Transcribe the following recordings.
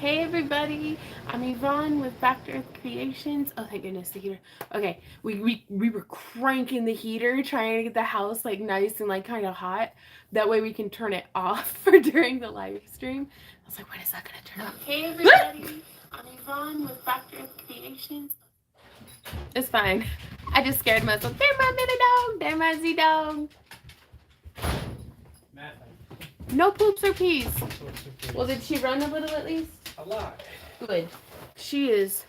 Hey everybody, I'm Yvonne with Back to Earth Creations. Oh thank goodness the heater. Okay, we were cranking the heater trying to get the house like nice and like kind of hot. That way we can turn it off for during the live stream. I was like, when is that gonna turn off? Hey everybody, I'm Yvonne with Back to Earth Creations. It's fine. I just scared myself. There my little dog. There my Z dog. No poops or pees. Well, did she run a little at least? A lot. Good. She is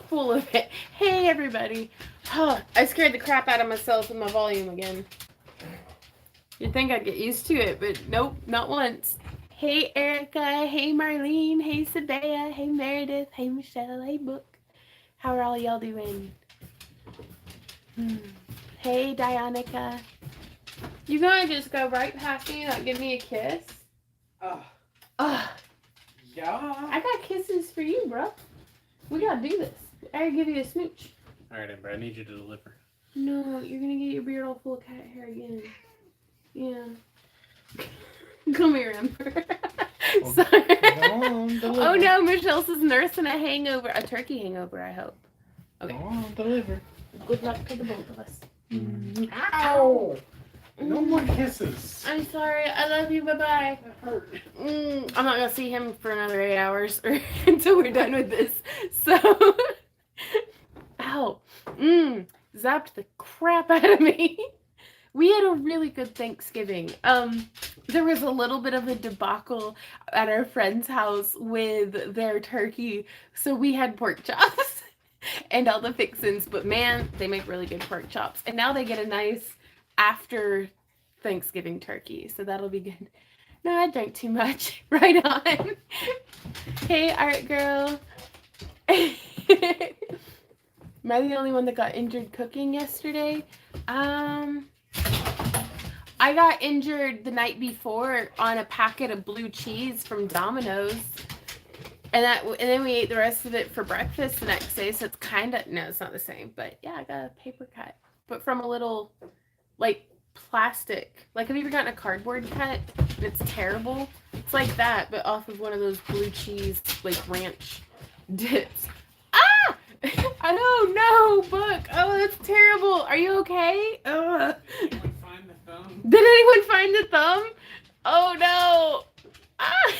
full of it. Hey, everybody. Huh, I scared the crap out of myself with my volume again. You'd think I'd get used to it, but nope, not once. Hey, Erica. Hey, Marlene. Hey, Sabea. Hey, Meredith. Hey, Michelle. Hey, Book. How are all y'all doing? Hey, Dianica. You gonna just go right past me and not give me a kiss? Yeah. I got kisses for you, bro. We gotta do this. I gotta give you a smooch. Alright, Amber, I need you to deliver. No, you're gonna get your beard all full of cat hair again. Yeah. Come here, Amber. Sorry. Oh no, Michelle's is nursing a hangover. A turkey hangover, I hope. Okay. Go on, deliver. Good luck to the both of us. Ow! No more kisses. I'm sorry. I love you. Bye-bye. That hurt. I'm not going to see him for another 8 hours or until we're done with this. So, ow. Zapped the crap out of me. We had a really good Thanksgiving. There was a little bit of a debacle at our friend's house with their turkey. So we had pork chops and all the fixins. But man, they make really good pork chops. And now they get a nice after Thanksgiving turkey, so that'll be good. No, I drank too much. Right on. Hey, art girl. Am I the only one that got injured cooking yesterday? I got injured the night before on a packet of blue cheese from Domino's. And then we ate the rest of it for breakfast the next day, so it's kind of, no, it's not the same, but yeah, I got a paper cut, but from a little like plastic. Like, have you ever gotten a cardboard cut and it's terrible? It's like that, but off of one of those blue cheese like ranch dips. Ah! Oh no, Book. Oh, that's terrible. Are you okay? Ugh. Did anyone find the thumb? Did anyone find the thumb? Oh no. Ah!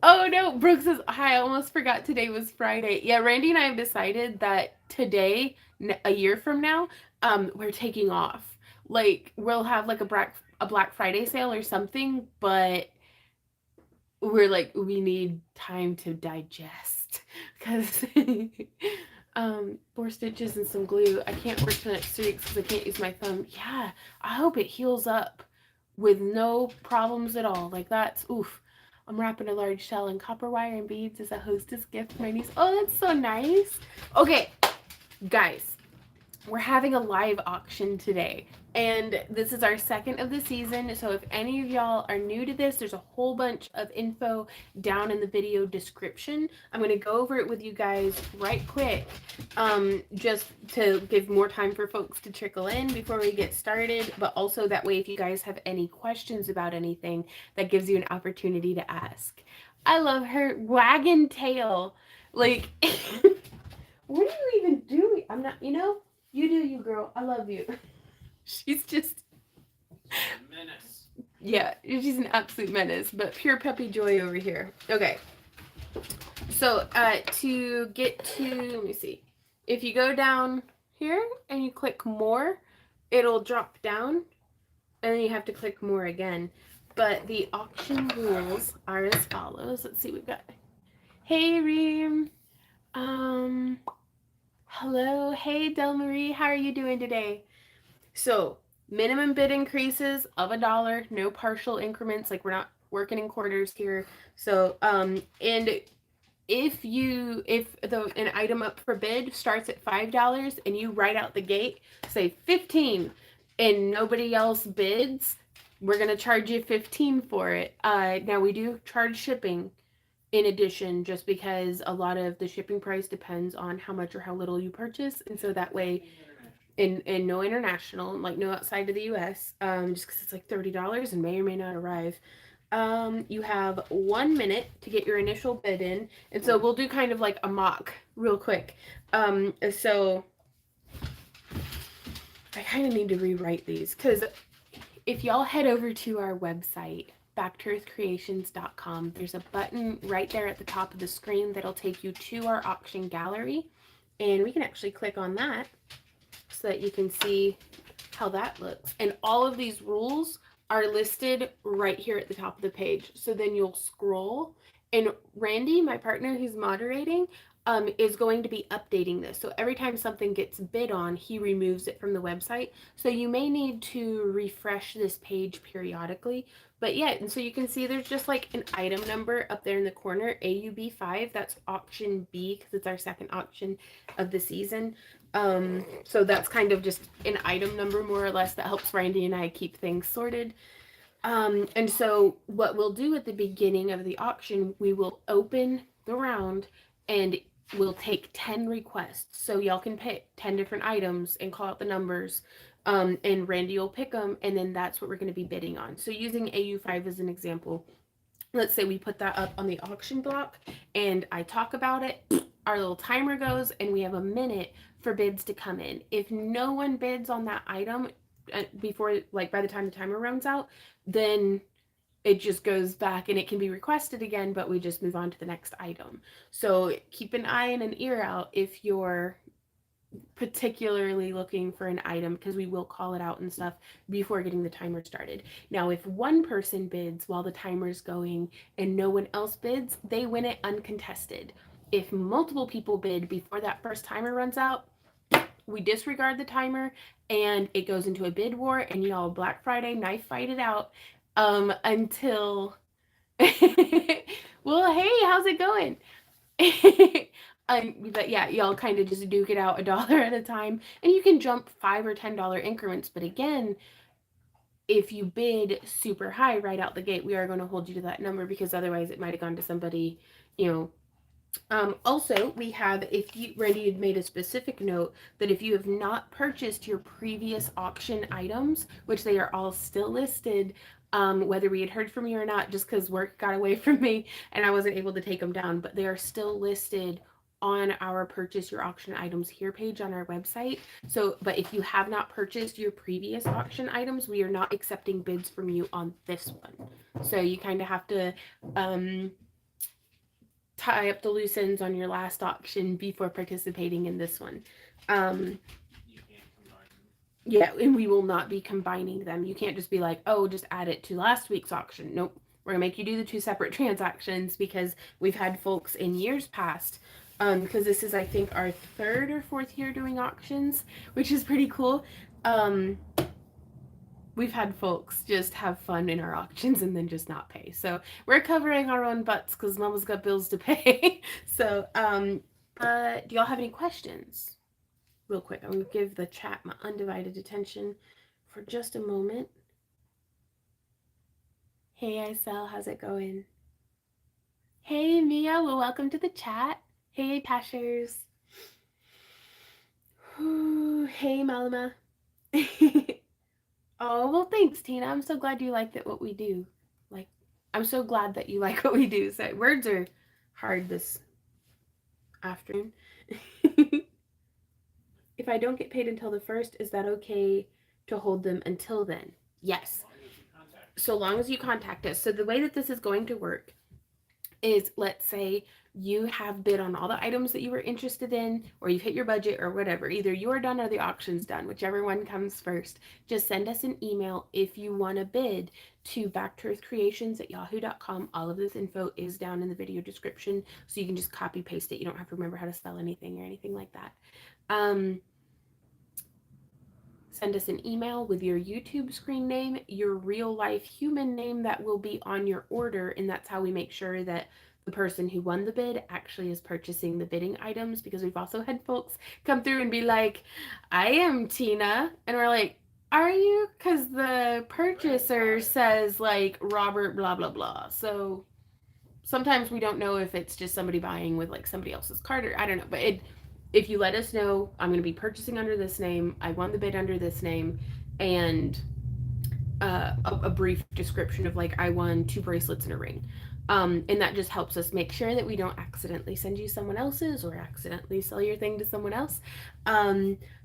Oh no, Brooke says, hi, I almost forgot today was Friday. Yeah, Randy and I have decided that today, a year from now, we're taking off. Like, we'll have like a Black Friday sale or something, but we're like, we need time to digest. Because 4 stitches and some glue. I can't work the next 3 weeks because I can't use my thumb. Yeah, I hope it heals up with no problems at all. Like, that's, oof. I'm wrapping a large shell in copper wire and beads as a hostess gift for my niece. Oh, that's so nice. Okay, guys, we're having a live auction today. And this is our second of the season. So if any of y'all are new to this, there's a whole bunch of info down in the video description. I'm going to go over it with you guys right quick, just to give more time for folks to trickle in before we get started. But also that way, if you guys have any questions about anything, that gives you an opportunity to ask. I love her wagon tail. Like, what are you even doing? I'm not, you do you, girl. I love you. She's just menace. Yeah, she's an absolute menace, but pure puppy joy over here. Okay. So, to get to, let me see. If you go down here and you click more, it'll drop down, and then you have to click more again. But the auction rules are as follows. Let's see, we've got, hey, Reem. Hello. Hey, Del Marie. How are you doing today? So, minimum bid increases of $1, no partial increments, like we're not working in quarters here. So, and if an item up for bid starts at $5 and you right out the gate say 15 and nobody else bids, we're going to charge you 15 for it. Now we do charge shipping in addition, just because a lot of the shipping price depends on how much or how little you purchase. And so that way, and no international, like no outside of the US, just because it's like $30 and may or may not arrive. You have 1 minute to get your initial bid in. And so we'll do kind of like a mock real quick. So I kind of need to rewrite these because if y'all head over to our website, backtoearthcreations.com, there's a button right there at the top of the screen that'll take you to our auction gallery. And we can actually click on that so that you can see how that looks. And all of these rules are listed right here at the top of the page. So then you'll scroll, and Randy, my partner who's moderating, is going to be updating this. So every time something gets bid on, he removes it from the website. So you may need to refresh this page periodically. But yeah, and so you can see there's just like an item number up there in the corner, AUB5. That's auction B because it's our second auction of the season. So that's kind of just an item number more or less that helps Randy and I keep things sorted. And so what we'll do at the beginning of the auction, we will open the round and we'll take 10 requests. So y'all can pick 10 different items and call out the numbers. And Randy will pick them, and then that's what we're going to be bidding on. So using AU5 as an example, let's say we put that up on the auction block and I talk about it, our little timer goes, and we have a minute for bids to come in. If no one bids on that item before, like by the time the timer runs out, then it just goes back and it can be requested again, but we just move on to the next item. So keep an eye and an ear out if you're particularly looking for an item, because we will call it out and stuff before getting the timer started. Now, if one person bids while the timer's going and no one else bids, they win it uncontested. If multiple people bid before that first timer runs out, we disregard the timer and it goes into a bid war, and y'all Black Friday knife fight it out until well, hey, how's it going? But yeah, y'all kind of just duke it out $1 at a time, and you can jump $5 or $10 increments. But again, if you bid super high right out the gate, we are going to hold you to that number, because otherwise it might have gone to somebody, you know. Also, we have, if you, Randy had made a specific note that if you have not purchased your previous auction items, which they are all still listed, whether we had heard from you or not, just because work got away from me and I wasn't able to take them down, but they are still listed on our purchase your auction items here page on our website. So, but if you have not purchased your previous auction items, we are not accepting bids from you on this one. So you kind of have to tie up the loose ends on your last auction before participating in this one. Yeah, and we will not be combining them. You can't just be like, oh, just add it to last week's auction. Nope. We're going to make you do the two separate transactions, because we've had folks in years past, because this is, I think, our third or fourth year doing auctions, which is pretty cool. We've had folks just have fun in our auctions and then just not pay. So we're covering our own butts because mama's got bills to pay. So, do y'all have any questions? Real quick, I'm going to give the chat my undivided attention for just a moment. Hey, Isel, how's it going? Hey, Mia, well, welcome to the chat. Hey, Tashers. Hey, Malama. Oh, well, thanks, Tina. I'm so glad you like that what we do. Like, I'm so glad that you like what we do. So words are hard this afternoon. If I don't get paid until the 1st, is that okay to hold them until then? Yes. So long as you contact us. So the way that this is going to work is, let's say you have bid on all the items that you were interested in, or you've hit your budget or whatever. Either you are done or the auction's done, whichever one comes first. Just send us an email if you want to bid to backtoearthcreations@yahoo.com. All of this info is down in the video description, so you can just copy paste it. You don't have to remember how to spell anything or anything like that. Send us an email with your YouTube screen name, your real life human name that will be on your order, and that's how we make sure that the person who won the bid actually is purchasing the bidding items, because we've also had folks come through and be like, I am Tina, and we're like, are you? Because the purchaser says like Robert blah blah blah. So sometimes we don't know if it's just somebody buying with like somebody else's card, or I don't know, but if you let us know, I'm going to be purchasing under this name, I won the bid under this name, and a brief description of like I won 2 bracelets and a ring. And that just helps us make sure that we don't accidentally send you someone else's or accidentally sell your thing to someone else.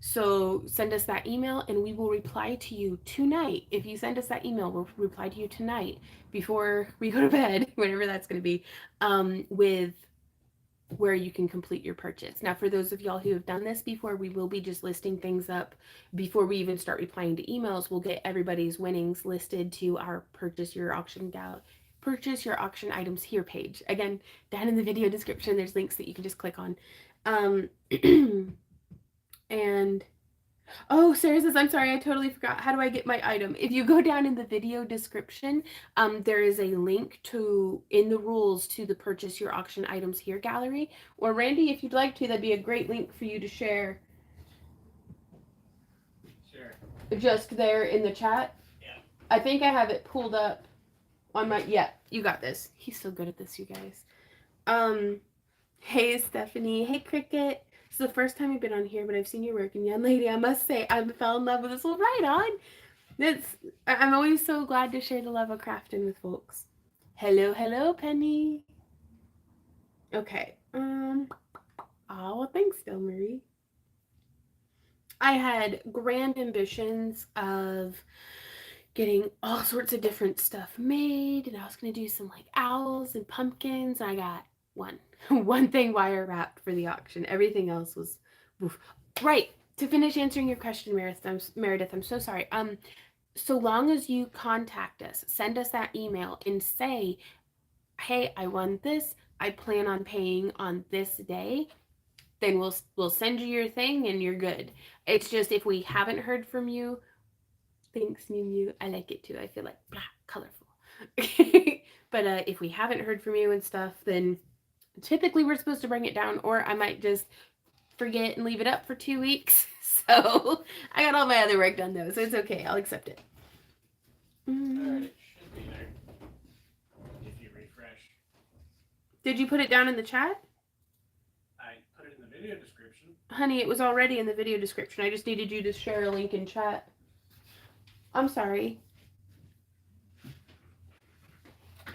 So send us that email and we will reply to you tonight. If you send us that email, we'll reply to you tonight before we go to bed, whenever that's going to be, with where you can complete your purchase. Now, for those of y'all who have done this before, we will be just listing things up before we even start replying to emails. We'll get everybody's winnings listed to our purchase your auction items here page. Again, down in the video description, there's links that you can just click on. And oh, Sarah says, I'm sorry, I totally forgot. How do I get my item? If you go down in the video description, there is a link to, in the rules, to the purchase your auction items here gallery. Or Randy, if you'd like to, that'd be a great link for you to share. Sure. Just there in the chat. Yeah. I think I have it pulled up on my, yeah, you got this. He's so good at this, you guys. Hey, Stephanie. Hey, Cricket. It's the first time you've been on here, but I've seen your work, and young lady, I must say, I fell in love with this. Well, right on. I'm always so glad to share the love of crafting with folks. Hello, hello, Penny. Okay. Oh, well, thanks, Del Marie. I had grand ambitions of getting all sorts of different stuff made, and I was gonna do some like owls and pumpkins. And I got one thing wire wrapped for the auction. Everything else was woof. Right. To finish answering your question, Meredith, I'm so sorry. So long as you contact us, send us that email and say, hey, I won this. I plan on paying on this day. Then we'll send you your thing and you're good. It's just if we haven't heard from you, thanks, Mew Mew. I like it too. I feel like blah, colorful. But if we haven't heard from you and stuff, then typically we're supposed to bring it down, or I might just forget and leave it up for 2 weeks. So I got all my other work done though, so it's okay. I'll accept it. Alright, it should be there. If you refresh. Did you put it down in the chat? I put it in the video description. Honey, it was already in the video description. I just needed you to share a link in chat. I'm sorry.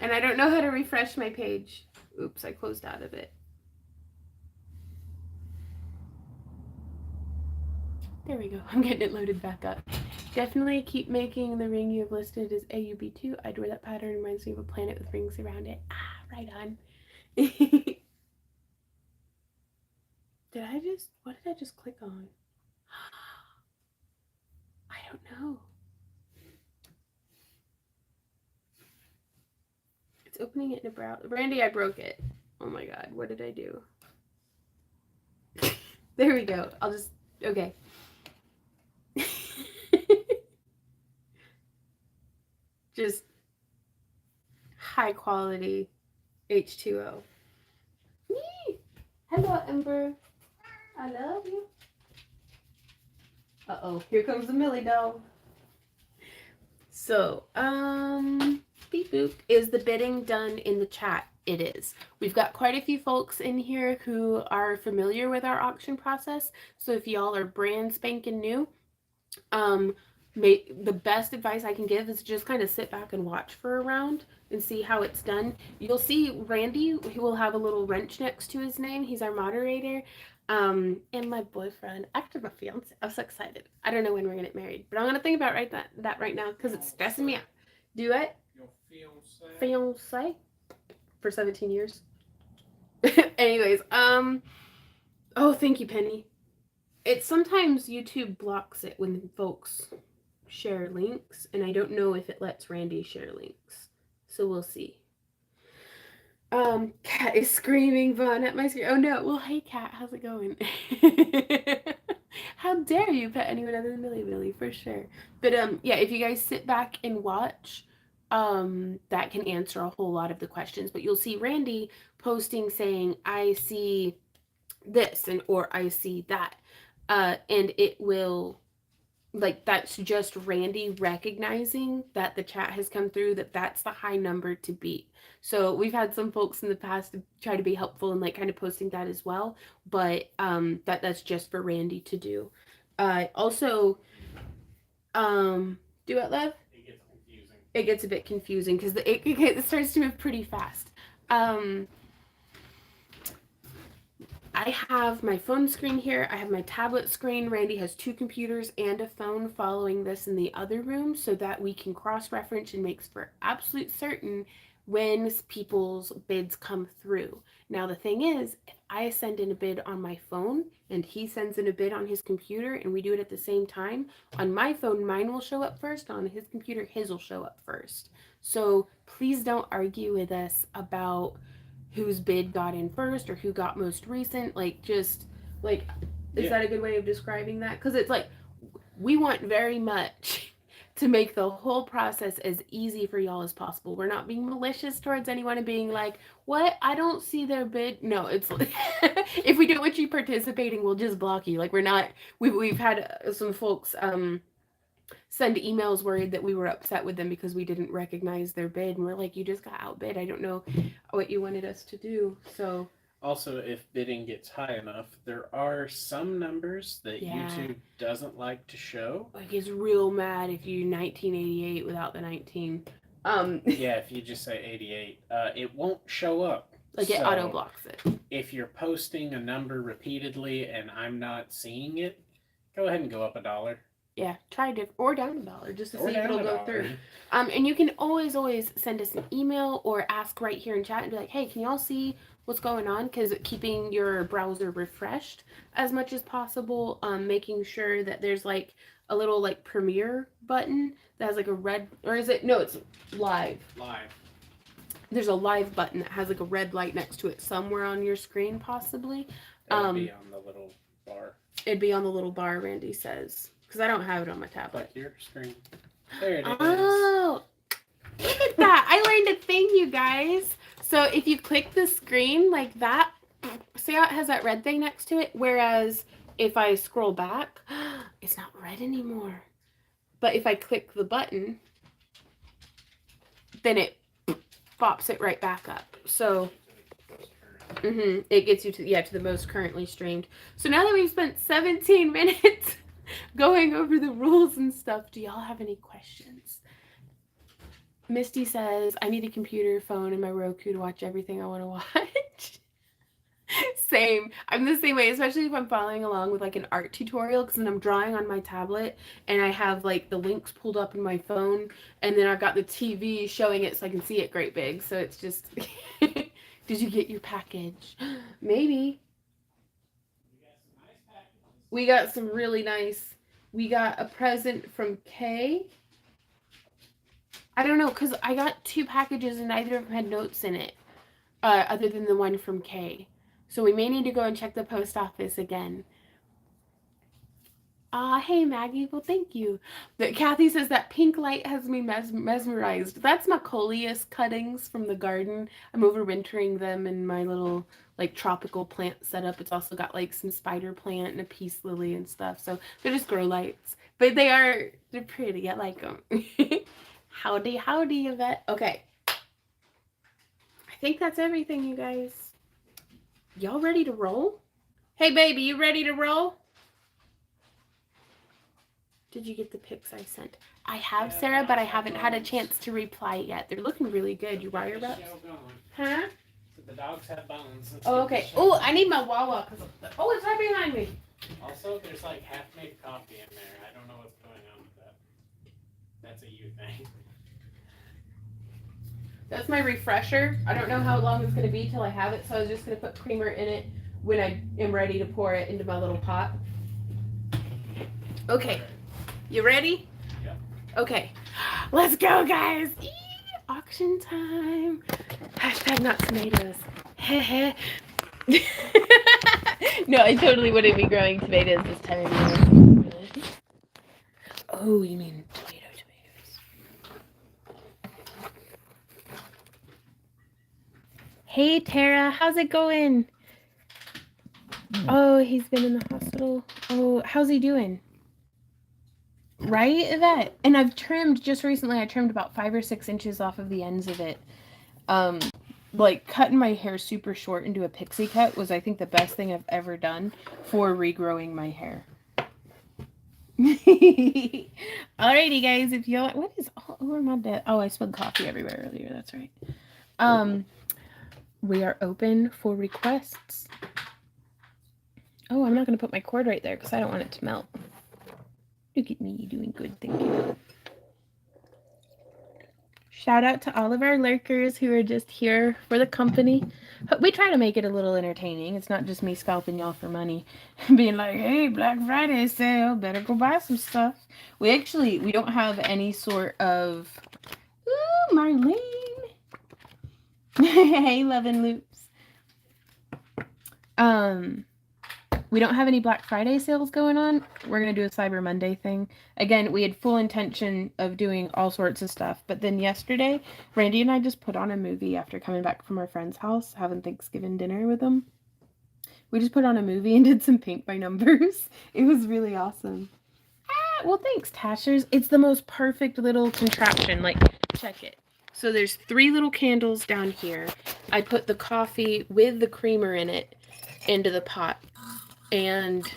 And I don't know how to refresh my page. Oops, I closed out of it. There we go. I'm getting it loaded back up. Definitely keep making the ring you have listed as AUB2. I'd wear that pattern. Reminds me of a planet with rings around it. Ah, right on. What did I just click on? I don't know. It's opening it in a browser. Randy, I broke it. Oh my god, what did I do? There we go. Okay. Just high quality H2O. Yee! Hello, Ember. I love you. Uh-oh, here comes the Millie doll. So, beep boop. Is the bidding done in the chat? It is. We've got quite a few folks in here who are familiar with our auction process. So if y'all are brand spanking new, the best advice I can give is just kind of sit back and watch for a round and see how it's done. You'll see Randy, he will have a little wrench next to his name. He's our moderator. And my boyfriend, actually my fiance. I'm so excited. I don't know when we're gonna get married, but I'm gonna think about that right now because it's stressing me out. Do it? Your fiance? Fiance? For 17 years. Anyways, oh, thank you, Penny. It's sometimes YouTube blocks it when folks share links, and I don't know if it lets Randy share links. So we'll see. Cat is screaming, Vaughn, at my screen. Oh no. Well, hey Cat, how's it going? How dare you pet anyone other than Millie Billy, for sure. But yeah, if you guys sit back and watch, that can answer a whole lot of the questions. But you'll see Randy posting saying, I see this or I see that. And it will, like, that's just Randy recognizing that the chat has come through, that's the high number to beat. So we've had some folks in the past try to be helpful and like kind of posting that as well, but that's just for Randy to do. Also, do it, love? He gets it gets a bit confusing because it starts to move pretty fast. Um, I have my phone screen here. I have my tablet screen. Randy has two computers and a phone following this in the other room so that we can cross-reference and make for absolute certain when people's bids come through. Now, the thing is, if I send in a bid on my phone and he sends in a bid on his computer and we do it at the same time, on my phone, mine will show up first. On his computer, his will show up first. So please don't argue with us about whose bid got in first or who got most recent. Like, just like, is that a good way of describing that? Because it's like we want very much to make the whole process as easy for y'all as possible. We're not being malicious towards anyone and being like, what? I don't see their bid. No, it's like, if we don't want you participating, we'll just block you. Like, we're not, we've had some folks send emails worried that we were upset with them because we didn't recognize their bid, and we're like, you just got outbid. I don't know what you wanted us to do. So also, if bidding gets high enough, there are some numbers that YouTube doesn't like to show. Like, it's real mad if you 1988 without the 19. Yeah, if you just say 88, it won't show up. Like, it auto blocks it. If you're posting a number repeatedly and I'm not seeing it, go ahead and go up $1. Yeah, try to, or down $1 just to see if it'll go through. And you can always send us an email or ask right here in chat and be like, hey, can y'all see what's going on? Because keeping your browser refreshed as much as possible, making sure that there's like a little like premiere button that has like a red, or is it, no, it's live. There's a live button that has like a red light next to it somewhere on your screen, possibly. It'll be on the little bar. It'd be on the little bar, Randy says. Because I don't have it on my tablet. Like your screen. There it is. Oh, look at that. I learned a thing, you guys. So if you click the screen like that, see how it has that red thing next to it? Whereas if I scroll back, it's not red anymore. But if I click the button, then it pops it right back up. So it gets you to the most currently streamed. So now that we've spent 17 minutes going over the rules and stuff, do y'all have any questions? Misty says, I need a computer, phone, and my Roku to watch everything I want to watch. Same. I'm the same way, especially if I'm following along with like an art tutorial, because then I'm drawing on my tablet and I have like the links pulled up in my phone, and then I've got the TV showing it so I can see it great big. So it's just, did you get your package? Maybe. We got some really nice. We got a present from Kay. I don't know, because I got 2 packages and neither of them had notes in it, other than the one from Kay. So we may need to go and check the post office again. Hey, Maggie. Well, thank you. Kathy says that pink light has me mesmerized. That's my coleus cuttings from the garden. I'm overwintering them in my little like tropical plant setup. It's also got like some spider plant and a peace lily and stuff. So they're just grow lights, but they're pretty. I like them. Howdy, Yvette. Okay. I think that's everything, you guys. Y'all ready to roll? Hey, baby, you ready to roll? Did you get the pics I sent? I have, Sarah, but I haven't had a chance to reply yet. They're looking really good. You wire reps? Huh? The dogs have bones. Oh, okay. Oh, I need my Wawa. Oh, it's right behind me. Also, there's like half-made coffee in there. I don't know what's going on with that. That's a you thing. That's my refresher. I don't know how long it's going to be till I have it, so I was just going to put creamer in it when I am ready to pour it into my little pot. Okay. You ready? Yeah. Okay. Let's go, guys. Auction time. Hashtag not tomatoes. No, I totally wouldn't be growing tomatoes this time of year. Oh, you mean tomatoes. Hey, Tara. How's it going? Oh, he's been in the hospital. Oh, how's he doing? Right, Yvette? And I've trimmed, just recently, I trimmed about 5 or 6 inches off of the ends of it. Like, cutting my hair super short into a pixie cut was, I think, the best thing I've ever done for regrowing my hair. Alrighty, guys. If you what is all over my desk? Oh, I spilled coffee everywhere earlier. That's right. Um, we are open for requests. Oh, I'm not gonna put my cord right there because I don't want it to melt. Look at me doing good thinking. Shout out to all of our lurkers who are just here for the company. We try to make it a little entertaining. It's not just me scalping y'all for money, being like, "Hey, Black Friday sale, better go buy some stuff." We don't have any sort of. Ooh, Marlene. Hey, Love and Loops. We don't have any Black Friday sales going on. We're going to do a Cyber Monday thing. Again, we had full intention of doing all sorts of stuff. But then yesterday, Randy and I just put on a movie after coming back from our friend's house, having Thanksgiving dinner with them. We just put on a movie and did some paint by numbers. It was really awesome. Well, thanks, Tashers. It's the most perfect little contraption. Like, check it. So there's 3 little candles down here. I put the coffee with the creamer in it into the pot. And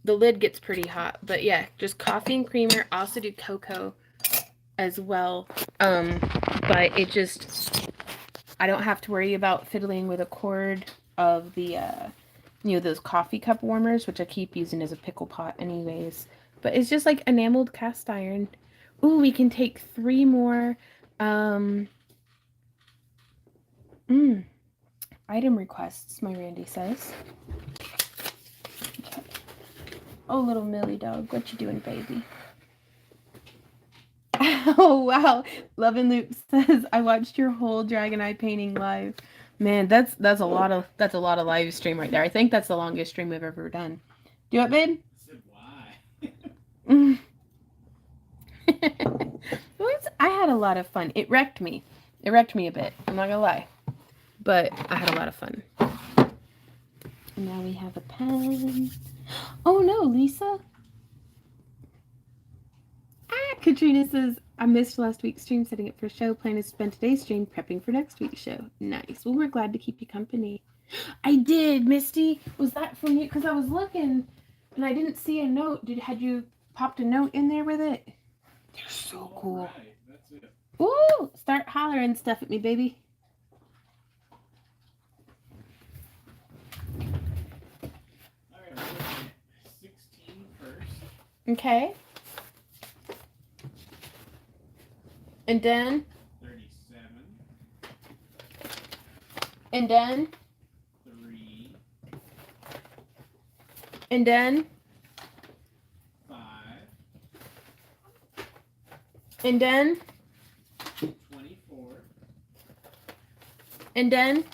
the lid gets pretty hot. But yeah, just coffee and creamer. I also do cocoa as well. But it just, I don't have to worry about fiddling with a cord of the, those coffee cup warmers, which I keep using as a pickle pot anyways. But it's just like enameled cast iron. Ooh, we can take 3 more, item requests, my Randy says. Okay. Oh, little Millie dog, what you doing, baby? Oh, wow. Love and Loop says, I watched your whole Dragon Eye painting live. Man, that's a lot of live stream right there. I think that's the longest stream we've ever done. Do it, babe? Why? I had a lot of fun. It wrecked me. It wrecked me a bit. I'm not gonna lie. But I had a lot of fun. And now we have a pen. Oh no, Lisa. Katrina says, I missed last week's stream setting up for a show. Plan to spend today's stream prepping for next week's show. Nice. Well, we're glad to keep you company. I did, Misty. Was that from you? Because I was looking and I didn't see a note. Had you popped a note in there with it? They're so cool. Right. That's it. Ooh, start hollering stuff at me, baby. All right, we're 16 first. Okay. And then 37. And then 3. And then 5. And then 24. And then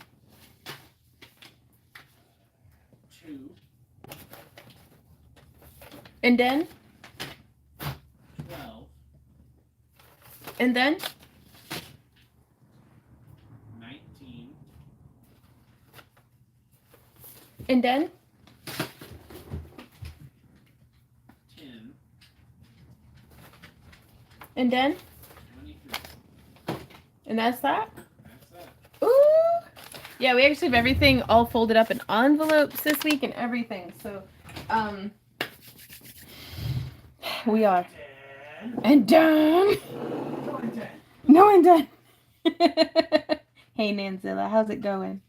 2. And then 12. And then 19. And then 10. And then 23. And that's that? That's that. Ooh! Yeah, we actually have everything all folded up in envelopes this week and everything. So, we are. And done. No, and done. Hey, Nanzilla, how's it going?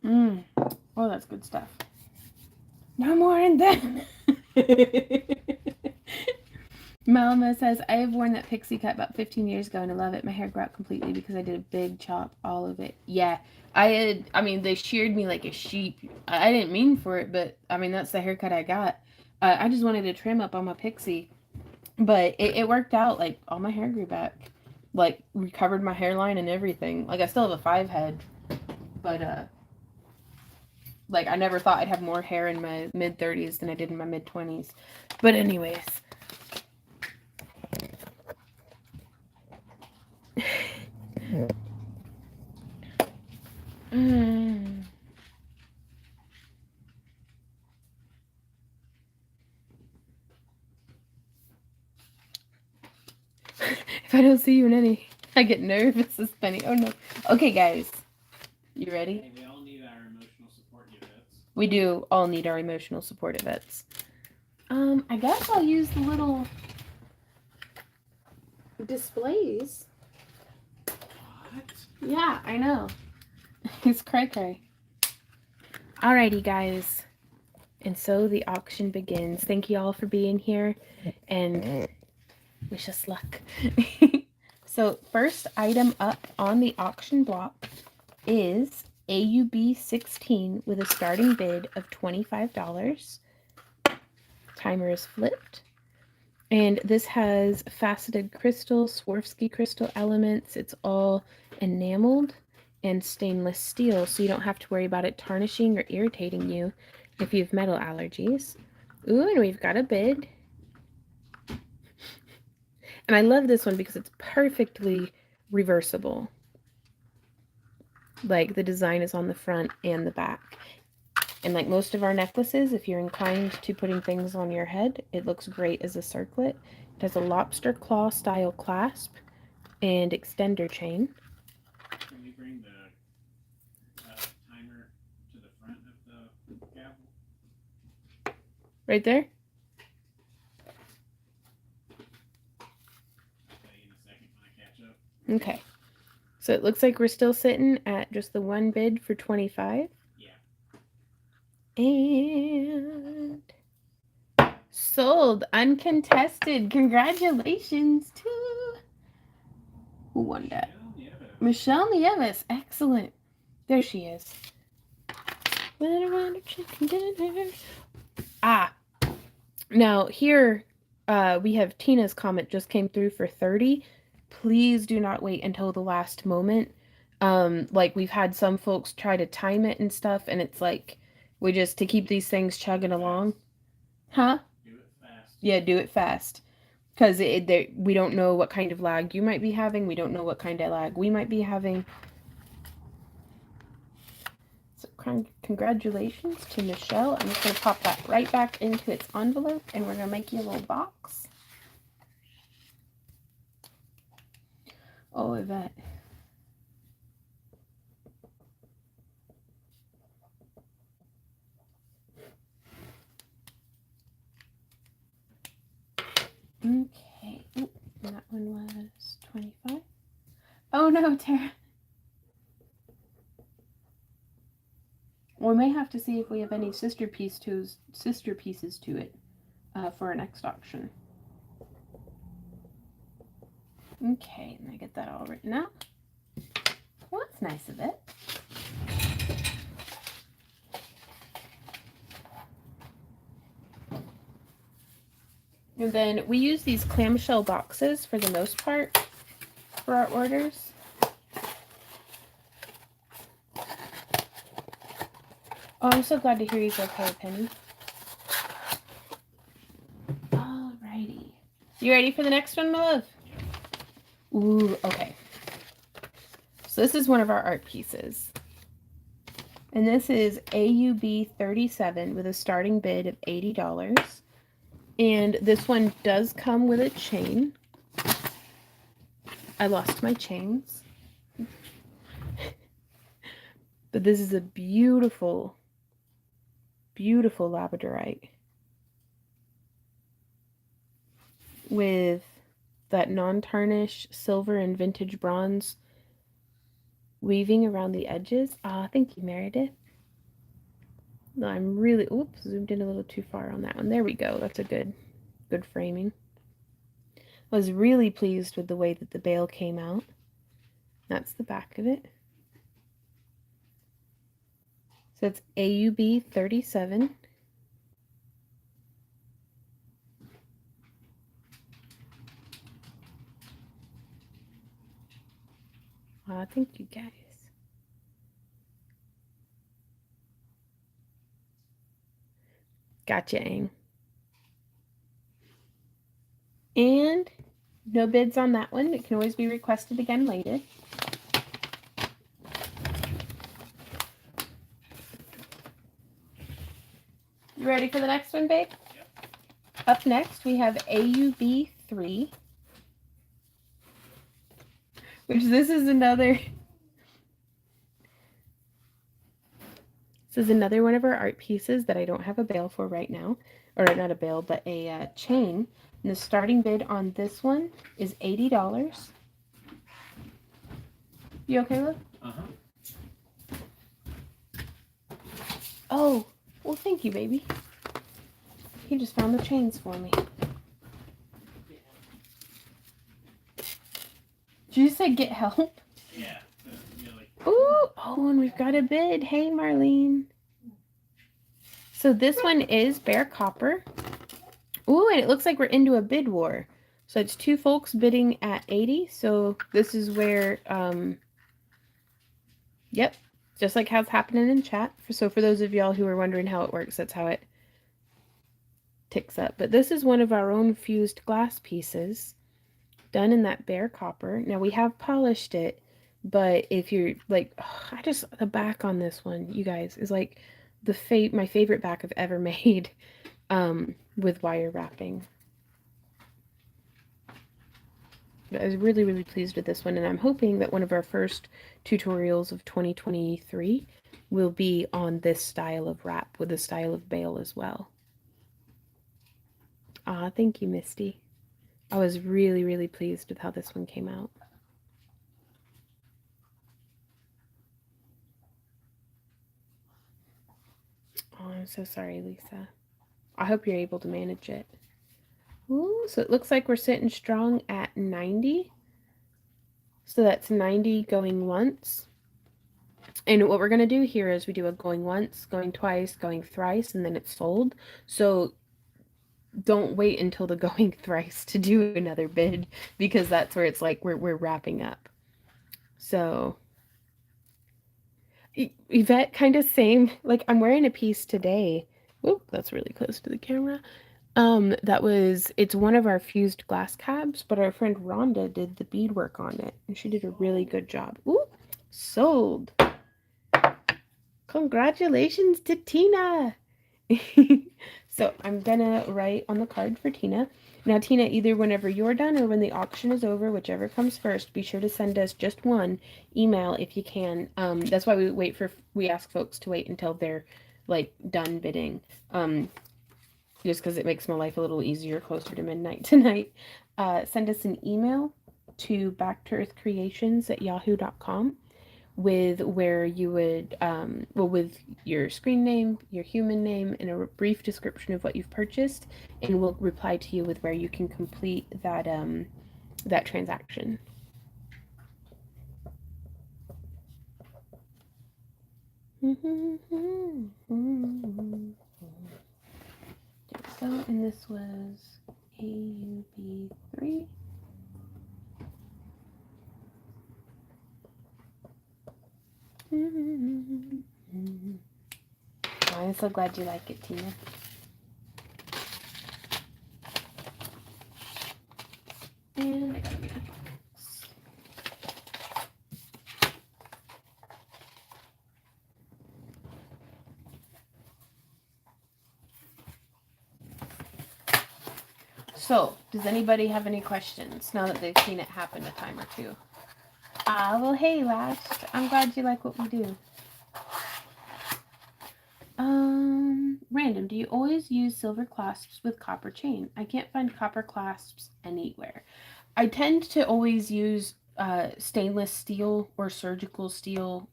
Oh, that's good stuff. No more and done. Malma says, I have worn that pixie cut about 15 years ago and I love it. My hair grew out completely because I did a big chop, all of it. Yeah, they sheared me like a sheep. I didn't mean for it, but I mean, that's the haircut I got. I just wanted to trim up on my pixie. But it worked out. Like, all my hair grew back. Like, recovered my hairline and everything. Like, I still have a 5 head. But, like, I never thought I'd have more hair in my mid-30s than I did in my mid-20s. But anyways. If I don't see you in any, I get nervous suspending. Oh no. Okay, guys. You ready? Hey, we all need our emotional support units. We do all need our emotional support events. I guess I'll use the little displays. What? Yeah, I know. It's cray-cray. Alrighty, guys. And so the auction begins. Thank you all for being here, and wish us luck. So first item up on the auction block is AUB 16 with a starting bid of $25. Timer is flipped. And this has faceted crystal, Swarovski crystal elements. It's all enameled and stainless steel, so you don't have to worry about it tarnishing or irritating you if you have metal allergies. Ooh, and we've got a bid. And I love this one because it's perfectly reversible. Like the design is on the front and the back. And like most of our necklaces, if you're inclined to putting things on your head, it looks great as a circlet. It has a lobster claw style clasp and extender chain. Can we bring the timer to the front of the gavel? Right there? In a second when I catch up. Okay. So it looks like we're still sitting at just the one bid for 25. Yeah. And sold, uncontested. Congratulations to who won that? Michelle Nieves. Excellent. There she is. Ah. Now here we have Tina's comment just came through for 30. Please do not wait until the last moment. Like we've had some folks try to time it and stuff, and it's like we just to keep these things chugging along. Huh? Do it fast. Yeah, do it fast. Because we don't know what kind of lag you might be having. We don't know what kind of lag we might be having. So congratulations to Michelle. I'm just going to pop that right back into its envelope, and we're going to make you a little box. Oh, Yvette. Okay. Ooh, that one was 25. Oh no, Tara. We may have to see if we have any sister pieces to it for our next auction. Okay, and I get that all written out. Well, that's nice of it. And then we use these clamshell boxes for the most part for our orders. Oh, I'm so glad to hear he's okay, Penny. Alrighty. You ready for the next one, my love? Ooh, okay. So this is one of our art pieces. And this is AUB 37 with a starting bid of $80. And this one does come with a chain. I lost my chains. But this is a beautiful, beautiful labradorite with that non-tarnish silver and vintage bronze weaving around the edges. Ah, thank you, Meredith. No, I'm really, oops, zoomed in a little too far on that one. There we go. That's a good framing. I was really pleased with the way that the bail came out. That's the back of it. So it's AUB 37. Thank you, guys. Gotcha, Aang. And no bids on that one. It can always be requested again later. You ready for the next one, babe? Yep. Up next, we have AUB 3. Which this is another... This is another one of our art pieces that I don't have a bail for right now. Or not a bail, but a chain. And the starting bid on this one is $80. You okay, Lou? Uh-huh. Oh, well, thank you, baby. He just found the chains for me. Did you say get help? Yeah. Ooh, oh, and we've got a bid. Hey, Marlene. So this one is bare copper. Ooh, and it looks like we're into a bid war. So it's two folks bidding at 80. So this is where, yep, just like how it's happening in chat. So for those of y'all who are wondering how it works, that's how it ticks up. But this is one of our own fused glass pieces done in that bare copper. Now we have polished it, but if you're like, oh, the back on this one, you guys, is like my favorite back I've ever made with wire wrapping. I was really, really pleased with this one, and I'm hoping that one of our first tutorials of 2023 will be on this style of wrap with the style of bail as well. Ah, thank you, Misty. I was really, really pleased with how this one came out. Oh, I'm so sorry, Lisa. I hope you're able to manage it. Ooh, so it looks like we're sitting strong at 90. So that's 90 going once. And what we're going to do here is we do a going once, going twice, going thrice, and then it's sold. So don't wait until the going thrice to do another bid, because that's where it's like we're wrapping up. So Yvette, kind of same. Like I'm wearing a piece today. Oop, that's really close to the camera. It's one of our fused glass cabs, but our friend Rhonda did the beadwork on it, and she did a really good job. Ooh, sold. Congratulations to Tina. So I'm gonna write on the card for Tina. Now, Tina, either whenever you're done or when the auction is over, whichever comes first, be sure to send us just one email if you can. That's why we ask folks to wait until they're like done bidding. Just because it makes my life a little easier closer to midnight tonight. Send us an email to backtooearthcreations@yahoo.com with where you would, with your screen name, your human name, and a brief description of what you've purchased, and we'll reply to you with where you can complete that transaction. So, and this was AUB3. Oh, I'm so glad you like it, Tina. And I got a box. So, does anybody have any questions now that they've seen it happen a time or two? Ah, well, hey, Last. I'm glad you like what we do. Random, do you always use silver clasps with copper chain? I can't find copper clasps anywhere. I tend to always use stainless steel or surgical steel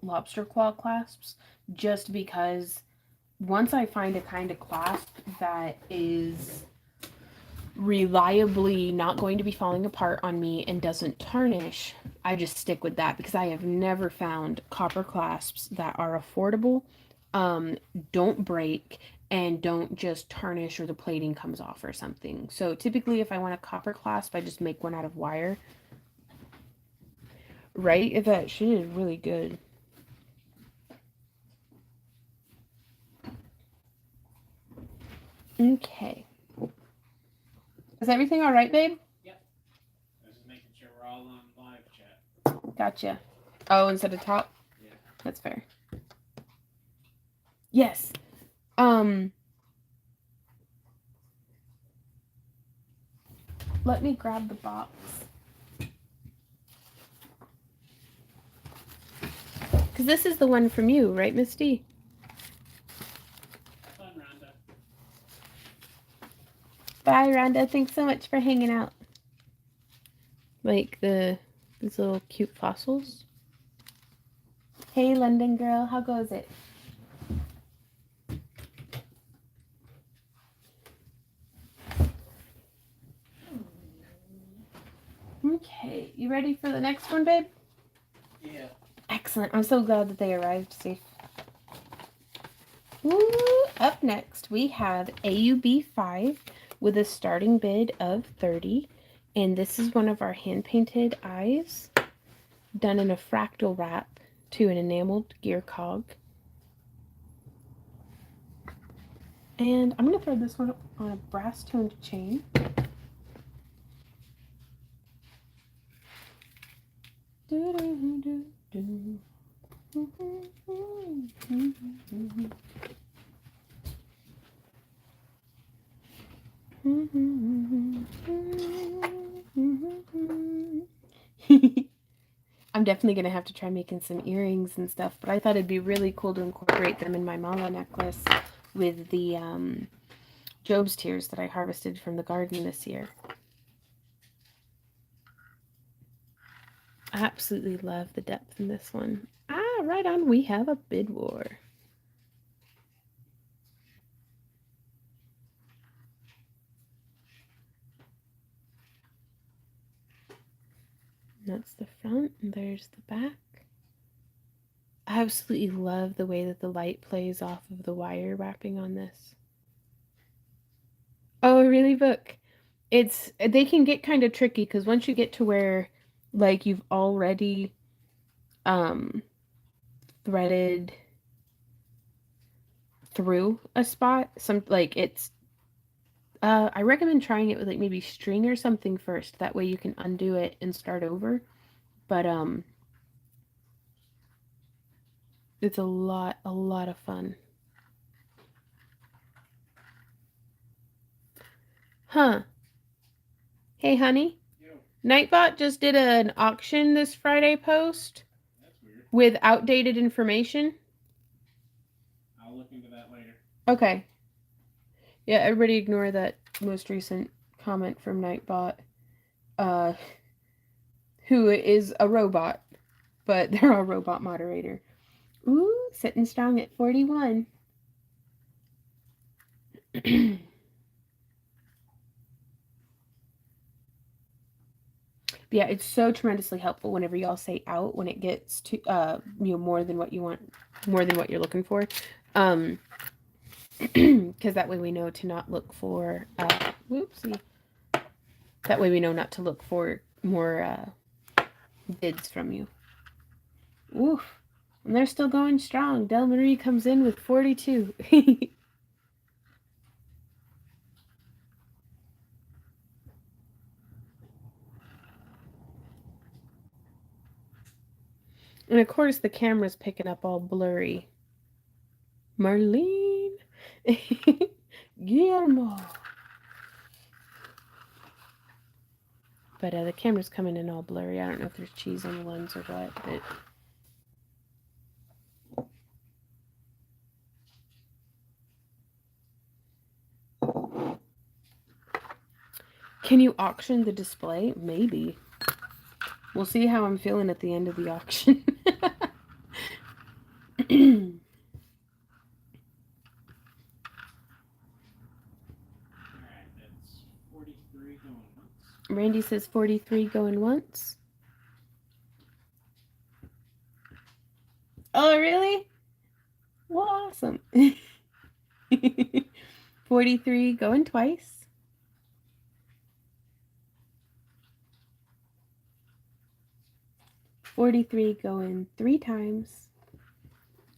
lobster claw clasps, just because once I find a kind of clasp that is reliably not going to be falling apart on me and doesn't tarnish, I just stick with that, because I have never found copper clasps that are affordable, don't break, and don't just tarnish or the plating comes off or something. So typically if I want a copper clasp, I just make one out of wire. Right? If that shit is really good. Okay. Is everything all right, babe? Yep. I was just making sure we're all on live chat. Gotcha. Oh, instead of top? Yeah. That's fair. Yes. Let me grab the box. Because this is the one from you, right, Misty? Rhonda. Thanks so much for hanging out. Like these little cute fossils. Hey, London girl. How goes it? Okay. You ready for the next one, babe? Yeah. Excellent. I'm so glad that they arrived safe. Woo! Up next, we have AUB 5 with a starting bid of 30. And this is one of our hand-painted eyes done in a fractal wrap to an enameled gear cog. And I'm going to throw this one on a brass-toned chain. I'm definitely going to have to try making some earrings and stuff, but I thought it'd be really cool to incorporate them in my mala necklace with the Job's tears that I harvested from the garden this year. I absolutely love the depth in this one. Ah, right on, we have a bid war. That's the front, and there's the back. I absolutely love the way that the light plays off of the wire wrapping on this. Oh, really, Book? They can get kind of tricky because once you get to where like you've already threaded through a spot, some like it's I recommend trying it with like maybe string or something first. That way you can undo it and start over. But it's a lot of fun. Huh. Hey, honey. Yo. Nightbot just did an auction this Friday post. That's weird. With outdated information. I'll look into that later. Okay. Yeah, everybody ignore that most recent comment from Nightbot. Who is a robot, but they're a robot moderator. Ooh, sitting strong at 41. Yeah, it's so tremendously helpful whenever y'all say out when it gets to more than what you want, more than what you're looking for. Because that way we know to not look for whoopsie. That way we know not to look for more bids from you. Oof. And they're still going strong. Del Marie comes in with 42. And of course the camera's picking up all blurry. Marlene. Guillermo. But the camera's coming in all blurry. I don't know if there's cheese on the lens or what, but... Can you auction the display? Maybe. We'll see how I'm feeling at the end of the auction. Alright, that's 43 going once. Randy says 43 going once. Oh, really? Well, awesome. 43 going twice. 43 going 3 times.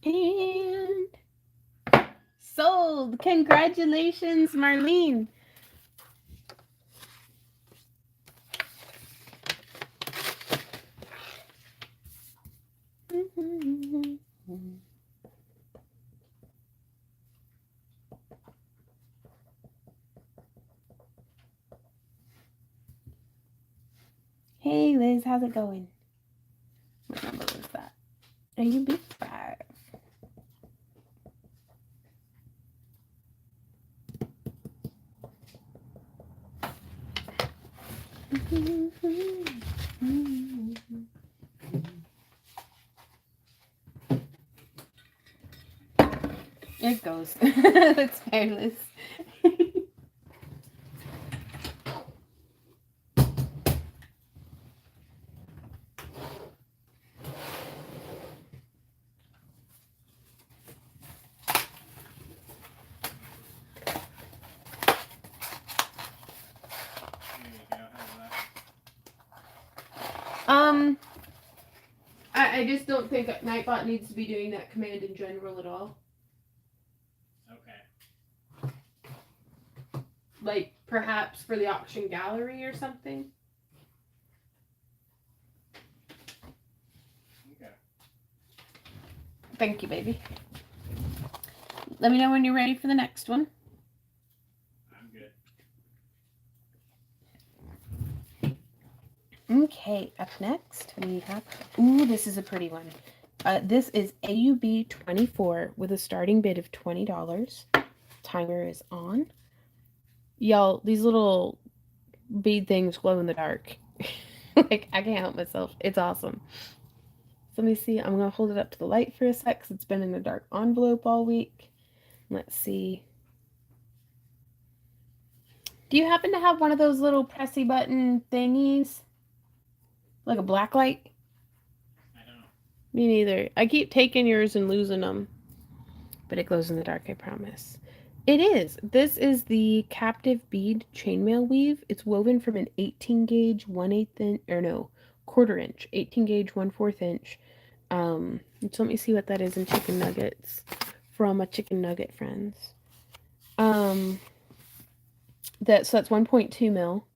And sold. Congratulations, Marlene. Hey, Liz, how's it going? What number was that? AUB 5. It goes. It's careless. There you go. How's that? Um, I just don't think Nightbot needs to be doing that command in general at all. Okay. Like, perhaps for the auction gallery or something. Okay. Thank you, baby. Let me know when you're ready for the next one. I'm good. Okay, up next we have. Ooh, this is a pretty one. This is AUB 24 with a starting bid of $20. Timer is on. Y'all, these little bead things glow in the dark. Like, I can't help myself. It's awesome. So let me see. I'm going to hold it up to the light for a sec because it's been in a dark envelope all week. Let's see. Do you happen to have one of those little pressy button thingies? Like a black light? I don't. Me neither. I keep taking yours and losing them. But it glows in the dark, I promise. It is. This is the captive bead chainmail weave. It's woven from an 18 gauge 1/8 inch, or no, quarter inch, 18 gauge 1/4 inch. So let me see what that is in chicken nuggets for all my chicken nugget friends. That's 1.2 mil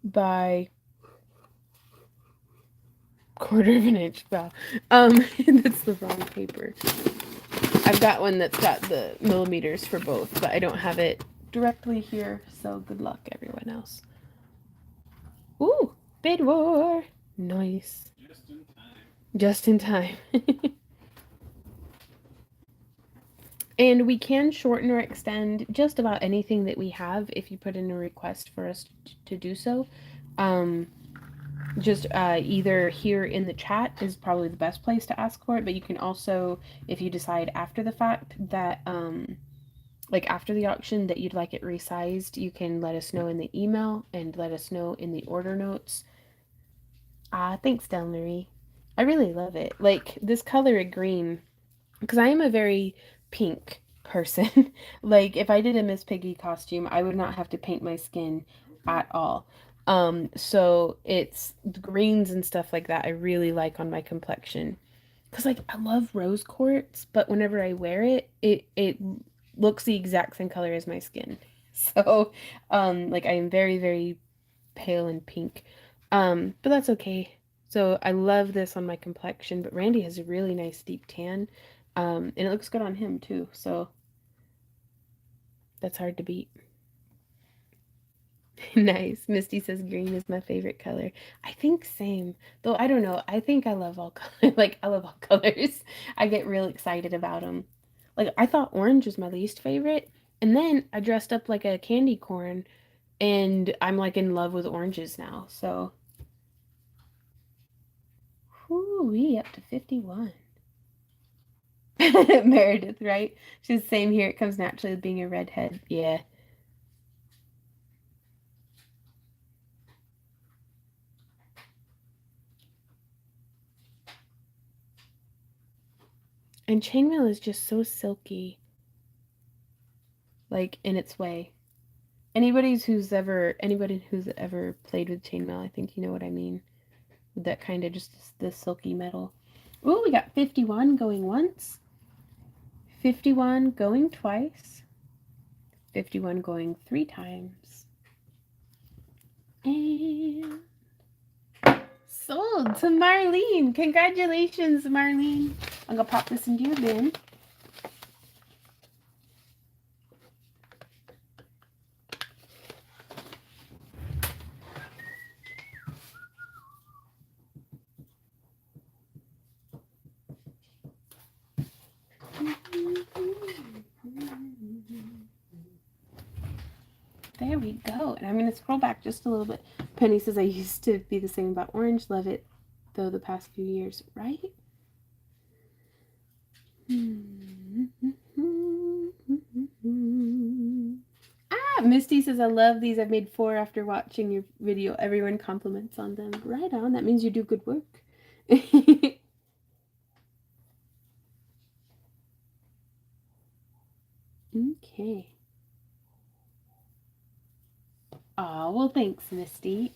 by quarter of an inch. Wow. That's the wrong paper. I've got one that's got the millimeters for both, but I don't have it directly here, so good luck, everyone else. Ooh, bid war. Nice. Just in time. Just in time. And we can shorten or extend just about anything that we have if you put in a request for us to do so. Just either here in the chat is probably the best place to ask for it, but you can also, if you decide after the fact that like after the auction that you'd like it resized, you can let us know in the email and let us know in the order notes. Thanks, Del Marie. I really love it. Like this color of green, because I am a very pink person. Like if I did a Miss Piggy costume, I would not have to paint my skin Okay. at all. So it's the greens and stuff like that I really like on my complexion. Cause like I love rose quartz, but whenever I wear it, it looks the exact same color as my skin. So, like I am very, very pale and pink. But that's okay. So I love this on my complexion, but Randy has a really nice deep tan. And it looks good on him too. So that's hard to beat. Nice. Misty says green is my favorite color. I think same. Though I don't know. I think I love all colors. Like I love all colors. I get real excited about them. Like I thought orange was my least favorite, and then I dressed up like a candy corn, and I'm like in love with oranges now. So, whoo, we up to 51. Meredith, right? She's the same here. It comes naturally with being a redhead. Yeah. And chainmail is just so silky, like in its way. Anybody who's ever played with chainmail, I think you know what I mean. With that kind of just this silky metal. Ooh, we got 51 going once, 51 going twice, 51 going 3 times. And sold to Marlene. Congratulations, Marlene. I'm gonna pop this into your bin. There we go. And I'm going to scroll back just a little bit. Penny says, I used to be the same about orange. Love it, though, the past few years. Right? Misty says, I love these. I've made 4 after watching your video. Everyone compliments on them. Right on. That means you do good work. Okay. Oh, well, thanks, Misty.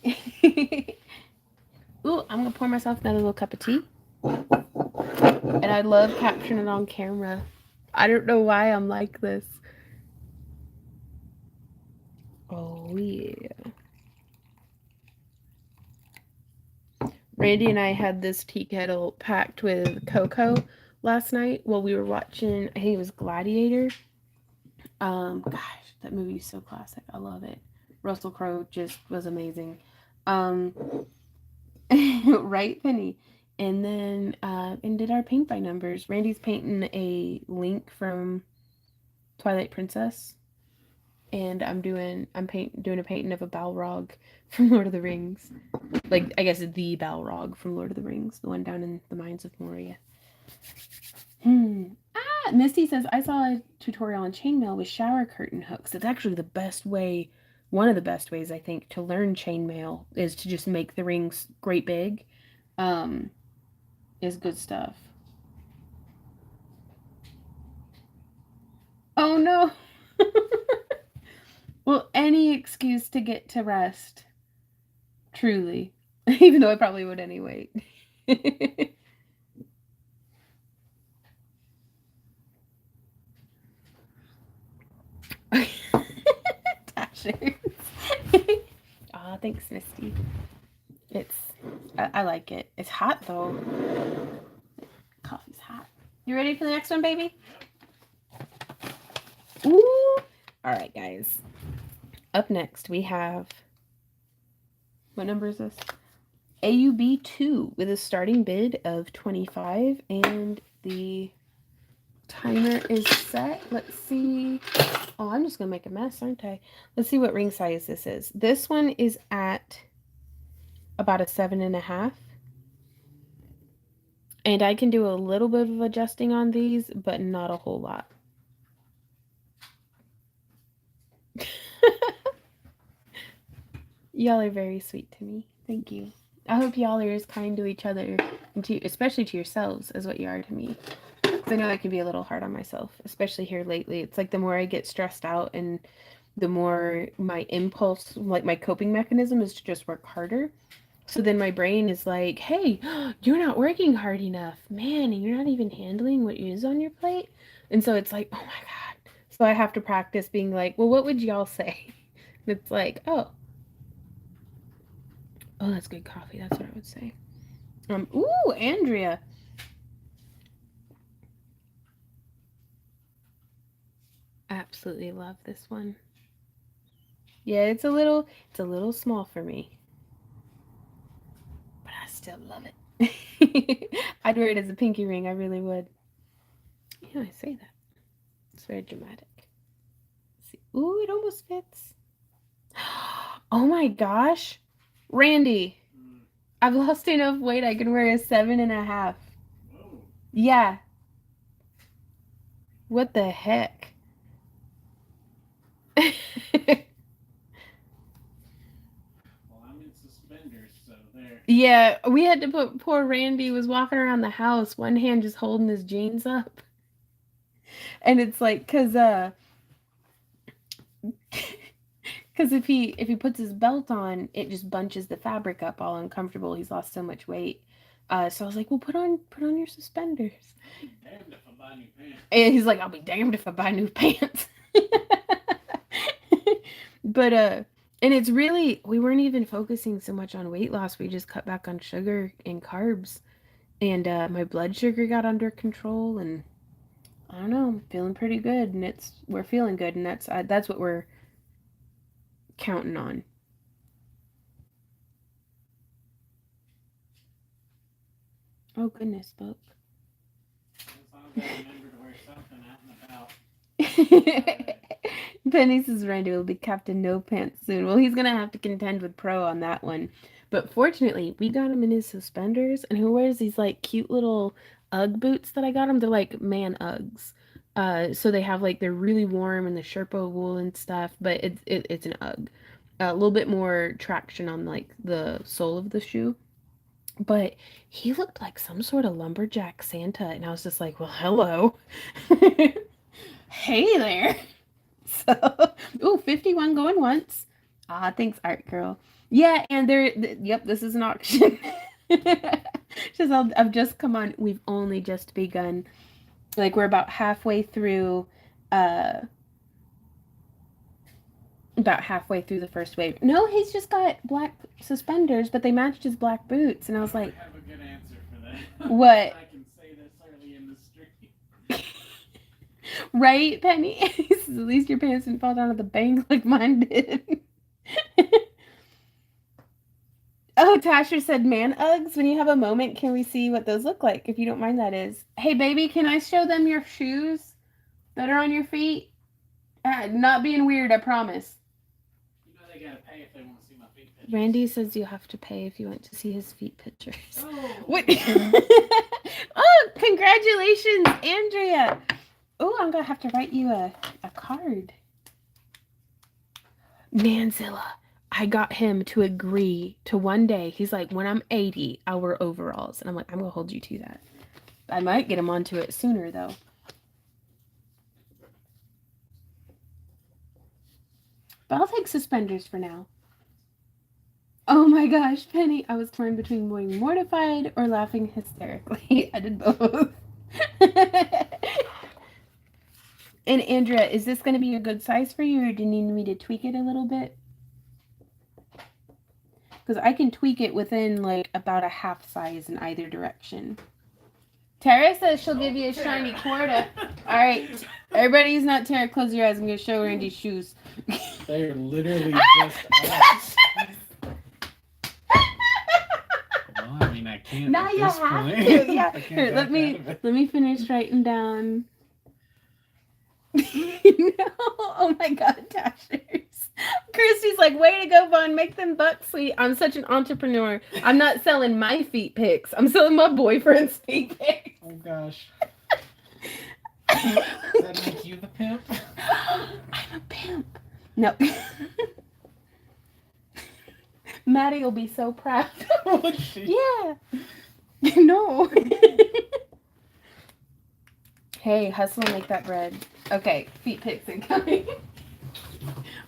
Ooh, I'm going to pour myself another little cup of tea. And I love capturing it on camera. I don't know why I'm like this. Oh, yeah. Randy and I had this tea kettle packed with cocoa last night while we were watching, I think it was Gladiator. Gosh, that movie is so classic. I love it. Russell Crowe just was amazing. Right, Penny? And then and did our paint by numbers. Randy's painting a Link from Twilight Princess, and I'm doing a painting of a Balrog from Lord of the Rings. Like, I guess the Balrog from Lord of the Rings, the one down in the mines of Moria. Misty says, I saw a tutorial on chainmail with shower curtain hooks. It's actually the best way, one of the best ways, I think, to learn chainmail is to just make the rings great big. Is good stuff. Oh no! Well, any excuse to get to rest. Truly. Even though I probably would anyway. Tashers. Aw, thanks, Misty. I like it. It's hot though. Coffee's hot. You ready for the next one, baby? Ooh. All right, guys. Up next, we have, what number is this? AUB 2 with a starting bid of 25, and the timer is set. Let's see. Oh, I'm just going to make a mess, aren't I? Let's see what ring size this is. This one is at about a 7.5. And I can do a little bit of adjusting on these, but not a whole lot. Y'all are very sweet to me. Thank you. I hope y'all are as kind to each other, and to, especially to yourselves, as what you are to me. Because I know I can be a little hard on myself, especially here lately. It's like the more I get stressed out and the more my impulse, like my coping mechanism is to just work harder. So then my brain is like, hey, you're not working hard enough. Man, and you're not even handling what is on your plate. And so it's like, oh my God. So I have to practice being like, well, what would y'all say? And it's like, oh, that's good coffee. That's what I would say. Ooh, Andrea. Absolutely love this one. Yeah, it's a little small for me. But I still love it. I'd wear it as a pinky ring. I really would. Yeah, I say that. It's very dramatic. Let's see. Ooh, it almost fits. Oh my gosh. Randy, I've lost enough weight. I can wear a 7.5. Whoa. Yeah. What the heck? Well, I'm in suspenders, so there. Yeah, we had to put, poor Randy was walking around the house, one hand just holding his jeans up. And it's like, because if he puts his belt on, it just bunches the fabric up all uncomfortable. He's lost so much weight. So I was like, well, put on your suspenders. Damned if I buy new pants. And he's like, I'll be damned if I buy new pants. But and it's really, we weren't even focusing so much on weight loss. We just cut back on sugar and carbs, and my blood sugar got under control, and I don't know, I'm feeling pretty good, and we're feeling good, and that's what we're counting on. Oh goodness, book. As long as I remember to wear something out and about. Penny says Randy will be Captain No Pants soon. Well, he's gonna have to contend with Pro on that one. But fortunately, we got him in his suspenders, and he wears these like cute little UGG boots that I got him. They're like man Uggs. So they have like they're really warm and the Sherpa wool and stuff, but it's an UGG. A little bit more traction on like the sole of the shoe. But he looked like some sort of lumberjack Santa, and I was just like, well, hello. Hey there. So, ooh, 51 going once. Ah, thanks, Art Girl. Yeah, and yep, this is an auction. Just, I've just come on. We've only just begun. Like, we're uh, about halfway through the first wave. No, he's just got black suspenders, but they matched his black boots, and I was like, I have a good answer for that. What? I can say this early in the stream. Right, Penny? At least your pants didn't fall down to the bank like mine did. Oh, Tasher said man Uggs. When you have a moment, can we see what those look like? If you don't mind, that is. Hey, baby, can I show them your shoes that are on your feet? Not being weird, I promise. You know they gotta pay if they want to see my feet pictures. Randy says you have to pay if you want to see his feet pictures. Oh. What? Oh, congratulations, Andrea. Oh, I'm going to have to write you a card. Manzilla. I got him to agree to one day. He's like, when I'm 80, I'll wear overalls. And I'm like, I'm going to hold you to that. I might get him onto it sooner, though. But I'll take suspenders for now. Oh my gosh, Penny. I was torn between being mortified or laughing hysterically. I did both. And Andrea, is this going to be a good size for you, or do you need me to tweak it a little bit? Because I can tweak it within like about a half size in either direction. Tara says she'll give you a shiny quarter. All right, everybody who's not Tara, close your eyes. I'm going to show Randy's shoes. They're literally just us. Well, I mean, I can't. Now you have to. Yeah. Here, let me finish writing down. No, oh my God, Tashers. Christy's like, way to go, Vaughn. Make them buck sweet. I'm such an entrepreneur. I'm not selling my feet pics. I'm selling my boyfriend's feet pics. Oh gosh. Does that make you the pimp? I'm a pimp. No. Maddie will be so proud. Would she? Yeah. No. Hey, hustle and make that bread. Okay, feet pics incoming.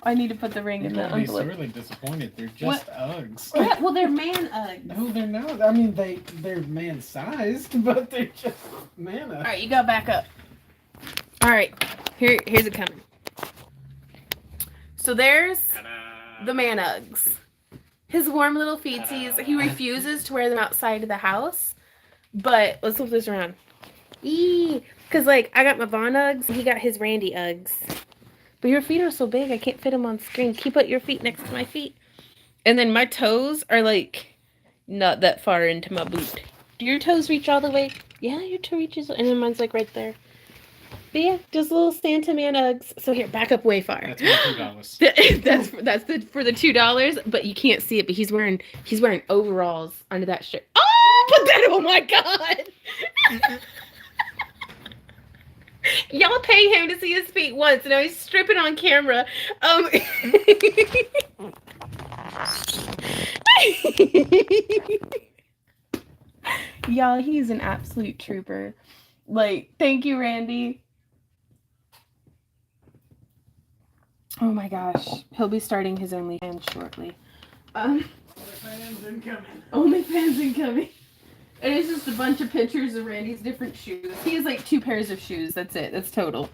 I need to put the ring in the You're envelope. really disappointed. They're just Uggs. Yeah, well, they're man Uggs. No, they're not. I mean, they're man-sized, but they're just man Uggs. All right, you go back up. All right, here's it coming. So there's the man Uggs. His warm little feetsies. He refuses to wear them outside of the house. But let's flip this around. Because, like, I got my Vaughn Uggs, and he got his Randy Uggs. But your feet are so big, I can't fit them on screen. Can you put your feet next to my feet? And then my toes are, like, not that far into my boot. Do your toes reach all the way? Yeah, your toe reaches, and then mine's, like, right there. But yeah, just little Santa Man Uggs. So here, back up way far. That's my $2. that's for the $2, but you can't see it. But he's wearing overalls under that shirt. Oh, but then, oh my God! Y'all pay him to see his feet once, and now he's stripping on camera. Y'all, he's an absolute trooper. Like, thank you, Randy. Oh my gosh, he'll be starting his OnlyFans shortly. OnlyFans incoming. OnlyFans incoming. And it's just a bunch of pictures of Randy's different shoes. He has like 2 pairs of shoes. That's it. That's total.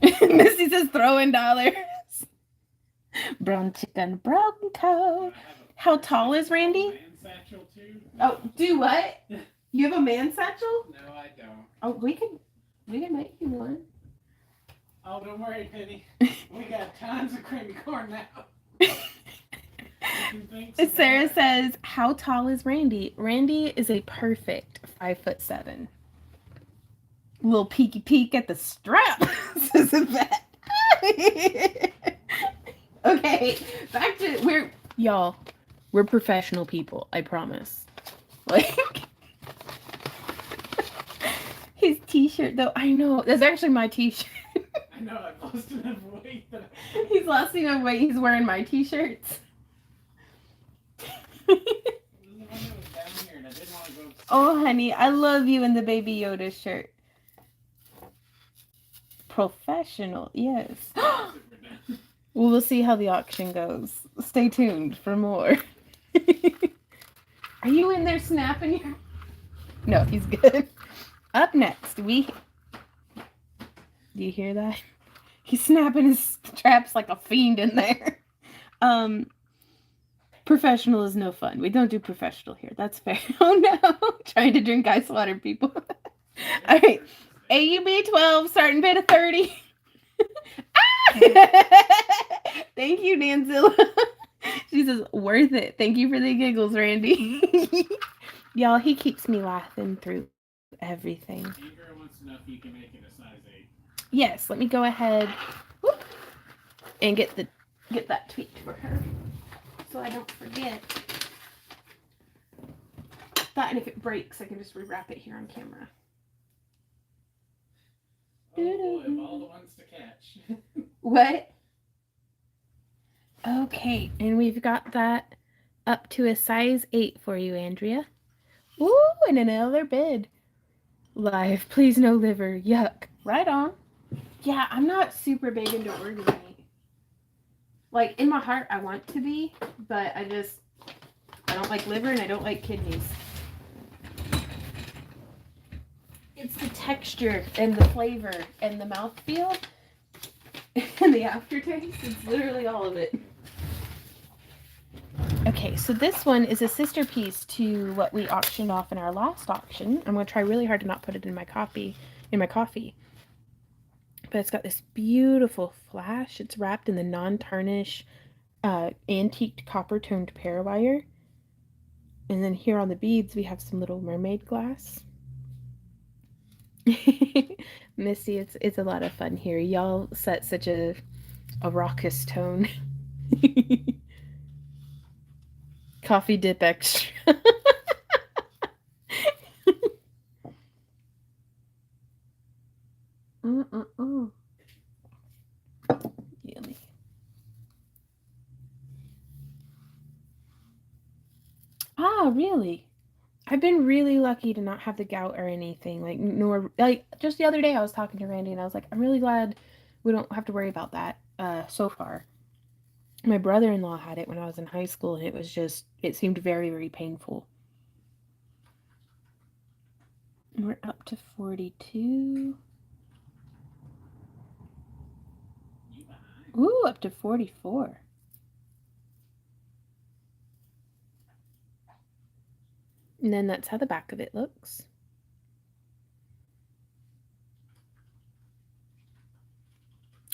Misty says throw in dollars. Brown chicken, brown cow. How tall is Randy? Man satchel too? Oh, do what? You have a man satchel? No, I don't. Oh, we can make you one. Oh, don't worry, Penny. We got tons of creamy corn now. Sarah says, how tall is Randy? Randy is a perfect 5'7". Little peeky peek at the strap, says Yvette. Okay, back to we're y'all. We're professional people. I promise. Like his T-shirt though. I know that's actually my T-shirt. I know I've lost enough weight that He's lost enough weight. He's wearing my T-shirts. this is the one that was down here, and I didn't want to go upstairs. Oh, honey, I love you in the Baby Yoda shirt. Professional, yes. Well, we'll see how the auction goes. Stay tuned for more. Are you in there snapping your? No, he's good. Up next, do you hear that? He's snapping his straps like a fiend in there. Professional is no fun. We don't do professional here. That's fair. Oh no, trying to drink ice water, people. All right, AUB 12, starting bid of 30. Thank you, Nanzilla. She says, worth it. Thank you for the giggles, Randy. Y'all, he keeps me laughing through everything. Andrew wants to know if you can make it a size 8. Yes, let me go ahead and get that tweaked for her so I don't forget. That, and if it breaks, I can just rewrap it here on camera. Oh boy, of all the ones to catch. What? Okay, and we've got that up to a size 8 for you, Andrea. Ooh, and another bid. Live, please no liver. Yuck. Right on. Yeah, I'm not super big into organ meat. Like, in my heart, I want to be, but I don't like liver and I don't like kidneys. It's the texture and the flavor and the mouthfeel and the aftertaste. It's literally all of it. Okay, so this one is a sister piece to what we auctioned off in our last auction. I'm going to try really hard to not put it in my coffee. But it's got this beautiful flash. It's wrapped in the non-tarnish antiqued copper-toned parawire. And then here on the beads, we have some little mermaid glass. Missy, it's a lot of fun here. Y'all set such a raucous tone. Coffee dip extra. Yummy. Ah, really? I've been really lucky to not have the gout or anything. Like just the other day I was talking to Randy and I was like, I'm really glad we don't have to worry about that so far. My brother-in-law had it when I was in high school and it seemed very, very painful. We're up to 42. Ooh, up to 44. And then that's how the back of it looks.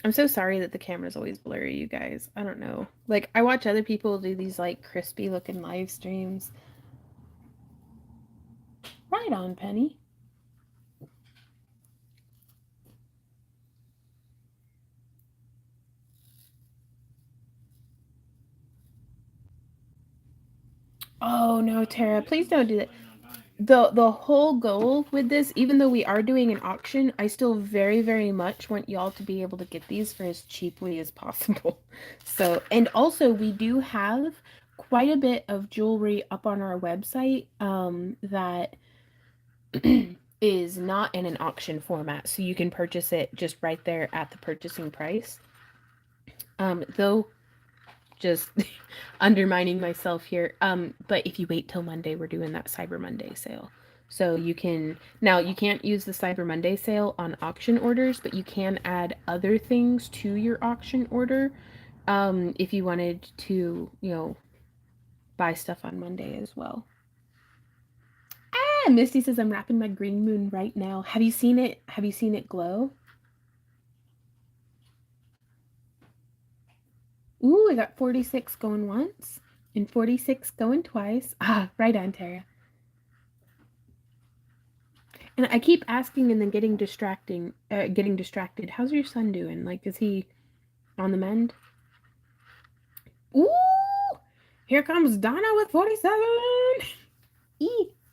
I'm so sorry that the camera's always blurry, you guys. I don't know. Like, I watch other people do these, like, crispy looking live streams. Right on, Penny. Oh, no, Tara. Please don't do that. The whole goal with this, even though we are doing an auction, I still very, very much want y'all to be able to get these for as cheaply as possible. So, and also we do have quite a bit of jewelry up on our website that is not in an auction format, so you can purchase it just right there at the purchasing price. Though just undermining myself here. But if you wait till Monday, we're doing that Cyber Monday sale. So you can't use the Cyber Monday sale on auction orders, but you can add other things to your auction order if you wanted to, buy stuff on Monday as well. Ah, Misty says I'm wrapping my green moon right now. Have you seen it? Have you seen it glow? Ooh, I got 46 going once and 46 going twice. Ah, right on, Tara. And I keep asking and then getting distracted. How's your son doing? Like, is he On the mend. Ooh! Here comes Donna with 47.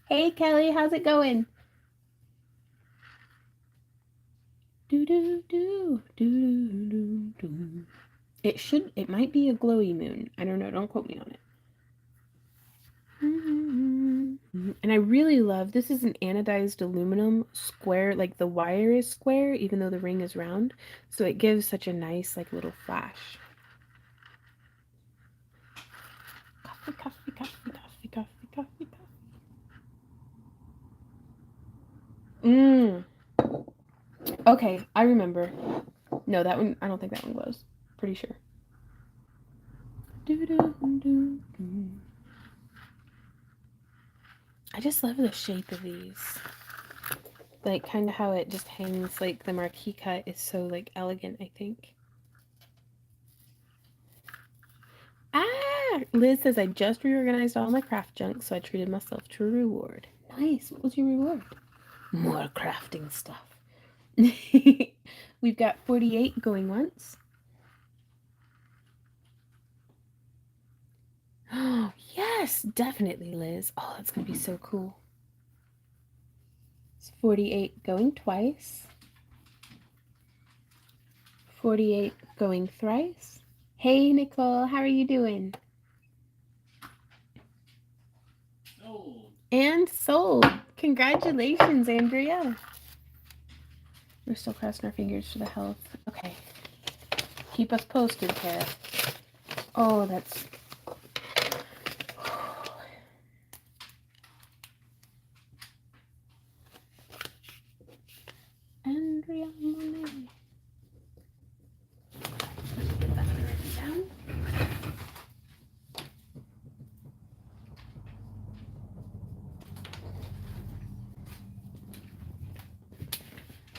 Hey, Kelly, how's it going? Do do do do do do. It might be a glowy moon. I don't know. Don't quote me on it. And I really love, this is an anodized aluminum square, like the wire is square, even though the ring is round. So it gives such a nice, like, little flash. Coffee, coffee, coffee, coffee, coffee, coffee, coffee. Okay, I remember. No, that one, I don't think that one glows. Pretty sure. I just love the shape of these. Like, kind of how it just hangs, like, the marquee cut is so, like, elegant, I think. Ah! Liz says, I just reorganized all my craft junk, so I treated myself to a reward. Nice. What was your reward? More crafting stuff. We've got 48 going once. Oh, yes, definitely, Liz. Oh, that's going to be so cool. It's 48 going twice. 48 going thrice. Hey, Nicole, how are you doing? Sold. And sold. Congratulations, Andrea. We're still crossing our fingers for the health. Okay. Keep us posted, Tara. Oh, that's... Andrea Monet. Get that down.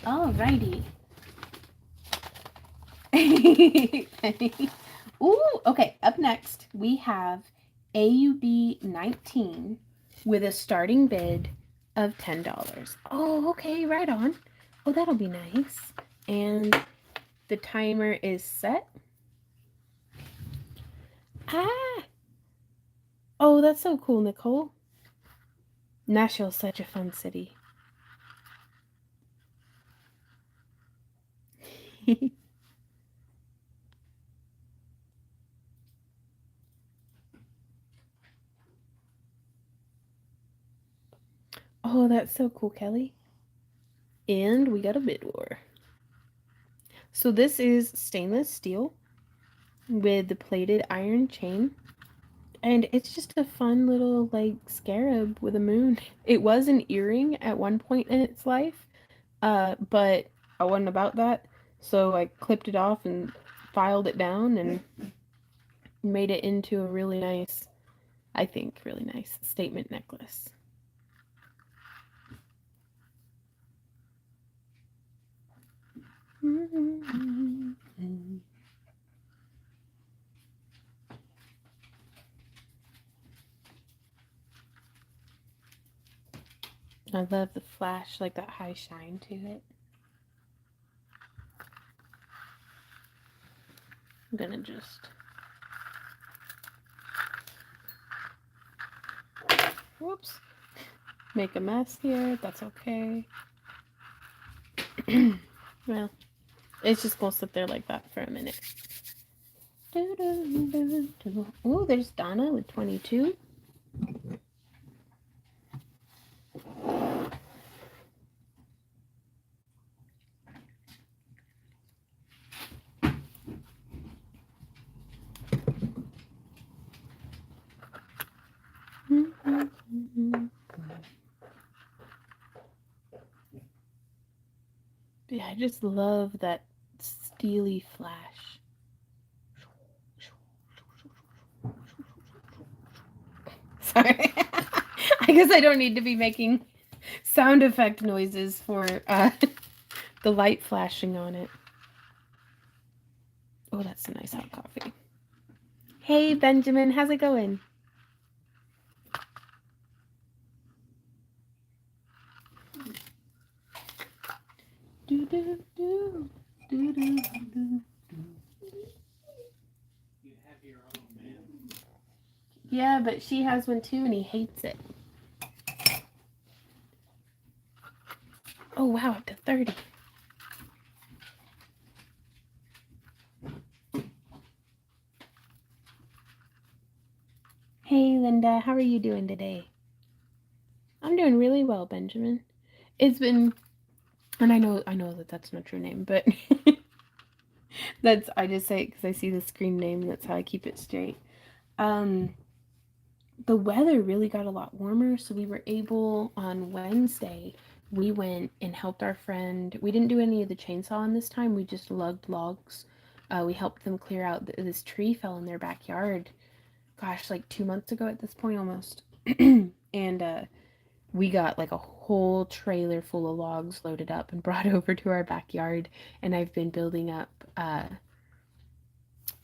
Alrighty. Ooh, okay, up next we have AUB 19 with a starting bid of $10. Oh, okay, right on. Oh, that'll be nice. And the timer is set. Ah! Oh, that's so cool, Nicole. Nashville's such a fun city. Oh, that's so cool, Kelly. And we got a bid war. So this is stainless steel with the plated iron chain. And it's just a fun little, like, scarab with a moon. It was an earring at one point in its life, but I wasn't about that. So I clipped it off and filed it down and made it into a really nice, I think, really nice statement necklace. I love the flash, like that high shine to it. I'm gonna just... Whoops. Make a mess here. That's okay. Well, it's just gonna sit there like that for a minute. Oh, there's Donna with 22. Yeah, I just love that steely flash. Sorry. I guess I don't need to be making sound effect noises for the light flashing on it. Oh, that's a nice hot coffee. Hey, Benjamin, how's it going? Do, do, do, do, do, do, do. Yeah, but she has one too, and he hates it. Oh wow, up to 30. Hey Linda, how are you doing today? I'm doing really well, Benjamin. It's been, and I know that that's not your name, but that's I just say it because I see the screen name, and that's how I keep it straight. Um, the weather really got a lot warmer, so we were able on Wednesday. We went and helped our friend. We didn't do any of the chainsawing this time. We just lugged logs. We helped them clear out this tree fell in their backyard. Gosh, like 2 months ago at this point almost. And we got like a whole trailer full of logs loaded up and brought over to our backyard. And I've been building up.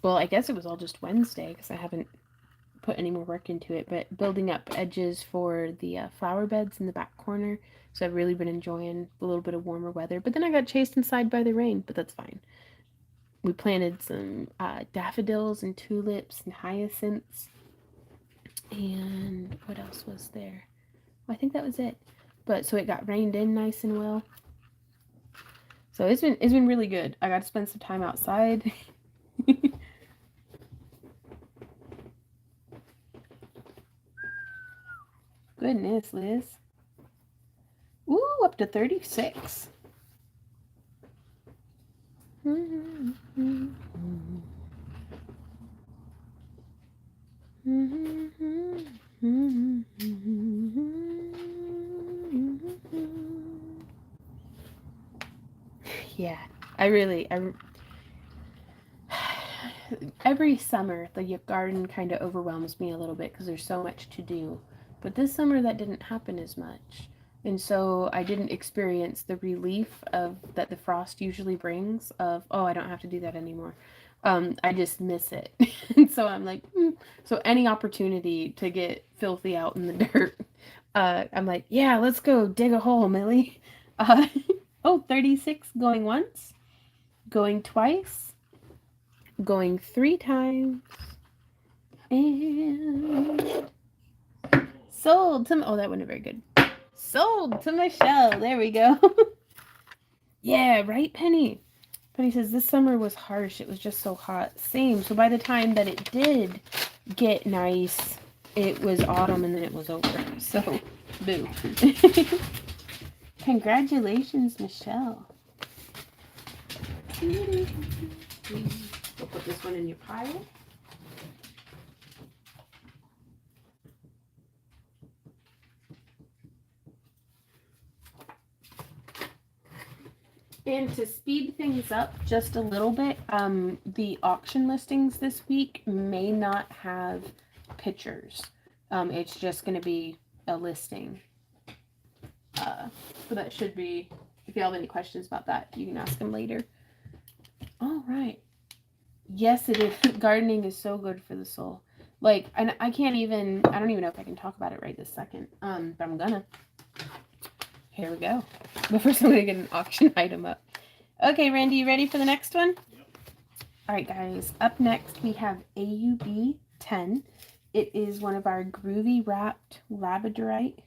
Well, I guess it was all just Wednesday because I haven't put any more work into it, but building up edges for the flower beds in the back corner. So I've really been enjoying a little bit of warmer weather. But then I got chased inside by the rain, but that's fine. We planted some daffodils and tulips and hyacinths. And what else was there? I think that was it. But so it got rained in nice and well. So it's been really good. I got to spend some time outside. Goodness, Liz. Ooh, up to 36. Yeah, I every summer the garden kind of overwhelms me a little bit because there's so much to do. But this summer that didn't happen as much. And so I didn't experience the relief of that the frost usually brings of, oh, I don't have to do that anymore. I just miss it. And so I'm like, so any opportunity to get filthy out in the dirt, I'm like, yeah, let's go dig a hole, Millie. Uh, oh, 36 going once, going twice, going 3 times, and sold to. Oh, that wasn't very good. Sold to Michelle. There we go. Yeah, right, Penny. Penny says this summer was harsh. It was just so hot. Same. So by the time that it did get nice, it was autumn and then it was over. So, boo. Congratulations, Michelle. We'll put this one in your pile. And to speed things up just a little bit, the auction listings this week may not have pictures. It's just going to be a listing. So that should be, if you have any questions about that, you can ask them later. All right. Yes, it is. Gardening is so good for the soul. Like, and I don't even know if I can talk about it right this second. But I'm gonna. Here we go. But first I'm gonna get an auction item up. Okay, Randy, you ready for the next one? Yep. All right, guys. Up next we have AUB 10. It is one of our groovy wrapped labradorite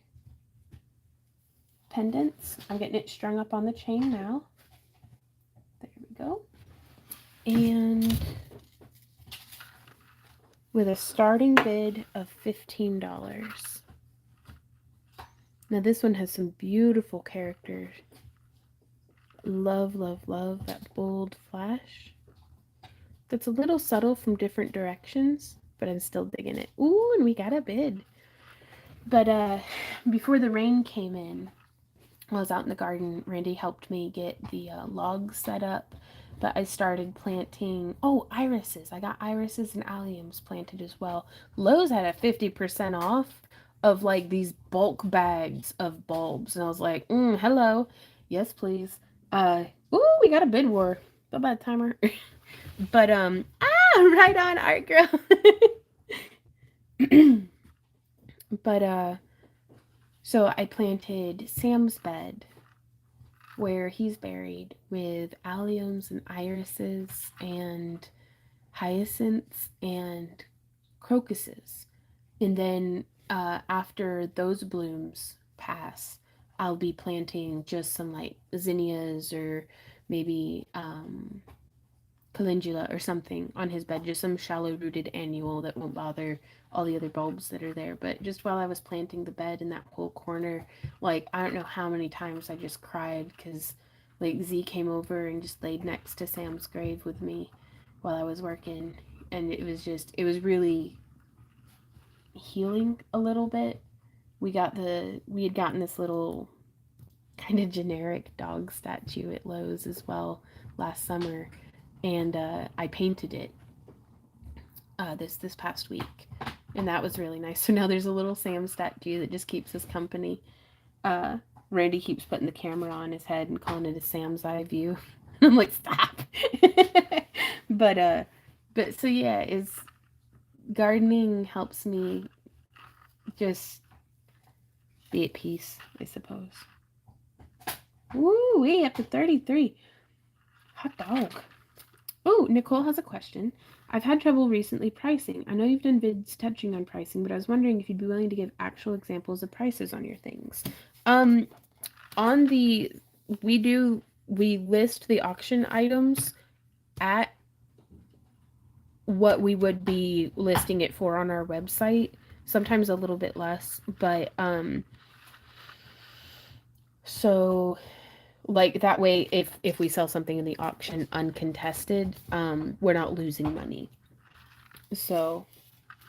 pendants. I'm getting it strung up on the chain now. There we go. And with a starting bid of $15. Now this one has some beautiful characters. Love, love, love that bold flash. That's a little subtle from different directions, but I'm still digging it. Ooh, and we got a bid. But before the rain came in, while I was out in the garden, Randy helped me get the logs set up. But I started planting, irises. I got irises and alliums planted as well. Lowe's had a 50% off of like these bulk bags of bulbs. And I was like, hello. Yes, please. We got a bid war. Bye-bye, timer. But, right on, art girl. But, so I planted Sam's bed where he's buried with alliums and irises and hyacinths and crocuses. And then after those blooms pass, I'll be planting just some like zinnias or maybe calendula or something on his bed, just some shallow rooted annual that won't bother all the other bulbs that are there. But just while I was planting the bed in that whole corner, like I don't know how many times I just cried because like Z came over and just laid next to Sam's grave with me while I was working. And it was really healing a little bit. We had gotten this little kind of generic dog statue at Lowe's as well last summer, and I painted it this past week, and that was really nice. So now there's a little Sam statue that just keeps us company. Uh, Randy keeps putting the camera on his head and calling it a Sam's eye view. I'm like, stop. but but so yeah, is gardening helps me just be at peace, I suppose. Woo, we up to 33. Hot dog. Oh, Nicole has a question. I've had trouble recently pricing. I know you've done vids touching on pricing, but I was wondering if you'd be willing to give actual examples of prices on your things. Um, on the we list the auction items at what we would be listing it for on our website. Sometimes a little bit less, but so like that way if we sell something in the auction uncontested, we're not losing money. So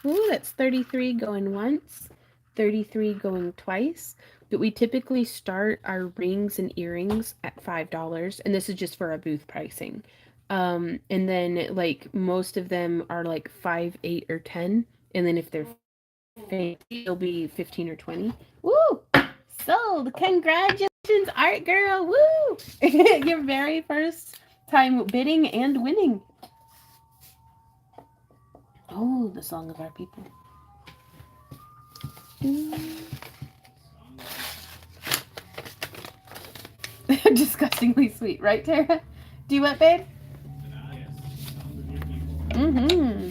ooh, that's 33 going once, 33 going twice. But we typically start our rings and earrings at $5, and this is just for our booth pricing. And then like most of them are like 5, 8, or 10. And then if they're fancy, it'll be 15 or 20. Woo! Sold! Congratulations, art girl! Woo! Your very first time bidding and winning. Oh, the song of our people. Disgustingly sweet, right, Tara? Do you what, babe? Mm-hmm.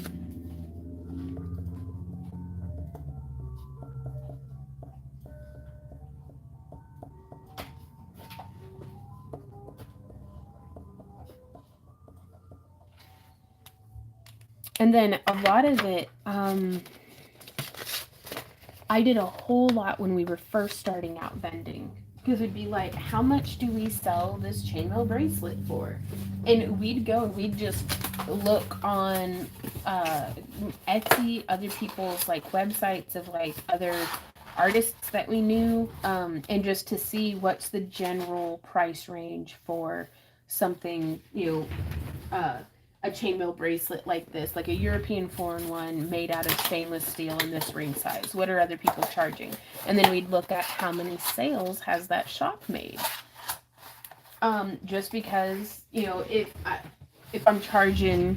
And then a lot of it, I did a whole lot when we were first starting out vending. Because it'd be like, how much do we sell this chainmail bracelet for? And we'd go and we'd just look on Etsy, other people's like websites of like other artists that we knew, and just to see what's the general price range for something, a chainmail bracelet like this, like a European foreign one made out of stainless steel in this ring size. What are other people charging? And then we'd look at how many sales has that shop made. Just because if I'm charging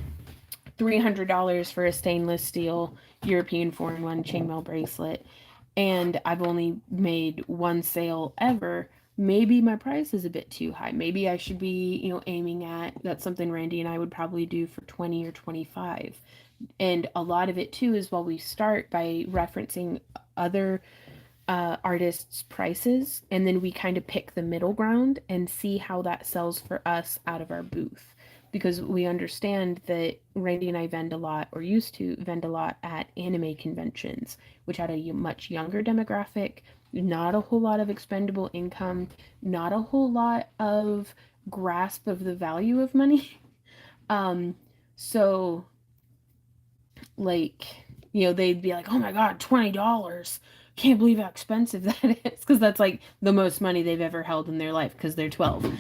$300 for a stainless steel European foreign one chainmail bracelet, and I've only made one sale ever, maybe my price is a bit too high. Maybe I should be, aiming at that's something Randy and I would probably do for 20 or 25. And a lot of it too is while we start by referencing other artists' prices, and then we kind of pick the middle ground and see how that sells for us out of our booth. Because we understand that Randy and I vend a lot, or used to vend a lot at anime conventions, which had a much younger demographic, not a whole lot of expendable income, not a whole lot of grasp of the value of money. Um, so like they'd be like, oh my god, $20, can't believe how expensive that is, because that's like the most money they've ever held in their life because they're 12.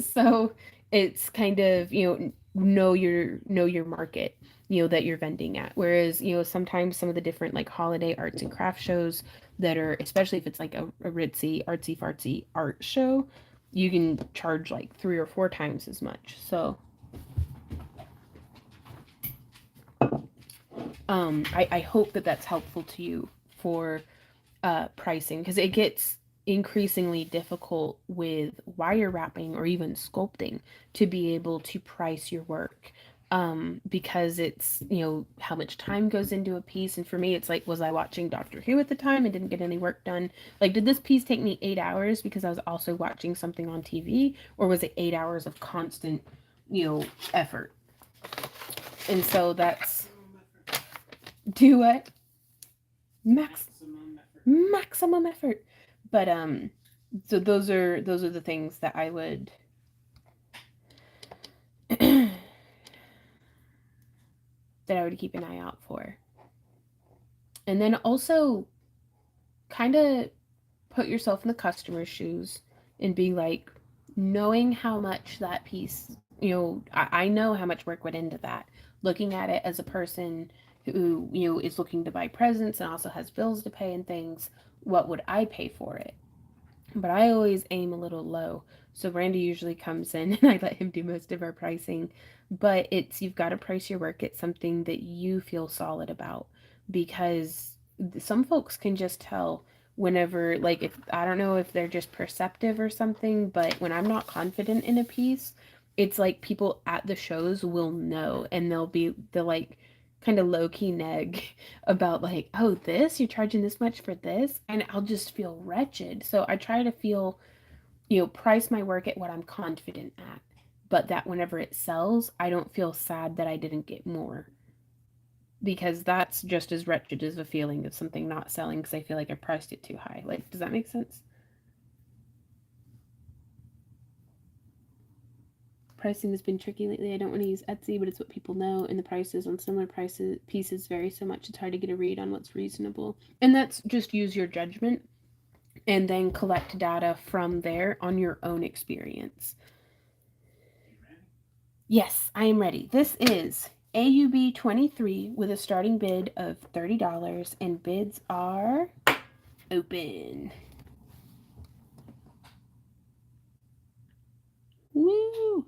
So it's kind of know your market, that you're vending at. Whereas sometimes some of the different like holiday arts and craft shows that are, especially if it's like a ritzy artsy fartsy art show, you can charge like 3 or 4 times as much. So I hope that that's helpful to you for pricing, because it gets increasingly difficult with wire wrapping or even sculpting to be able to price your work. because it's, how much time goes into a piece. And for me, it's like, was I watching Doctor Who at the time and didn't get any work done? Like, did this piece take me 8 hours because I was also watching something on TV, or was it 8 hours of constant, effort? And so that's Maximum effort. do what? Max Maximum effort. maximum effort. But so those are the things that I would that I would keep an eye out for. And then also kind of put yourself in the customer's shoes and be like, knowing how much that piece, I know how much work went into that. Looking at it as a person who, is looking to buy presents and also has bills to pay and things, what would I pay for it? But I always aim a little low. So Randy usually comes in and I let him do most of our pricing. But it's, you've got to price your work at something that you feel solid about, because some folks can just tell whenever, like, if I don't know if they're just perceptive or something, but when I'm not confident in a piece, it's like people at the shows will know, and they'll like kind of low key neg about, like, oh, this, you're charging this much for this, and I'll just feel wretched. So I try to feel, price my work at what I'm confident at, but that whenever it sells, I don't feel sad that I didn't get more, because that's just as wretched as a feeling of something not selling because I feel like I priced it too high. Like, does that make sense? Pricing has been tricky lately. I don't want to use Etsy, but it's what people know, and the prices on similar prices pieces vary so much it's hard to get a read on what's reasonable. And that's just use your judgment and then collect data from there on your own experience. You ready? Yes, I am ready. This is AUB 23 with a starting bid of $30, and bids are open. Woo!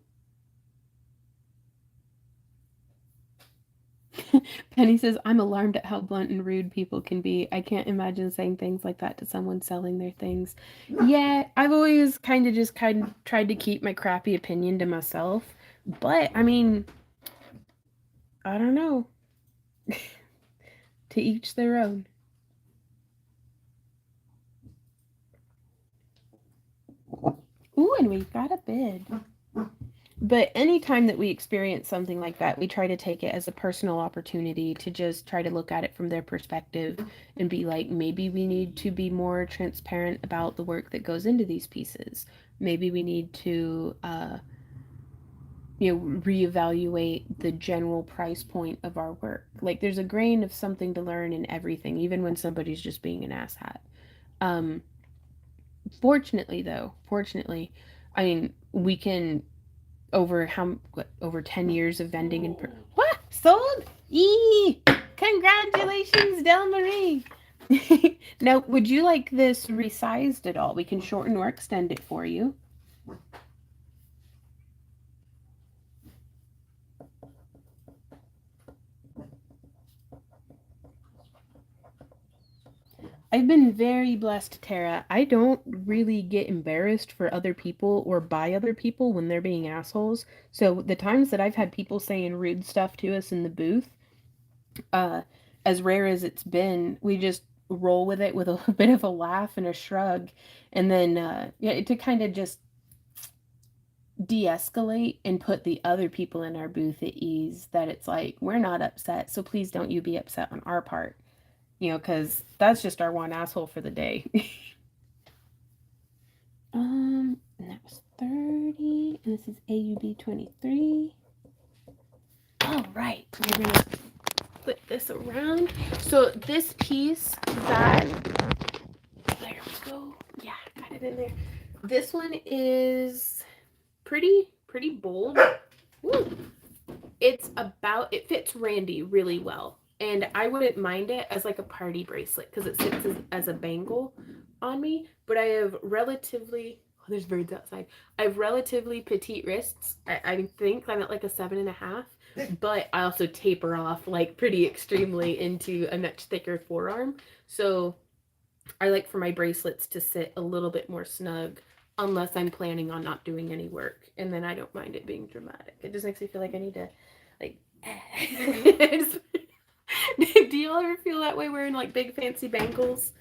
Penny says, I'm alarmed at how blunt and rude people can be. I can't imagine saying things like that to someone selling their things. Yeah, I've always kind of tried to keep my crappy opinion to myself. But, I mean, I don't know. To each their own. Ooh, and we've got a bid. But anytime that we experience something like that, we try to take it as a personal opportunity to just try to look at it from their perspective and be like, maybe we need to be more transparent about the work that goes into these pieces. Maybe we need to, reevaluate the general price point of our work. Like, there's a grain of something to learn in everything, even when somebody's just being an asshat. Um, fortunately, I mean, we can over 10 years of vending and what sold. Yee! Congratulations, Del Marie. Now, would you like this resized at all? We can shorten or extend it for you. I've been very blessed, Tara. I don't really get embarrassed for other people or by other people when they're being assholes. So the times that I've had people saying rude stuff to us in the booth, uh, as rare as it's been, we just roll with it with a bit of a laugh and a shrug, and then yeah, to kind of just de-escalate and put the other people in our booth at ease. That it's like, we're not upset, so please don't you be upset on our part, because that's just our one asshole for the day. And that was 30, and this is AUB 23. All right, we're gonna flip this around. So this piece that, there we go. Yeah, got it in there. This one is pretty bold. Woo. It fits Randy really well. And I wouldn't mind it as like a party bracelet because it sits as a bangle on me. But I have relatively, oh, there's birds outside. I have relatively petite wrists. I think I'm at like a 7.5, but I also taper off like pretty extremely into a much thicker forearm. So I like for my bracelets to sit a little bit more snug unless I'm planning on not doing any work. And then I don't mind it being dramatic. It just makes me feel like I need to Like, do you ever feel that way wearing like big fancy bangles?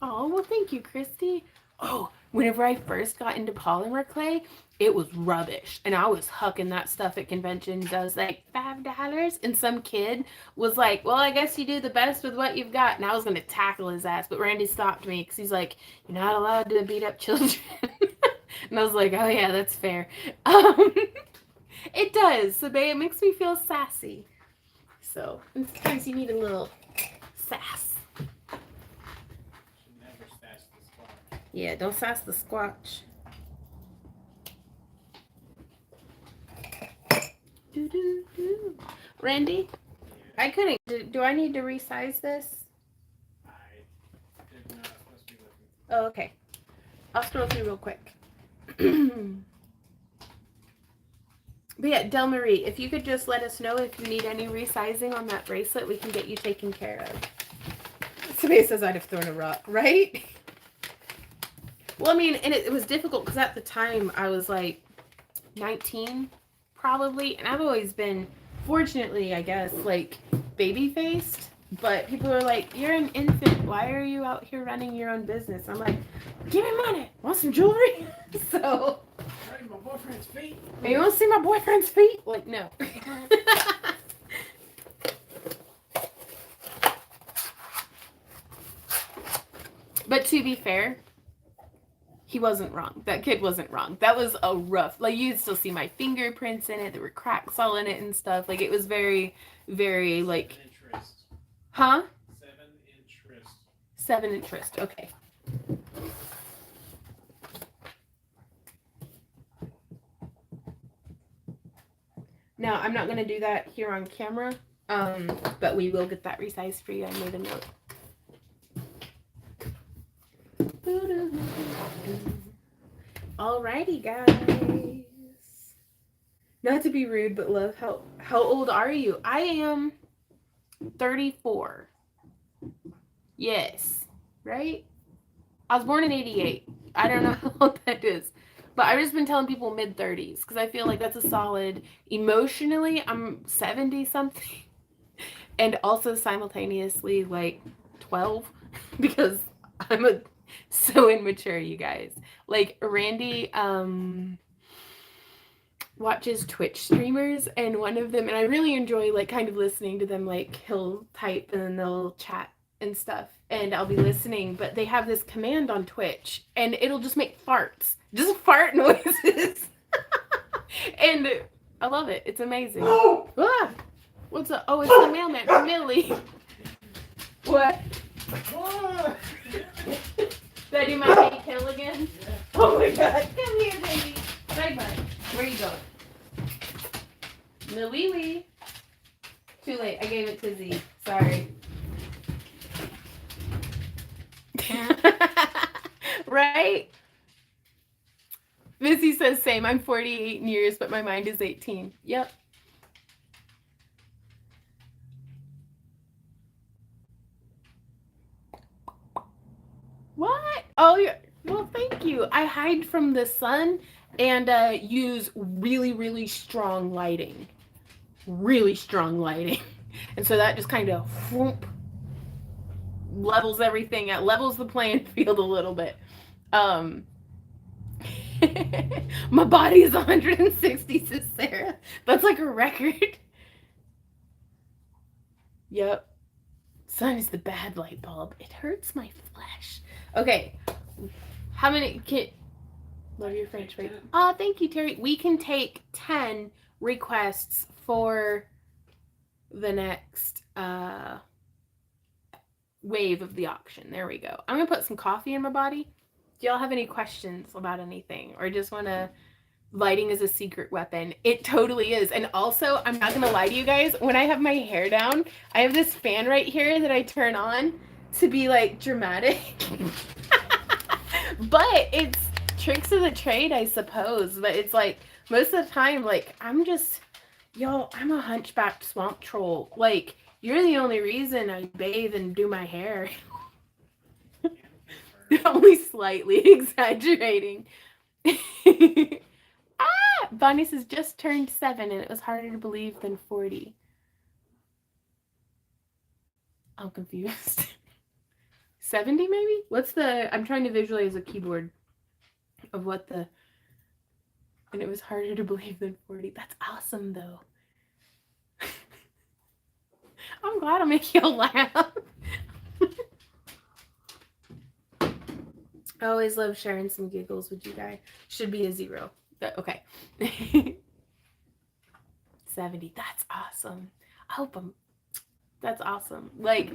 Oh, well, thank you, Christy. Oh, whenever I first got into polymer clay, it was rubbish. And I was hucking that stuff at conventions. I was like, $5. And some kid was like, well, I guess you do the best with what you've got. And I was going to tackle his ass. But Randy stopped me because he's like, you're not allowed to beat up children. And I was like, oh, yeah, that's fair. Um, it does. So, babe, it makes me feel sassy. So, sometimes you need a little sass. Yeah, don't sass the squatch. Doo-doo-doo. Randy, I couldn't. Do I need to resize this? I did not supposed to be looking. Oh, okay. I'll scroll through real quick. But yeah, Del Marie, if you could just let us know if you need any resizing on that bracelet, we can get you taken care of. Somebody says I'd have thrown a rock, right? Well, I mean, and it was difficult because at the time I was like 19, probably, and I've always been, fortunately, I guess, like baby-faced. But people are like, "You're an infant. Why are you out here running your own business?" I'm like, "Give me money. Want some jewelry?" So, Right, my boyfriend's feet. hey, you want to see my boyfriend's feet? Like, no. But to be fair, he wasn't wrong. That kid wasn't wrong. That was a rough, like, you'd still see my fingerprints in it. There were cracks all in it and stuff. Like, it was very, very, like, 7-inch wrist. huh? 7-inch wrist. 7-inch wrist. Okay. Now, I'm not going to do that here on camera, but we will get that resized for you. I made a note. Alrighty, guys. Not to be rude, but love, how old are you? I am 34. Yes. Right? I was born in 88. I don't know how old that is. But I've just been telling people mid-30s because I feel like that's a solid. Emotionally, I'm 70-something. And also simultaneously, like, 12. Because I'm so immature, you guys. Like, Randy watches Twitch streamers, and one of them, and I really enjoy, like, kind of listening to them. Like, he'll type and then they'll chat and stuff, and I'll be listening, but they have this command on Twitch, and it'll just make farts. Just fart noises. And I love it. It's amazing. Oh! Ah! What's up? Oh, it's the mailman from Millie. What? Oh! Did I do my baby kill again? Yeah. Oh my god. Come here, baby. Bye-bye. Where are you going? No wee wee. Too late. I gave it to Z. Sorry. Right? Missy says same. I'm 48 years, but my mind is 18. Yep. What? Oh, well, thank you. I hide from the sun and use really, really strong lighting. Really strong lighting. And so that just kind of whoop, levels everything out, levels the playing field a little bit. My body is 160, says Sarah. That's like a record. Yep. Sun is the bad light bulb. It hurts my flesh. Okay. How many love your French fries? Oh, thank you, Terry. We can take 10 requests for the next wave of the auction. There we go. I'm gonna put some coffee in my body. Do y'all have any questions about anything, or just want to? Lighting is a secret weapon. It totally is. And also, I'm not gonna lie to you guys, when I have my hair down, I have this fan right here that I turn on to be like dramatic. But it's tricks of the trade, I suppose. But it's like most of the time, like, I'm a hunchbacked swamp troll. Like, you're the only reason I bathe and do my hair. Only slightly exaggerating. Bonnie says just turned 7 and it was harder to believe than 40. I'm confused. 70 maybe? What's the... I'm trying to visualize a keyboard of what the... And it was harder to believe than 40. That's awesome, though. I'm glad I'm making you laugh. I always love sharing some giggles with you guys. Should be a 0. Okay. 70. That's awesome. I hope I'm... That's awesome. Like,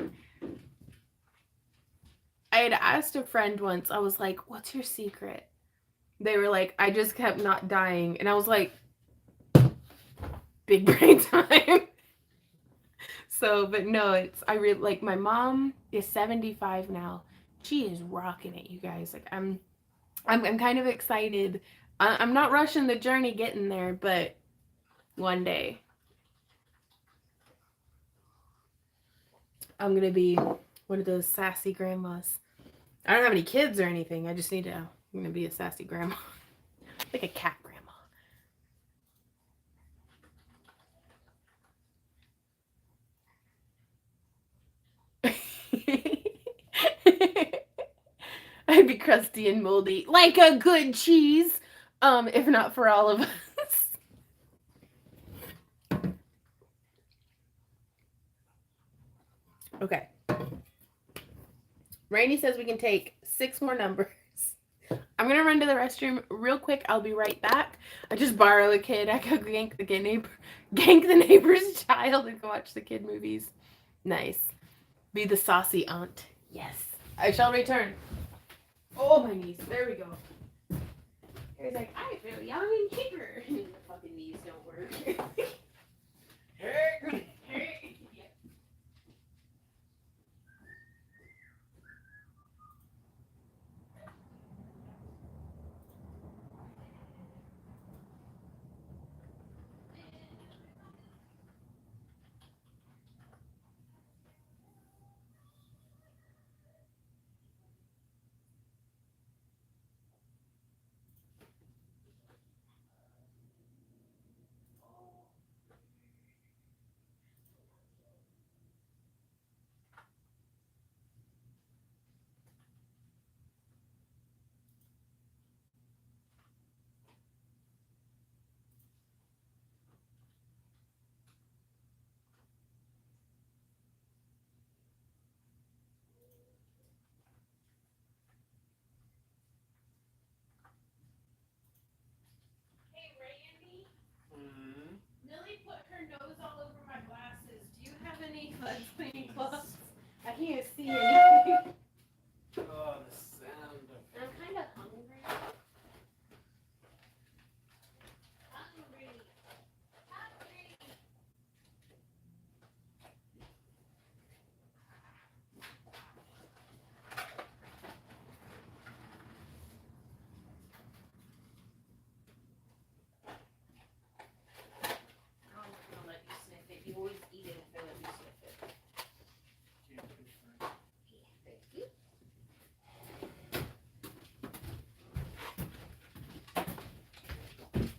I had asked a friend once, I was like, what's your secret? They were like, I just kept not dying. And I was like, big brain time. So, but no, it's, I really, like, my mom is 75 now. She is rocking it, you guys. Like, I'm kind of excited. I'm not rushing the journey getting there, but one day I'm gonna be one of those sassy grandmas. I don't have any kids or anything. I just need to, I'm gonna be a sassy grandma. Like a cat grandma. I'd be crusty and moldy, like a good cheese. If not for all of us. Okay. Rainey says we can take 6 more numbers. I'm gonna run to the restroom real quick. I'll be right back. I just borrow a kid. I go gank the neighbor's child and go watch the kid movies. Nice. Be the saucy aunt. Yes. I shall return. Oh, my knees. There we go. He's like, I feel young and chipper. The fucking knees don't work. Millie put her nose all over my glasses. Do you have any fudge cleaning cloths? I can't see anything. Oh, the sound of... I'm kind of hungry. Hungry. I'm gonna let you sniff it. You always eat it if they let you sniff it. Can't confirm. Thank you.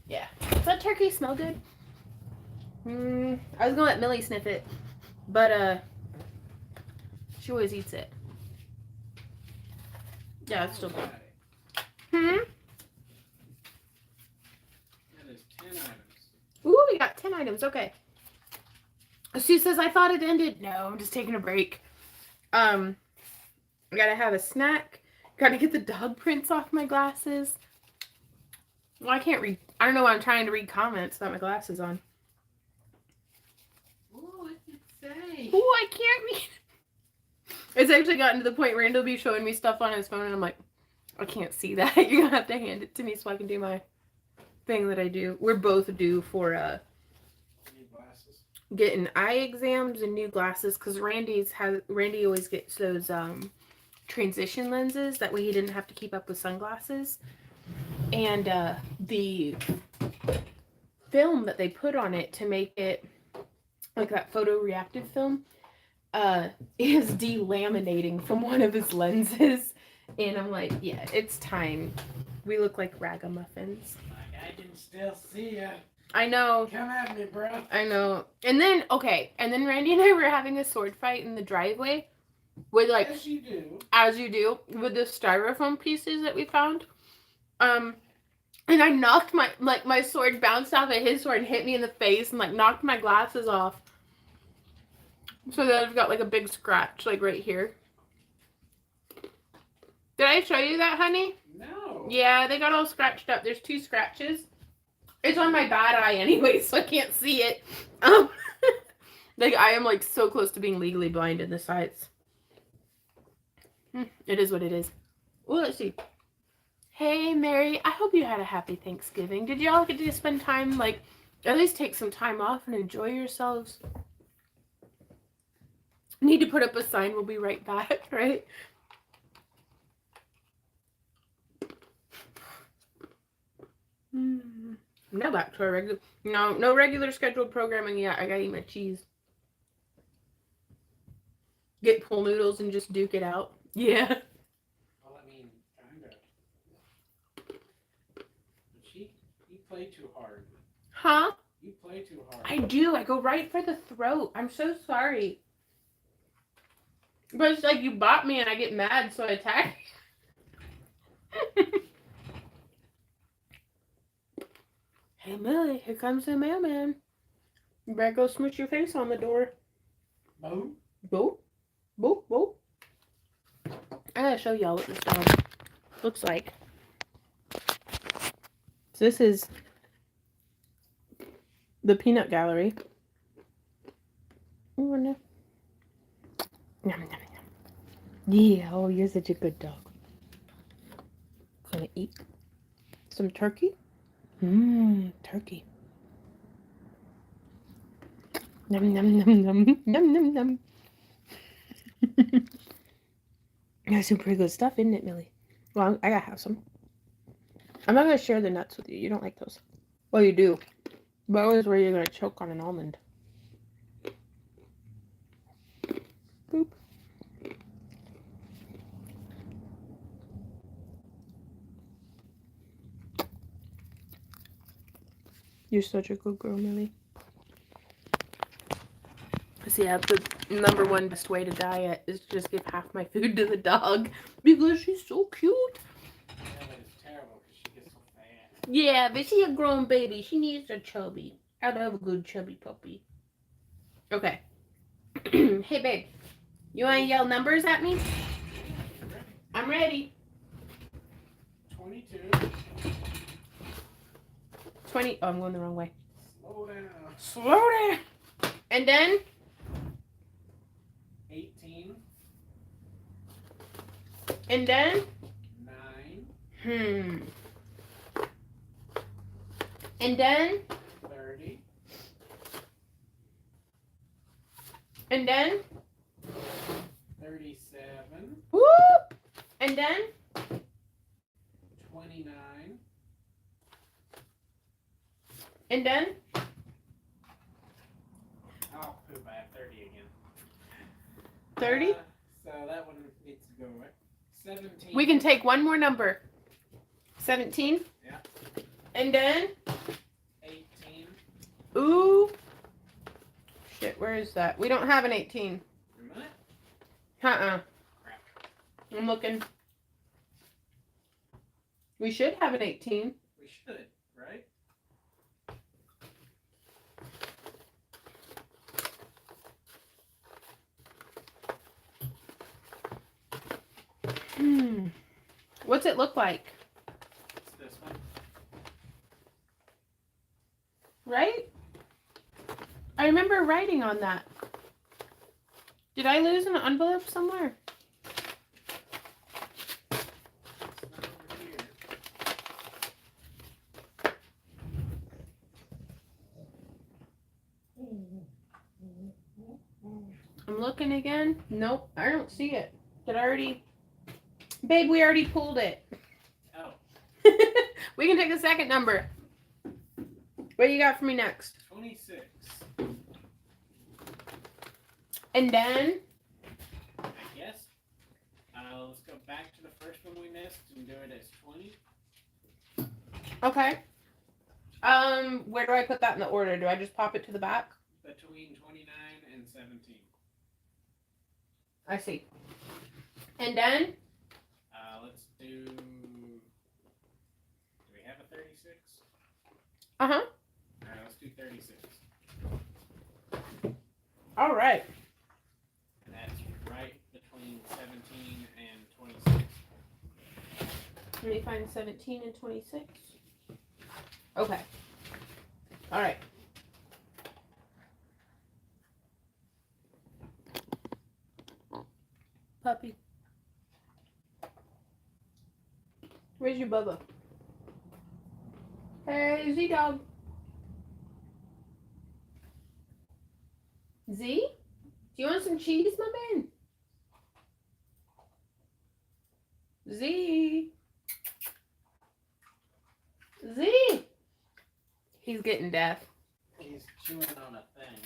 Yeah. Does that turkey smell good? I was gonna let Millie sniff it, but she always eats it. Yeah, it's still good. That is 10 items. Ooh, we got 10 items. Okay. Sue says, I thought it ended. No, I'm just taking a break. I gotta have a snack. Gotta get the dog prints off my glasses. Well, I can't read. I don't know why I'm trying to read comments without my glasses on. Ooh, what did it say? Ooh, I can't read. It's actually gotten to the point where Randall will be showing me stuff on his phone, and I'm like, I can't see that. You're gonna have to hand it to me so I can do my thing that I do. We're both due for Need glasses? getting eye exams and new glasses because Randy always gets those transition lenses. That way he didn't have to keep up with sunglasses. And the film that they put on it to make it like that photoreactive film is delaminating from one of his lenses. And I'm like, yeah, it's time. We look like ragamuffins. I I can still see ya. I know. Come at me, bro. I know. And then, okay. And then Randy and I were having a sword fight in the driveway. With like, as you do. As you do. With the styrofoam pieces that we found. And I knocked my sword bounced off of his sword and hit me in the face and like knocked my glasses off. So that I've got like a big scratch like right here. Did I show you that, honey? No. Yeah, they got all scratched up. There's 2 scratches. It's on my bad eye anyway, so I can't see it. Like I am like so close to being legally blind in the sights. It is what it is. Well, let's see. Hey, Mary. I hope you had a happy Thanksgiving. Did y'all get to spend time, like, at least take some time off and enjoy yourselves? Need to put up a sign. We'll be right back, right? Now back to our regular. No regular scheduled programming yet. I gotta eat my cheese. Get pool noodles and just duke it out. Yeah. Well, I mean, kinda. But you play too hard. Huh? You play too hard. I do. I go right for the throat. I'm so sorry. But it's like you bought me and I get mad, so I attack. Hey, Millie, here comes the mailman. You better go smooch your face on the door. Boop. Boop. Boop, boop. I gotta show y'all what this dog looks like. So this is the peanut gallery. Oh, no. Yum, yum, yum. Yeah, oh, you're such a good dog. Gonna eat some turkey. Turkey. Yum, yum, yum, yum. Yum, yum, yum. That's some pretty good stuff, isn't it, Millie? Well, I gotta have some. I'm not gonna share the nuts with you. You don't like those. Well, you do. But I was worried you're gonna choke on an almond. Boop. You're such a good girl, Millie. See, that's the number one best way to diet is just give half my food to the dog because she's so cute. Yeah, but it's terrible because she gets so fat. Yeah, but she's a grown baby. She needs a chubby. I'd love a good chubby puppy. Okay. Hey, babe. You want to yell numbers at me? I'm ready. 22. 20. Oh, I'm going the wrong way. Slow down. Slow down. And then 18. And then 9. And then 30. And then 37. whoop. And then 29. And then Oh, poop, I have 30 again. 30. So that one needs to go away. 17. We can take one more number. 17. Yeah. And then 18. ooh. Shit, where is that? We don't have an 18. What? Crap. Crap. I'm looking. We should have an 18. We should, right? What's it look like? It's this one. Right? I remember writing on that. Did I lose an envelope somewhere? It's not over here. I'm looking again. Nope, I don't see it. Did I already? Babe, we already pulled it. Oh. We can take the second number. What do you got for me next? 26. And then? I guess. Let's go back to the first one we missed and do it as 20. Okay. Where do I put that in the order? Do I just pop it to the back? Between 29 and 17. I see. And then? Let's do. Do we have a 36? Uh-huh. Alright, let's do 36. All right. And that's right between 17 and 26. Let me find 17 and 26. Okay. All right. Puppy. Where's your Bubba? Hey, Z dog. Z? Do you want some cheese, my man? Z? Z? He's getting deaf. He's chewing on a thing.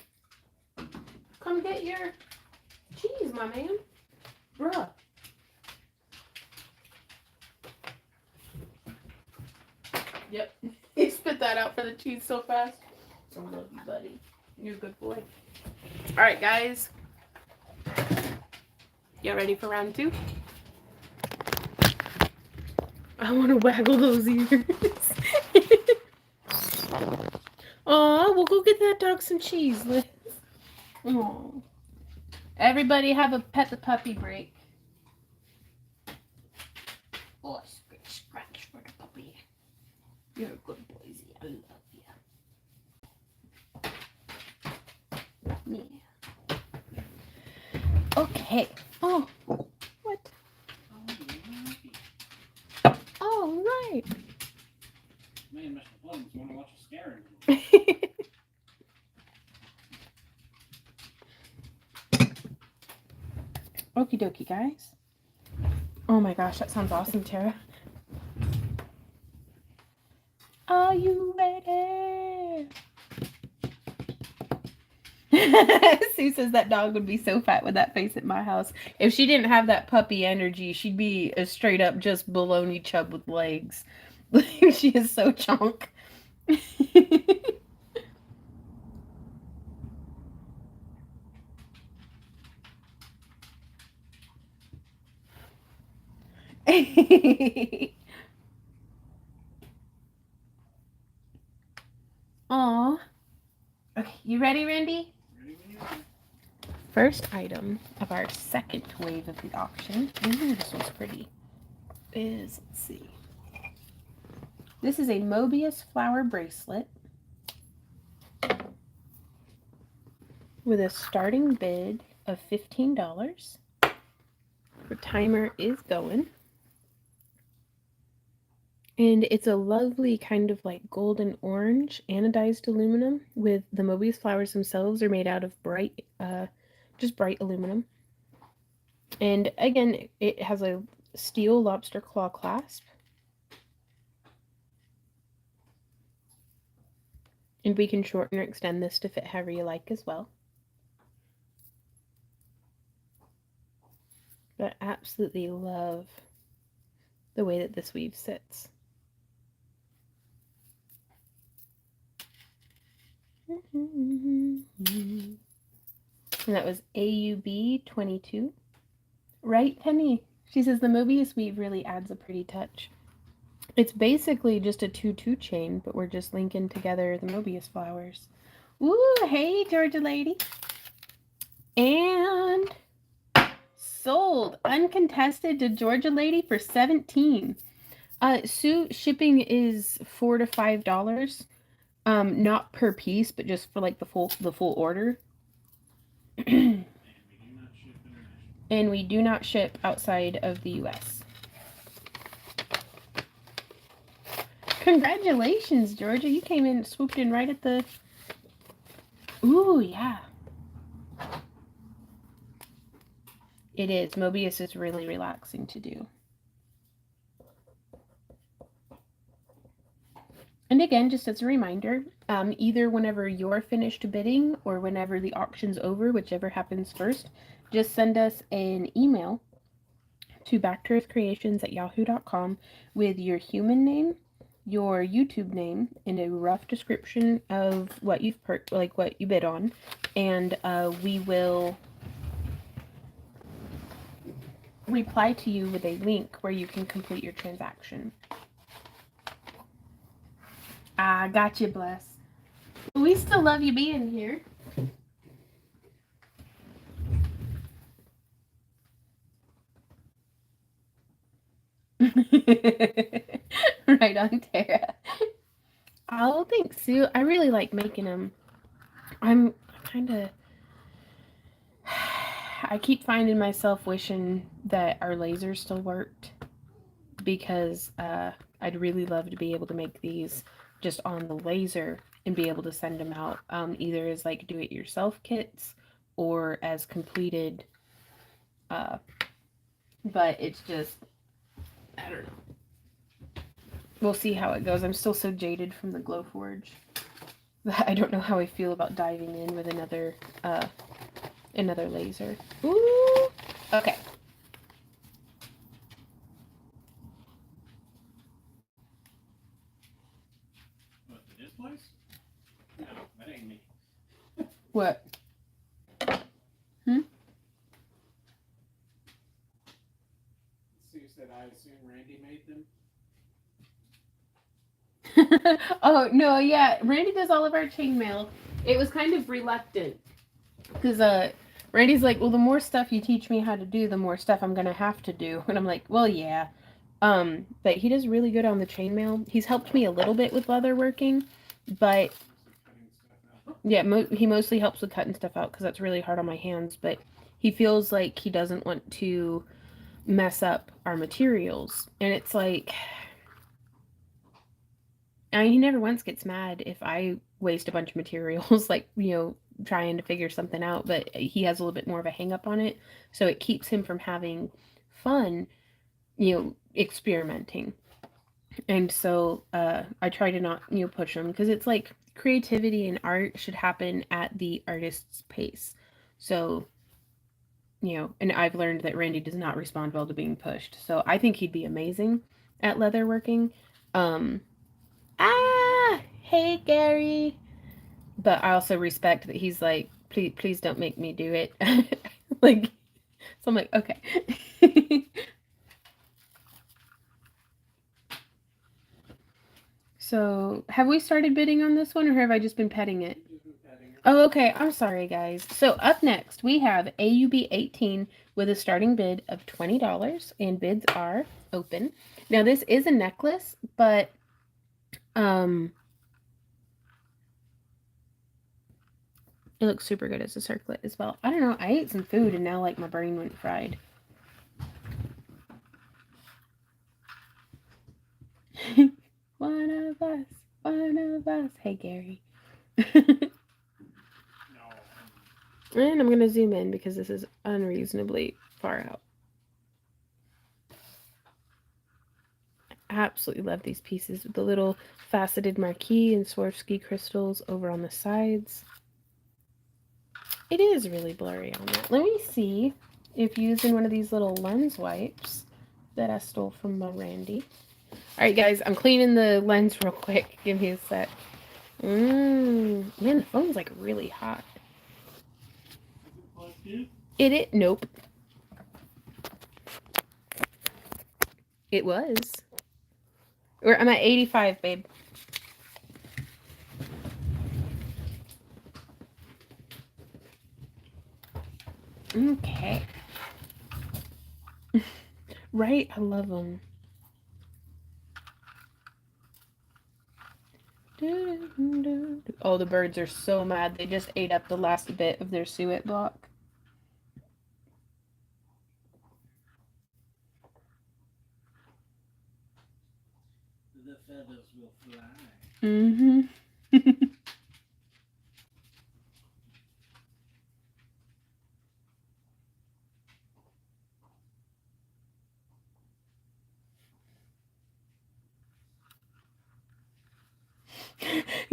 Come get your cheese, my man. Bruh. Yep. He spit that out for the cheese so fast. I love you, buddy. You're a good boy. All right, guys. You ready for round 2? I want to waggle those ears. Oh, we'll go get that dog some cheese, Liz. Oh. Everybody have a pet the puppy break. Oh, scratch for the puppy. You're a good boy, Z. I love you. Yeah. Okay. Oh, what? Oh, right. Man, Mr. Plums, you want to watch a scary movie? Okie dokie, guys. Oh my gosh, that sounds awesome, Tara. Are you ready? Sue says that dog would be so fat with that face at my house. If she didn't have that puppy energy, she'd be a straight up just baloney chub with legs. She is so chunk. Aw. Okay, you ready, Randy? Ready when you are. First item of our second wave of the auction. Ooh, this one's pretty. Let's see. This is a Mobius flower bracelet with a starting bid of $15. The timer is going. And it's a lovely kind of like golden orange anodized aluminum with the Mobius flowers themselves are made out of bright, just bright aluminum. And again, it has a steel lobster claw clasp. And we can shorten or extend this to fit however you like as well. But I absolutely love the way that this weave sits. And that was AUB 22. Right, Penny? She says the Mobius weave really adds a pretty touch. It's basically just a 2-2 chain, but we're just linking together the Mobius flowers. Ooh, hey, Georgia lady. And sold uncontested to Georgia lady for $17. Sue, shipping is $4 to $5. Not per piece, but just for like the full order. And we do not ship outside of the US. Congratulations, Georgia. You came in, swooped in right at the... Ooh, yeah. It is. Mobius is really relaxing to do. And again, just as a reminder, either whenever you're finished bidding or whenever the auction's over, whichever happens first, just send us an email to backtoearthcreations@yahoo.com with your human name your YouTube name and a rough description of what you've like what you bid on, and we will reply to you with a link where you can complete your transaction. I got you, Bless. We still love you being here. Right on, Tara. Oh, thanks, Sue. I really like making them. I'm kind of. I keep finding myself wishing that our laser still worked because I'd really love to be able to make these just on the laser and be able to send them out either as like do it yourself kits or as completed. Uh, but it's just, I don't know. We'll see how it goes. I'm still so jaded from the Glowforge that I don't know how I feel about diving in with another laser. Ooh. Okay. What, to this place? No, that ain't me. What? Hmm? Sue said, I assume Randy made them. Oh no, yeah. Randy does all of our chainmail. It was kind of reluctant because Randy's like, well, the more stuff you teach me how to do, the more stuff I'm gonna have to do, and I'm like, well, yeah. But he does really good on the chainmail. He's helped me a little bit with leather working, but yeah, he mostly helps with cutting stuff out because that's really hard on my hands. But he feels like he doesn't want to mess up our materials, and it's like I mean, he never once gets mad if I waste a bunch of materials, like, trying to figure something out, but he has a little bit more of a hang up on it. So it keeps him from having fun, experimenting. And so I try to not, push him because it's like creativity and art should happen at the artist's pace. So, and I've learned that Randy does not respond well to being pushed. So I think he'd be amazing at leatherworking. Um, hey, Gary. But I also respect that he's like, please don't make me do it. Like, so I'm like, okay. So, have we started bidding on this one or have I just been petting it? Oh, okay. I'm sorry, guys. So, up next, we have AUB 18 with a starting bid of $20, and bids are open. Now, this is a necklace, but um, it looks super good as a circlet as well. I don't know. I ate some food and now, like, my brain went fried. One of us. One of us. Hey, Gary. And I'm going to zoom in because this is unreasonably far out. I absolutely love these pieces with the little faceted marquee and Swarovski crystals over on the sides. It is really blurry on that. Let me see if using one of these little lens wipes that I stole from my Randy. Alright, guys, I'm cleaning the lens real quick. Give me a sec. Man, the phone's like really hot. Nope. It was. I'm at 85, babe. Okay. Right? I love them. Oh, the birds are so mad. They just ate up the last bit of their suet block. The feathers will fly. Mm-hmm.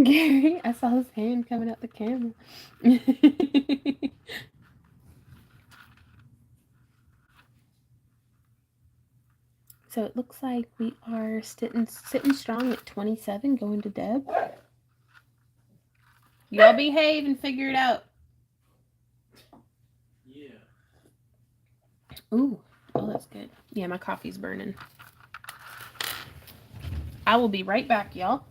Gary, I saw his hand coming out the camera. So it looks like we are sitting strong at 27, going to Deb. Y'all behave and figure it out. Yeah. Ooh, oh, that's good. Yeah, my coffee's burning. I will be right back, y'all.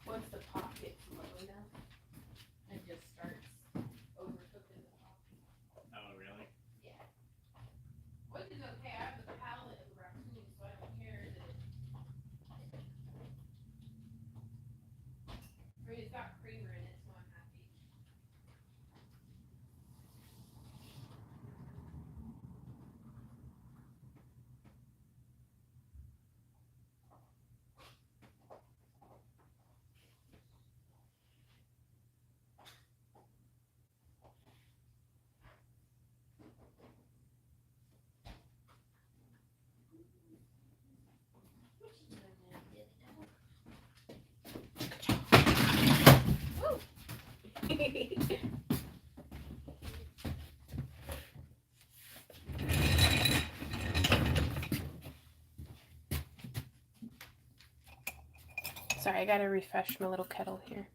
Once the pot gets low enough and just starts overcooking the coffee. Oh, really? Yeah. Which is okay. I have the palate of a raccoon, so I don't care that it's got creamer in it, so I'm happy. Sorry, I gotta refresh my little kettle here.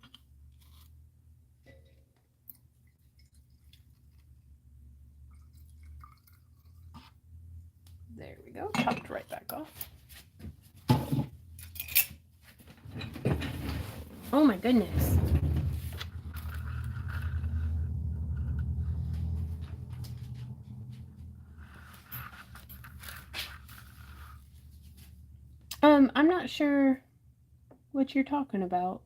There we go. Popped right back off. Oh my goodness. I'm not sure what you're talking about.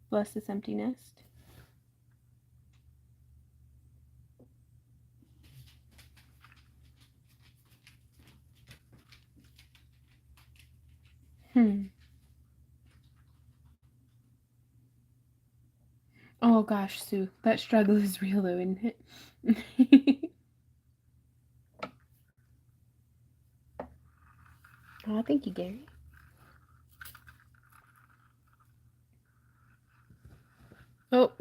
Bless this empty nest. Oh gosh, Sue, that struggle is real though, isn't it? Oh, thank you, Gary. Oh,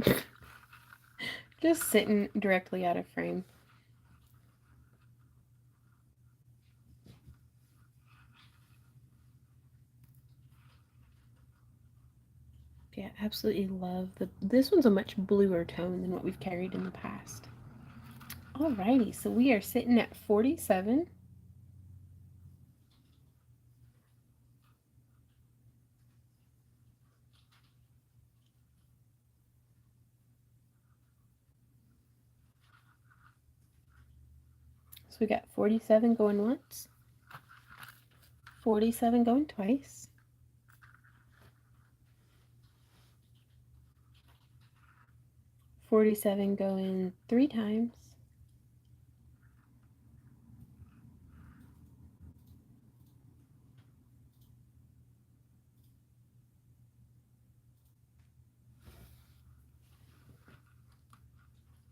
just sitting directly out of frame. Yeah, absolutely love this one's a much bluer tone than what we've carried in the past. Alrighty, so we are sitting at 47. So we got 47 going once, 47 going twice, 47 going 3 times,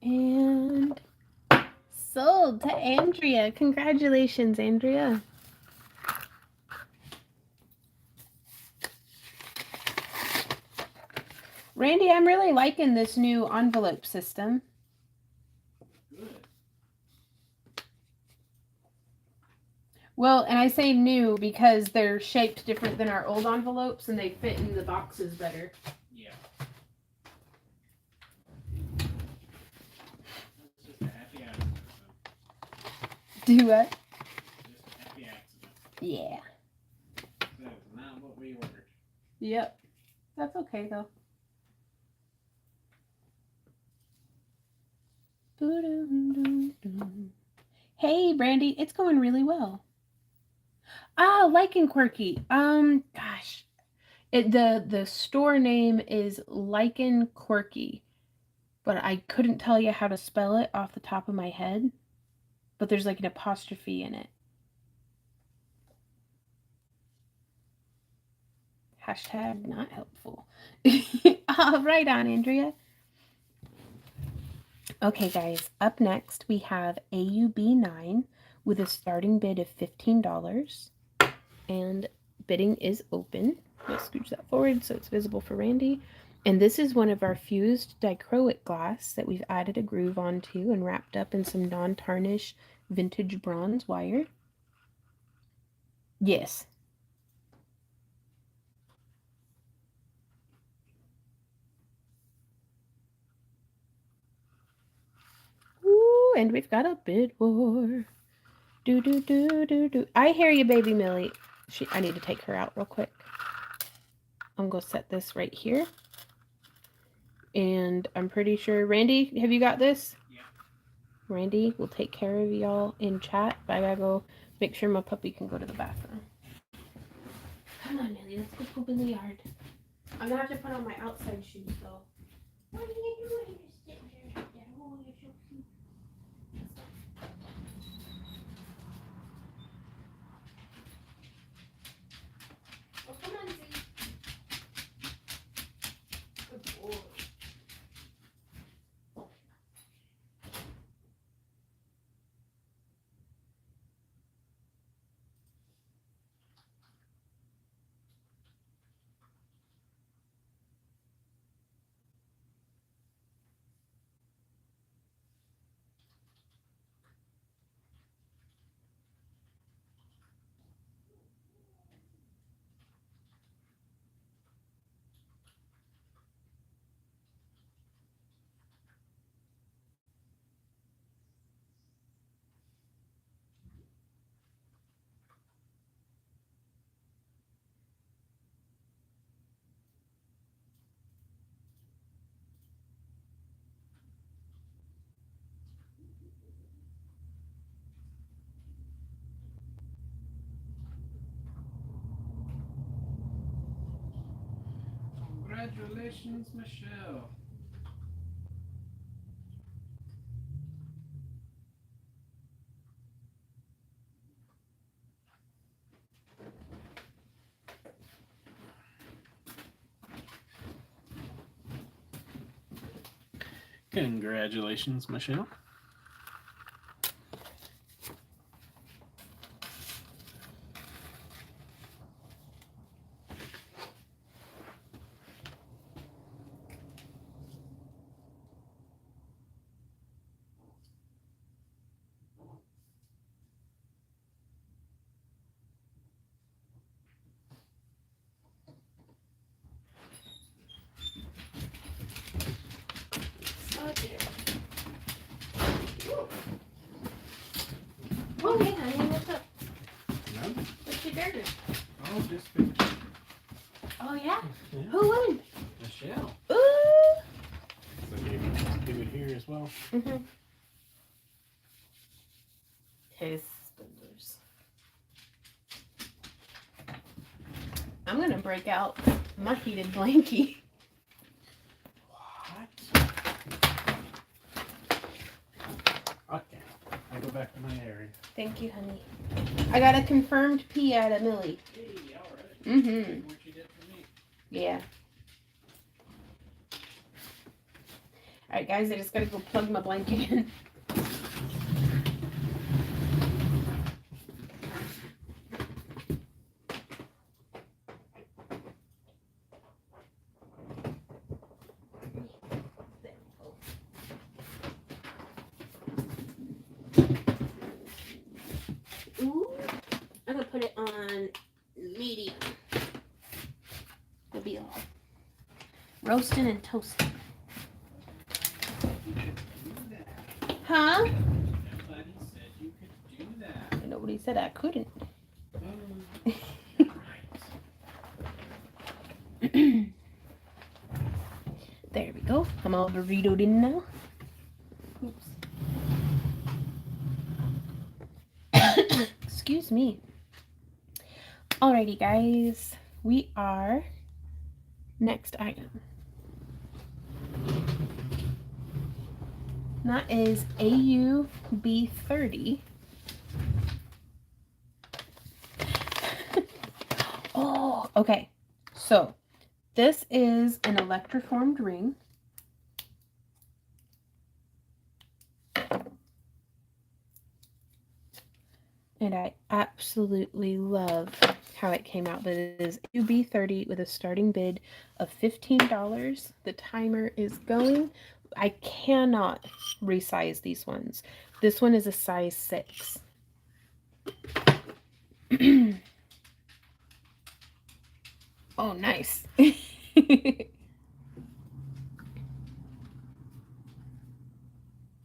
and sold to Andrea. Congratulations, Andrea. Randy, I'm really liking this new envelope system. Good. Well, and I say new because they're shaped different than our old envelopes and they fit in the boxes better. Yeah. That's just a happy accident. Do what? Just a happy accident. Yeah. That's not what we ordered. Yep. That's okay though. Hey, Brandy, it's going really well. Ah, Lichen Quirky. Gosh, the store name is Lichen Quirky, but I couldn't tell you how to spell it off the top of my head. But there's like an apostrophe in it. Hashtag not helpful. Right on, Andrea. Okay, guys, up next we have AUB9 with a starting bid of $15. And bidding is open. Let's scooch that forward so it's visible for Randy. And this is one of our fused dichroic glass that we've added a groove onto and wrapped up in some non-tarnish vintage bronze wire. Yes. Ooh, and we've got a bid war. Do do do do do. I hear you, baby Millie. I need to take her out real quick. I'm gonna set this right here. And I'm pretty sure, Randy, have you got this? Yeah. Randy will take care of y'all in chat, but I gotta go make sure my puppy can go to the bathroom. Come on, Millie, let's go poop in the yard. I'm gonna have to put on my outside shoes though. What are you doing? You're sitting there. Oh, you're so cute. Oh, come on, Z. Good boy. Congratulations, Michelle. Congratulations, Michelle. Oh, dear. Oh, hey, honey, what's up? No? What you dirty? Oh, just finished. Oh, yeah? Yeah. Who won? Michelle. Ooh! So maybe do it here as well. Mm-hmm. His spinders. I'm gonna break out my heated blankie. What? Okay. I'll go back to my area. Thank you, honey. I got a confirmed pee out of Millie. Hey, alright. Mm-hmm. What you did for me. Yeah. Alright, guys, I just gotta go plug my blanket in. Ooh, I'm gonna put it on medium. It'll be all roasting and toasting. You could do that. Huh? Nobody said you could do that. Nobody said I couldn't. Right. There we go. I'm all burritoed in now. Oops. Excuse me. Alrighty, guys. We are next item. That is AUB30. Oh, okay. So this is an electroformed ring. And I absolutely love how it came out. That is AUB30 with a starting bid of $15. The timer is going. I cannot resize these ones. This one is a size 6. Oh, nice.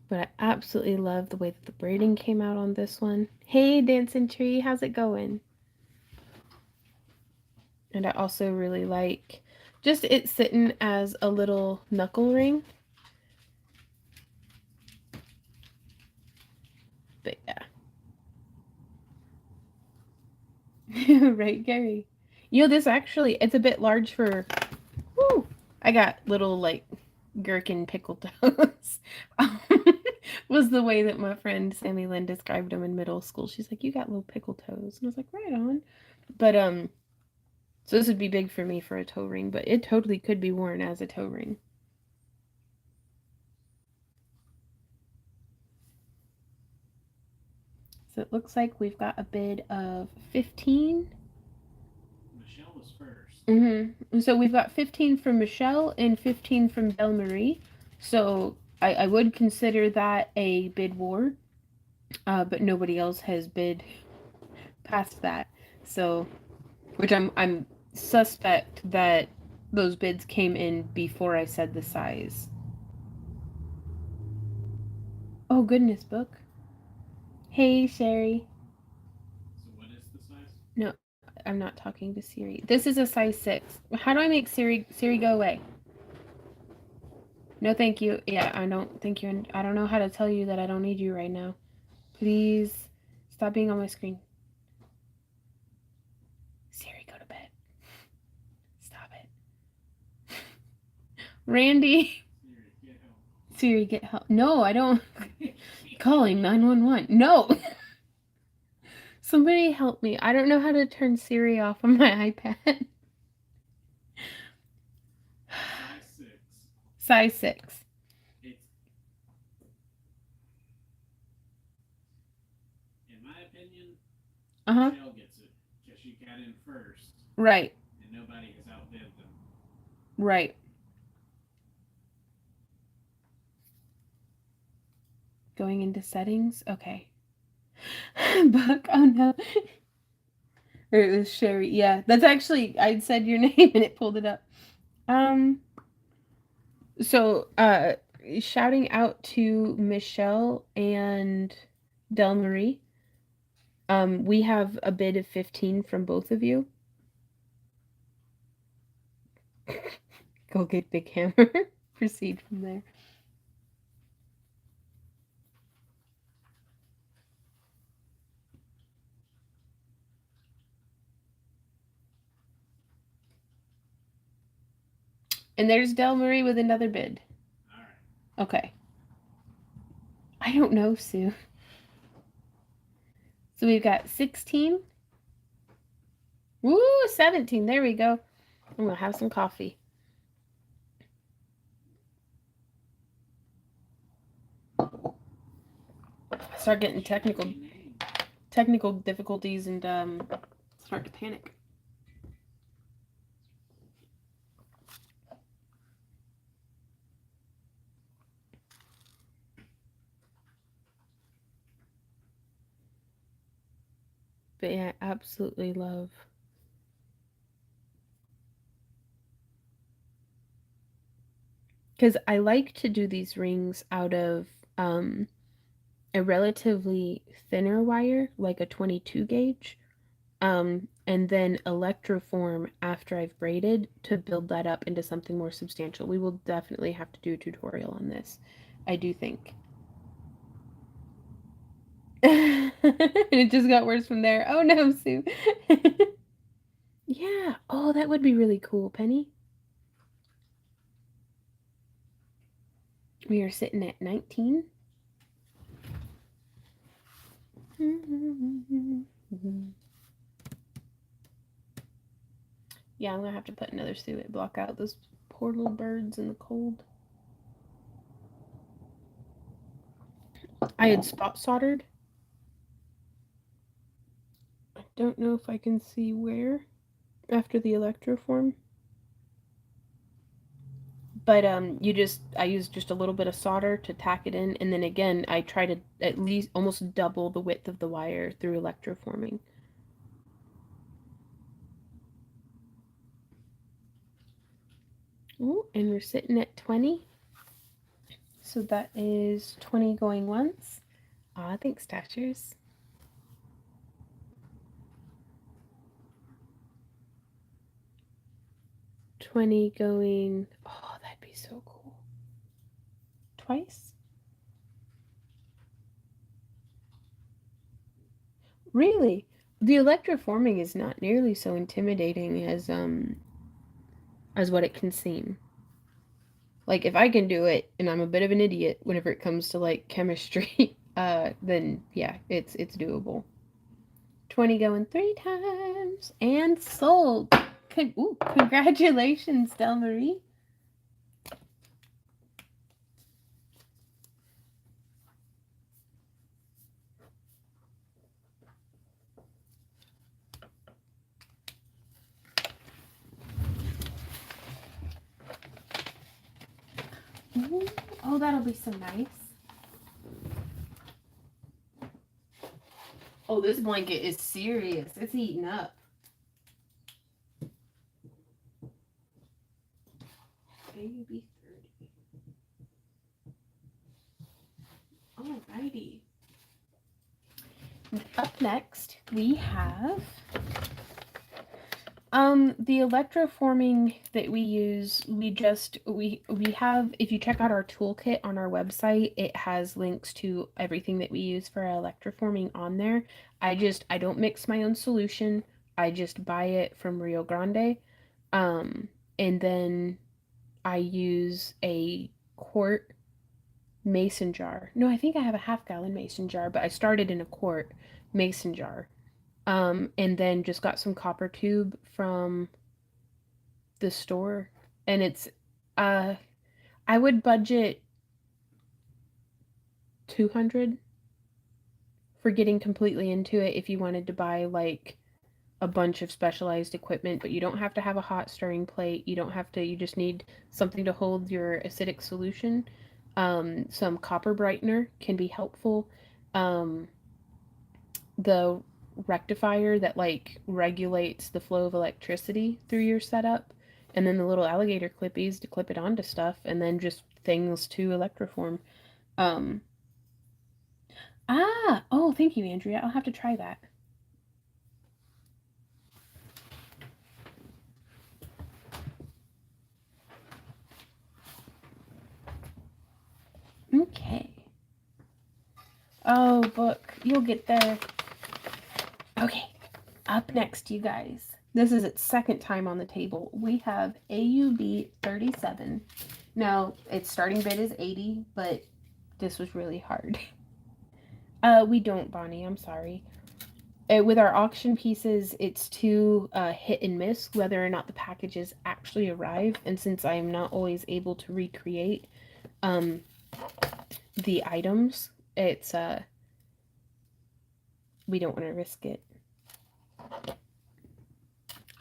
But I absolutely love the way that the braiding came out on this one. Hey, Dancing Tree, how's it going? And I also really like just it sitting as a little knuckle ring. But yeah. Right, Gary? You know, this actually, it's a bit large for. Woo! I got little, like, gherkin pickle toes. Was the way that my friend Sammy Lynn described them in middle school. She's like, you got little pickle toes. And I was like, right on. But, so this would be big for me for a toe ring, but it totally could be worn as a toe ring. So it looks like we've got a bid of 15. Michelle was first. Mm-hmm. So we've got 15 from Michelle and 15 from Belle Marie. So I would consider that a bid war, but nobody else has bid past that. So, which I'm suspect that those bids came in before I said the size. Oh goodness, book. Hey Sherry. So what is the size? No, I'm not talking to Siri. This is a size 6. How do I make Siri go away? No, thank you. Yeah, I don't thank you. And I don't know how to tell you that I don't need you right now. Please stop being on my screen. Siri, go to bed. Stop it. Randy. Siri, get help. Siri, get help. No, I don't. Calling 911. No. Somebody help me. I don't know how to turn Siri off on my iPad. Size 6. Size 6. It's, in my opinion, Uh-huh. Michelle gets it because she got in first Right. and nobody has outbid them. Right. Going into settings. Okay. Buck. Oh no. Or it was Sherry. Yeah, that's actually I said your name and it pulled it up. Um. So, shouting out to Michelle and Del Marie. We have a bid of 15 from both of you. Go get Big Hammer. Proceed from there. And there's Del Marie with another bid. All right. Okay. I don't know, Sue. So we've got 16. Woo, 17. There we go. I'm going to have some coffee. Start getting technical difficulties and start to panic. But yeah, I absolutely love. Because I like to do these rings out of a relatively thinner wire, like a 22 gauge, and then electroform after I've braided to build that up into something more substantial. We will definitely have to do a tutorial on this, I do think. And it just got worse from there. Oh no, Sue. Yeah. Oh, that would be really cool, Penny. We are sitting at 19. Yeah, I'm gonna have to put another suet, block out those poor little birds in the cold. I had spot soldered. I don't know if I can see where after the electroform. But you just I use just a little bit of solder to tack it in, and then again I try to at least almost double the width of the wire through electroforming. Ooh, and we're sitting at 20. So that is 20 going once. Ah, thanks, Stashers. 20 going. Oh, that'd be so cool. Twice? Really? The electroforming is not nearly so intimidating as what it can seem. Like if I can do it and I'm a bit of an idiot whenever it comes to like chemistry, then yeah, it's doable. 20 going 3 times and sold. Ooh, congratulations, Del Marie. Ooh, oh, that'll be so nice. Oh, this blanket is serious. It's heating up. Baby 30. Alrighty. Up next, we have the electroforming that we use. We have, if you check out our toolkit on our website, it has links to everything that we use for our electroforming on there. I don't mix my own solution. I just buy it from Rio Grande. Um and then I use a quart mason jar. No, I think I have a half-gallon mason jar, but I started in a quart mason jar. And then just got some copper tube from the store. And it's, uh, I would budget 200 for getting completely into it if you wanted to buy like a bunch of specialized equipment, but you don't have to have a hot stirring plate. You don't have to, you just need something to hold your acidic solution. Some copper brightener can be helpful. Um, the rectifier that like regulates the flow of electricity through your setup, and then the little alligator clippies to clip it onto stuff, and then just things to electroform. Um, oh, thank you, Andrea. I'll have to try that. Okay. Oh, book, you'll get there. Okay, up next, you guys. This is its second time on the table. We have AUB 37. Now, its starting bid is 80, but this was really hard. We don't, Bonnie. I'm sorry. With our auction pieces, it's too hit and miss whether or not the packages actually arrive. And since I am not always able to recreate um, the items, it's we don't want to risk it.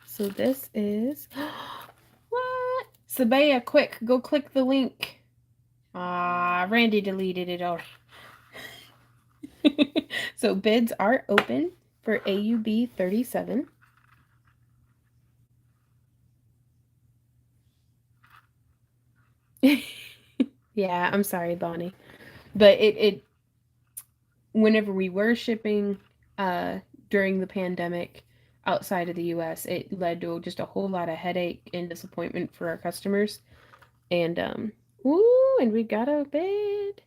So this is what? Sabaya, quick, go click the link. Ah, Randy deleted it already. So bids are open for AUB 37. Yeah, I'm sorry, Bonnie. But it whenever we were shipping uh during the pandemic outside of the US, it led to just a whole lot of headache and disappointment for our customers. And ooh, and we got a bid.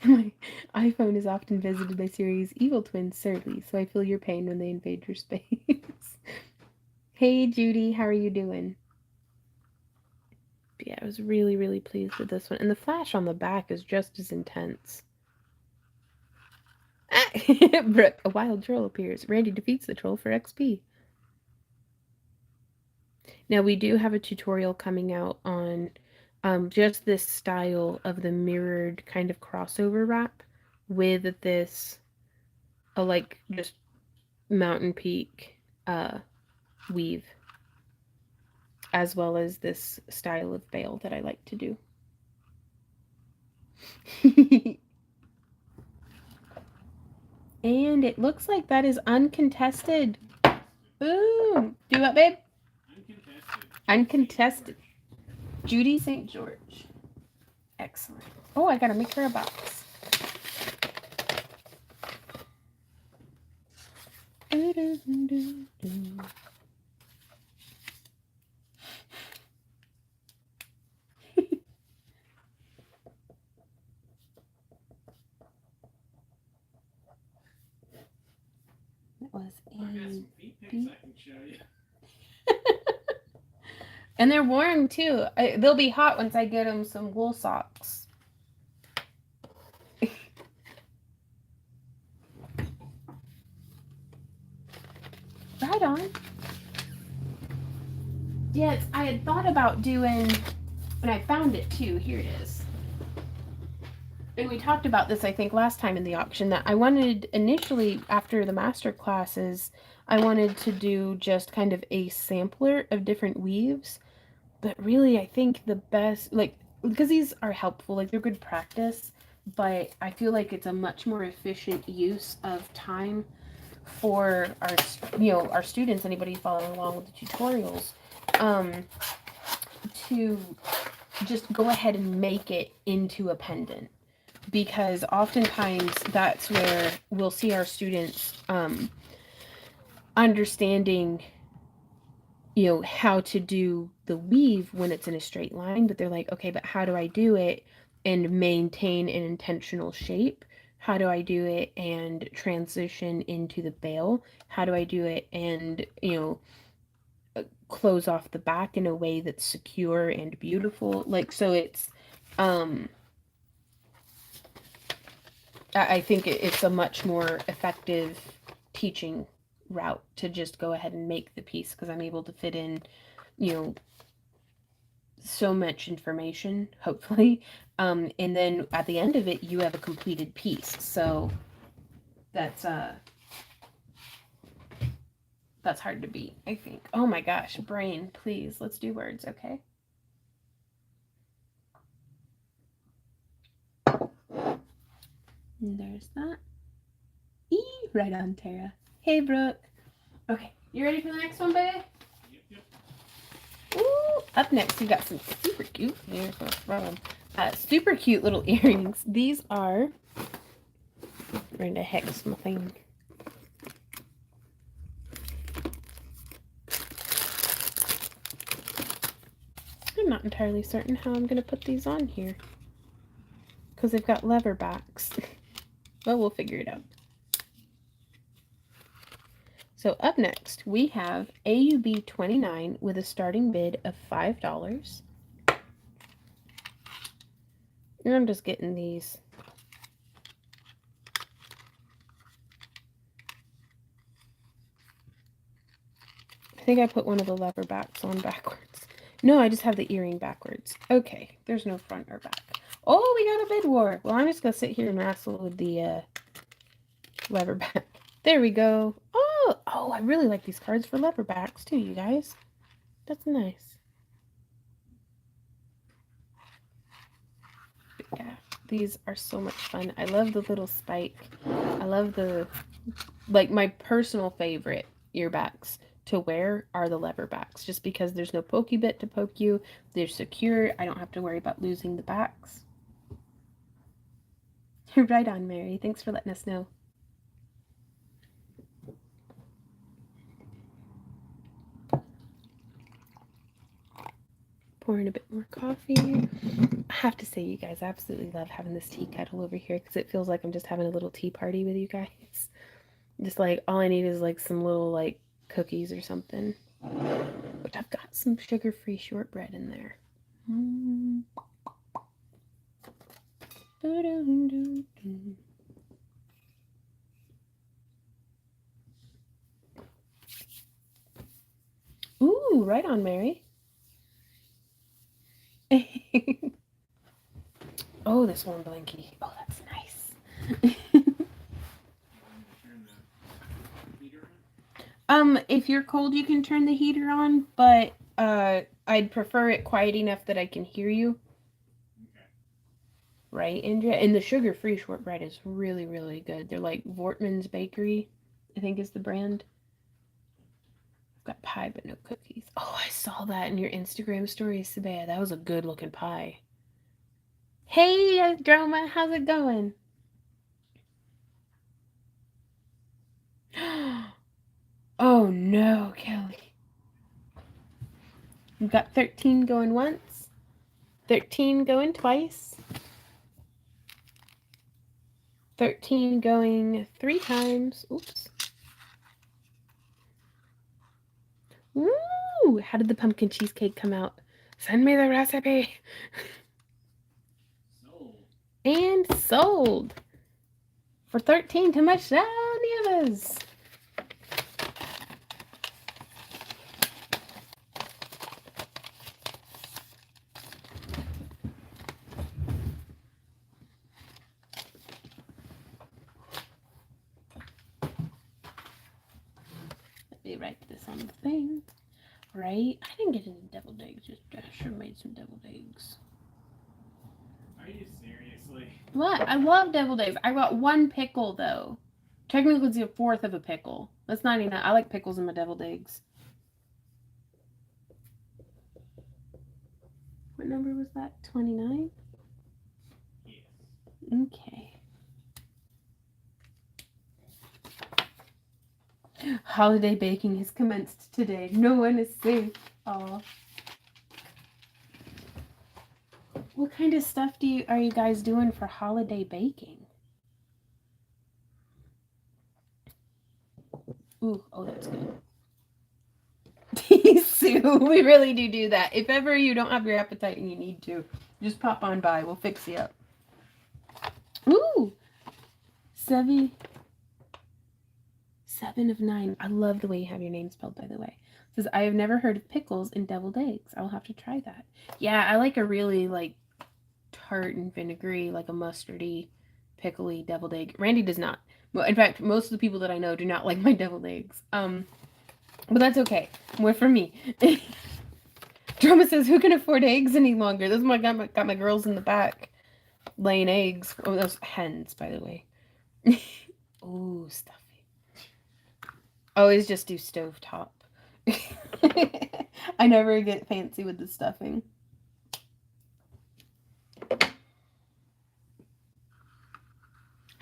My iPhone is often visited by Siri's evil twin, Surly, so I feel your pain when they invade your space. Hey, Judy, how are you doing? But yeah, I was really, really pleased with this one. And the flash on the back is just as intense. Ah! Brooke, a wild troll appears. Randy defeats the troll for XP. Now, we do have a tutorial coming out on just this style of the mirrored kind of crossover wrap with this, like just mountain peak weave, as well as this style of veil that I like to do. And it looks like that is uncontested. Boom! Do what, babe? Uncontested. Uncontested. Judy St. George. Excellent. Oh, I gotta make her a box. That was I've got some feet pics I can show you. And they're warm too. They'll be hot once I get them some wool socks. Right on. Yes, I had thought about doing, and I found it too. Here it is. And we talked about this, I think, last time in the auction, that I wanted initially, after the master classes, I wanted to do just kind of a sampler of different weaves. But really, I think the best, like, because these are helpful, like, they're good practice, but I feel like it's a much more efficient use of time for our, our students, anybody following along with the tutorials, to just go ahead and make it into a pendant, because oftentimes that's where we'll see our students understanding how to do the weave when it's in a straight line, but they're like, okay, but how do I do it and maintain an intentional shape? How do I do it and transition into the bail? How do I do it and close off the back in a way that's secure and beautiful? Like, so it's I think it's a much more effective teaching route to just go ahead and make the piece, because I'm able to fit in, so much information, hopefully. And then at the end of it, you have a completed piece. So that's hard to beat, I think. Oh my gosh, brain, please, let's do words, okay? And there's that. Right on, Tara. Hey, Brooke. Okay, you ready for the next one, baby? Yep. Ooh, up next, we got some super cute super cute little earrings. These are, where the heck's my thing? I'm not entirely certain how I'm going to put these on here, because they've got lever backs. Well, we'll figure it out. So up next, we have AUB 29 with a starting bid of $5. And I'm just getting these. I think I put one of the lever backs on backwards. No, I just have the earring backwards. Okay, there's no front or back. Oh, we got a bid war. Well, I'm just going to sit here and wrestle with the lever back. There we go. Oh, I really like these cards for lever backs too, you guys. That's nice. Yeah, these are so much fun. I love the little spike. I love the, like, my personal favorite earbacks to wear are the lever backs, just because there's no pokey bit to poke you. They're secure. I don't have to worry about losing the backs. You're right on, Mary. Thanks for letting us know. Pouring a bit more coffee. I have to say, you guys, I absolutely love having this tea kettle over here, because it feels like I'm just having a little tea party with you guys. Just like, all I need is like some little like cookies or something. But I've got some sugar-free shortbread in there. Ooh, right on, Mary. Oh, this one blankie. Oh, that's nice. You want me to turn the heater on? If you're cold, you can turn the heater on, but I'd prefer it quiet enough that I can hear you. Okay. Right, Andrea? And the sugar-free shortbread is really, really good. They're like Vortman's Bakery, I think is the brand. Got pie but no cookies. Oh, I saw that in your Instagram story, Sabea. That was a good looking pie. Hey, Droma, how's it going? Oh no, Kelly. You've got 13 going once, 13 going twice, 13 going 3 times. Oops. Woo! How did the pumpkin cheesecake come out? Send me the recipe. Sold. And sold. For 13 to Michelle Nieves. Let me write this on the thing. Right? I didn't get any deviled eggs. I should have made some deviled eggs. Are you seriously? What? I love deviled eggs. I got one pickle though. Technically, it's a fourth of a pickle. That's not enough. I like pickles in my deviled eggs. What number was that? 29? Yes. Okay. Holiday baking has commenced today. No one is safe. Aw. What kind of stuff are you guys doing for holiday baking? Ooh, oh, that's good. Sue, we really do that. If ever you don't have your appetite and you need to, just pop on by. We'll fix you up. Ooh, 7 of 9. I love the way you have your name spelled, by the way. It says, I have never heard of pickles in deviled eggs. I will have to try that. Yeah, I like a really tart and vinegary, like a mustardy, pickly deviled egg. Randy does not. Well, in fact, most of the people that I know do not like my deviled eggs. But that's okay. More for me. Drama says, "Who can afford eggs any longer?" This is my got my girls in the back laying eggs. Oh, those hens, by the way. Ooh, stuffing. Always just do stovetop. I never get fancy with the stuffing.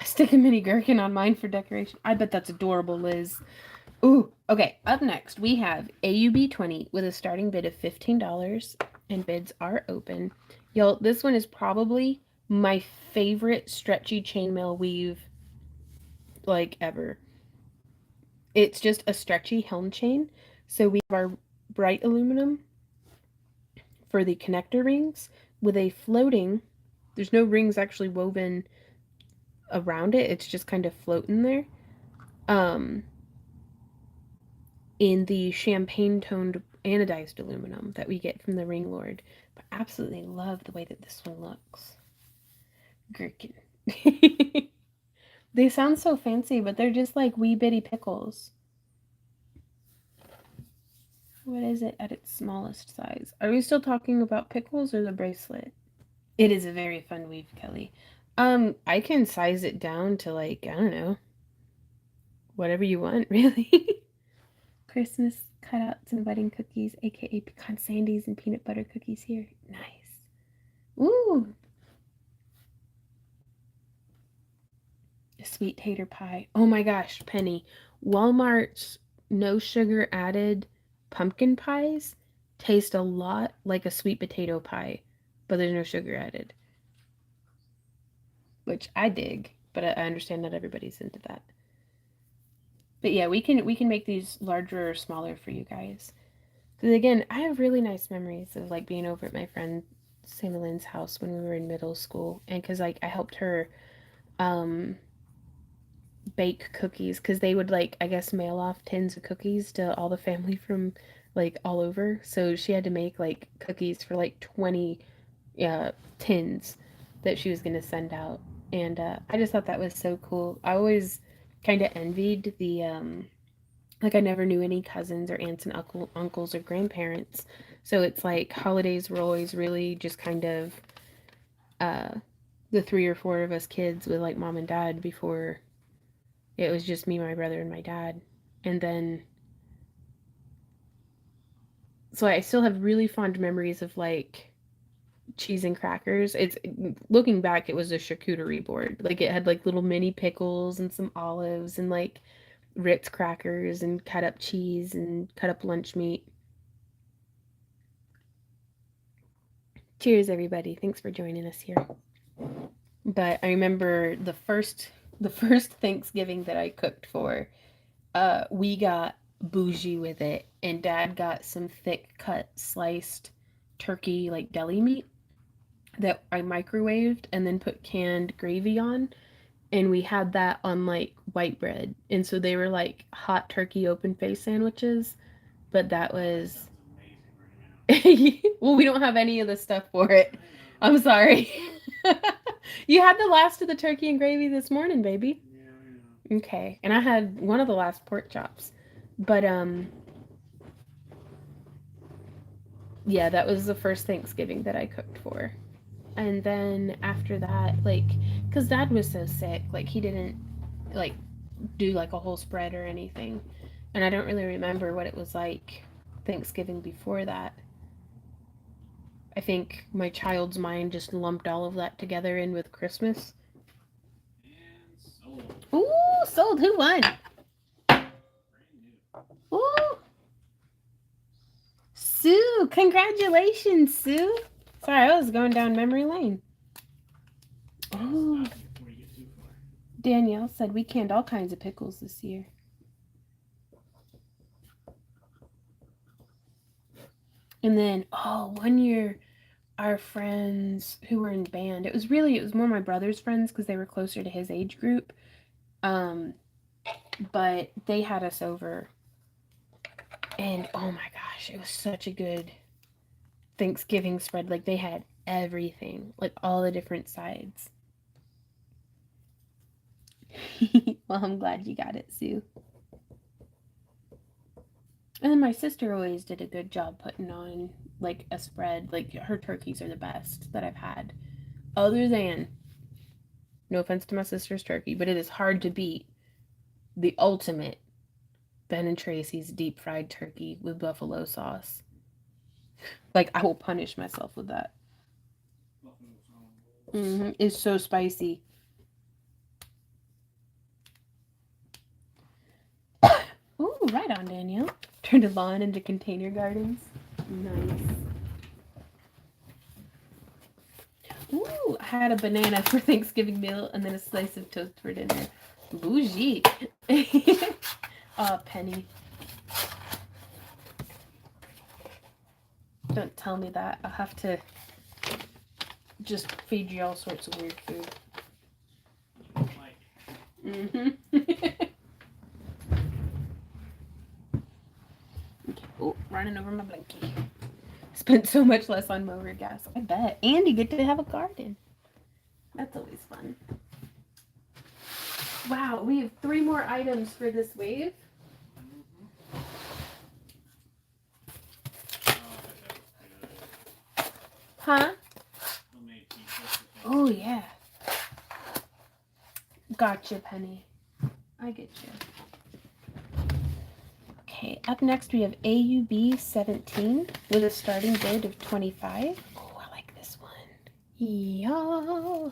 I stick a mini gherkin on mine for decoration. I bet that's adorable, Liz. Ooh, okay. Up next, we have AUB 20 with a starting bid of $15, and bids are open. Y'all, this one is probably my favorite stretchy chainmail weave ever. It's just a stretchy helm chain. So we have our bright aluminum for the connector rings with a floating. There's no rings actually woven around it. It's just kind of floating there. Um, in the champagne toned anodized aluminum that we get from the Ring Lord. But absolutely love the way that this one looks. Gherkin. They sound so fancy, but they're just like wee bitty pickles. What is it at its smallest size? Are we still talking about pickles or the bracelet? It is a very fun weave, Kelly. I can size it down to I don't know, whatever you want, really. Christmas cutouts and wedding cookies, aka pecan sandies and peanut butter cookies here. Nice. Ooh. A sweet tater pie. Oh my gosh, Penny. Walmart's no sugar added pumpkin pies taste a lot like a sweet potato pie, but there's no sugar added. Which I dig, but I understand not everybody's into that. But yeah, we can make these larger or smaller for you guys. Because again, I have really nice memories of being over at my friend Sammy Lynn's house when we were in middle school, and because I helped her um, bake cookies because they would I guess mail off tins of cookies to all the family from all over. So she had to make cookies for 20 tins that she was going to send out. And I just thought that was so cool. I always kind of envied the like I never knew any cousins or aunts and uncles or grandparents. So it's like holidays were always really just kind of uh, the three or four of us kids with like mom and dad before it was just me, my brother, and my dad. And then, so I still have really fond memories of like cheese and crackers. It's looking back, it was a charcuterie board. Like it had like little mini pickles and some olives and like Ritz crackers and cut up cheese and cut up lunch meat. Cheers, everybody. Thanks for joining us here. But I remember the first Thanksgiving that I cooked for, we got bougie with it, and Dad got some thick cut sliced turkey like deli meat that I microwaved and then put canned gravy on, and we had that on like white bread, and so they were like hot turkey open face sandwiches. But that That was sounds amazing right now. well, we don't have any of the stuff for it. I know. I'm sorry. You had the last of the turkey and gravy this morning, baby. Yeah, I know. Okay. And I had one of the last pork chops. But yeah, that was the first Thanksgiving that I cooked for. And then after that, like cuz dad was so sick, like he didn't like do like a whole spread or anything. And I don't really remember what it was like Thanksgiving before that. I think my child's mind just lumped all of that together in with Christmas. And sold. Ooh, sold. Who won? Brand new. Ooh, Sue. Congratulations, Sue. Sorry, I was going down memory lane. Gotta Ooh, stop before you get too far. Danielle said we canned all kinds of pickles this year. And then, oh, one year, our friends who were in band, it was more my brother's friends because they were closer to his age group. Um, but they had us over, and oh my gosh, it was such a good Thanksgiving spread. Like they had everything, like all the different sides. Well, I'm glad you got it, Sue. And then my sister always did a good job putting on like a spread. Like her turkeys are the best that I've had. Other than, no offense to my sister's turkey, but it is hard to beat the ultimate Ben and Tracy's deep fried turkey with buffalo sauce. Like I will punish myself with that. Buffalo sauce. It's so spicy. Ooh, right on, Danielle. Turned a lawn into container gardens. Nice. Ooh, I had a banana for Thanksgiving meal and then a slice of toast for dinner. Bougie. Penny. Don't tell me that. I'll have to just feed you all sorts of weird food. Like, Oh, running over my blankie. Spent so much less on mower gas. I bet. And you get to have a garden. That's always fun. Wow, we have 3 more items for this wave. oh, that was good. Huh? Homemade pizza. Oh, yeah. Gotcha, Penny. I get you. Okay, up next we have AUB 17 with a starting bid of 25. Oh, I like this one. Yeah.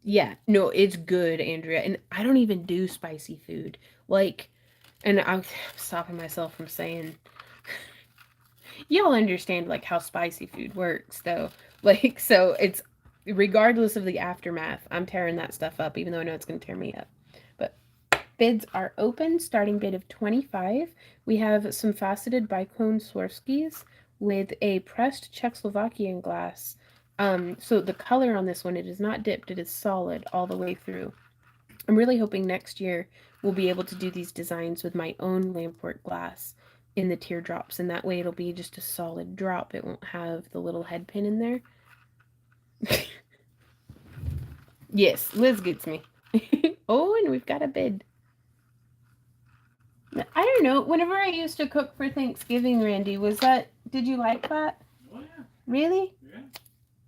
Yeah, no, it's good, Andrea. And I don't even do spicy food. Like, and I'm stopping myself from saying, y'all understand like how spicy food works, though. Like, so it's regardless of the aftermath, I'm tearing that stuff up, even though I know it's going to tear me up. But bids are open, starting bid of 25. We have some faceted bicone Swarovskis with a pressed Czechoslovakian glass. So the color on this one, it is not dipped, it is solid all the way through. I'm really hoping next year we'll be able to do these designs with my own Lamport glass. in the teardrops, and that way it'll be just a solid drop. It won't have the little head pin in there. Yes, Liz gets me. Oh, and we've got a bed. I don't know. Whenever I used to cook for Thanksgiving, Randy, did you like that? Oh yeah. Really? Yeah.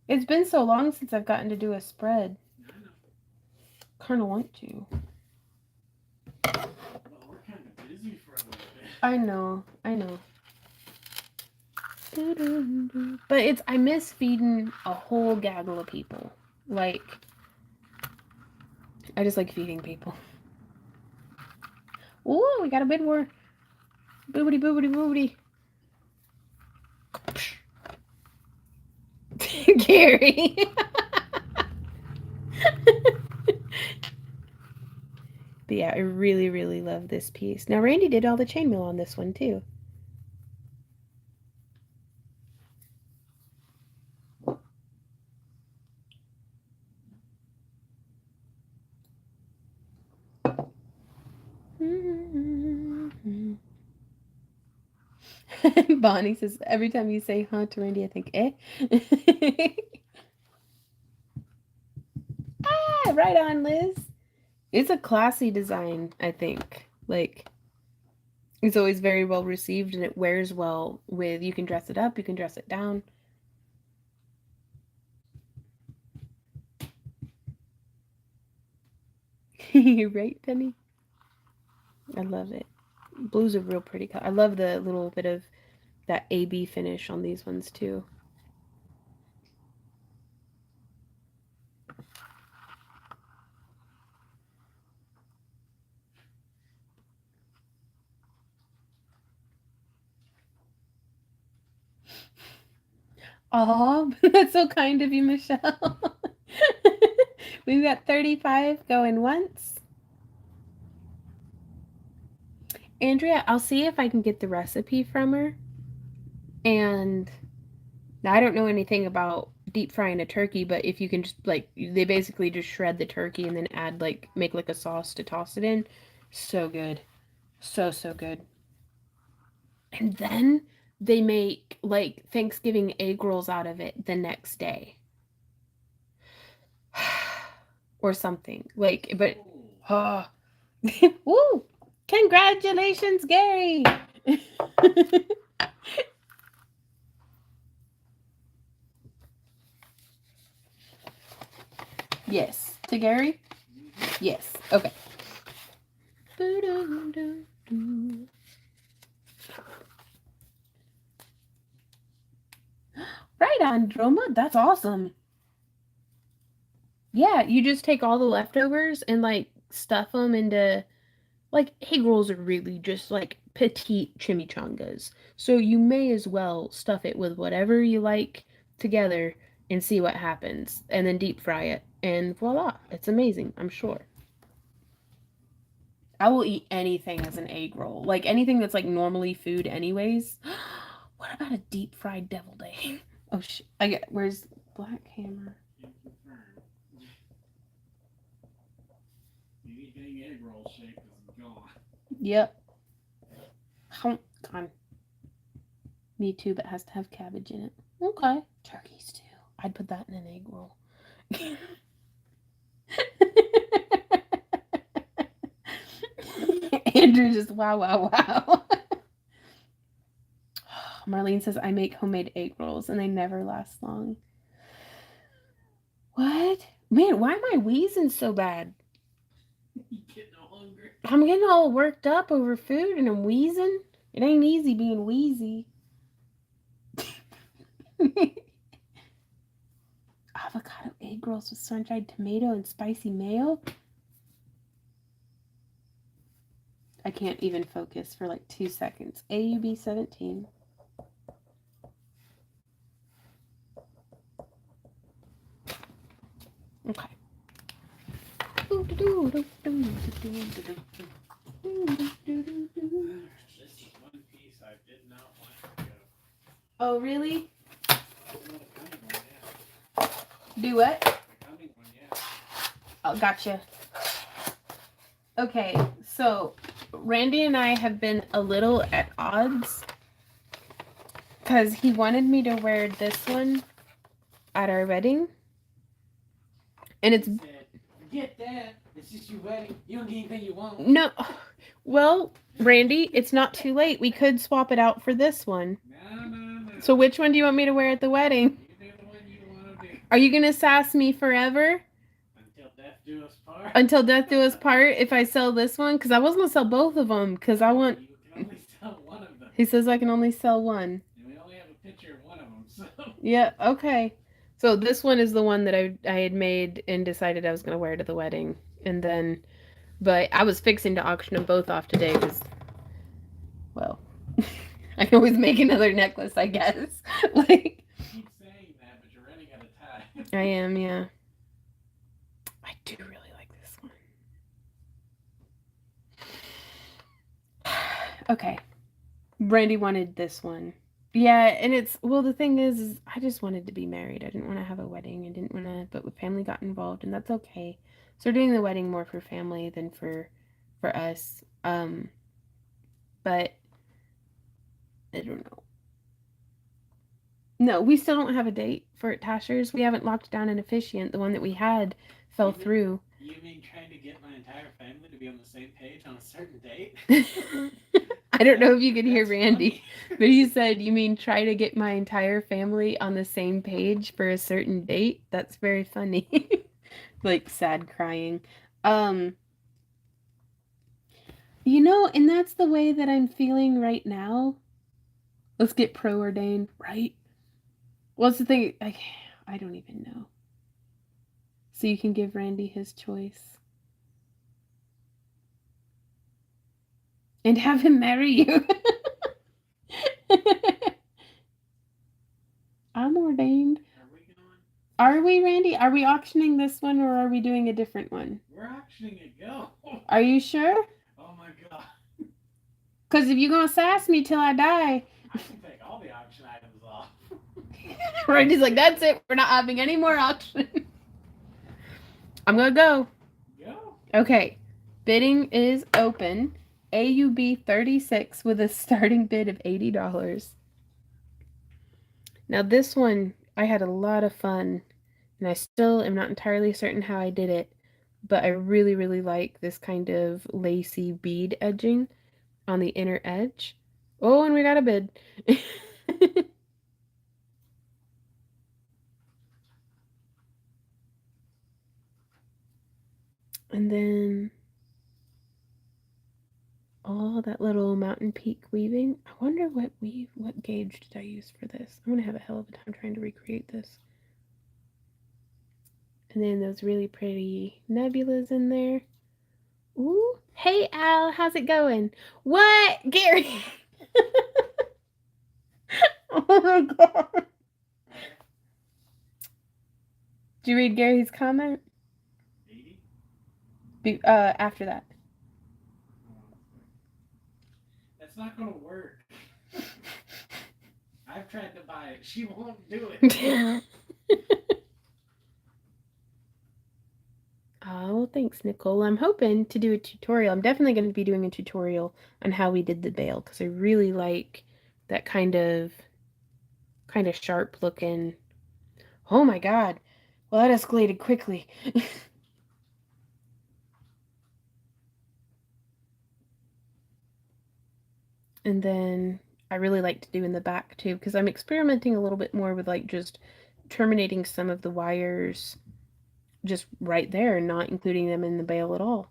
It's been so long since I've gotten to do a spread. I know. Kind of want to. Well, we're kind of busy for a little bit. I know. But I miss feeding a whole gaggle of people. Like, I just like feeding people. Ooh, we got a bid war. Boobity, boobity, boobity. Gary. But yeah, I really, really love this piece. Now, Randy did all the chainmail on this one, too. Bonnie says, every time you say huh to Randy, I think, eh? Ah, right on, Liz. It's a classy design, I think. Like, it's always very well received and it wears well with, you can dress it up, you can dress it down. Right, Penny? I love it. Blue's a real pretty color. I love the little bit of that AB finish on these ones too. Oh, that's so kind of you, Michelle. We've got 35 going once. Andrea, I'll see if I can get the recipe from her. And now I don't know anything about deep frying a turkey, but if you can just like they basically just shred the turkey and then add make like a sauce to toss it in. So good. So good. And then they make like Thanksgiving egg rolls out of it the next day. Or something. Like but oh. Woo! Congratulations, Gary. Yes. To Gary? Yes. Okay. Right on, Droma. That's awesome. Yeah, you just take all the leftovers and like stuff them into like egg rolls are really just like petite chimichangas. So you may as well stuff it with whatever you like together and see what happens and then deep fry it and voila, it's amazing, I'm sure. I will eat anything as an egg roll. Like anything that's like normally food anyways. What about a deep fried deviled egg? Oh shit. Where's Black Hammer? Anything egg roll shape is gone. Yep. Oh, God. Me too, but has to have cabbage in it. Okay. Turkey stew. I'd put that in an egg roll. Andrew just wow, wow, wow. Marlene says I make homemade egg rolls and they never last long. What? Man, why am I wheezing so bad? You getting all hungry? I'm getting all worked up over food and I'm wheezing. It ain't easy being wheezy. Avocado egg rolls with sun-dried tomato and spicy mayo. I can't even focus for like 2 seconds. AUB 17. Okay. This is one piece I did not want to go. Oh, really? Oh, no, the coming one, yeah. Do what? The coming one, yeah. Oh, gotcha. Okay, so Randy and I have been a little at odds because he wanted me to wear this one at our wedding, and it's He said, "Forget that. It's just your wedding. You don't get anything you want." no. Well, Randy, it's not too late. We could swap it out for this one. No, no, no. So which one do you want me to wear at the wedding? You do the one you want to do. Are you gonna sass me forever? Until death do us part. Until death do us part if I sell this one? Because I was gonna sell both of them because I want. You can only sell one of them. He says I can only sell one. And we only have a picture of one of them, so. Yeah, okay. So this one is the one that I had made and decided I was gonna wear to the wedding. And then but I was fixing to auction them both off today because well I can always make another necklace, I guess. Like You keep saying that, but you're running out of time. I am, yeah. I do really like this one. Okay. Brandy wanted this one. Yeah, and it's well the thing is I just wanted to be married. I didn't want to have a wedding. I didn't want to but family got involved and that's okay. So we're doing the wedding more for family than for us. But I don't know. No, we still don't have a date for Tasher's. We haven't locked down an officiant. The one that we had fell through. You mean trying to get my entire family to be on the same page on a certain date? I don't know if you could hear That's Randy, funny. but he said, "You mean try to get my entire family on the same page for a certain date?" That's very funny. Like sad crying. Um, and that's the way that I'm feeling right now. Let's get pro-ordained, right? What's the thing? I don't even know. So you can give Randy his choice. And have him marry you. I'm ordained. Are we going? Are we, Randy? Are we auctioning this one or are we doing a different one? We're auctioning it. Go. Are you sure? Oh my god. Because if you're going to sass me till I die. I can take all the auction items off. Randy's like, that's it. We're not having any more auction. I'm going to go. Go. Okay. Bidding is open. AUB 36 with a starting bid of $80. Now this one, I had a lot of fun, and I still am not entirely certain how I did it, but I really, really like this kind of lacy bead edging on the inner edge. Oh, and we got a bid. And then all that little mountain peak weaving. I wonder what gauge did I use for this? I'm gonna have a hell of a time trying to recreate this. And then those really pretty nebulas in there. Ooh, hey Al, how's it going? What, Gary? Oh my god! Did you read Gary's comment? 80? After that. That's not gonna work. I've tried to buy it. She won't do it. Oh, well, thanks, Nicole. I'm hoping to do a tutorial. I'm definitely going to be doing a tutorial on how we did the bail because I really like that kind of sharp looking. Oh my god. Well, that escalated quickly. And then I really like to do in the back too because I'm experimenting a little bit more with like just terminating some of the wires just right there and not including them in the bail at all.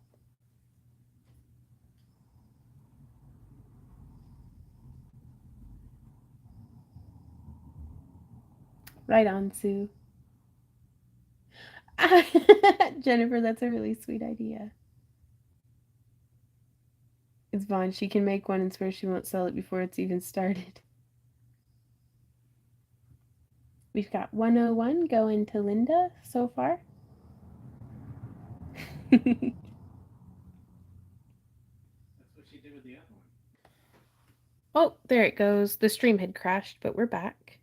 Right on, Sue. Jennifer, that's a really sweet idea. It's Vaughn. She can make one and swear she won't sell it before it's even started. We've got 101 going to Linda so far. That's what she did with the other one. Oh, there it goes. The stream had crashed, but we're back.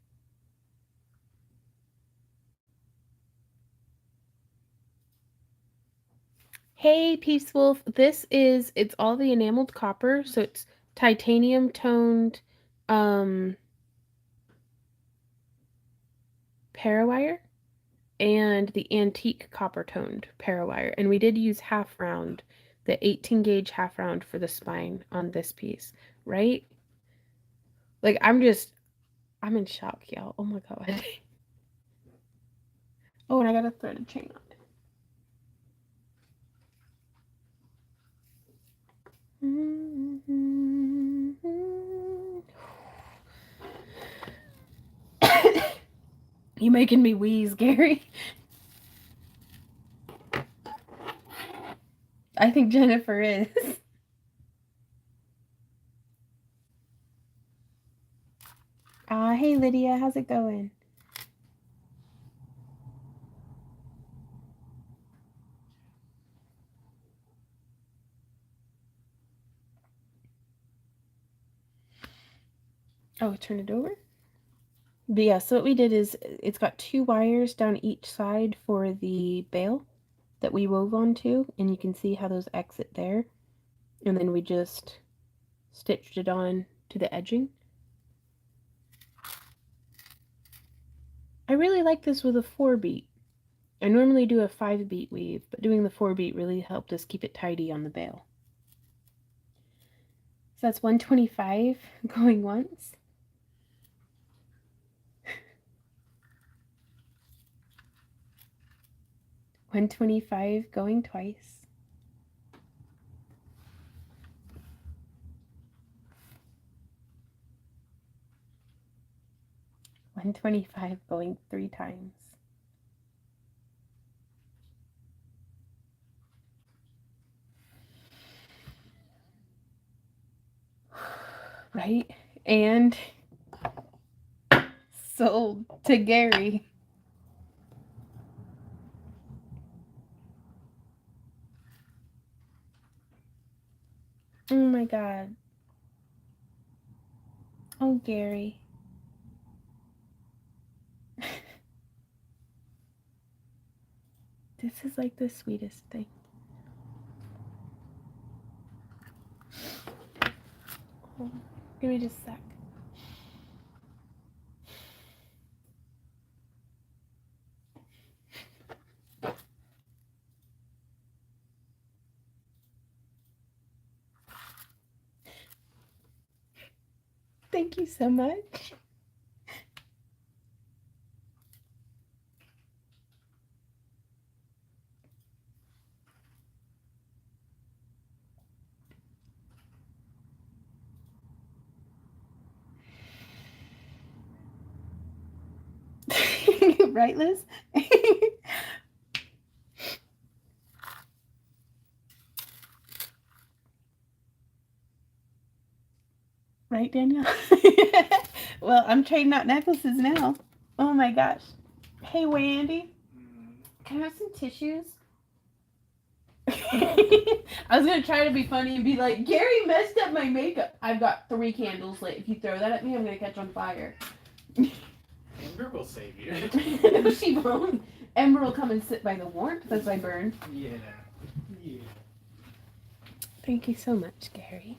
Hey, Peace Wolf. It's all the enameled copper, so it's titanium toned um parawire and the antique copper toned parawire. And we did use half round, the 18 gauge half round for the spine on this piece, right? Like I'm in shock, y'all. Oh my god. Oh, and I got a threaded chain on it. You making me wheeze, Gary. I think Jennifer is. Hey Lydia, how's it going? Oh, turn it over? But yeah, so what we did is it's got two wires down each side for the bail that we wove onto, and you can see how those exit there. And then we just stitched it on to the edging. I really like this with a 4-beat. I normally do a 5-beat weave, but doing the 4-beat really helped us keep it tidy on the bail. So that's 125 going once. 125 going twice. 125 going 3 times. Right? And sold to Gary. Oh my god. Oh, Gary. This is like the sweetest thing. Oh, give me just a sec. Thank you so much. Right, Liz? Right, Danielle? Well, I'm trading out necklaces now. Oh my gosh. Hey, Wendy. Can I have some tissues? I was gonna try to be funny and be like, Gary messed up my makeup. I've got 3 candles lit. If you throw that at me, I'm gonna catch on fire. Ember will save you. She won't. Ember will come and sit by the warmth as I burn. Yeah. Yeah. Thank you so much, Gary.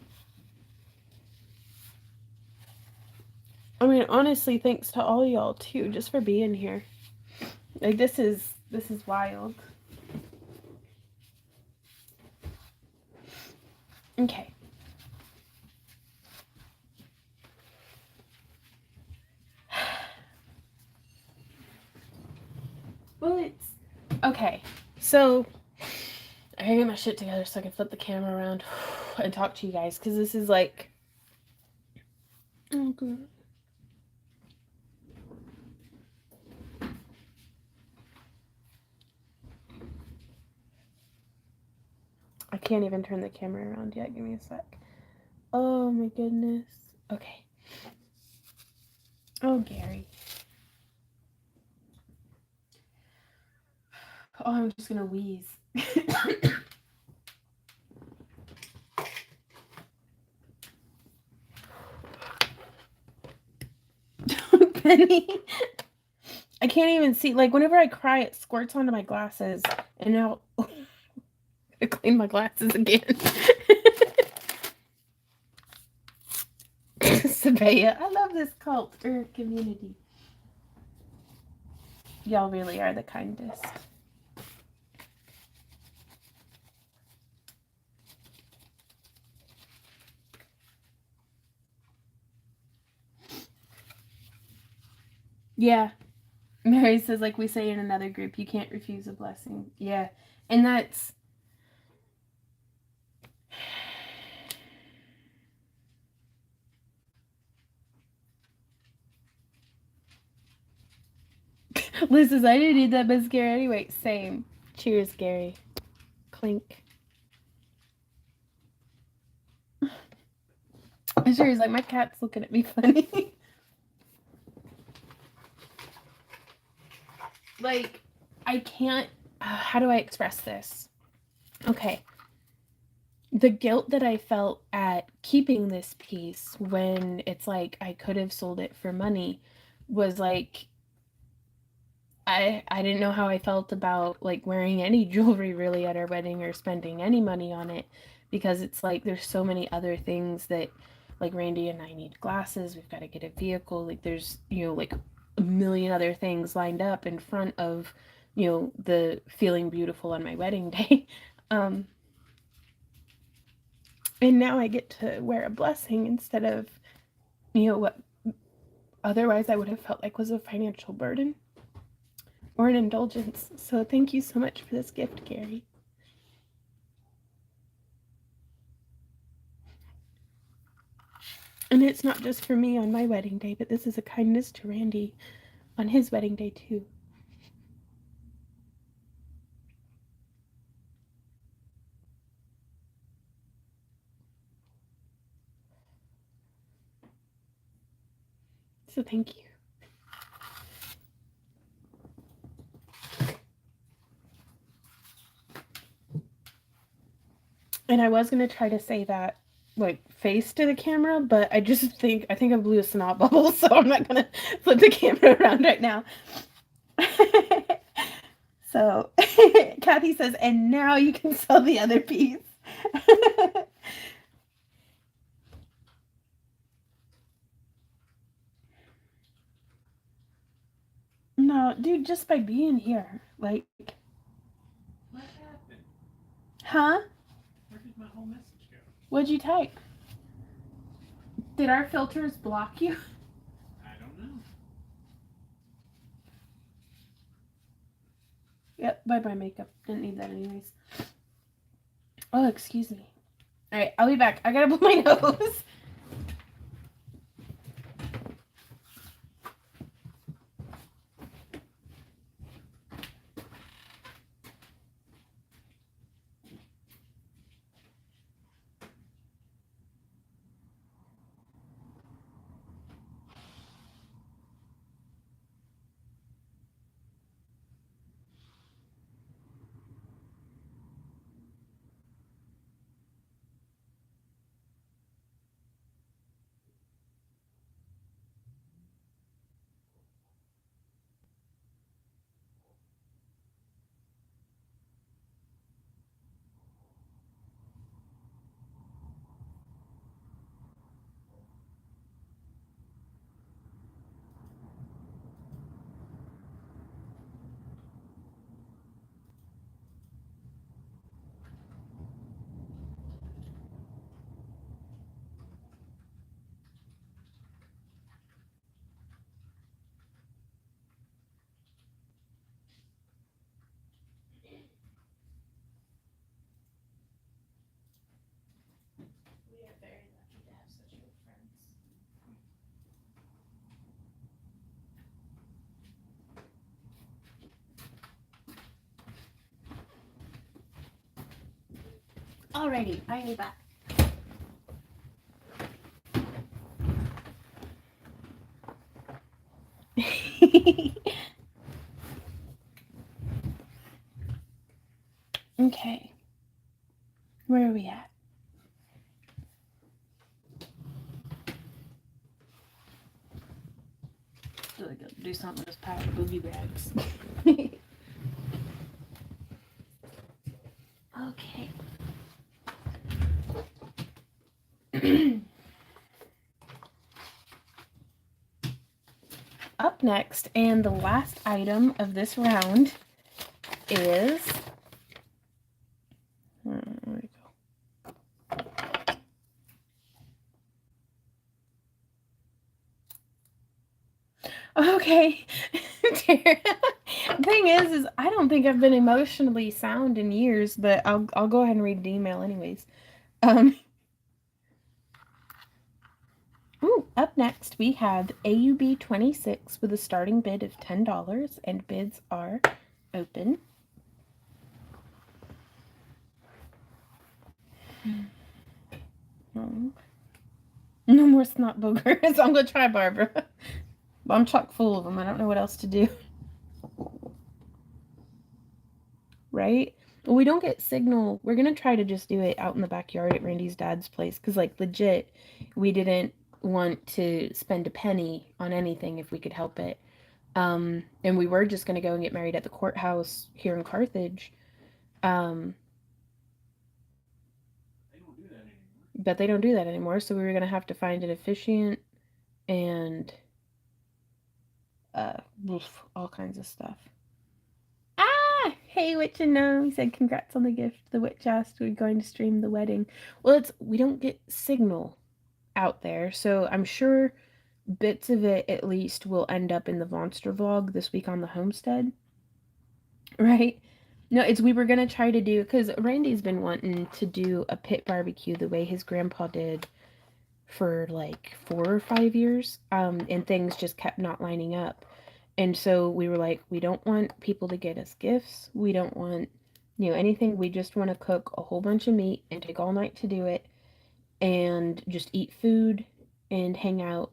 I mean, honestly, thanks to all y'all too, just for being here. Like this is wild. Okay. Well, it's okay. So I gotta get my shit together so I can flip the camera around and talk to you guys because this is like, oh god. I can't even turn the camera around yet. Give me a sec. Oh my goodness. Okay. Oh, Gary. Oh, I'm just gonna wheeze. Penny. I can't even see. Like, whenever I cry, it squirts onto my glasses. And now. to clean my glasses again. Sabaya, I love this cult or community. Y'all really are the kindest. Yeah. Mary says, like we say in another group, you can't refuse a blessing. Yeah. And that's. Liz says, I didn't need that mascara anyway. Same. Cheers, Gary. Clink. I'm sure he's like, my cat's looking at me funny. Like, I can't. How do I express this? Okay. The guilt that I felt at keeping this piece when it's like I could have sold it for money was like I didn't know how I felt about like wearing any jewelry really at our wedding or spending any money on it, because it's like there's so many other things that, like, Randy and I need glasses, we've got to get a vehicle, like there's, you know, like a million other things lined up in front of, you know, the feeling beautiful on my wedding day. um and now I get to wear a blessing instead of, you know, what otherwise I would have felt like was a financial burden or an indulgence. So thank you so much for this gift, Gary. And it's not just for me on my wedding day, but this is a kindness to Randy on his wedding day too. So thank you. And I was going to try to say that like face to the camera, but I think I blew a snot bubble, so I'm not going to flip the camera around right now. So Kathy says, and now you can sell the other piece. No, dude, just by being here, like. What happened? Huh? Where did my whole message go? What'd you type? Did our filters block you? I don't know. Yep, bye-bye makeup. Didn't need that anyways. Oh, excuse me. Alright, I'll be back. I gotta blow my nose. We are very lucky to have such good friends. Alrighty, I am back. Okay. Where are we at? Do something with those powder boogie bags. Okay. up next, and the last item of this round is. Where we go? Okay. Thing is I don't think I've been emotionally sound in years, but I'll go ahead and read the email anyways. Up next we have AUB 26 with a starting bid of $10, and bids are open. No more snot boogers. I'm gonna try, Barbara. I'm chock full of them. I don't know what else to do. Right? Well, we don't get signal. We're gonna try to just do it out in the backyard at Randy's dad's place, because, like, legit, we didn't want to spend a penny on anything if we could help it. And we were just gonna go and get married at the courthouse here in Carthage. They don't do that anymore. But they don't do that anymore, so we were gonna have to find an officiant and all kinds of stuff. Ah, hey, Witch and Gnome. He said, "Congrats on the gift." The witch asked, "We're going to stream the wedding." Well, we don't get signal out there, so I'm sure bits of it at least will end up in the Monster vlog this week on the homestead, right? No, we were gonna try to do, because Randy's been wanting to do a pit barbecue the way his grandpa did for like 4 or 5 years, and things just kept not lining up. And so we were like, we don't want people to get us gifts. We don't want, anything. We just want to cook a whole bunch of meat and take all night to do it and just eat food and hang out.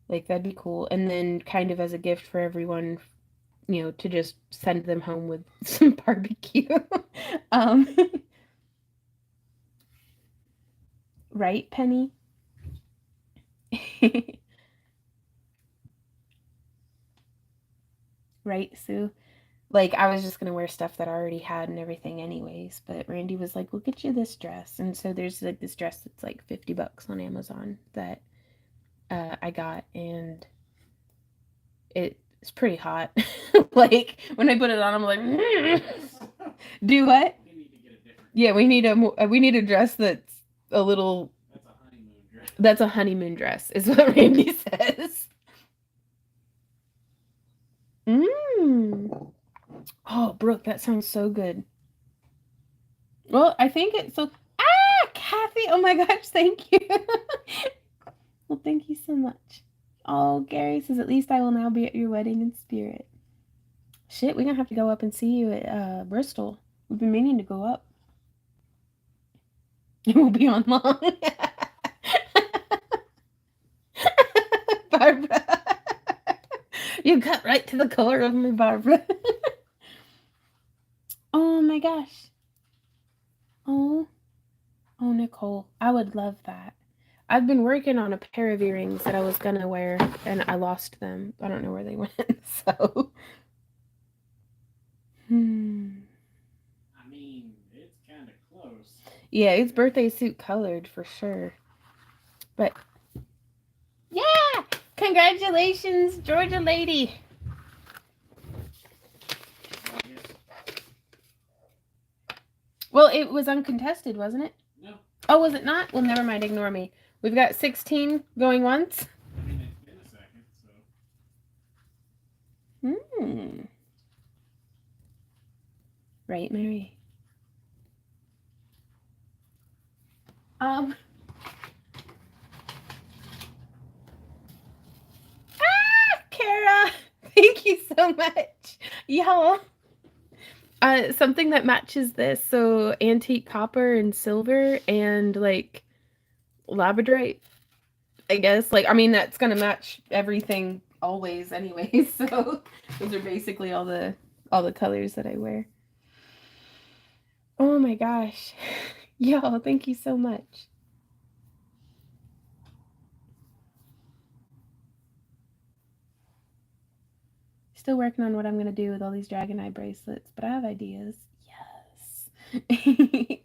Like, that'd be cool. And then kind of as a gift for everyone, to just send them home with some barbecue. um, right, Penny? Right, Sue? Like, I was just gonna wear stuff that I already had and everything anyways, but Randy was like, "We'll get you this dress." And so there's like this dress that's like $50 on Amazon that I got, and it's pretty hot. Like, when I put it on, I'm like, do what? We need to get a different. Yeah, we need a dress that's a little. That's a honeymoon dress. That's a honeymoon dress, is what Randy says. Mmm. Oh, Brooke, that sounds so good. Well, I think it's so. Ah, Kathy! Oh my gosh, thank you. Well, thank you so much. Oh, Gary says, "At least I will now be at your wedding in spirit." Shit, we're gonna have to go up and see you at Bristol. We've been meaning to go up. It will be on long. Barbara. You cut right to the core of me, Barbara. Oh my gosh. Oh, Nicole, I would love that. I've been working on a pair of earrings that I was gonna wear, and I lost them. I don't know where they went. So, I mean, it's kind of close. Yeah, it's birthday suit colored for sure. But yeah, congratulations, Georgia lady. Well, it was uncontested, wasn't it? No. Oh, was it not? Well, never mind. Ignore me. We've got 16 going once. I mean, it's been a second, so. Right, Mary. Kara, thank you so much. Y'all. Something that matches this, so antique copper and silver and like labradorite, I guess. Like, I mean, that's gonna match everything always anyway, so those are basically all the colors that I wear. Oh my gosh. Y'all, thank you so much. Still working on what I'm gonna do with all these dragon eye bracelets, but I have ideas. Yes.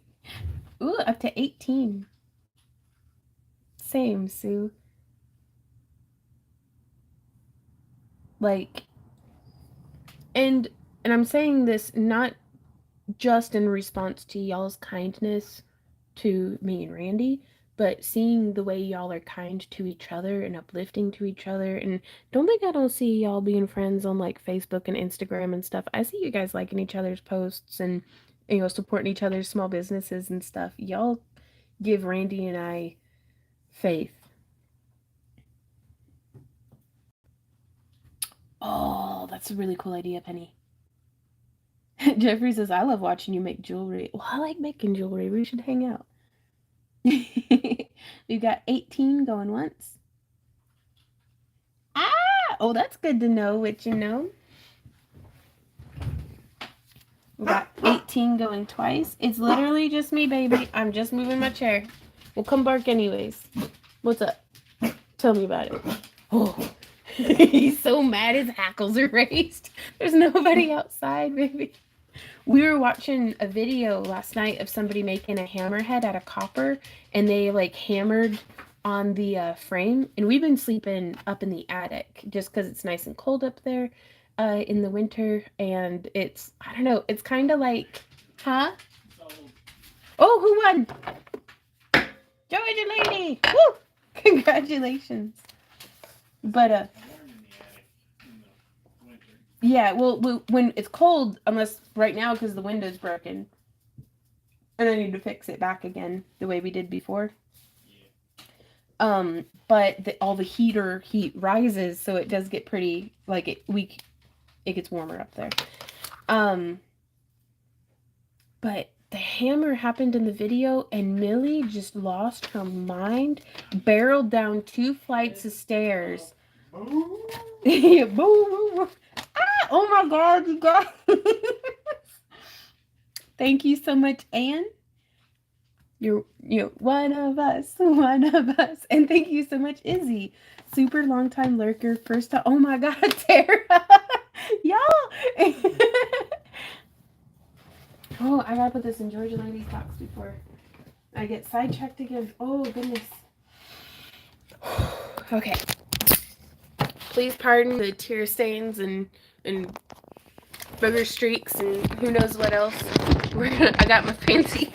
Ooh, up to 18. Same, Sue. Like, and I'm saying this not just in response to y'all's kindness to me and Randy, but seeing the way y'all are kind to each other and uplifting to each other. And don't think I don't see y'all being friends on like Facebook and Instagram and stuff. I see you guys liking each other's posts and supporting each other's small businesses and stuff. Y'all give Randy and I faith. Oh, that's a really cool idea, Penny. Jeffrey says, I love watching you make jewelry. Well, I like making jewelry. We should hang out. We've got 18 going once. Ah! Oh, that's good to know what you know. We got 18 going twice. It's literally just me, baby. I'm just moving my chair. We'll come bark anyways. What's up? Tell me about it. Oh, he's so mad his hackles are raised. There's nobody outside, baby. We were watching a video last night of somebody making a hammerhead out of copper, and they like hammered on the frame. And we've been sleeping up in the attic just because it's nice and cold up there in the winter. And it's, I don't know, it's kind of like, huh? Oh, who won? Georgia lady! Woo! Congratulations. But yeah, well, when it's cold, unless right now because the window's broken, and I need to fix it back again the way we did before. But all the heat rises, so it does get pretty like it gets warmer up there. But the hammer happened in the video, and Millie just lost her mind, barreled down 2 flights of stairs. Yeah, boo. Ah, oh my God, you guys. Thank you so much, Anne. You're one of us. And thank you so much, Izzy. Super long time lurker. First time. Oh my God, Tara. Y'all. Oh, I gotta put this in Georgia Lady's box before I get sidetracked again. Oh, goodness. Okay. Please pardon the tear stains and booger streaks and who knows what else. I got my fancy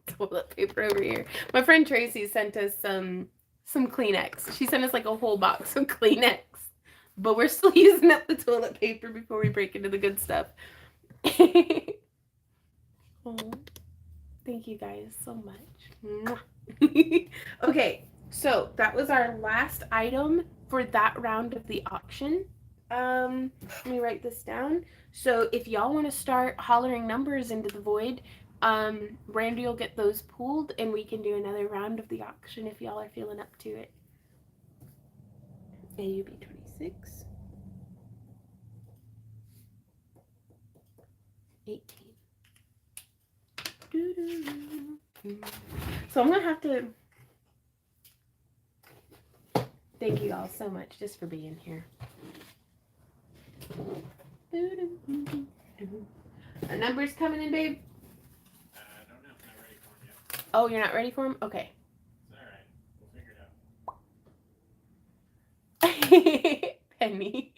toilet paper over here. My friend Tracy sent us some Kleenex. She sent us like a whole box of Kleenex. But we're still using up the toilet paper before we break into the good stuff. Oh, thank you guys so much. Okay, so that was our last item for that round of the auction. Let me write this down. So if y'all want to start hollering numbers into the void, Randy will get those pulled and we can do another round of the auction if y'all are feeling up to it. AUB 26. 18. So I'm gonna have to thank you all so much just for being here. Our numbers coming in, babe? I don't know. Not ready for them yet. Oh, you're not ready for them? Okay. It's alright. We'll figure it out. Penny.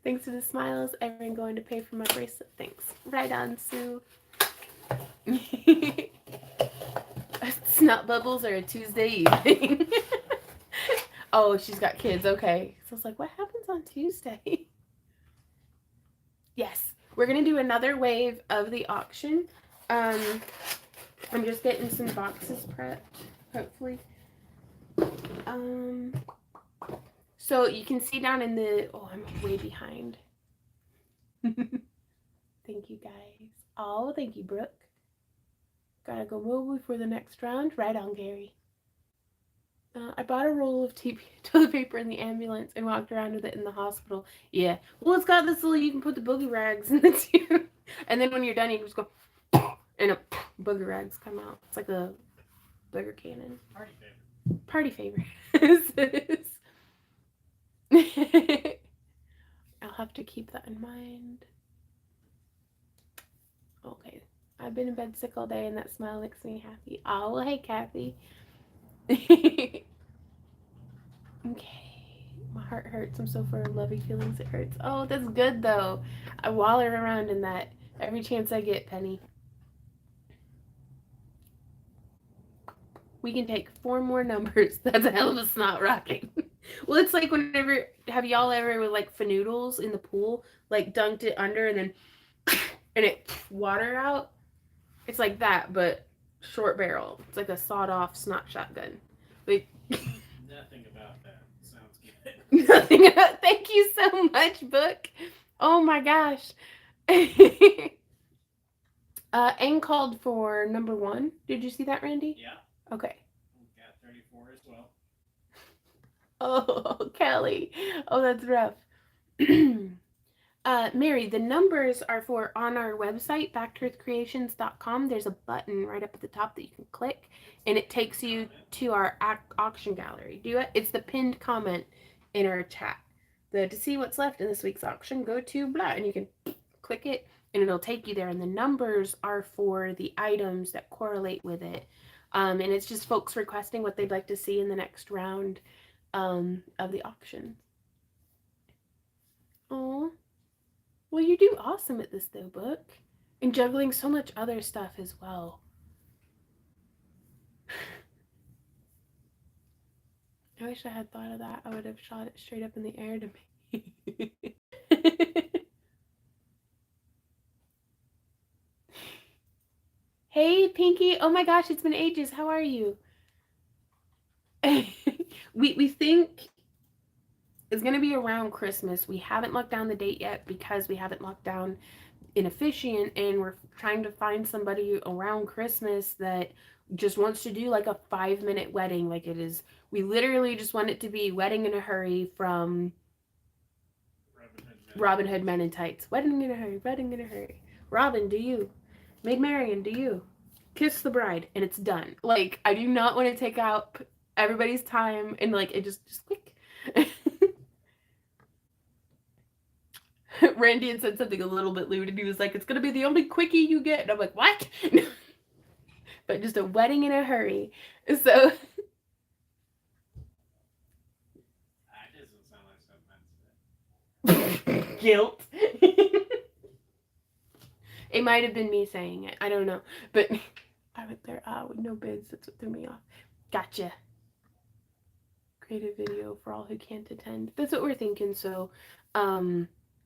Thanks for the smiles. Everyone going to pay for my bracelet. Thanks. Right on, Sue. Snot bubbles are a Tuesday evening. Oh, she's got kids. Okay. So I was like, what happens on Tuesday? Yes. We're going to do another wave of the auction. I'm just getting some boxes prepped, hopefully. So you can see down in the... Oh, I'm way behind. Thank you, guys. Oh, thank you, Brooke. Gotta go move before the next round. Right on, Gary. I bought a roll of toilet paper in the ambulance and walked around with it in the hospital. Yeah. Well, it's got this little, you can put the boogie rags in the tube. And then when you're done, you just go, and booger rags come out. It's like a booger cannon. Party favor. I'll have to keep that in mind. Okay. I've been in bed sick all day and that smile makes me happy. Oh, well, hey, Kathy. Okay. My heart hurts. I'm so full of lovey feelings. It hurts. Oh, that's good though. I waller around in that every chance I get, Penny. We can take 4 more numbers. That's a hell of a snot rocking. Well, it's like whenever, have y'all ever with like fanoodles in the pool, like dunked it under and then and it water out? It's like that, but short barrel. It's like a sawed off snot shotgun. But Nothing about that sounds good. nothing. Thank you so much, book. Oh my gosh. Aang called for number 1. Did you see that, Randy? Yeah. Okay. We've got 34 as well. Oh, Kelly. Oh, that's rough. Mary, the numbers are for on our website, backearthcreations.com. There's a button right up at the top that you can click, and it takes you to our auction gallery. Do it. It's the pinned comment in our chat. To see what's left in this week's auction, go to blah, and you can click it, and it'll take you there. And the numbers are for the items that correlate with it. And it's just folks requesting what they'd like to see in the next round of the auction. Oh. Well, you do awesome at this, though, Book. And juggling so much other stuff as well. I wish I had thought of that. I would have shot it straight up in the air to me. Hey, Pinky. Oh my gosh, it's been ages. How are you? we think it's going to be around Christmas. We haven't locked down the date yet because we haven't locked down inefficient, and we're trying to find somebody around Christmas that just wants to do like a 5-minute wedding. Like it is, we literally just want it to be Wedding in a Hurry from Robin Hood Men in Tights. Wedding in a hurry, wedding in a hurry. Robin, do you? Maid Marian, do you? Kiss the bride, and it's done. Like, I do not want to take out everybody's time and like it just quick. Randy had said something a little bit lewd, and he was like, "It's gonna be the only quickie you get." And I'm like, "What?" But just a wedding in a hurry. So That doesn't sound like something. guilt. It might have been me saying it. I don't know. But I went there with no bids. That's what threw me off. Gotcha. Create a video for all who can't attend. That's what we're thinking. So,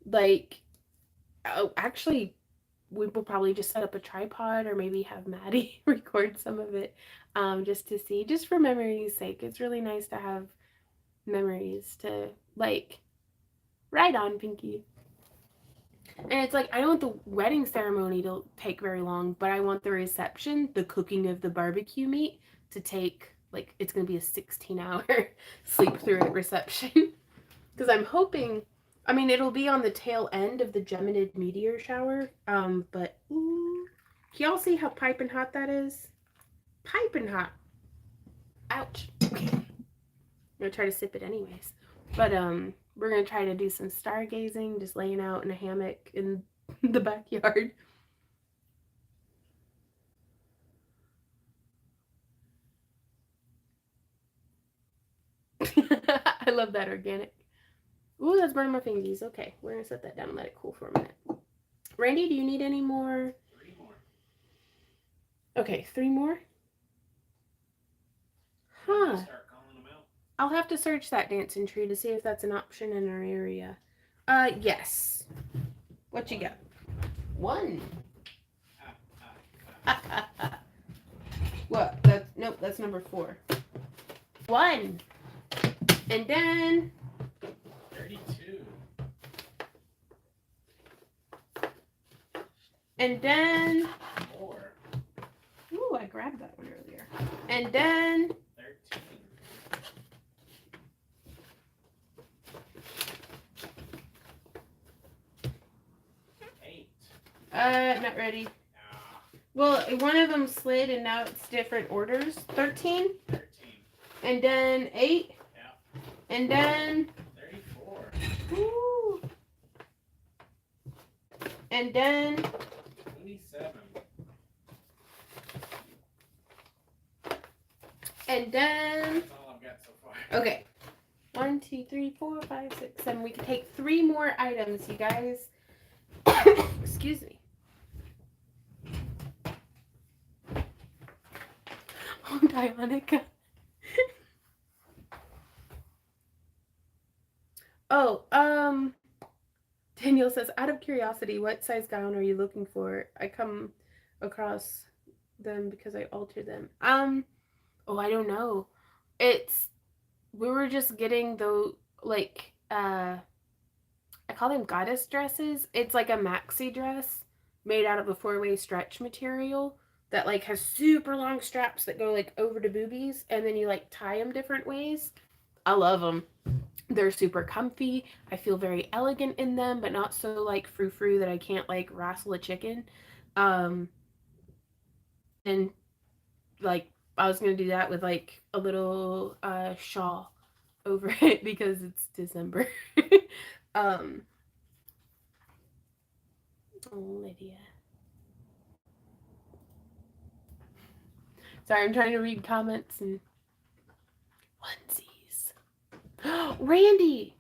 like, actually, we will probably just set up a tripod or maybe have Maddie record some of it just to see, just for memory's sake. It's really nice to have memories to, like, right on, Pinky. And it's like, I don't want the wedding ceremony to take very long, but I want the reception, the cooking of the barbecue meat, to take, like, it's going to be a 16-hour sleep through it reception. Because I'm hoping, I mean, it'll be on the tail end of the Geminid meteor shower, but ooh, can y'all see how piping hot that is? Piping hot. Ouch. I'm going to try to sip it anyways. But, we're going to try to do some stargazing, just laying out in a hammock in the backyard. I love that organic. Ooh, that's burning my fingies. Okay, we're going to set that down and let it cool for a minute. Randy, do you need any more? 3 more. Okay, 3 more? Huh. Start calling them out. I'll have to search that dancing tree to see if that's an option in our area. Yes. What you got? 1. What? Nope, that's number 4. 1. And then 32. And then 4. Ooh, I grabbed that one earlier. And then 13. 8. Not ready. Well, one of them slid and now it's different orders. 13. 13. And then 8. Yeah. And then 34. Ooh. And then 27. And then That's all I've got so far. okay. 1, 2, 3, 4, 5, 6, 7. We can take 3 more items, you guys. Excuse me. Oh, Dianica. Oh, Daniel says, out of curiosity, what size gown are you looking for? I come across them because I alter them. Oh, I don't know. It's we were just getting the like I call them goddess dresses. It's like a maxi dress made out of a four-way stretch material that like has super long straps that go like over the boobies and then you like tie them different ways. I love them. They're super comfy. I feel very elegant in them, but not so like frou-frou that I can't like wrestle a chicken. Um and like I was gonna do that with like a little shawl over it because it's December. um Lydia. Sorry, I'm trying to read comments and onesies. Randy,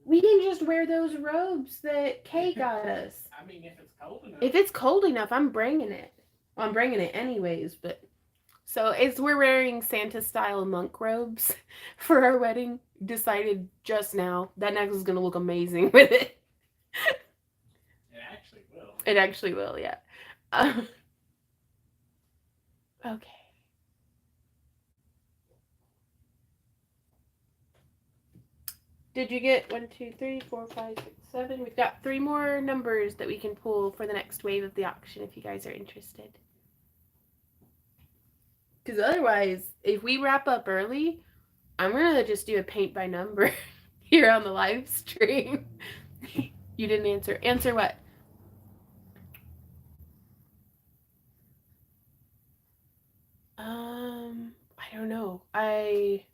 we can just wear those robes that Kay got us. I mean, if it's cold enough. If it's cold enough, I'm bringing it. Well, I'm bringing it anyways, but so it's we're wearing Santa style monk robes for our wedding. Decided just now that necklace is gonna look amazing with it. It actually will. It actually will, yeah. Okay. Did you get 1, 2, 3, 4, 5, 6, 7? We've got 3 more numbers that we can pull for the next wave of the auction if you guys are interested. Because otherwise, if we wrap up early, I'm going to just do a paint by number here on the live stream. You didn't answer. Answer what? I don't know. I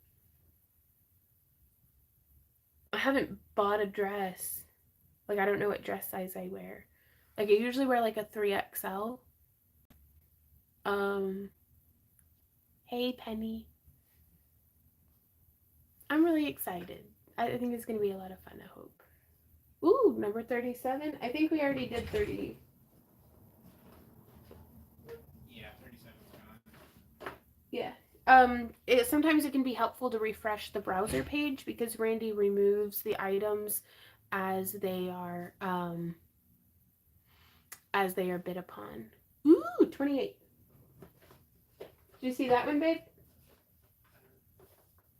haven't bought a dress. Like, I don't know what dress size I wear. Like, I usually wear, like, a 3XL. Hey, Penny. I'm really excited. I think it's going to be a lot of fun, I hope. Ooh, number 37. I think we already did 30. Yeah, 37's gone. Yeah. Sometimes it can be helpful to refresh the browser page because Randy removes the items as they are bid upon. Ooh, 28. Did you see that one, babe?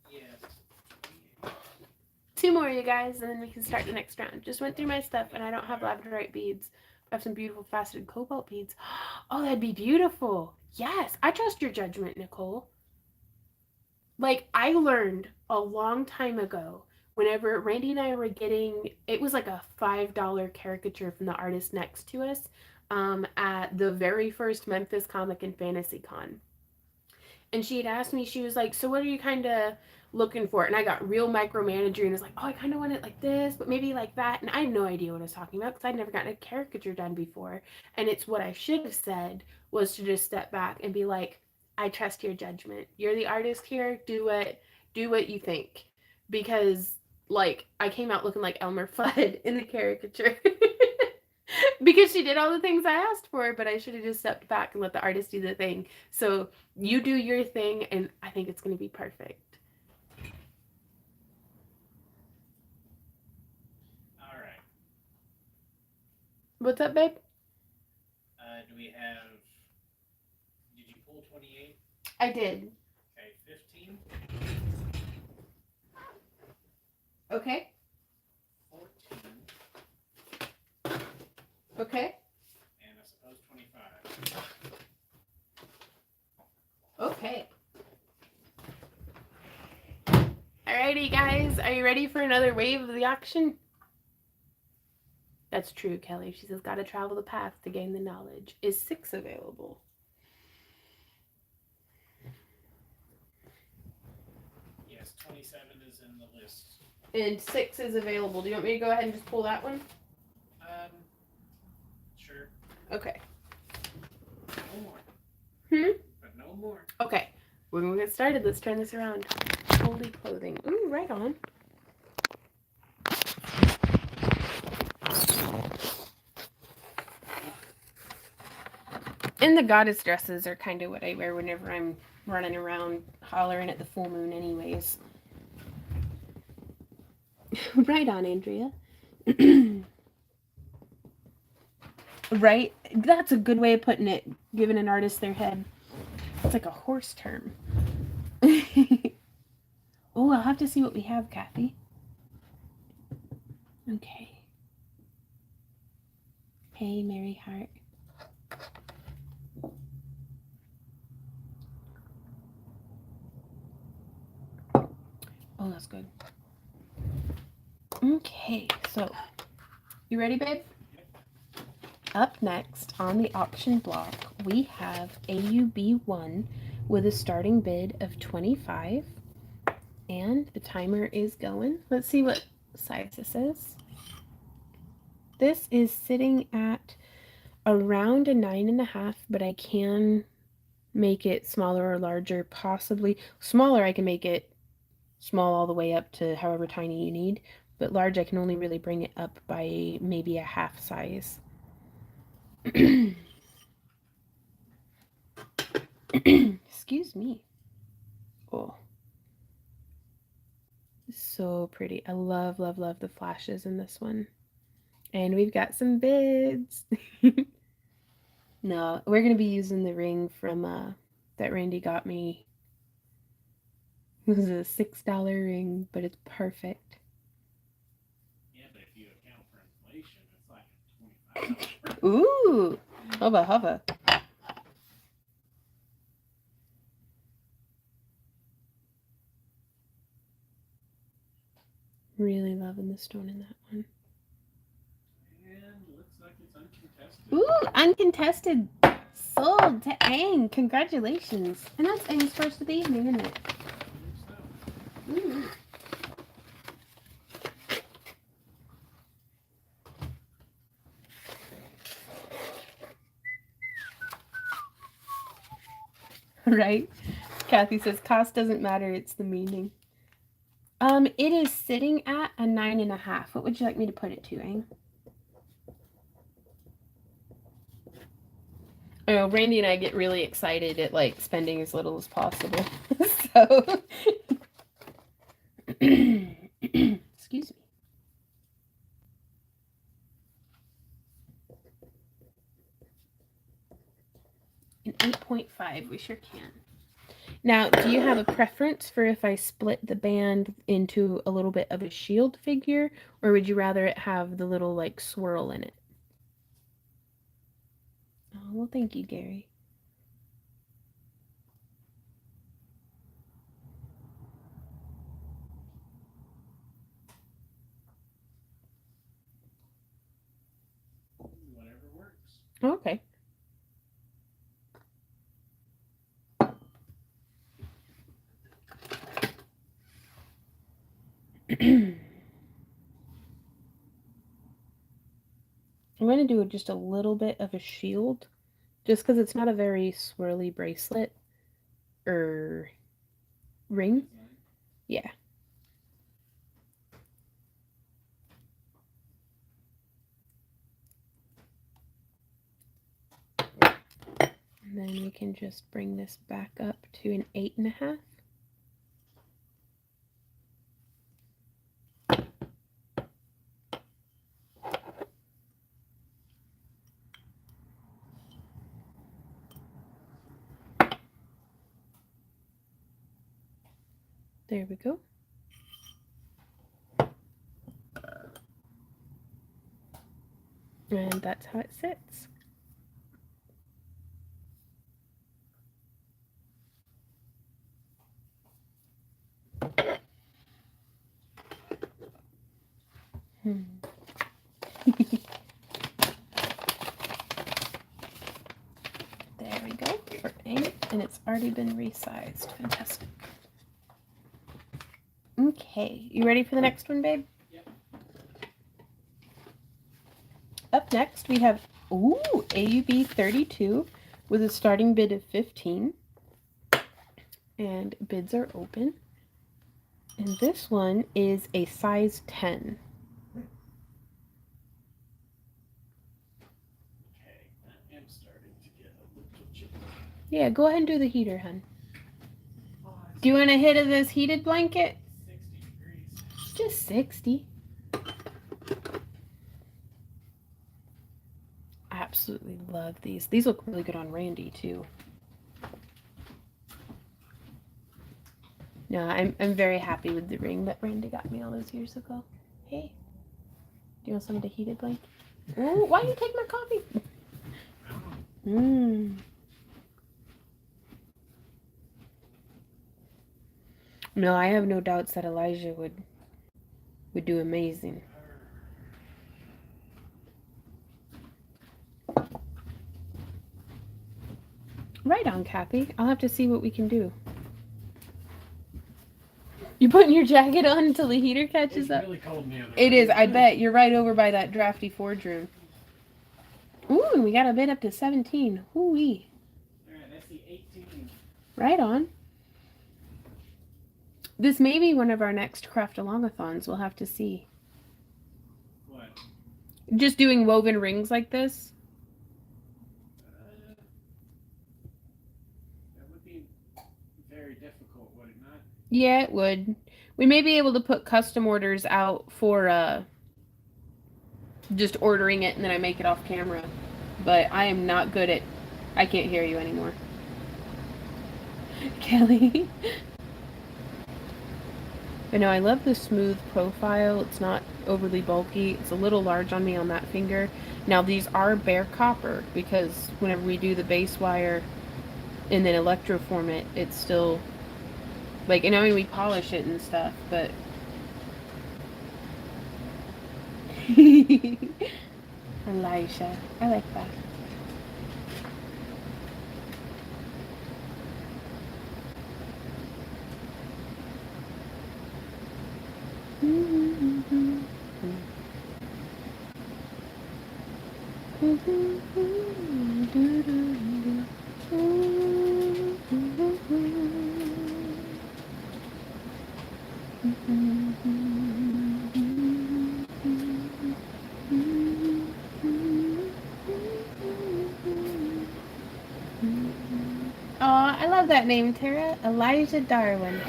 Yes. 2 more, you guys, and then we can start the next round. Just went through my stuff, and I don't have labradorite beads. I have some beautiful faceted cobalt beads. Oh, that'd be beautiful. Yes, I trust your judgment, Nicole. Like, I learned a long time ago, whenever Randy and I were getting, it was like a $5 caricature from the artist next to us at the very first Memphis Comic and Fantasy Con. And she had asked me, she was like, so what are you kind of looking for? And I got real micromanager and was like, oh, I kind of want it like this, but maybe like that. And I had no idea what I was talking about because I'd never gotten a caricature done before. And it's what I should have said was to just step back and be like, I trust your judgment. You're the artist here. Do what you think. Because like I came out looking like Elmer Fudd in the caricature. Because she did all the things I asked for, but I should have just stepped back and let the artist do the thing. So you do your thing, and I think it's going to be perfect. All right. What's up, babe? Do we have? Did you pull 28? I did. Okay, 15. Okay. 14. Okay. And I suppose 25. Okay. Alrighty, guys. Are you ready for another wave of the auction? That's true, Kelly. She says, gotta travel the path to gain the knowledge. Is 6 available? Yes, 27 is in the list. And 6 is available. Do you want me to go ahead and just pull that one? Sure. Okay. No more. Hmm? But no more. Okay. We're gonna get started. Let's turn this around. Holy clothing. Ooh, right on. And the goddess dresses are kind of what I wear whenever I'm running around hollering at the full moon anyways. Right on, Andrea. Right? That's a good way of putting it, giving an artist their head. It's like a horse term. Oh, I'll have to see what we have, Kathy. Okay. Hey, Mary Hart. Oh, that's good. Okay, so you ready, babe? Up next on the auction block, we have AUB1 with a starting bid of 25, and the timer is going. Let's see what size this is. This is sitting at around a 9.5, but I can make it smaller or larger, possibly smaller. I can make it small all the way up to however tiny you need, but large I can only really bring it up by maybe a half size. Excuse me. Oh, so pretty. I love, love, love the flashes in this one. And we've got some bids. No, we're going to be using the ring from that Randy got me. It was a $6 ring, but it's perfect. Yeah, but if you account for inflation, it's like $25. Ooh, hubba hubba. Really loving the stone in that one. And looks like it's uncontested. Ooh, uncontested. Sold to Aang. Congratulations. And that's Aang's first of the evening, isn't it? Ooh. Right? Kathy says cost doesn't matter, it's the meaning. It is sitting at a 9.5. What would you like me to put it to, Aang? I know Randy and I get really excited at like spending as little as possible. So excuse me. An 8.5, we sure can. Now, do you have a preference for if I split the band into a little bit of a shield figure, or would you rather it have the little like swirl in it? Oh, well, thank you, Gary. Whatever works. Okay. I'm going to do just a little bit of a shield, just because it's not a very swirly bracelet or ring. Yeah. And then we can just bring this back up to an 8.5. There we go. And that's how it sits. There we go for Aang, and it's already been resized. Fantastic. Okay, you ready for the next one, babe? Yep. Up next, we have AUB 32 with a starting bid of 15, and bids are open. And this one is a size 10. Okay, I am starting to get a little chippy. Yeah, go ahead and do the heater, hun. Do you want a hit of this heated blanket? 60 degrees. It's just 60. I absolutely love these. These look really good on Randy, too. No, I'm very happy with the ring that Randy got me all those years ago. Hey, do you want some of the heated blanket? Ooh, why you take my coffee? Mmm. No, I have no doubts that Elijah would do amazing. Right on, Kathy. I'll have to see what we can do. You putting your jacket on until the heater catches up? It's really cold now. It is, I bet. You're right over by that drafty forge room. Ooh, and we got a bid up to 17. Hoo-wee. Alright, I see 18. Right on. This may be one of our next craft-alongathons. We'll have to see. What? Just doing woven rings like this? That would be very difficult, would it not? Yeah, it would. We may be able to put custom orders out for just ordering it and then I make it off camera. But I am not good at... I can't hear you anymore. Kelly. But no, I love the smooth profile. It's not overly bulky. It's a little large on me on that finger. Now these are bare copper because whenever we do the base wire and then electroform it, it's still like, and I mean we polish it and stuff, but Elisha, I like that. Oh, I love that name, Tara. Elijah Darwin.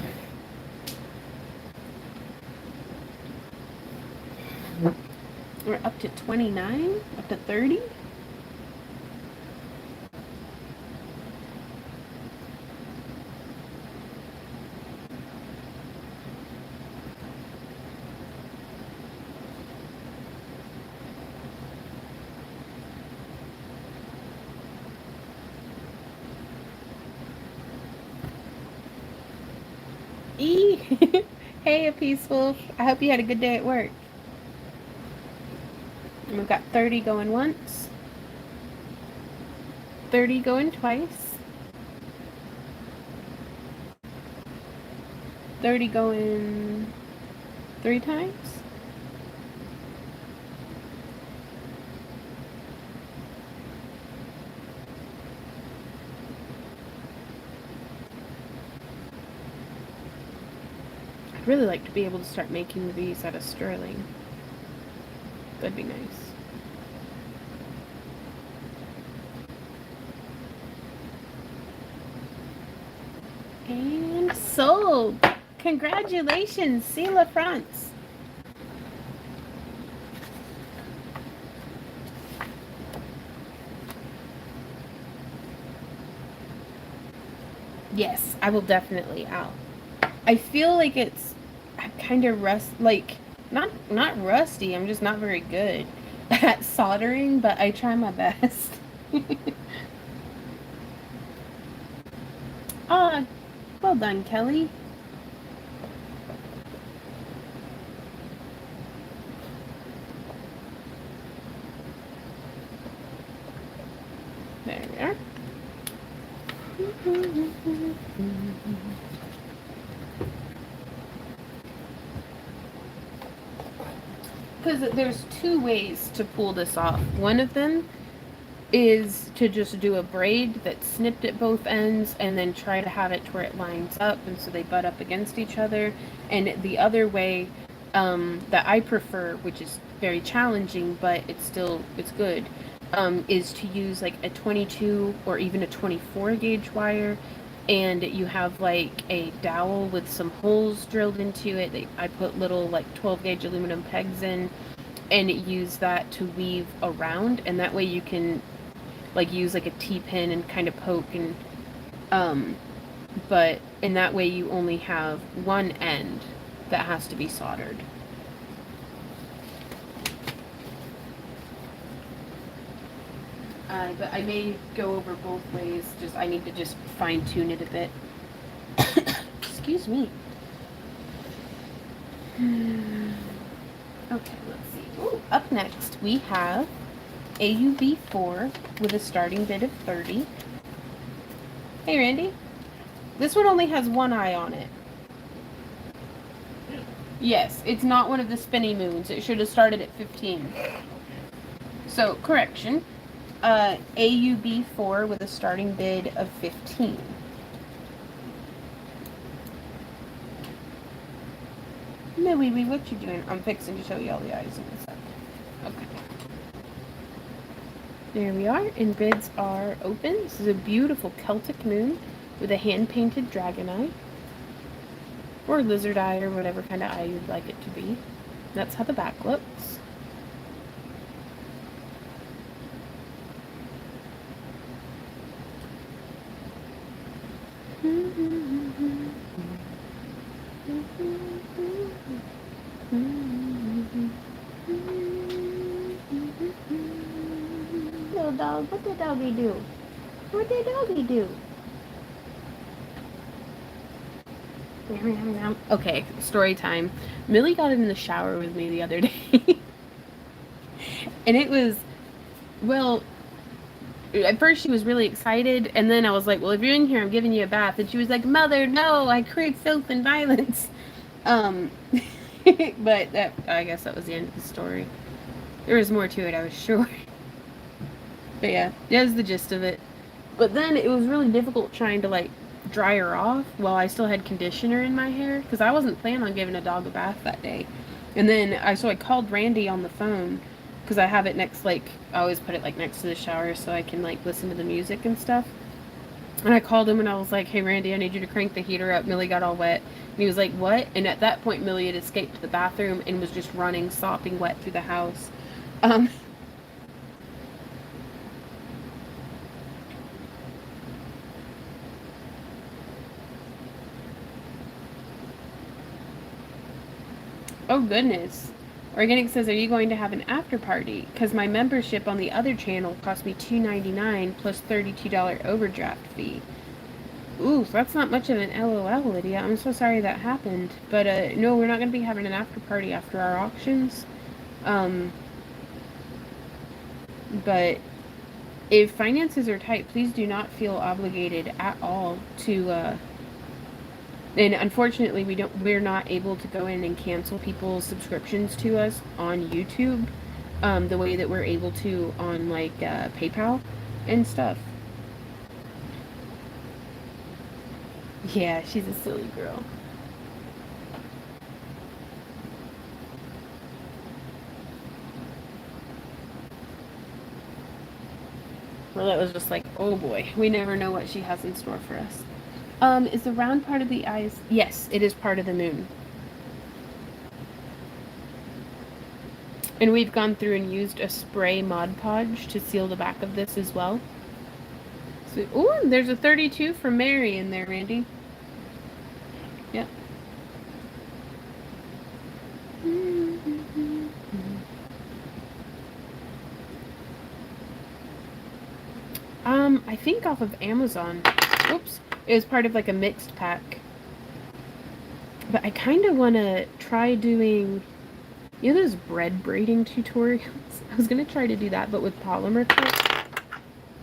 We're up to 29, up to 30. Hey, a peaceful. I hope you had a good day at work. And we've got 30 going once, 30 going twice, 30 going 3 times. I'd really like to be able to start making these out of sterling. That'd be nice. And sold! Congratulations, Sela France! Yes, I will definitely out. I feel like I'm kind of not rusty, I'm just not very good at soldering, but I try my best. Ah, well done, Kelly. There we are. Because there's 2 ways to pull this off. One of them is to just do a braid that's snipped at both ends and then try to have it to where it lines up and so they butt up against each other. And the other way that I prefer, which is very challenging but it's good, is to use like a 22 or even a 24 gauge wire, and you have like a dowel with some holes drilled into it. I put little like 12 gauge aluminum pegs in and use that to weave around, and that way you can like use like a T-pin and kind of poke and um but in that way you only have one end that has to be soldered. But I may go over both ways. Just I need to just fine tune it a bit. Excuse me. Okay, let's see. Ooh, up next we have AUB4 with a starting bid of 30. Hey, Randy. This one only has one eye on it. Yes, it's not one of the spinny moons. It should have started at 15. So, correction. AUB4 with a starting bid of 15. No, wee, what you doing? I'm fixing to show you all the eyes in a sec. Okay. There we are, and bids are open. This is a beautiful Celtic moon with a hand-painted dragon eye. Or lizard eye, or whatever kind of eye you'd like it to be. That's how the back looks. Little dog, what did doggy do? What did doggy do? Okay, story time. Millie got in the shower with me the other day. And it was, well, at first she was really excited, and then I was like, well, if you're in here, I'm giving you a bath. And she was like, Mother, no, I crave filth and violence. But I guess that was the end of the story. There was more to it, I was sure. But yeah, that's the gist of it. But then it was really difficult trying to like dry her off while I still had conditioner in my hair, because I wasn't planning on giving a dog a bath that day. And then I called Randy on the phone, because I have it next, like, I always put it like next to the shower so I can like listen to the music and stuff. And I called him and I was like, hey Randy, I need you to crank the heater up. Millie got all wet. And he was like, what? And at that point Millie had escaped to the bathroom and was just running, sopping wet through the house. Oh goodness. Organic says, are you going to have an after party? Because my membership on the other channel cost me $2.99 plus $32 overdraft fee. Ooh, so that's not much of an LOL, Lydia. I'm so sorry that happened. But no, we're not going to be having an after party after our auctions. But if finances are tight, please do not feel obligated at all to and unfortunately we're not able to go in and cancel people's subscriptions to us on YouTube the way that we're able to on like PayPal and stuff. Yeah, she's a silly girl. Well, that was just like, oh boy, we never know what she has in store for us. Is the round part of the eyes? Yes, it is part of the moon. And we've gone through and used a spray Mod Podge to seal the back of this as well. So, ooh, there's a 32 from Mary in there, Randy. Yep. I think off of Amazon. Oops. It was part of like a mixed pack. But I kind of want to try doing, you know, those bread braiding tutorials? I was going to try to do that, but with polymer cut.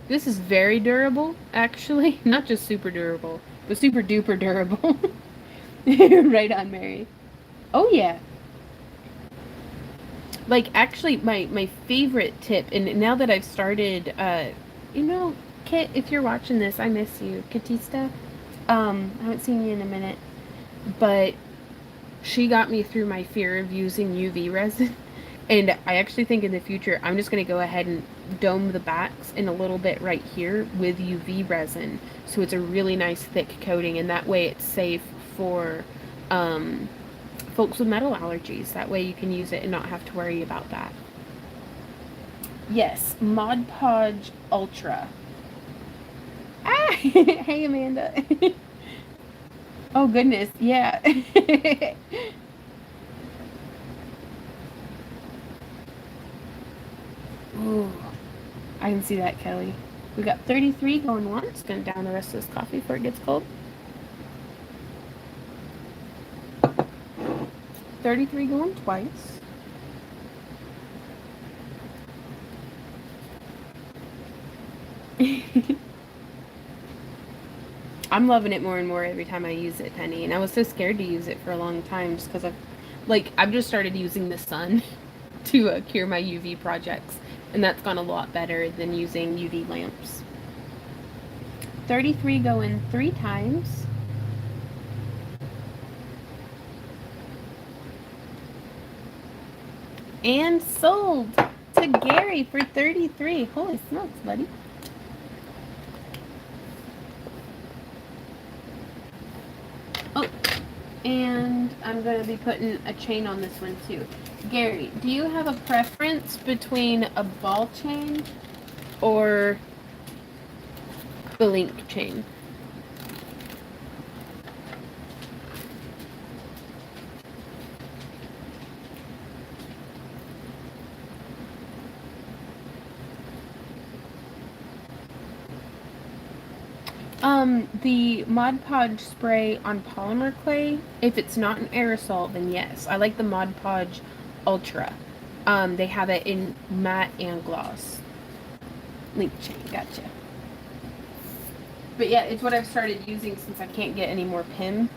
This is very durable, actually. Not just super durable, but super duper durable. Right on, Mary. Oh, yeah. Like actually my favorite tip, and now that I've started you know, Kit, if you're watching this, I miss you. Katista. I haven't seen you in a minute. But she got me through my fear of using UV resin. And I actually think in the future I'm just gonna go ahead and dome the backs in a little bit right here with UV resin. So it's a really nice thick coating, and that way it's safe for folks with metal allergies. That way you can use it and not have to worry about that. Yes, Mod Podge Ultra. Ah! Hey, Amanda. Oh, goodness. Yeah. Ooh, I can see that, Kelly. We got 33 going once. Gonna down the rest of this coffee before it gets cold. 33 going twice. I'm loving it more and more every time I use it, Penny. And I was so scared to use it for a long time just because I've just started using the sun to cure my UV projects. And that's gone a lot better than using UV lamps. 33 going 3 times. And sold to Gary for 33. Holy smokes, buddy. Oh, and I'm going to be putting a chain on this one too. Gary, do you have a preference between a ball chain or the link chain? The Mod Podge spray on polymer clay, if it's not an aerosol, then yes. I like the Mod Podge Ultra. They have it in matte and gloss. Link chain, gotcha. But yeah, it's what I've started using since I can't get any more PIM.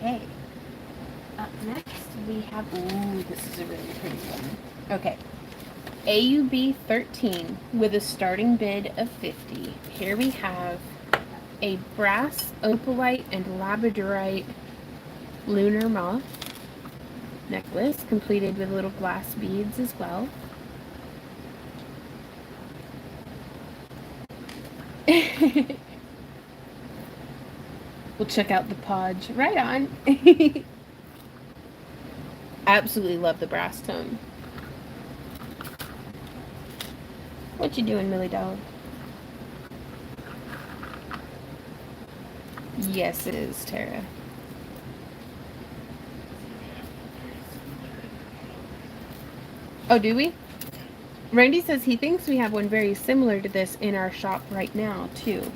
Okay. Up next we have, ooh, this is a really pretty one. Okay. AUB 13 with a starting bid of 50. Here we have a brass opalite and labradorite lunar moth necklace completed with little glass beads as well. We'll check out the podge. Right on. Absolutely love the brass tone. What you doing, Millie Dog? Yes, it is, Tara. Oh, do we? Randy says he thinks we have one very similar to this in our shop right now, too.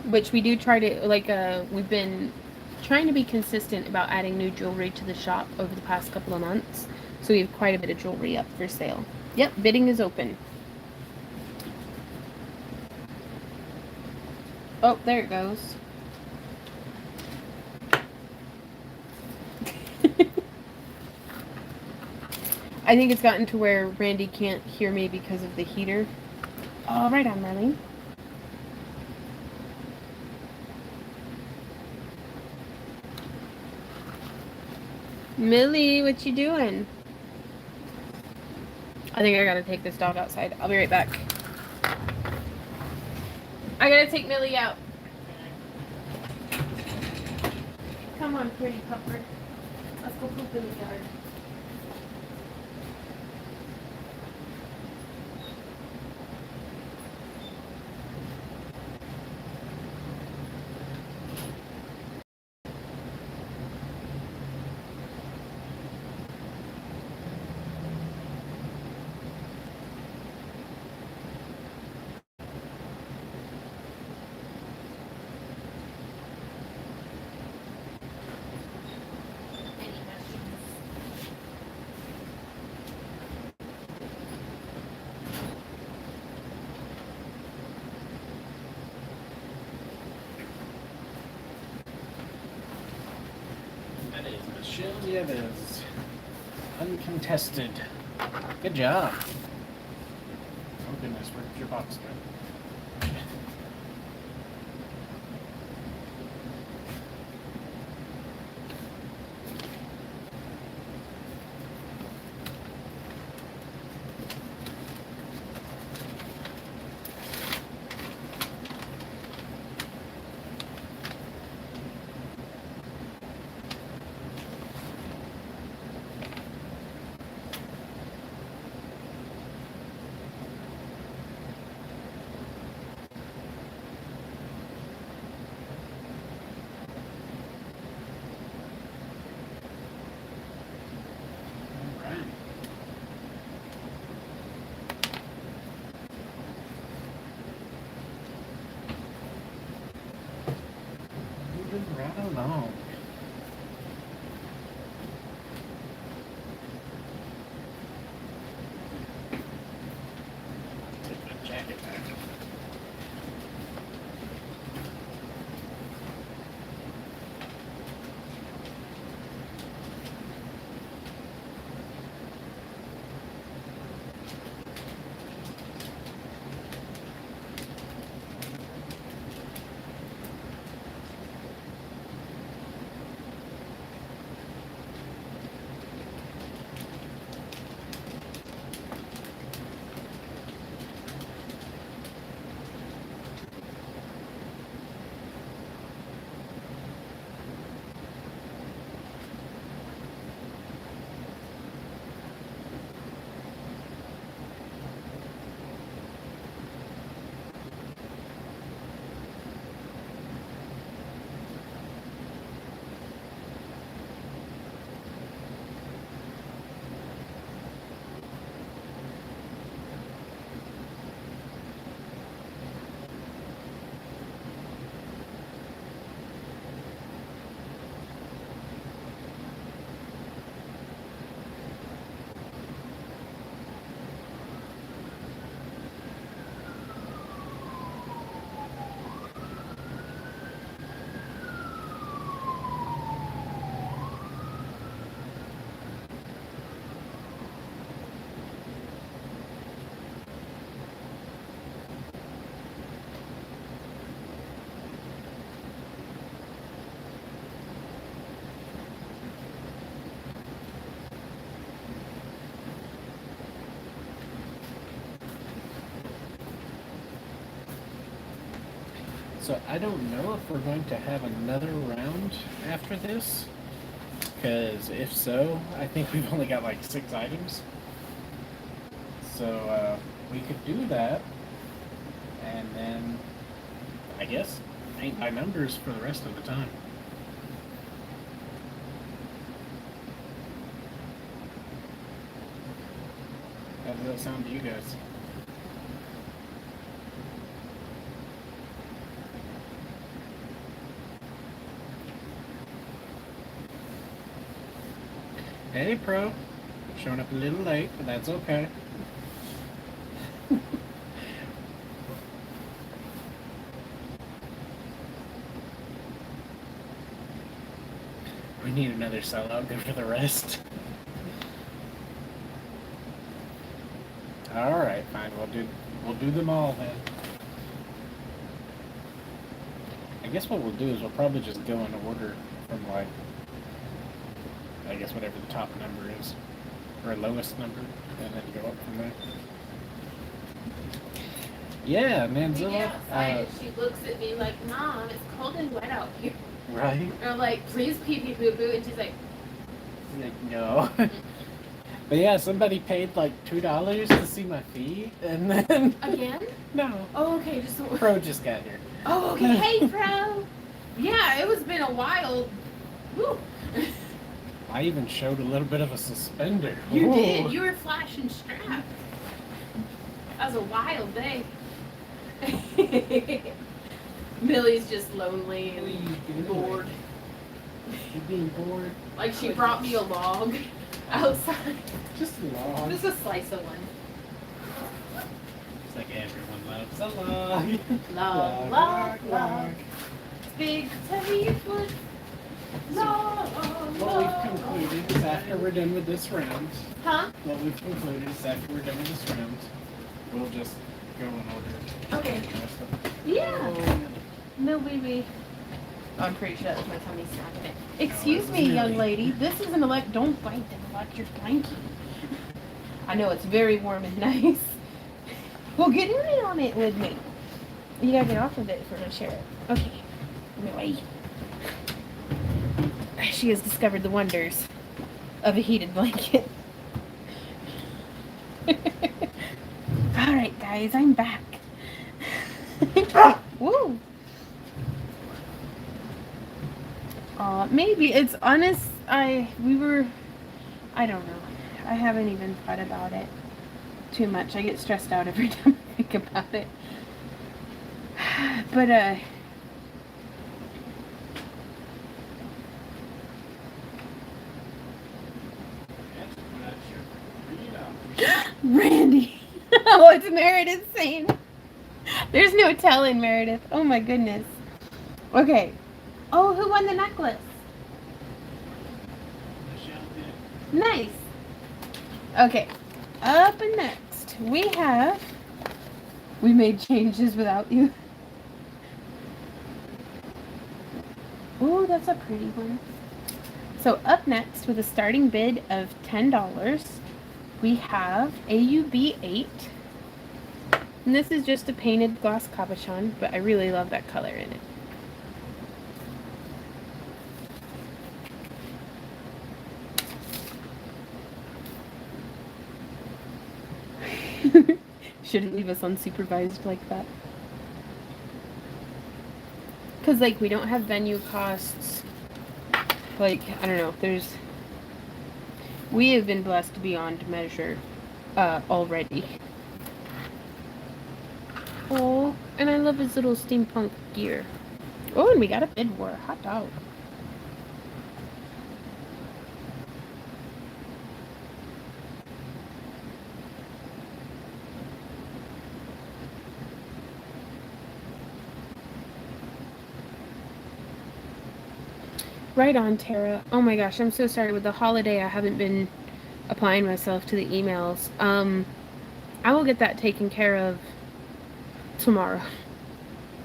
Which we do try to, like, we've been trying to be consistent about adding new jewelry to the shop over the past couple of months. So we have quite a bit of jewelry up for sale. Yep, bidding is open. Oh, there it goes. I think it's gotten to where Randy can't hear me because of the heater. Oh, right on, Marlene. Millie, what you doing? I think I gotta take this dog outside. I'll be right back. I gotta take Millie out. Come on, pretty pupper. Let's go poop in the yard. Michelle Nieves. Uncontested. Good job. Oh goodness, where's your box go? Moving right along. Take my jacket back. So I don't know if we're going to have another round after this, because if so, I think we've only got like 6 items. So we could do that, and then I guess paint by numbers for the rest of the time. How does that sound to you guys? Hey, Pro. Showing up a little late, but that's okay. We need another sellout good for the rest. Alright, fine, we'll do them all then. I guess what we'll do is we'll probably just go in order from like, I guess whatever the top number is, or lowest number, and then go up from there. Yeah, Manzilla. We get outside and she looks at me like, Mom, it's cold and wet out here. Right? And I'm like, please pee pee boo boo, and she's like, no. But yeah, somebody paid like $2 to see my feet, and then again? No. Oh, okay, just Pro just got here. Oh, okay. Hey, Pro. Yeah, it was been a while. Woo. I even showed a little bit of a suspender. You Ooh. did. You were flashing strap. That was a wild day. Millie's just lonely and bored. You being bored? Like she brought me a log outside. Just a log. Just a slice of one. It's like everyone loves a log. Log, log, log. Big, heavy foot. Log, What we've we're done with this round, Huh? what we've concluded is after we're done with this round, we'll just go in order. Okay. Yeah. No, baby. Oh, I'm pretty sure that was my tummy smacking it. Excuse me, young lady. This is an don't bite the electric blankie. I know it's very warm and nice. Well, get in on it with me. You gotta get off of it for the share. Okay. Anyway. She has discovered the wonders of a heated blanket. Alright, guys, I'm back. Woo! Maybe it's honest. I don't know. I haven't even thought about it too much. I get stressed out every time I think about it. But Randy. What's Meredith saying? There's no telling, Meredith. Oh my goodness. Okay. Oh, who won the necklace? Nice. Okay. Up and next, we made changes without you. Oh, that's a pretty one. So up next, with a starting bid of $10, we have AUB8. And this is just a painted gloss cabochon, but I really love that color in it. Shouldn't leave us unsupervised like that. Because, like, we don't have venue costs. Like, I don't know, we have been blessed beyond measure already. Oh, and I love his little steampunk gear. Oh, and we got a bid war. Hot dog. Right on, Tara. Oh my gosh, I'm so sorry. With the holiday, I haven't been applying myself to the emails. I will get that taken care of tomorrow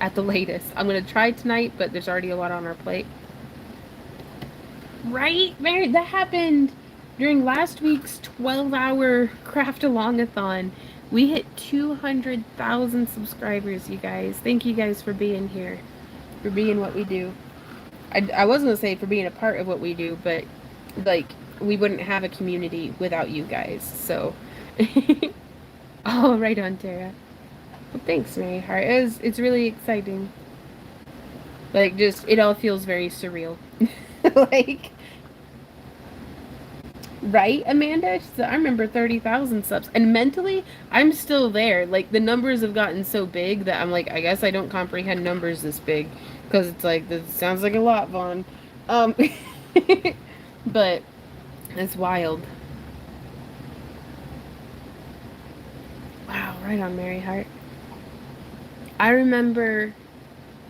at the latest. I'm going to try tonight, but there's already a lot on our plate. Right, Mary? That happened during last week's 12-hour craft-along-a-thon. We hit 200,000 subscribers, you guys. Thank you guys for being here, for being what we do. I was going to say for being a part of what we do, but, like, we wouldn't have a community without you guys, so. Oh, right on, Tara. Well, thanks, Mary Hart. It's really exciting. Like, just, it all feels very surreal. Like, right, Amanda? I remember 30,000 subs. And mentally, I'm still there. Like, the numbers have gotten so big that I'm like, I guess I don't comprehend numbers this big. Because it's like, this sounds like a lot, Vaughn. But it's wild. Wow, right on, Mary Hart. I remember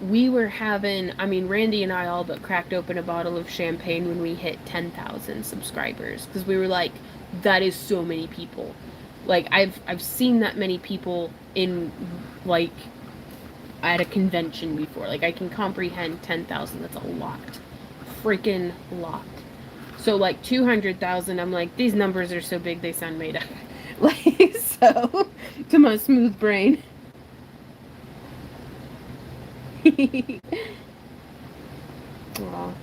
we were having, Randy and I all but cracked open a bottle of champagne when we hit 10,000 subscribers. Because we were like, that is so many people. Like, I've seen that many people in, like, at a convention before. Like, I can comprehend 10,000. That's a lot. Freaking lot. So, like, 200,000, I'm like, these numbers are so big they sound made up. Like, so, to my smooth brain. Aw.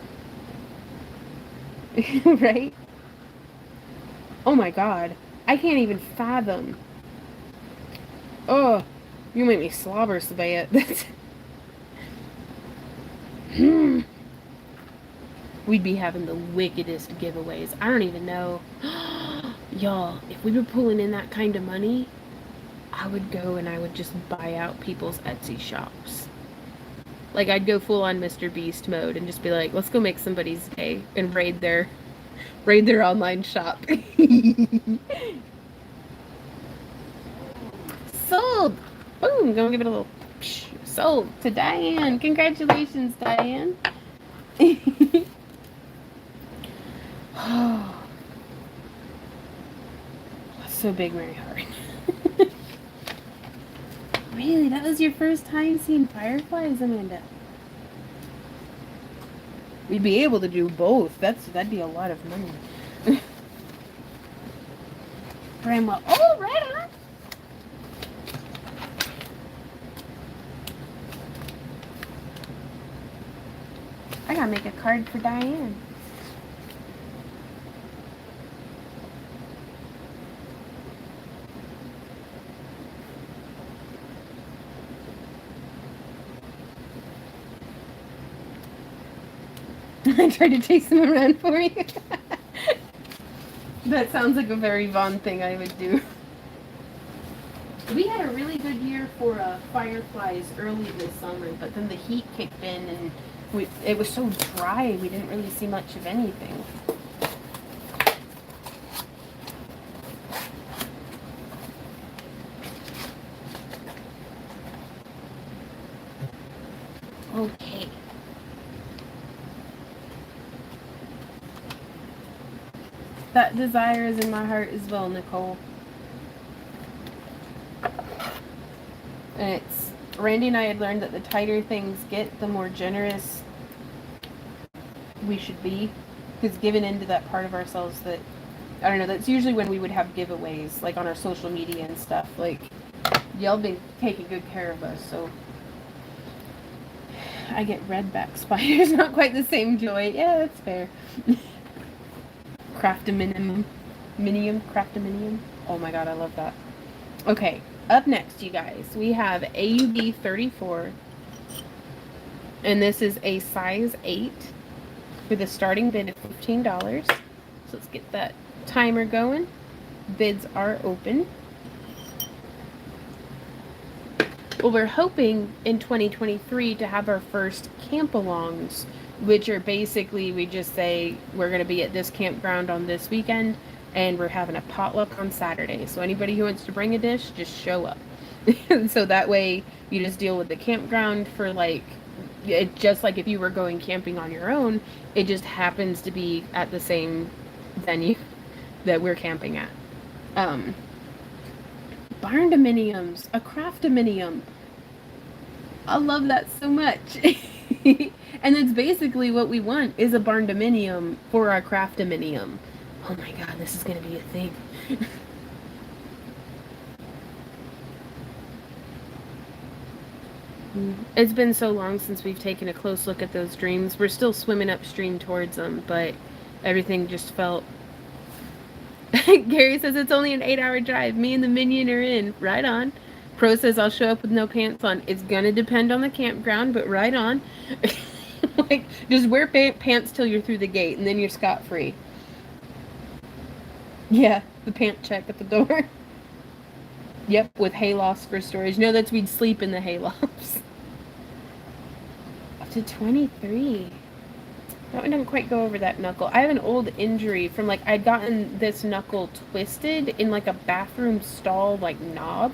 Right? Oh my god. I can't even fathom. Oh. You make me slobber, Sabaya. We'd be having the wickedest giveaways. I don't even know. Y'all, if we were pulling in that kind of money, I would go and I would just buy out people's Etsy shops. Like, I'd go full on Mr. Beast mode and just be like, let's go make somebody's day and raid their online shop. Sold! Boom! Gonna give it a little psh, sold to Diane. Congratulations, Diane. So big, Mary Heart. Really? That was your first time seeing fireflies, Amanda? We'd be able to do both. That'd be a lot of money. Grandma, oh, right on. I gotta make a card for Diane. I tried to chase him around for you. That sounds like a very Vaughn thing I would do. We had a really good year for fireflies early this summer, but then the heat kicked in and it was so dry we didn't really see much of anything. Okay. That desire is in my heart as well, Nicole. And it's Randy and I had learned that the tighter things get, the more generous we should be. Because giving into that part of ourselves that, I don't know, that's usually when we would have giveaways, like on our social media and stuff. Like, y'all been taking good care of us, so I get redback spiders, not quite the same joy. Yeah, that's fair. Craftaminium. Craftaminium. Oh my god, I love that. Okay, up next, you guys, we have AUB 34. And this is a size 8 with a starting bid of $15. So let's get that timer going. Bids are open. Well, we're hoping in 2023 to have our first camp-alongs, which are basically, we just say we're going to be at this campground on this weekend, and we're having a potluck on Saturday. So anybody who wants to bring a dish, just show up. So that way you just deal with the campground for like, it just like if you were going camping on your own, it just happens to be at the same venue that we're camping at. Barn-dominiums, a craft-dominium. I love that so much. And that's basically what we want, is a barn-dominium for our craft-dominium. Oh my god, this is going to be a thing. It's been so long since we've taken a close look at those dreams. We're still swimming upstream towards them, but everything just felt... Gary says it's only an 8-hour drive. Me and the minion are in. Right on. Pro says I'll show up with no pants on. It's gonna depend on the campground, but right on. Like, just wear pants till you're through the gate, and then you're scot-free. Yeah, the pant check at the door. Yep, with hay lofts for storage. No, that's we'd sleep in the hay lofts. Up to 23. That one doesn't quite go over that knuckle. I have an old injury from, like, I'd gotten this knuckle twisted in, like, a bathroom stall, like, knob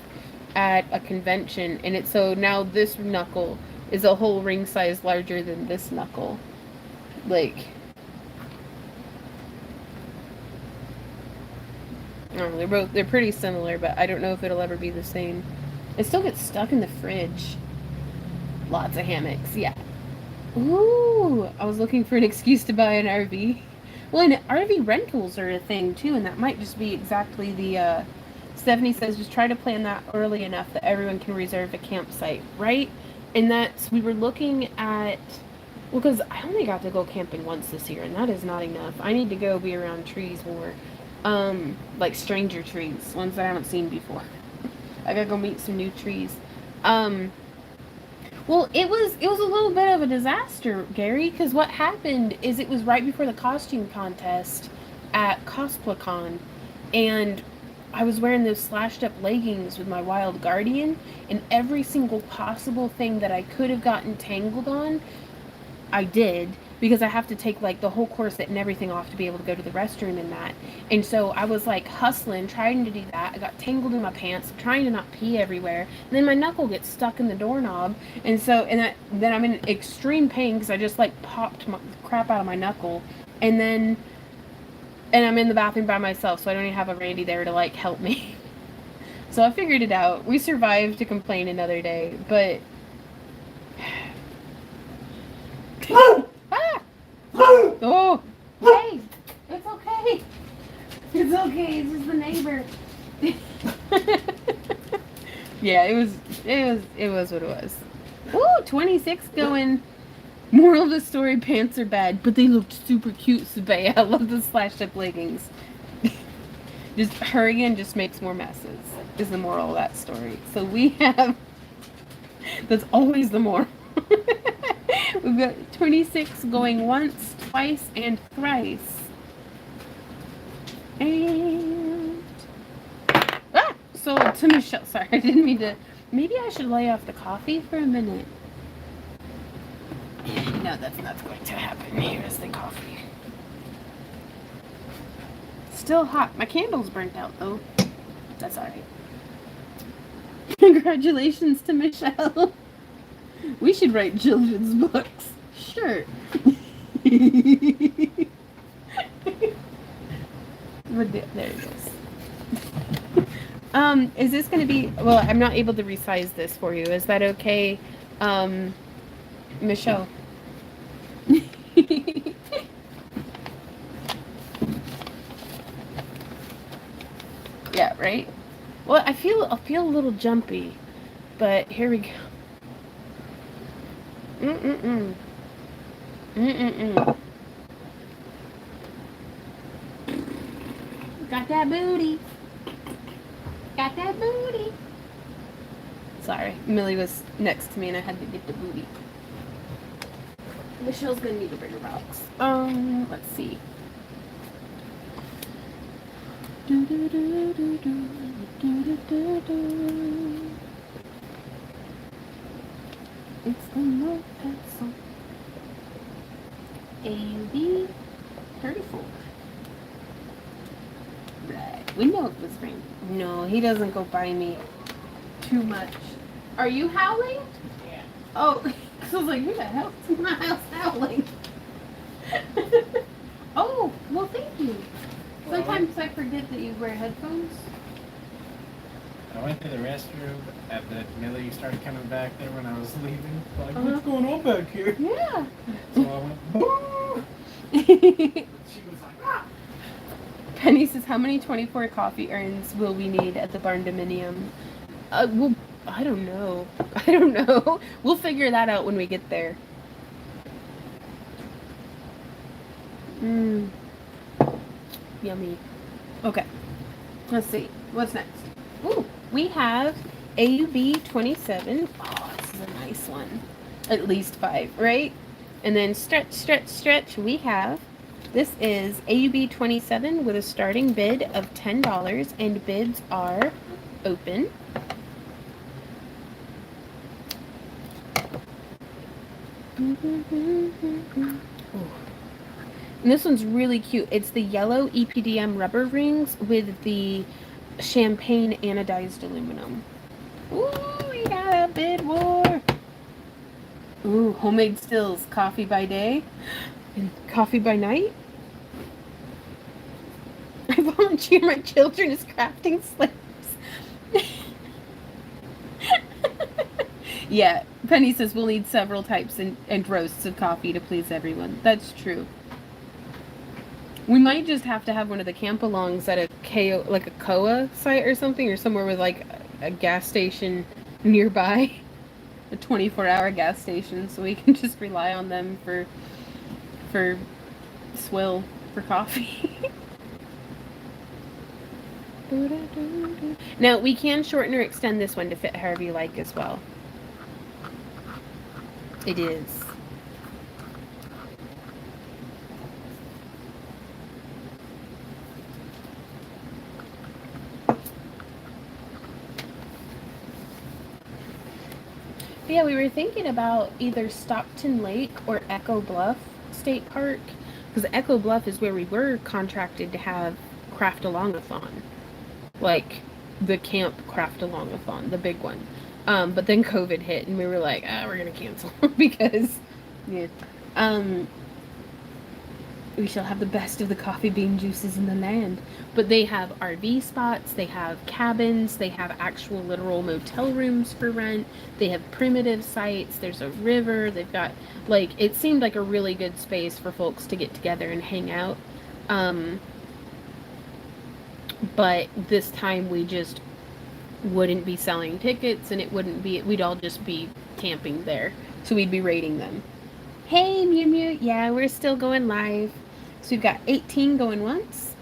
at a convention. And it's so now this knuckle is a whole ring size larger than this knuckle. Like, I don't know, they're pretty similar, but I don't know if it'll ever be the same. It still gets stuck in the fridge. Lots of hammocks, yeah. Ooh, I was looking for an excuse to buy an RV. Well, and RV rentals are a thing too, and that might just be exactly the, Stephanie says just try to plan that early enough that everyone can reserve a campsite, right? And that's, we were looking at, well, because I only got to go camping once this year, and that is not enough. I need to go be around trees more. Like stranger trees, ones that I haven't seen before. I gotta go meet some new trees. Well, it was a little bit of a disaster, Gary, because what happened is it was right before the costume contest at CosplayCon, and I was wearing those slashed up leggings with my Wild Guardian, and every single possible thing that I could have gotten tangled on, I did, because I have to take like the whole corset and everything off to be able to go to the restroom and that. And so I was like hustling, trying to do that. I got tangled in my pants, trying to not pee everywhere. And then my knuckle gets stuck in the doorknob. And so, then I'm in extreme pain because I just like popped the crap out of my knuckle. And then And I'm in the bathroom by myself, so I don't even have a Randy there to like help me. So I figured it out. We survived to complain another day, but ah! Oh, hey, it's okay. It's okay. It's just the neighbor. Yeah, it was what it was. Ooh, 26 going. Moral of the story: pants are bad, but they looked super cute, Sabaya. I love the slashed up leggings. Just hurrying just makes more messes. Is the moral of that story. So we have. That's always the moral. We've got 26 going once, twice, and thrice. And so to Michelle, sorry, I didn't mean to. Maybe I should lay off the coffee for a minute. No, that's not going to happen. Here's the coffee. Still hot. My candle's burnt out though. That's alright. Congratulations to Michelle. We should write children's books. Sure. But there it is. Is this going to be... Well, I'm not able to resize this for you. Is that okay, Michelle? Yeah, right? Well, I feel a little jumpy, but here we go. Mm-mm-mm. Mm-mm-mm. Got that booty. Got that booty. Sorry, Millie was next to me and I had to get the booty. Michelle's gonna need a bigger box. Let's see. It's the notepad song. AUB 34. Right. We know it was rain. No, he doesn't go by me too much. Are you howling? Yeah. Oh, I was like, who the hell is in my house howling? Oh, well, thank you. Sometimes I forget that you wear headphones. I went to the restroom and then Millie started coming back there when I was leaving. Like, Uh-huh. what's going on back here? Yeah. So I went, boo! She was like, ah! Penny says, how many 24 coffee urns will we need at the barn dominium? Well, I don't know. I don't know. We'll figure that out when we get there. Yummy. Okay. Let's see. What's next? Ooh, we have AUB 27. Oh, this is a nice one. At least 5, right? And then stretch, stretch, stretch. We have... This is AUB 27 with a starting bid of $10 and bids are open. Ooh. And this one's really cute. It's the yellow EPDM rubber rings with the champagne anodized aluminum. Ooh, we got a bid war. Ooh, homemade stills. Coffee by day and coffee by night. I volunteer my children as crafting slaves. Yeah, Penny says we'll need several types and roasts of coffee to please everyone. That's true. We might just have to have one of the camp-alongs at a KO, like a KOA site or something, or somewhere with like a gas station nearby, a 24-hour gas station, so we can just rely on them for swill for coffee. Now, we can shorten or extend this one to fit however you like as well. It is. But yeah, we were thinking about either Stockton Lake or Echo Bluff State Park, because Echo Bluff is where we were contracted to have craft-along-a-thon. Like the camp craft-along-a-thon, the big one. But then COVID hit and we were like, we're gonna cancel because yeah. We shall have the best of the coffee bean juices in the land. But they have RV spots, they have cabins, they have actual literal motel rooms for rent, they have primitive sites, there's a river, they've got, like, it seemed like a really good space for folks to get together and hang out. But this time we just wouldn't be selling tickets, and it wouldn't be, we'd all just be camping there. So we'd be rating them. Hey, Mew Mew. Yeah, we're still going live. So we've got 18 going once.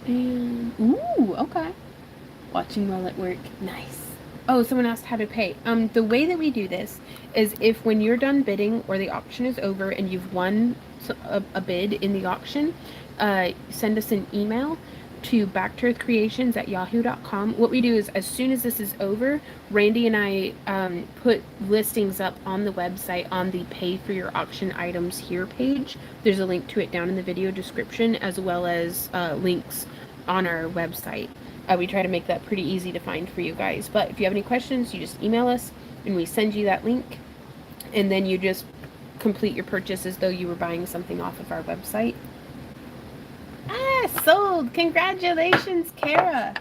And, ooh, okay. Watching while at work. Nice. Oh, someone asked how to pay. The way that we do this is if when you're done bidding or the auction is over and you've won a bid in the auction, send us an email to backtoearthcreations@yahoo.com. What we do is as soon as this is over, Randy and I put listings up on the website on the pay for your auction items here page. There's a link to it down in the video description, as well as links on our website. We try to make that pretty easy to find for you guys. But if you have any questions, you just email us and we send you that link. And then you just complete your purchase as though you were buying something off of our website. Ah, sold! Congratulations, Kara!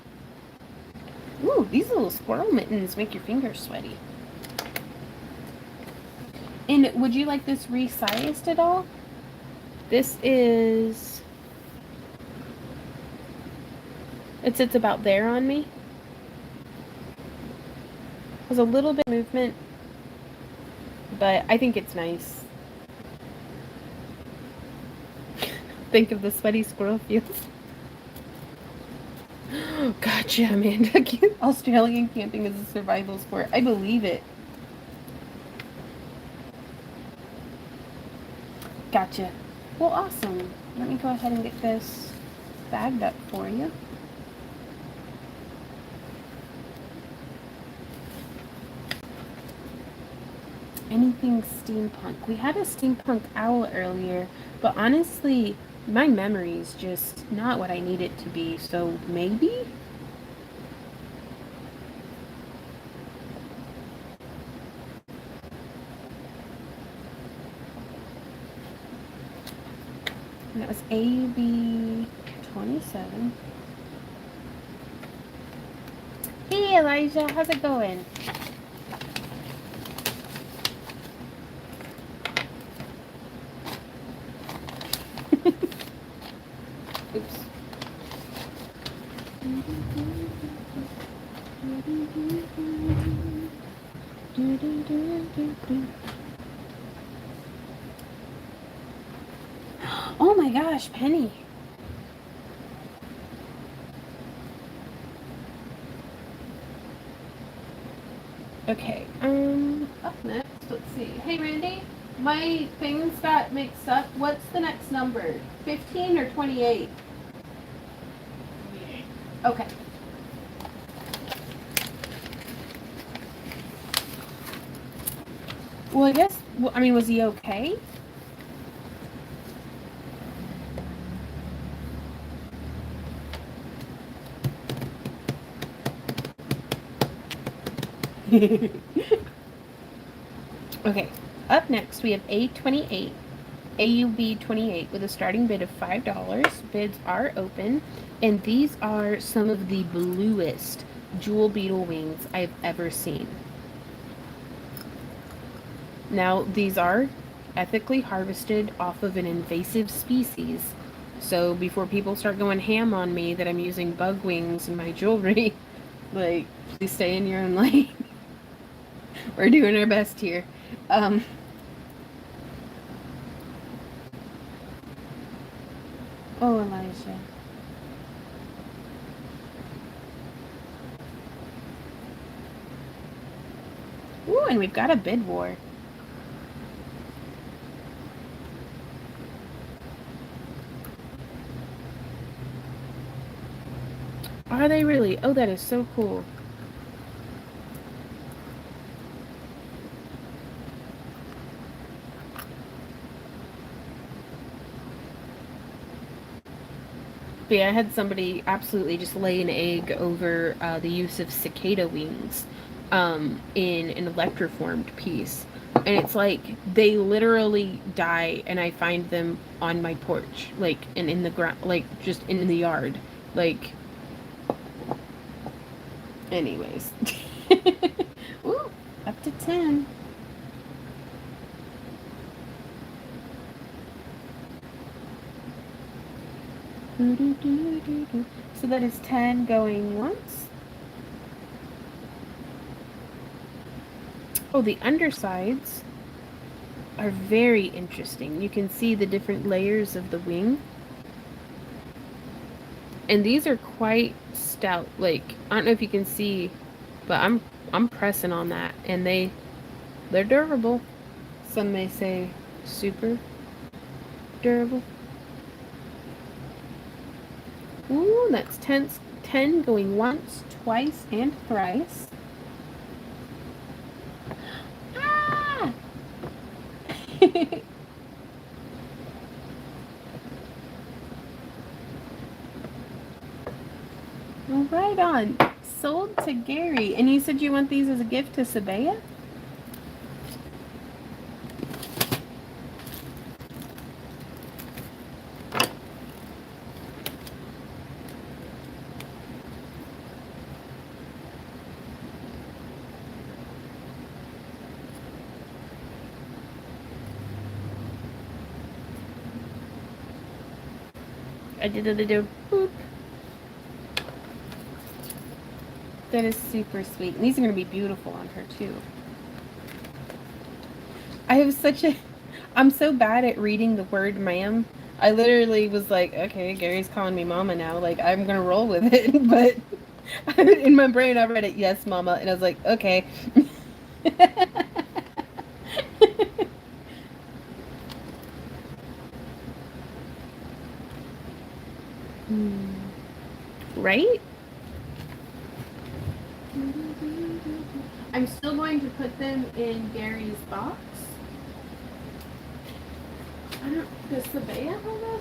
Ooh, these little squirrel mittens make your fingers sweaty. And would you like this resized at all? This is... It sits about there on me. Has a little bit of movement, but I think it's nice. Think of the sweaty squirrel feels. Gotcha, Amanda. Australian camping is a survival sport. I believe it. Gotcha. Well, awesome. Let me go ahead and get this bagged up for you. Anything steampunk. We had a steampunk owl earlier, but honestly, my memory's just not what I need it to be, so maybe? And that was AB 27. Hey Elijah, how's it going? Oops. Oh my gosh, Penny. Okay, up next, let's see. Hey Randy, my things got mixed up. What's the next number? 15 or 28? 28. Okay. Well, I guess, I mean, was he okay? Okay, up next we have A28, AUB28 with a starting bid of $5. Bids are open, and these are some of the bluest jewel beetle wings I've ever seen. Now, these are ethically harvested off of an invasive species, so before people start going ham on me that I'm using bug wings in my jewelry, like, please stay in your own lane. We're doing our best here. Oh, Elijah. Ooh, and we've got a bid war. Are they really? Oh, that is so cool. But yeah, I had somebody absolutely just lay an egg over the use of cicada wings in an electroformed piece. And it's like they literally die, and I find them on my porch, like, and in the ground, like, just in the yard. Like, anyways. Ooh, up to 10. So that is 10 going once. Oh, the undersides are very interesting. You can see the different layers of the wing. And these are quite stout. Like, I don't know if you can see, but I'm pressing on that, and they're durable. Some may say super durable. Ooh, that's 10 going once, twice, and thrice. Ah! Right on. Sold to Gary. And you said you want these as a gift to Sabea? I did it. Boop. That is super sweet. And these are going to be beautiful on her, too. I have such a... I'm so bad at reading the word ma'am. I literally was like, okay, Gary's calling me mama now. Like, I'm going to roll with it. But in my brain, I read it, yes, mama. And I was like, okay. Right? I'm still going to put them in Gary's box. Does Sabea have that?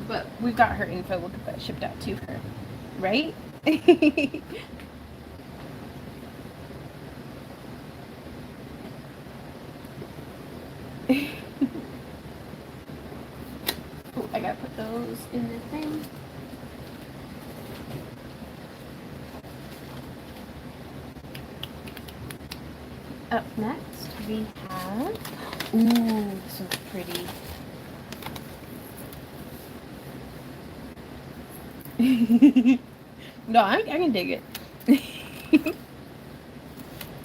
But we've got her info. We'll get that shipped out to her. Right? Oh, I gotta put those in the thing. Up next, we have... Ooh, this one's pretty. No, I can dig it.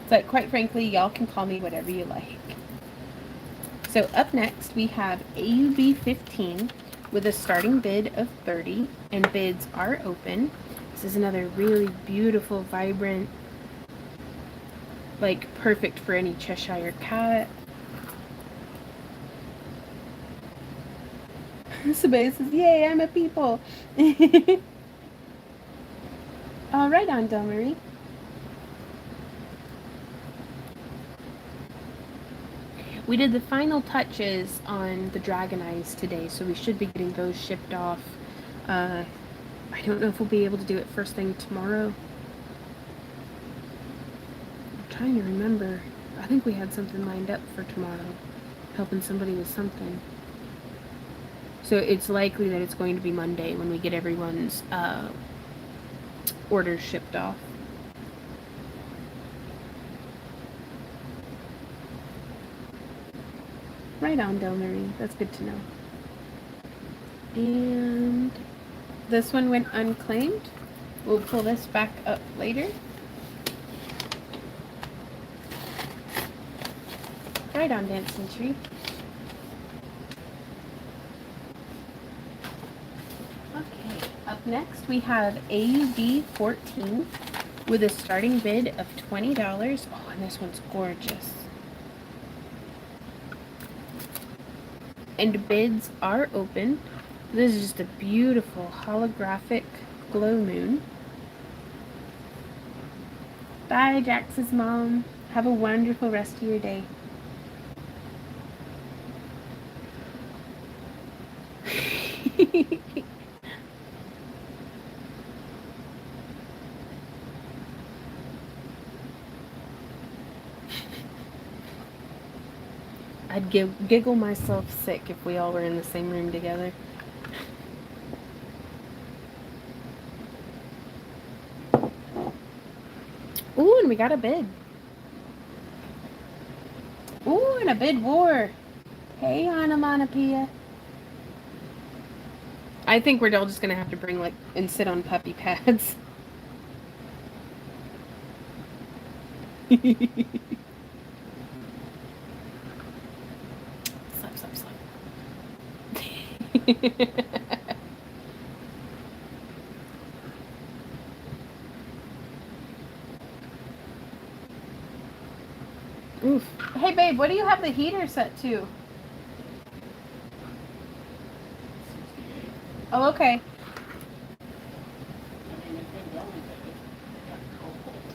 But quite frankly, y'all can call me whatever you like. So up next, we have AUB 15 with a starting bid of 30, and bids are open. This is another really beautiful, vibrant, like perfect for any Cheshire cat. Sabaya says, yay, I'm a people. All right, on, Del Marie. We did the final touches on the Dragon Eyes today, so we should be getting those shipped off. I don't know if we'll be able to do it first thing tomorrow. I'm trying to remember. I think we had something lined up for tomorrow, helping somebody with something. So it's likely that it's going to be Monday when we get everyone's orders shipped off. Right on, Del Marie. That's good to know. And this one went unclaimed. We'll pull this back up later. Right on, Dancing Tree. Okay, up next we have AUB 14 with a starting bid of $20. Oh, and this one's gorgeous. And bids are open. This is just a beautiful holographic glow moon. Bye, Jax's mom. Have a wonderful rest of your day. I'd giggle myself sick if we all were in the same room together. Ooh, and we got a bid. Ooh, and a bid war. Hey, Onomatopoeia. I think we're all just gonna have to bring like and sit on puppy pads. Slap, slap, slap. Oof. Hey, babe, what do you have the heater set to? 68. Oh, okay. I mean, it's been going, but it got cold.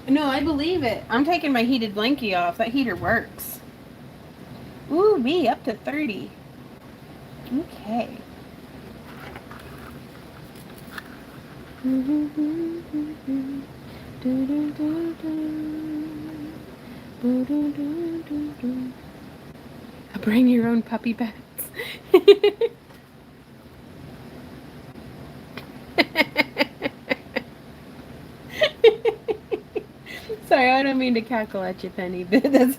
No, I believe it. I'm taking my heated blankie off. That heater works. Ooh, me up to 30. Okay. Bring your own puppy pads. Sorry, I don't mean to cackle at you, Penny, but that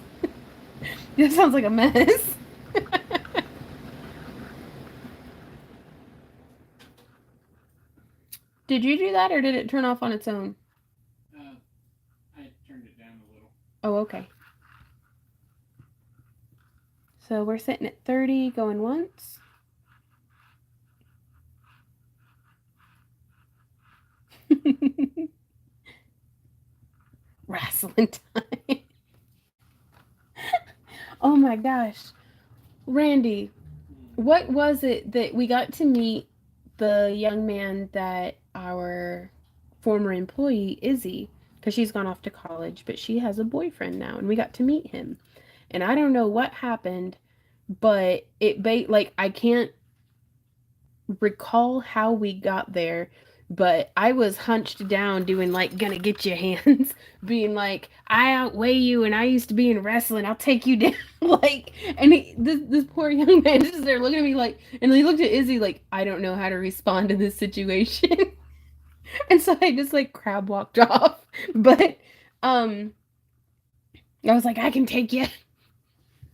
sounds like a mess. Did you do that or did it turn off on its own? I turned it down a little. Oh, okay. So we're sitting at 30, going once. Wrestling time. Oh my gosh. Randy, what was it that we got to meet the young man that our former employee, Izzy, because she's gone off to college, but she has a boyfriend now, and we got to meet him. And I don't know what happened, but like I can't recall how we got there, but I was hunched down doing like gonna get your hands, being like I outweigh you and I used to be in wrestling. I'll take you down. Like, and this poor young man is just there looking at me like, and he looked at Izzy like I don't know how to respond to this situation, and so I just like crab walked off. But um, I was like I can take you.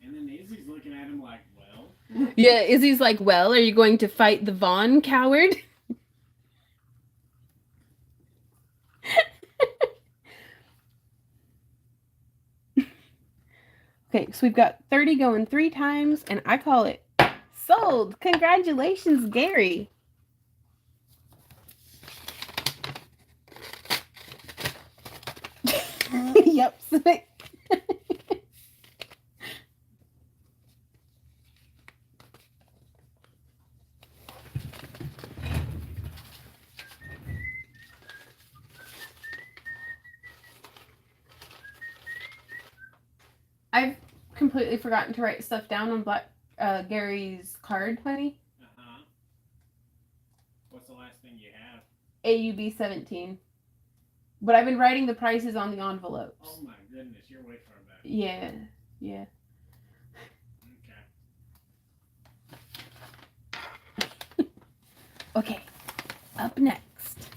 And then Izzy's looking at him like, well. Yeah, Izzy's like, well, are you going to fight the Vaughn coward? Okay, so we've got 30 going 3 times, and I call it sold. Congratulations, Gary. Yep. I've completely forgotten to write stuff down on Gary's card, honey. Uh-huh. What's the last thing you have? AUB 17. But I've been writing the prices on the envelopes. Oh my goodness, you're way far back. Yeah, yeah. Okay. Okay, up next,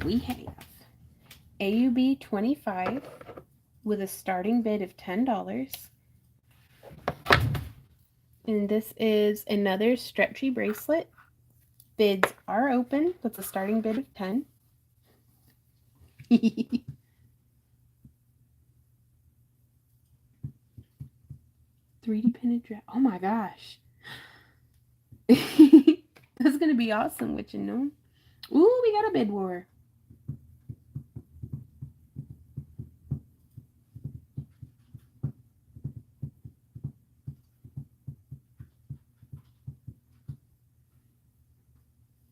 we have AUB 25 with a starting bid of $10. And this is another stretchy bracelet. Bids are open with a starting bid of 10. 3D printed dress. Oh my gosh. That's gonna be awesome, which you know. Ooh, we got a bid war.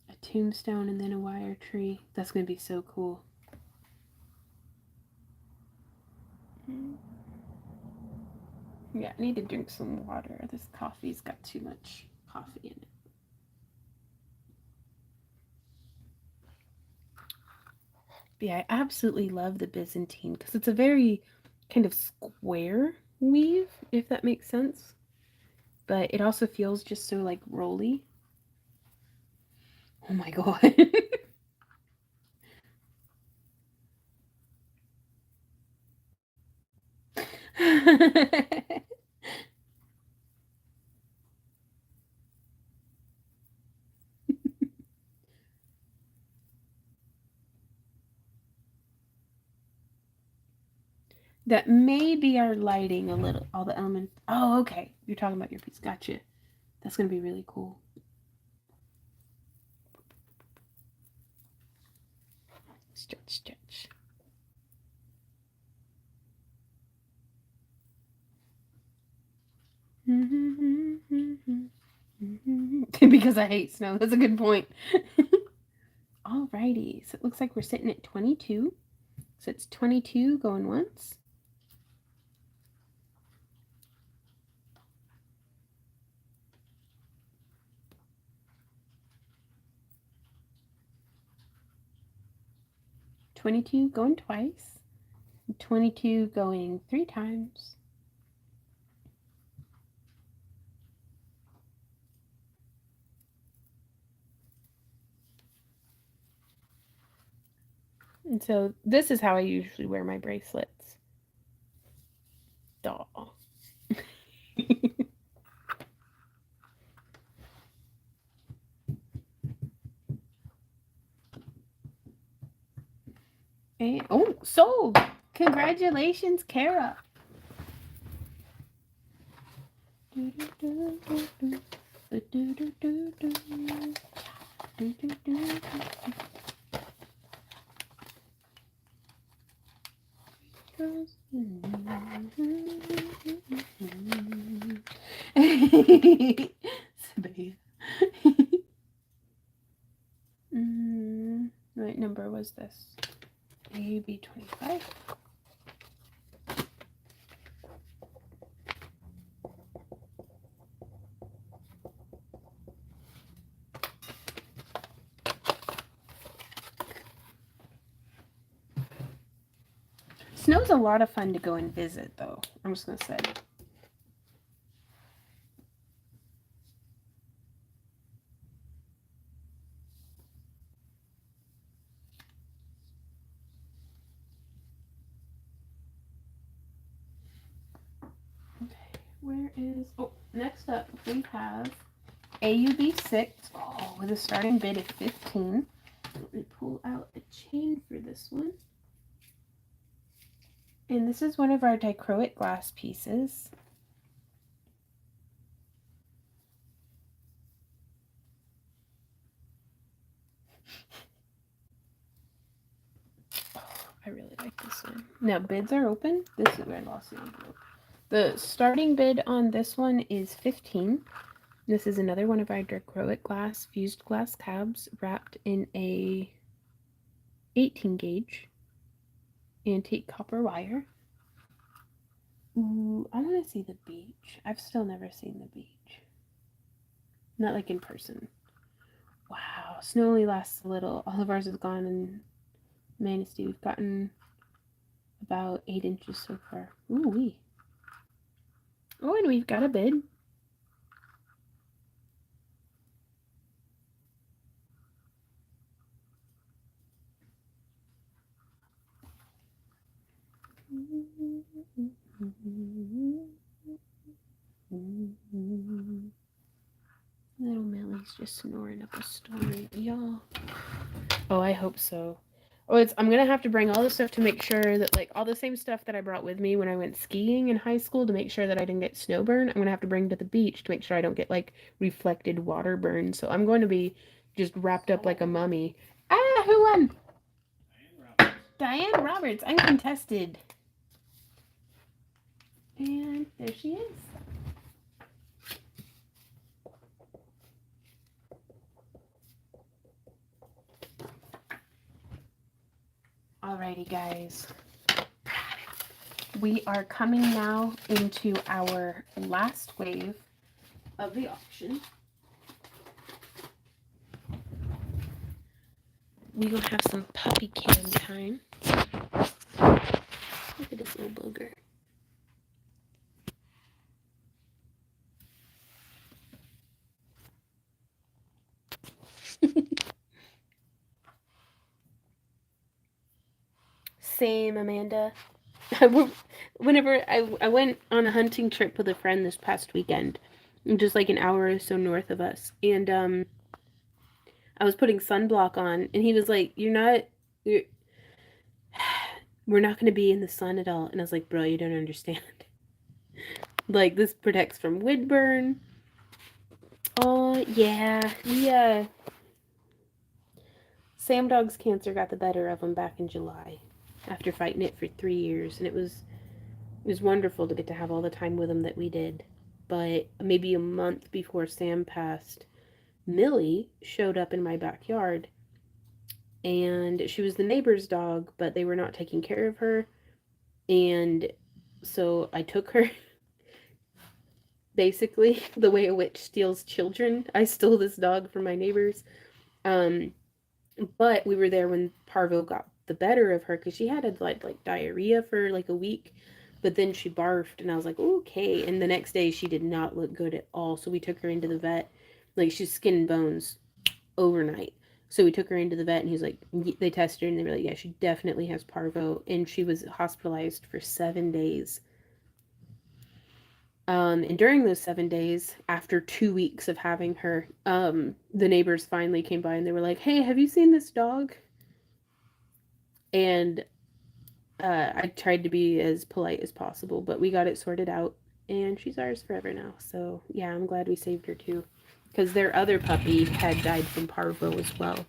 A tombstone and then a wire tree. That's gonna be so cool. Yeah, I need to drink some water. This coffee's got too much coffee in it. Yeah, I absolutely love the Byzantine because it's a very kind of square weave, if that makes sense. But it also feels just so like rolly. Oh my god. That may be our lighting a little, all the elements. Oh, okay. You're talking about your piece. Gotcha. That's going to be really cool. Stretch, stretch. Because I hate snow. That's a good point. Alrighty. So it looks like we're sitting at 22. So it's 22 going once. $22 going twice. 22 going 3 times. And so this is how I usually wear my bracelets. Doll. And, oh, sold! Congratulations, Kara. What number was this? AB25. Snow's a lot of fun to go and visit, though. I'm just gonna say. Okay, where is... Oh, next up we have AUB6. Oh, with a starting bid of 15. Let me pull out a chain for this one. And this is one of our dichroic glass pieces. Oh, I really like this one. Now, bids are open. This is where I lost the envelope. The starting bid on this one is 15. This is another one of our dichroic glass fused glass tabs wrapped in a 18 gauge antique copper wire. Ooh, I want to see the beach. I've still never seen the beach. Not like in person. Wow, snow only lasts a little. All of ours is gone, and Manistee, we've gotten about 8 inches so far. Ooh wee. Oh, and we've got a bid. Little Millie's just snoring up a storm, y'all. Oh, I hope so. Oh, I'm gonna have to bring all this stuff to make sure that, like, all the same stuff that I brought with me when I went skiing in high school to make sure that I didn't get snow burn. I'm gonna have to bring to the beach to make sure I don't get, like, reflected water burn. So I'm going to be just wrapped up like a mummy. Ah, who won? Diane Roberts, uncontested. And there she is. Alrighty, guys. We are coming now into our last wave of the auction. We gonna have some puppy cam time. Look at this little booger. Same, Amanda. Whenever I went on a hunting trip with a friend this past weekend, just like an hour or so north of us, and I was putting sunblock on, and he was like, you're, we're not going to be in the sun at all." And I was like, "Bro, you don't understand. Like, this protects from wind burn." Oh yeah, yeah. Sam Dog's cancer got the better of him back in July, after fighting it for 3 years, and it was wonderful to get to have all the time with him that we did. But maybe a month before Sam passed, Millie showed up in my backyard, and she was the neighbor's dog, but they were not taking care of her. And so I took her, basically, the way a witch steals children. I stole this dog from my neighbors. Um, but we were there when Parvo got the better of her because she had like diarrhea for like a week, but then she barfed, and I was like, okay. And the next day she did not look good at all, so we took her into the vet. Like, she's skin and bones overnight. So we took her into the vet, and he's like, they tested her, and they were like, yeah, she definitely has Parvo, and she was hospitalized for 7 days. And during those 7 days, after 2 weeks of having her, the neighbors finally came by and they were like, "Hey, have you seen this dog?" And I tried to be as polite as possible, but we got it sorted out, and she's ours forever now. So yeah, I'm glad we saved her too, because their other puppy had died from parvo as well.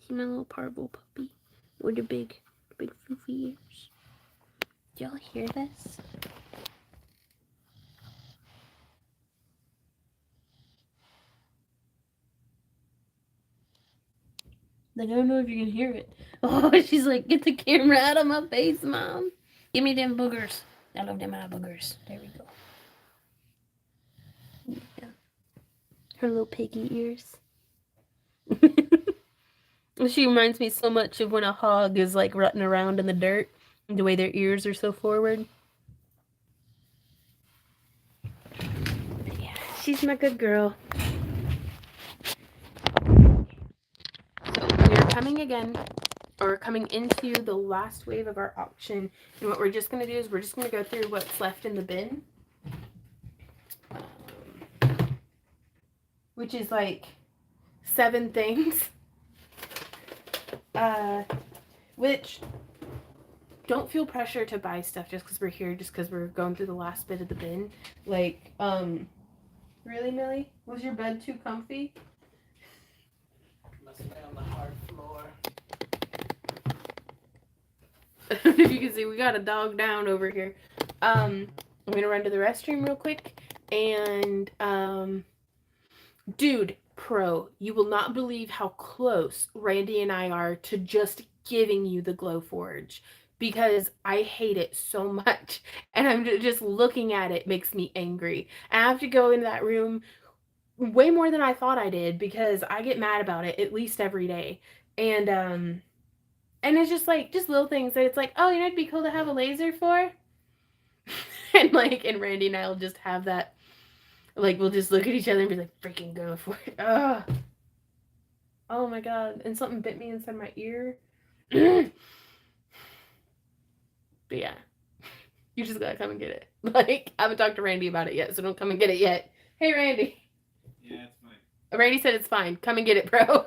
See my little parvo puppy with the big floofy ears. Do y'all hear this? Like, I don't know if you can hear it. Oh, she's like, "Get the camera out of my face, Mom. Give me them boogers. I love them eye boogers." There we go. Yeah. Her little piggy ears. She reminds me so much of when a hog is like rutting around in the dirt, the way their ears are so forward. But yeah, she's my good girl. So we're coming again, or coming into the last wave of our auction. And what we're just going to do is we're just going to go through what's left in the bin. Which is like 7 things. Which, don't feel pressure to buy stuff just because we're here, just because we're going through the last bit of the bin. Like, really, Millie? Was your bed too comfy? Must be on the hard floor. If you can see, we got a dog down over here. I'm gonna run to the restroom real quick, and dude, pro, you will not believe how close Randy and I are to just giving you the Glowforge, because I hate it so much, and I'm just looking at it makes me angry. And I have to go into that room way more than I thought I did, because I get mad about it at least every day. And it's just like, just little things that it's like, oh, you know, it'd be cool to have a laser for. And Randy and I'll just have that, like, we'll just look at each other and be like, freaking go for it. Ugh. Oh my god. And something bit me inside my ear. But yeah. You just gotta come and get it. Like, I haven't talked to Randy about it yet, so don't come and get it yet. Hey, Randy. Yeah, it's fine. Randy said it's fine. Come and get it, bro.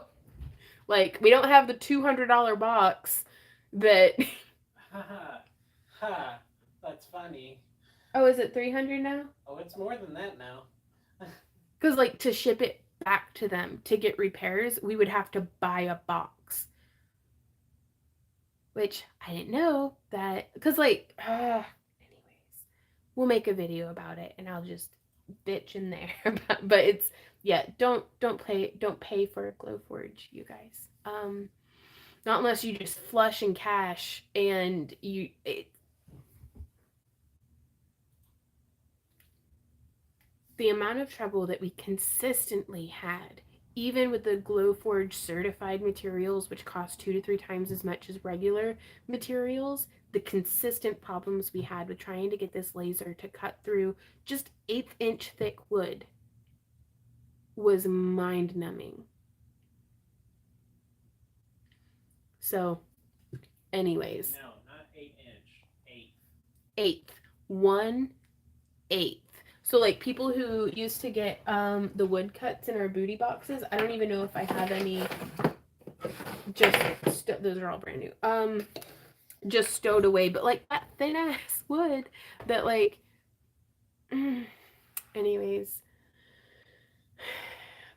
Like, we don't have the $200 box that. Ha, that's funny. Oh, is it 300 now? Oh, it's more than that now. Because, like, to ship it back to them to get repairs, we would have to buy a box. Which I didn't know that. Because, like, anyways, we'll make a video about it, and I'll just bitch in there. But it's, yeah, don't pay for a Glowforge, you guys. Not unless you just flush in cash, and the amount of trouble that we consistently had even with the Glowforge certified materials, which cost 2 to 3 times as much as regular materials, the consistent problems we had with trying to get this laser to cut through just 1/8 inch thick wood was mind numbing. So, anyways. No, not 8 inch. Eighth. Eighth. 1/8. So like people who used to get the wood cuts in our booty boxes, I don't even know if I have any just those are all brand new. Just stowed away, but like that thin ass wood that like anyways.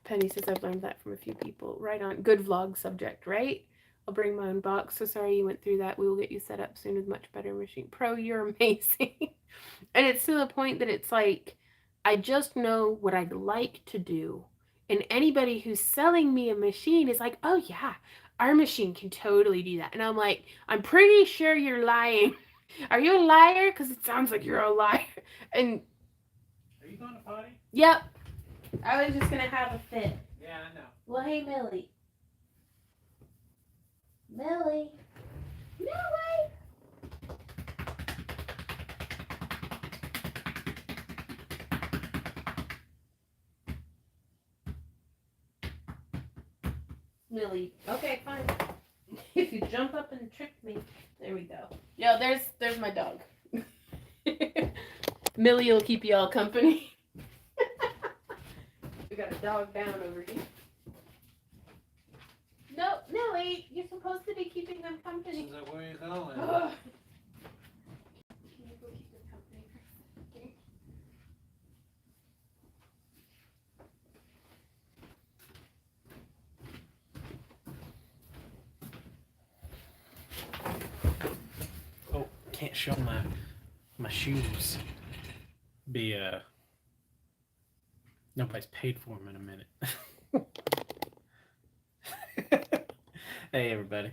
Penny says I've learned that from a few people. Right on. Good vlog subject, right? I'll bring my own box. So sorry you went through that. We will get you set up soon with much better machine. Pro, you're amazing. And it's to the point that it's like, I just know what I'd like to do. And anybody who's selling me a machine is like, oh yeah, our machine can totally do that. And I'm like, I'm pretty sure you're lying. Are you a liar? Because it sounds like you're a liar. And Are you going to potty? yep. I was just going to have a fit. Yeah, I know. Well, hey, Millie. Millie. Millie. Millie. Okay, fine. If you jump up and trick me, there we go. Yeah, there's my dog. Millie will keep you all company. We got a dog down over here. No, Millie, you're supposed to be keeping them company. So where are you going? Ugh. Can you go keep them company for a second? Oh, can't show my shoes. Be nobody's paid for them in a minute. Hey everybody.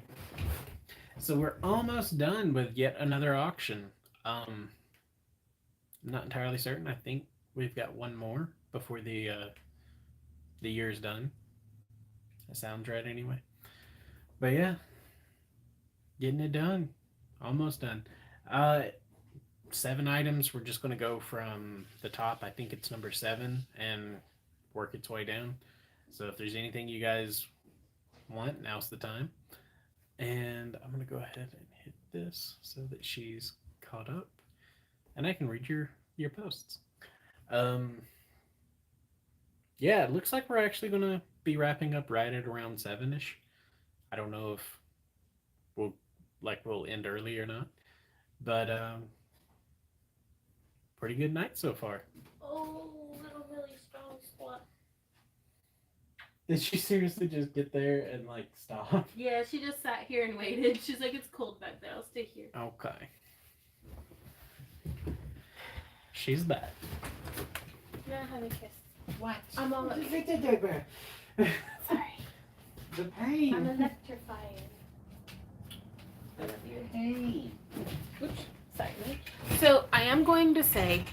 So we're almost done with yet another auction. I'm not entirely certain. I think we've got one more before the year's done. That sounds right anyway. But yeah, getting it done. Almost done. 7 items. We're just going to go from the top. I think it's number 7 and work its way down. So if there's anything you guys want, now's the time. And I'm going to go ahead and hit this so that she's caught up. And I can read your posts. Yeah, it looks like we're actually going to be wrapping up right at around 7-ish. I don't know if we'll end early or not. But pretty good night so far. Oh, little Millie strong slut. Did she seriously just get there and like stop? Yeah, she just sat here and waited. She's like, it's cold back there. I'll stay here. Okay. She's back. Can I have a kiss? What? I'm all Sorry. Sorry. The pain. I'm electrifying. I love your pain. Oops. Sorry. So I am going to say,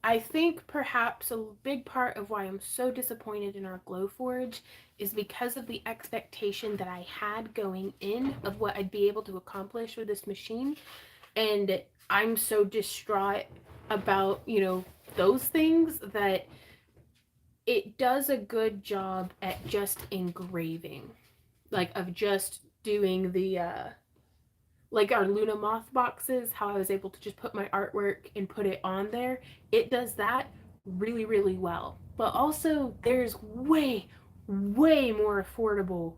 I think perhaps a big part of why I'm so disappointed in our Glowforge is because of the expectation that I had going in of what I'd be able to accomplish with this machine. And I'm so distraught about, those things that it does a good job at just engraving. Like, of just doing the, like our Luna Moth boxes, how I was able to just put my artwork and put it on there. It does that really, really well. But also, there's way, way more affordable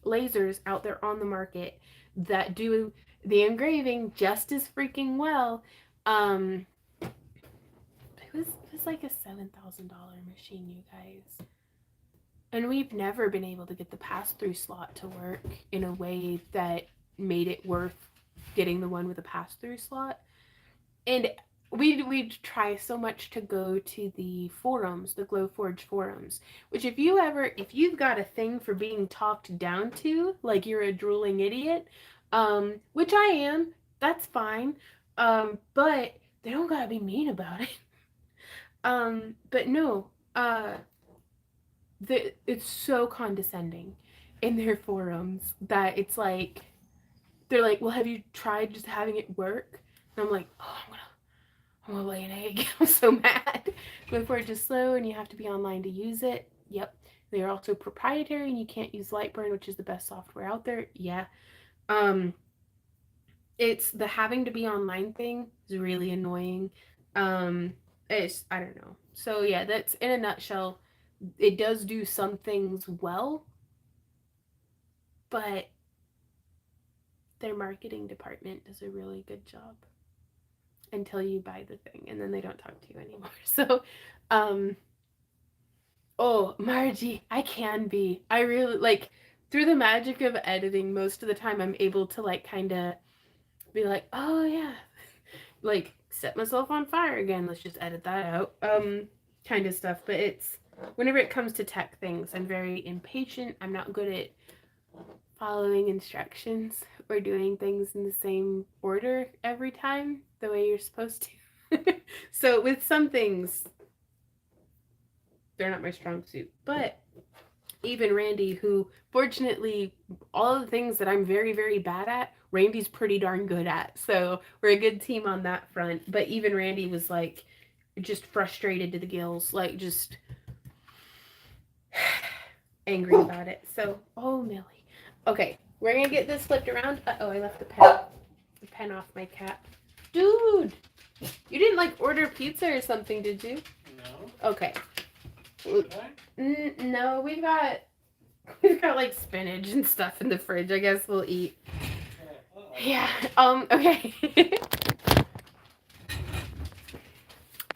lasers out there on the market that do the engraving just as freaking well. It was like a $7,000 machine, you guys. And we've never been able to get the pass-through slot to work in a way that made it worth getting the one with a pass-through slot. And we'd try so much to go to the forums, the Glowforge forums, which if you've got a thing for being talked down to, like you're a drooling idiot, which I am, that's fine. But they don't gotta be mean about it. But no, it's so condescending in their forums that it's like they're like, well, have you tried just having it work? And I'm like, oh, I'm gonna lay an egg. I'm so mad. Glowforge is slow and you have to be online to use it. Yep. They are also proprietary and you can't use Lightburn, which is the best software out there. Yeah. Um, it's the having to be online thing is really annoying. It's I don't know. So yeah, that's in a nutshell. It does do some things well, but their marketing department does a really good job until you buy the thing and then they don't talk to you anymore. So, um, oh, Margie, I really like through the magic of editing, most of the time I'm able to like kind of be like, oh yeah, like set myself on fire again. Let's just edit that out. Kind of stuff. But it's whenever it comes to tech things, I'm very impatient. I'm not good at following instructions or doing things in the same order every time the way you're supposed to. So with some things, they're not my strong suit. But even Randy, who fortunately, all of the things that I'm very, very bad at, Randy's pretty darn good at. So we're a good team on that front. But even Randy was like, just frustrated to the gills, like just angry about it. So, oh, Millie. Okay, we're gonna get this flipped around. Oh, I left the pen off my cap. Dude, you didn't like order pizza or something, did you? No. Okay. Should I? No, we've got like spinach and stuff in the fridge. I guess we'll eat. Yeah. Okay.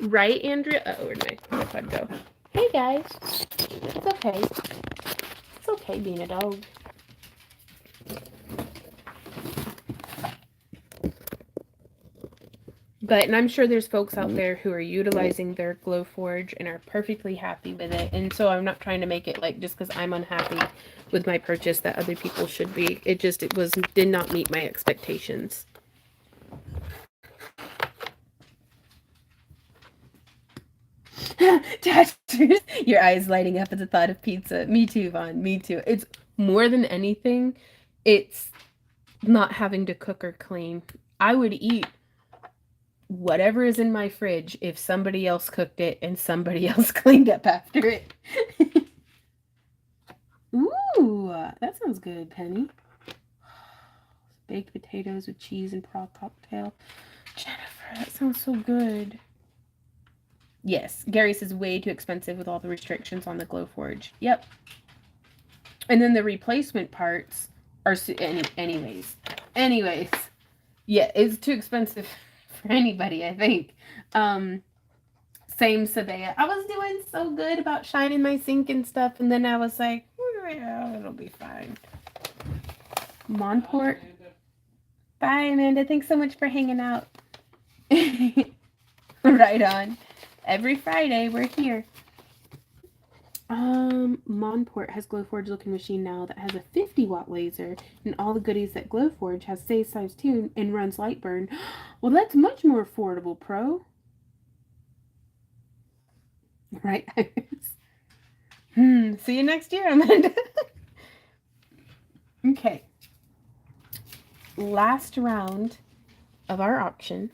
Right, Andrea? Oh, where'd my iPod go? Hey guys. It's okay. It's okay being a dog. But, and I'm sure there's folks out there who are utilizing their Glowforge and are perfectly happy with it. And so I'm not trying to make it like just because I'm unhappy with my purchase that other people should be. It did not meet my expectations. Tatchers, your eyes lighting up at the thought of pizza. Me too, Vaughn. Me too. It's more than anything, it's not having to cook or clean. I would eat whatever is in my fridge if somebody else cooked it and somebody else cleaned up after it. Ooh, that sounds good, Penny. Baked potatoes with cheese and prawn cocktail. Jennifer, that sounds so good. Yes, Gary says way too expensive with all the restrictions on the Glowforge. Yep. And then the replacement parts are anyways. Anyways, yeah, it's too expensive for anybody, I think. Same Sabea. I was doing so good about shining my sink and stuff, and then I was like, well, it'll be fine. Monport. Bye, Amanda. Thanks so much for hanging out. Right on. Every Friday, we're here. Monport has Glowforge looking machine now that has a 50-watt laser and all the goodies that Glowforge has. Saves size tune and runs Lightburn. Well, that's much more affordable, Pro. Right? See you next year, Amanda. Okay. Last round of our auction.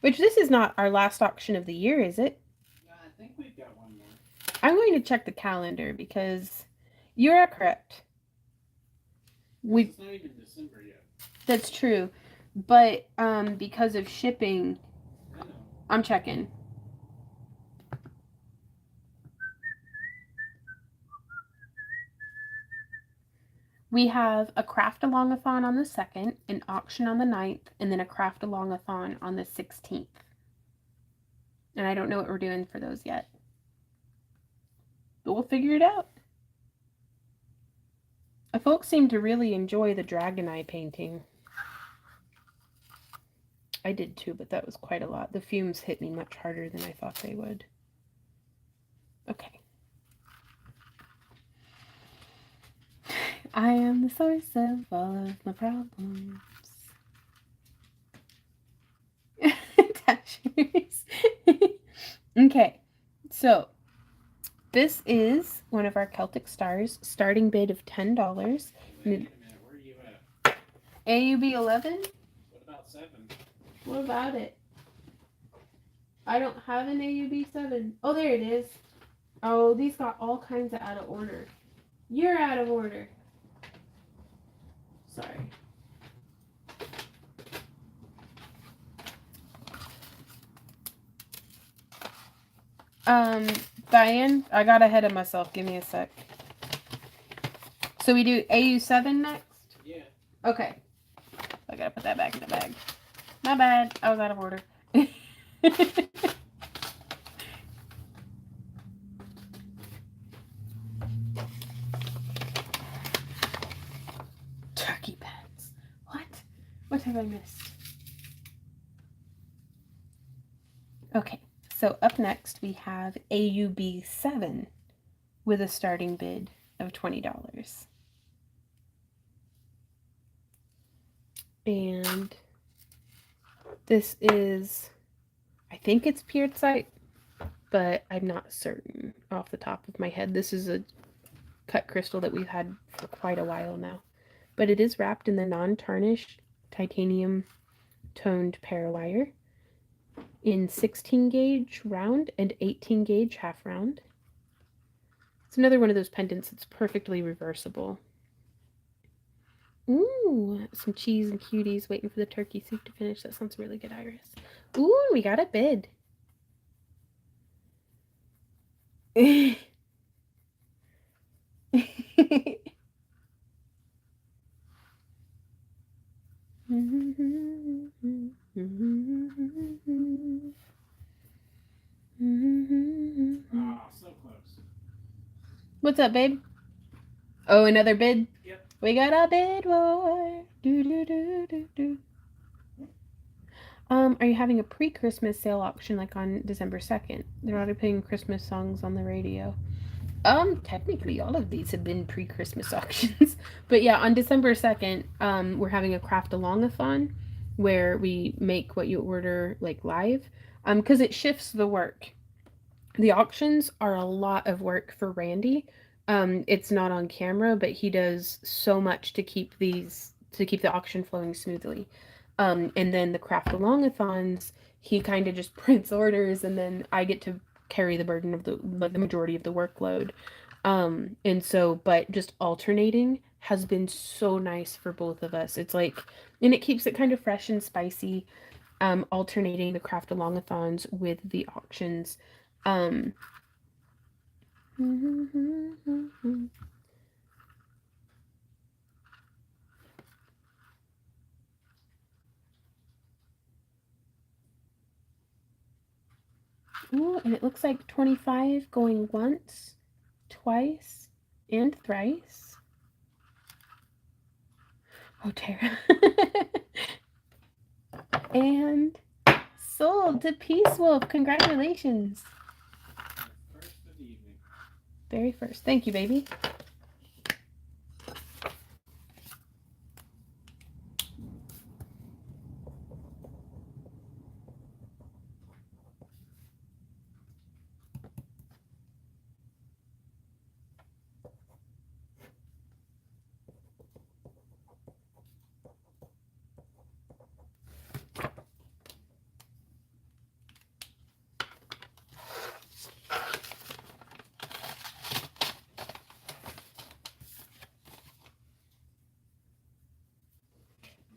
Which this is not our last auction of the year, is it? No, I think we've got one more. I'm going to check the calendar because you're correct. It's not even December yet. That's true. But because of shipping, I know. I'm checking. We have a craft alongathon on the 2nd, an auction on the 9th, and then a craft alongathon on the 16th. And I don't know what we're doing for those yet. But we'll figure it out. Folks seem to really enjoy the dragon eye painting. I did too, but that was quite a lot. The fumes hit me much harder than I thought they would. Okay. I am the source of all of my problems. Tashers. Okay, so this is one of our Celtic Stars, starting bid of $10. Wait a minute, where are you at? AUB 11? What about 7? What about it? I don't have an AUB 7. Oh, there it is. Oh, these got all kinds of out of order. You're out of order. Sorry. Diane, I got ahead of myself. Give me a sec. So we do AU7 next? Yeah. Okay. I gotta put that back in the bag. My bad. I was out of order. Turkey pants. What? What have I missed? Okay. So up next we have AUB7 with a starting bid of $20. And this is, I think it's Pierzite, but I'm not certain off the top of my head. This is a cut crystal that we've had for quite a while now. But it is wrapped in the non-tarnished titanium toned parawire in 16 gauge round and 18 gauge half round. It's another one of those pendants that's perfectly reversible. Ooh, some cheese and cuties waiting for the turkey soup to finish. That sounds really good, Iris. Ooh, we got a bid. Ah, so close. What's up, babe? Oh, another bid? Yep. We got a bid war. Do, do, do, do, do. Are you having a pre-Christmas sale auction like on December 2nd? They're already playing Christmas songs on the radio. Technically all of these have been pre-Christmas auctions. But yeah, on December 2nd, we're having a craft-along-a-thon where we make what you order like live. Because it shifts the work. The auctions are a lot of work for Randy. It's not on camera, but he does so much to keep the auction flowing smoothly. And then the craft alongathons, he kind of just prints orders, and then I get to carry the burden of the majority of the workload. And so, but just alternating has been so nice for both of us. It's like, and it keeps it kind of fresh and spicy. Alternating the craft alongathons with the auctions. Um, Ooh, and it looks like 25 going once, twice, and thrice. Oh, Tara. And sold to Peace Wolf. Congratulations. First of the evening. Very first. Thank you, baby.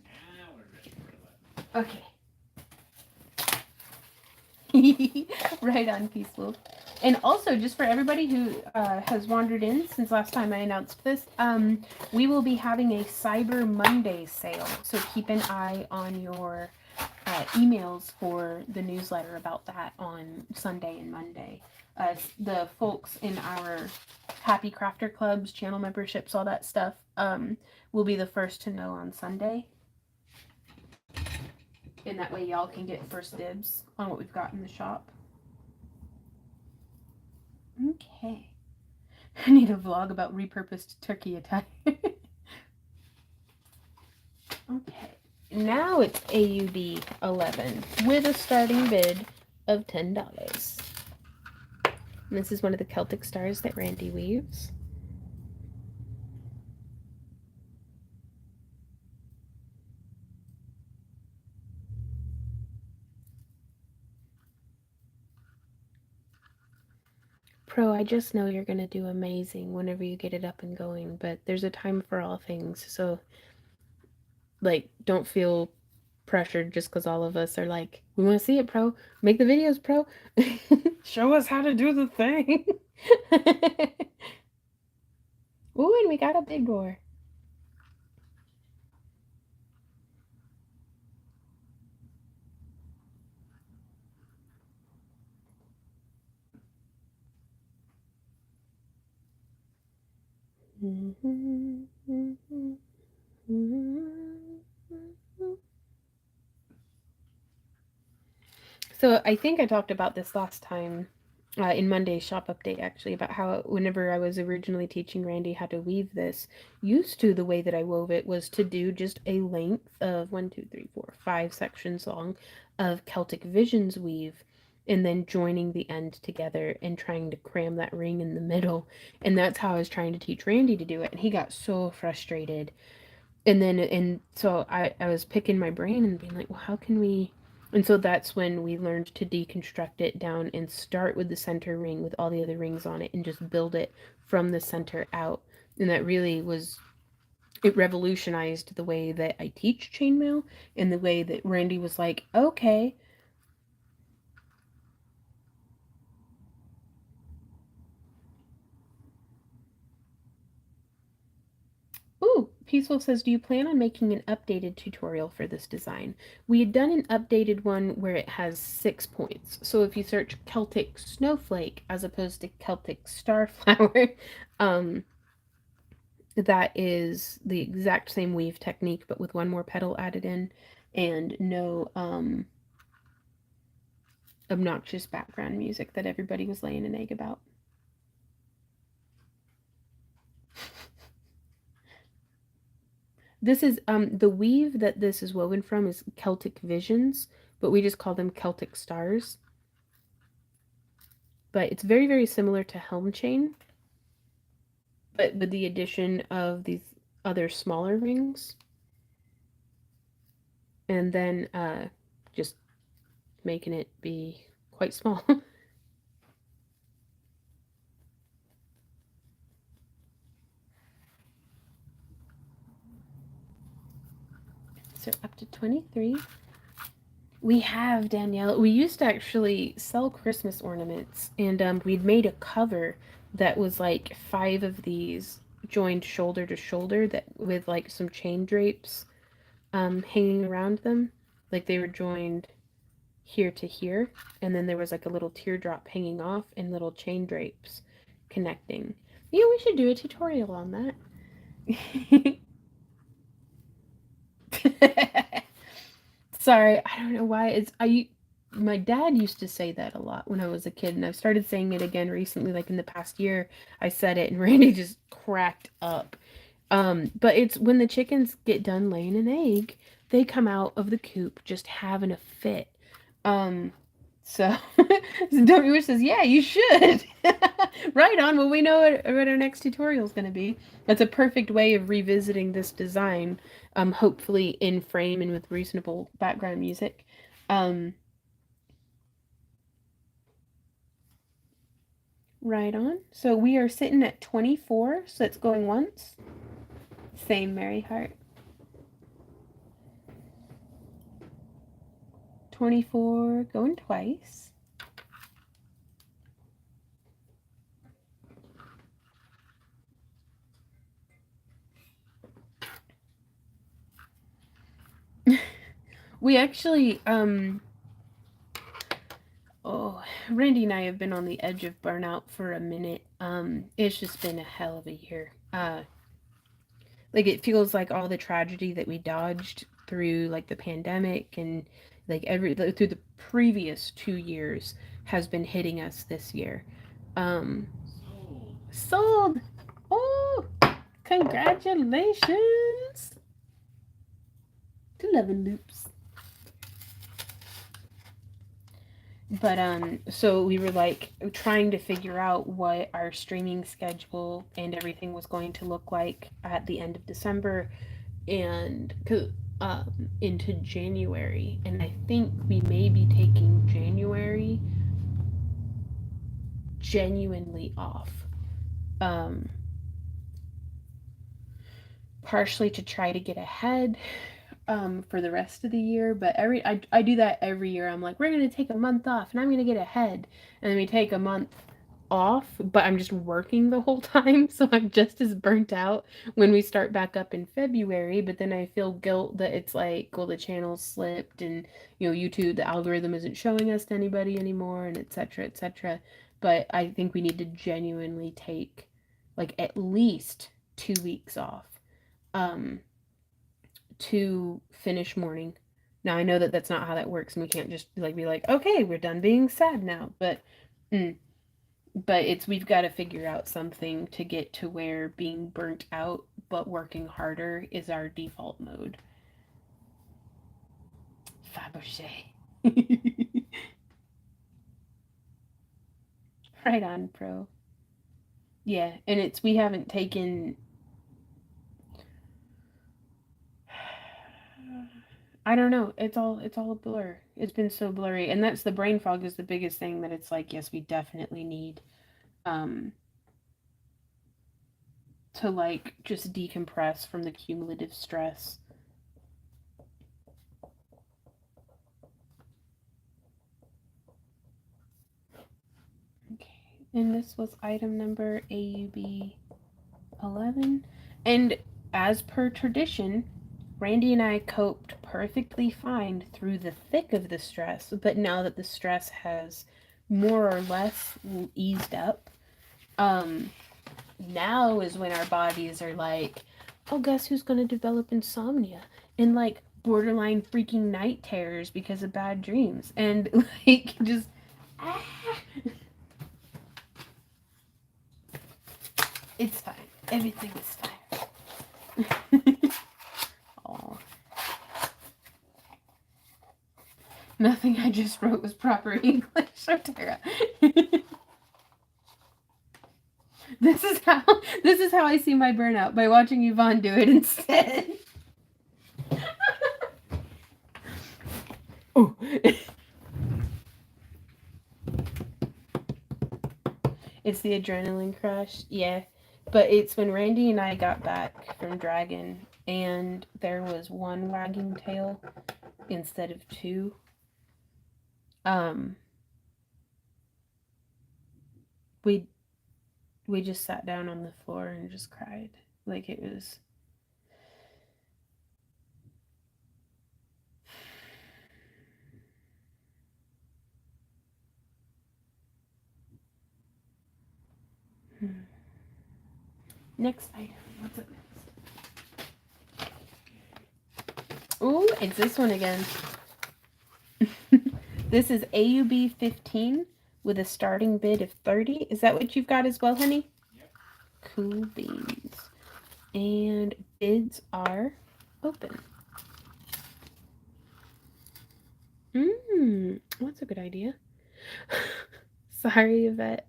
Now we're ready for 11. Okay. Right on, Peace Wolf. And also, just for everybody who has wandered in since last time I announced this, we will be having a Cyber Monday sale. So keep an eye on your emails for the newsletter about that on Sunday and Monday. The folks in our Happy Crafter Clubs, channel memberships, all that stuff, will be the first to know on Sunday. And that way y'all can get first dibs on what we've got in the shop. Okay. I need a vlog about repurposed turkey attire. Okay. Now it's AUB 11 with a starting bid of $10. And this is one of the Celtic stars that Randy weaves. Pro, I just know you're going to do amazing whenever you get it up and going, but there's a time for all things. So, like, don't feel pressured just because all of us are like, we want to see it, Pro. Make the videos, Pro. Show us how to do the thing. Ooh, and we got a big door. So I think I talked about this last time in Monday's shop update, actually, about how whenever I was originally teaching Randy how to weave this, used to the way that I wove it was to do just a length of 5 sections long of Celtic Visions weave, and then joining the end together and trying to cram that ring in the middle. And that's how I was trying to teach Randy to do it. And he got so frustrated. And so I was picking my brain and being like, well, how can we? And so that's when we learned to deconstruct it down and start with the center ring with all the other rings on it and just build it from the center out. And that really was, it revolutionized the way that I teach chainmail and the way that Randy was like, okay. Ooh, Peaceful says, do you plan on making an updated tutorial for this design? We had done an updated one where it has 6 points. So if you search Celtic Snowflake as opposed to Celtic Starflower, um, that is the exact same weave technique, but with one more petal added in and no obnoxious background music that everybody was laying an egg about. This is the weave that this is woven from is Celtic Visions, but we just call them Celtic Stars. But it's very, very similar to Helm Chain, but with the addition of these other smaller rings. And then just making it be quite small. So up to 23. We have, Danielle. We used to actually sell Christmas ornaments, and we'd made a cover that was like 5 of these joined shoulder to shoulder that with like some chain drapes hanging around them. Like they were joined here to here, and then there was like a little teardrop hanging off and little chain drapes connecting. Yeah, we should do a tutorial on that. Sorry, I don't know why it's I my dad used to say that a lot when I was a kid, and I've started saying it again recently, like in the past year. I said it and Randy just cracked up. But it's when the chickens get done laying an egg, they come out of the coop just having a fit. Um, so Don't Wish says, yeah, you should. Right on. Well, we know what our next tutorial is going to be. That's a perfect way of revisiting this design, hopefully in frame and with reasonable background music. Right on. So we are sitting at 24, so it's going once. Same, Mary Heart. 24, going twice. We actually, Randy and I have been on the edge of burnout for a minute. It's just been a hell of a year. Like it feels like all the tragedy that we dodged through like the pandemic and like through the previous 2 years has been hitting us this year. Um, Sold. Oh, congratulations to 11 loops. But so we were like trying to figure out what our streaming schedule and everything was going to look like at the end of December and into January. And I think we may be taking January genuinely off. Um, Partially to try to get ahead for the rest of the year. But I do that every year. I'm like, we're gonna take a month off, and I'm gonna get ahead, and then we take a month off, but I'm just working the whole time, so I'm just as burnt out when we start back up in February. But then I feel guilt that it's like, well, the channel slipped, and YouTube, the algorithm isn't showing us to anybody anymore, and etc. etc. But I think we need to genuinely take like at least 2 weeks off. Um, to finish mourning. Now I know that that's not how that works, and we can't just like be like, okay, we're done being sad now. Mm, but it's we've got to figure out something to get to where being burnt out but working harder is our default mode. Fabergé. Right on, pro. Yeah, and it's we haven't taken. I don't know. It's all a blur. It's been so blurry, and that's the brain fog is the biggest thing that it's like. Yes, we definitely need um to like just decompress from the cumulative stress. Okay, and this was item number AUB 11. And as per tradition, Randy and I coped perfectly fine through the thick of the stress, but now that the stress has more or less eased up, um, now is when our bodies are like, oh, guess who's going to develop insomnia and like borderline freaking night terrors because of bad dreams and like just ah. It's fine. Everything is fine. Oh, nothing I just wrote was proper English, Tara. This is how I see my burnout by watching Yvonne do it instead. Oh. It's the adrenaline crush, yeah. But it's when Randy and I got back from Dragon and there was one wagging tail instead of two. Um, we we just sat down on the floor and just cried. Like it was next item. What's up next? Ooh, it's this one again. This is AUB 15 with a starting bid of 30. Is that what you've got as well, honey? Yep. Cool beans. And bids are open. That's a good idea. Sorry, Yvette.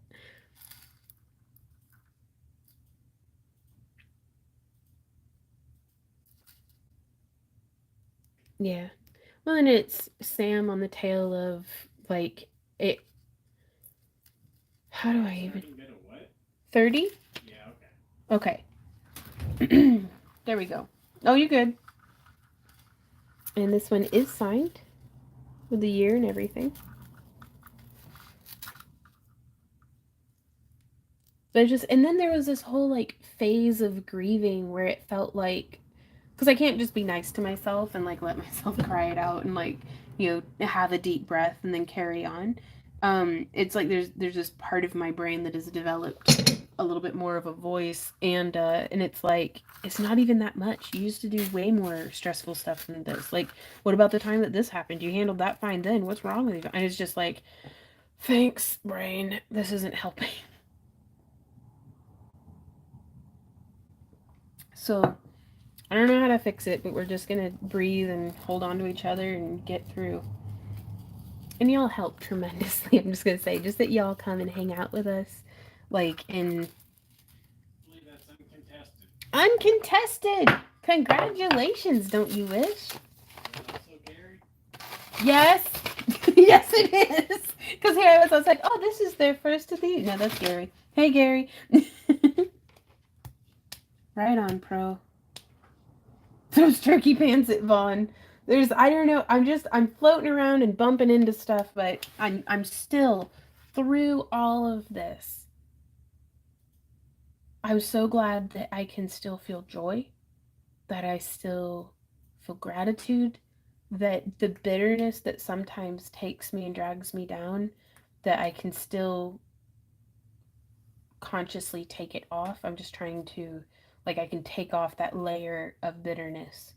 Yeah. Well, and it's Sam on the tail of like it. How do I even? Starting bid of what? 30? Yeah, okay. Okay. There we go. Oh, you're good. And this one is signed with the year and everything. But just, and then there was this whole like phase of grieving where it felt like, because I can't just be nice to myself and like let myself cry it out and like, have a deep breath and then carry on. It's like there's this part of my brain that has developed a little bit more of a voice, and it's like it's not even that much. You used to do way more stressful stuff than this. Like, what about the time that this happened? You handled that fine then. What's wrong with you? And it's just like, thanks, brain. This isn't helping. So I don't know how to fix it, but we're just gonna breathe and hold on to each other and get through. And y'all help tremendously. I'm just gonna say, just that y'all come and hang out with us, like in I believe that's uncontested. uncontested. Congratulations, don't you wish? Is it also Gary? Yes, yes, it is. Because here I was like, oh, this is their first of the. No, that's Gary. Hey, Gary. Right on, pro. Those turkey pants at Vaughn. There's, I don't know. I'm floating around and bumping into stuff, but I'm still through all of this. I'm so glad that I can still feel joy, that I still feel gratitude, that the bitterness that sometimes takes me and drags me down, that I can still consciously take it off. I'm just trying to, like, I can take off that layer of bitterness.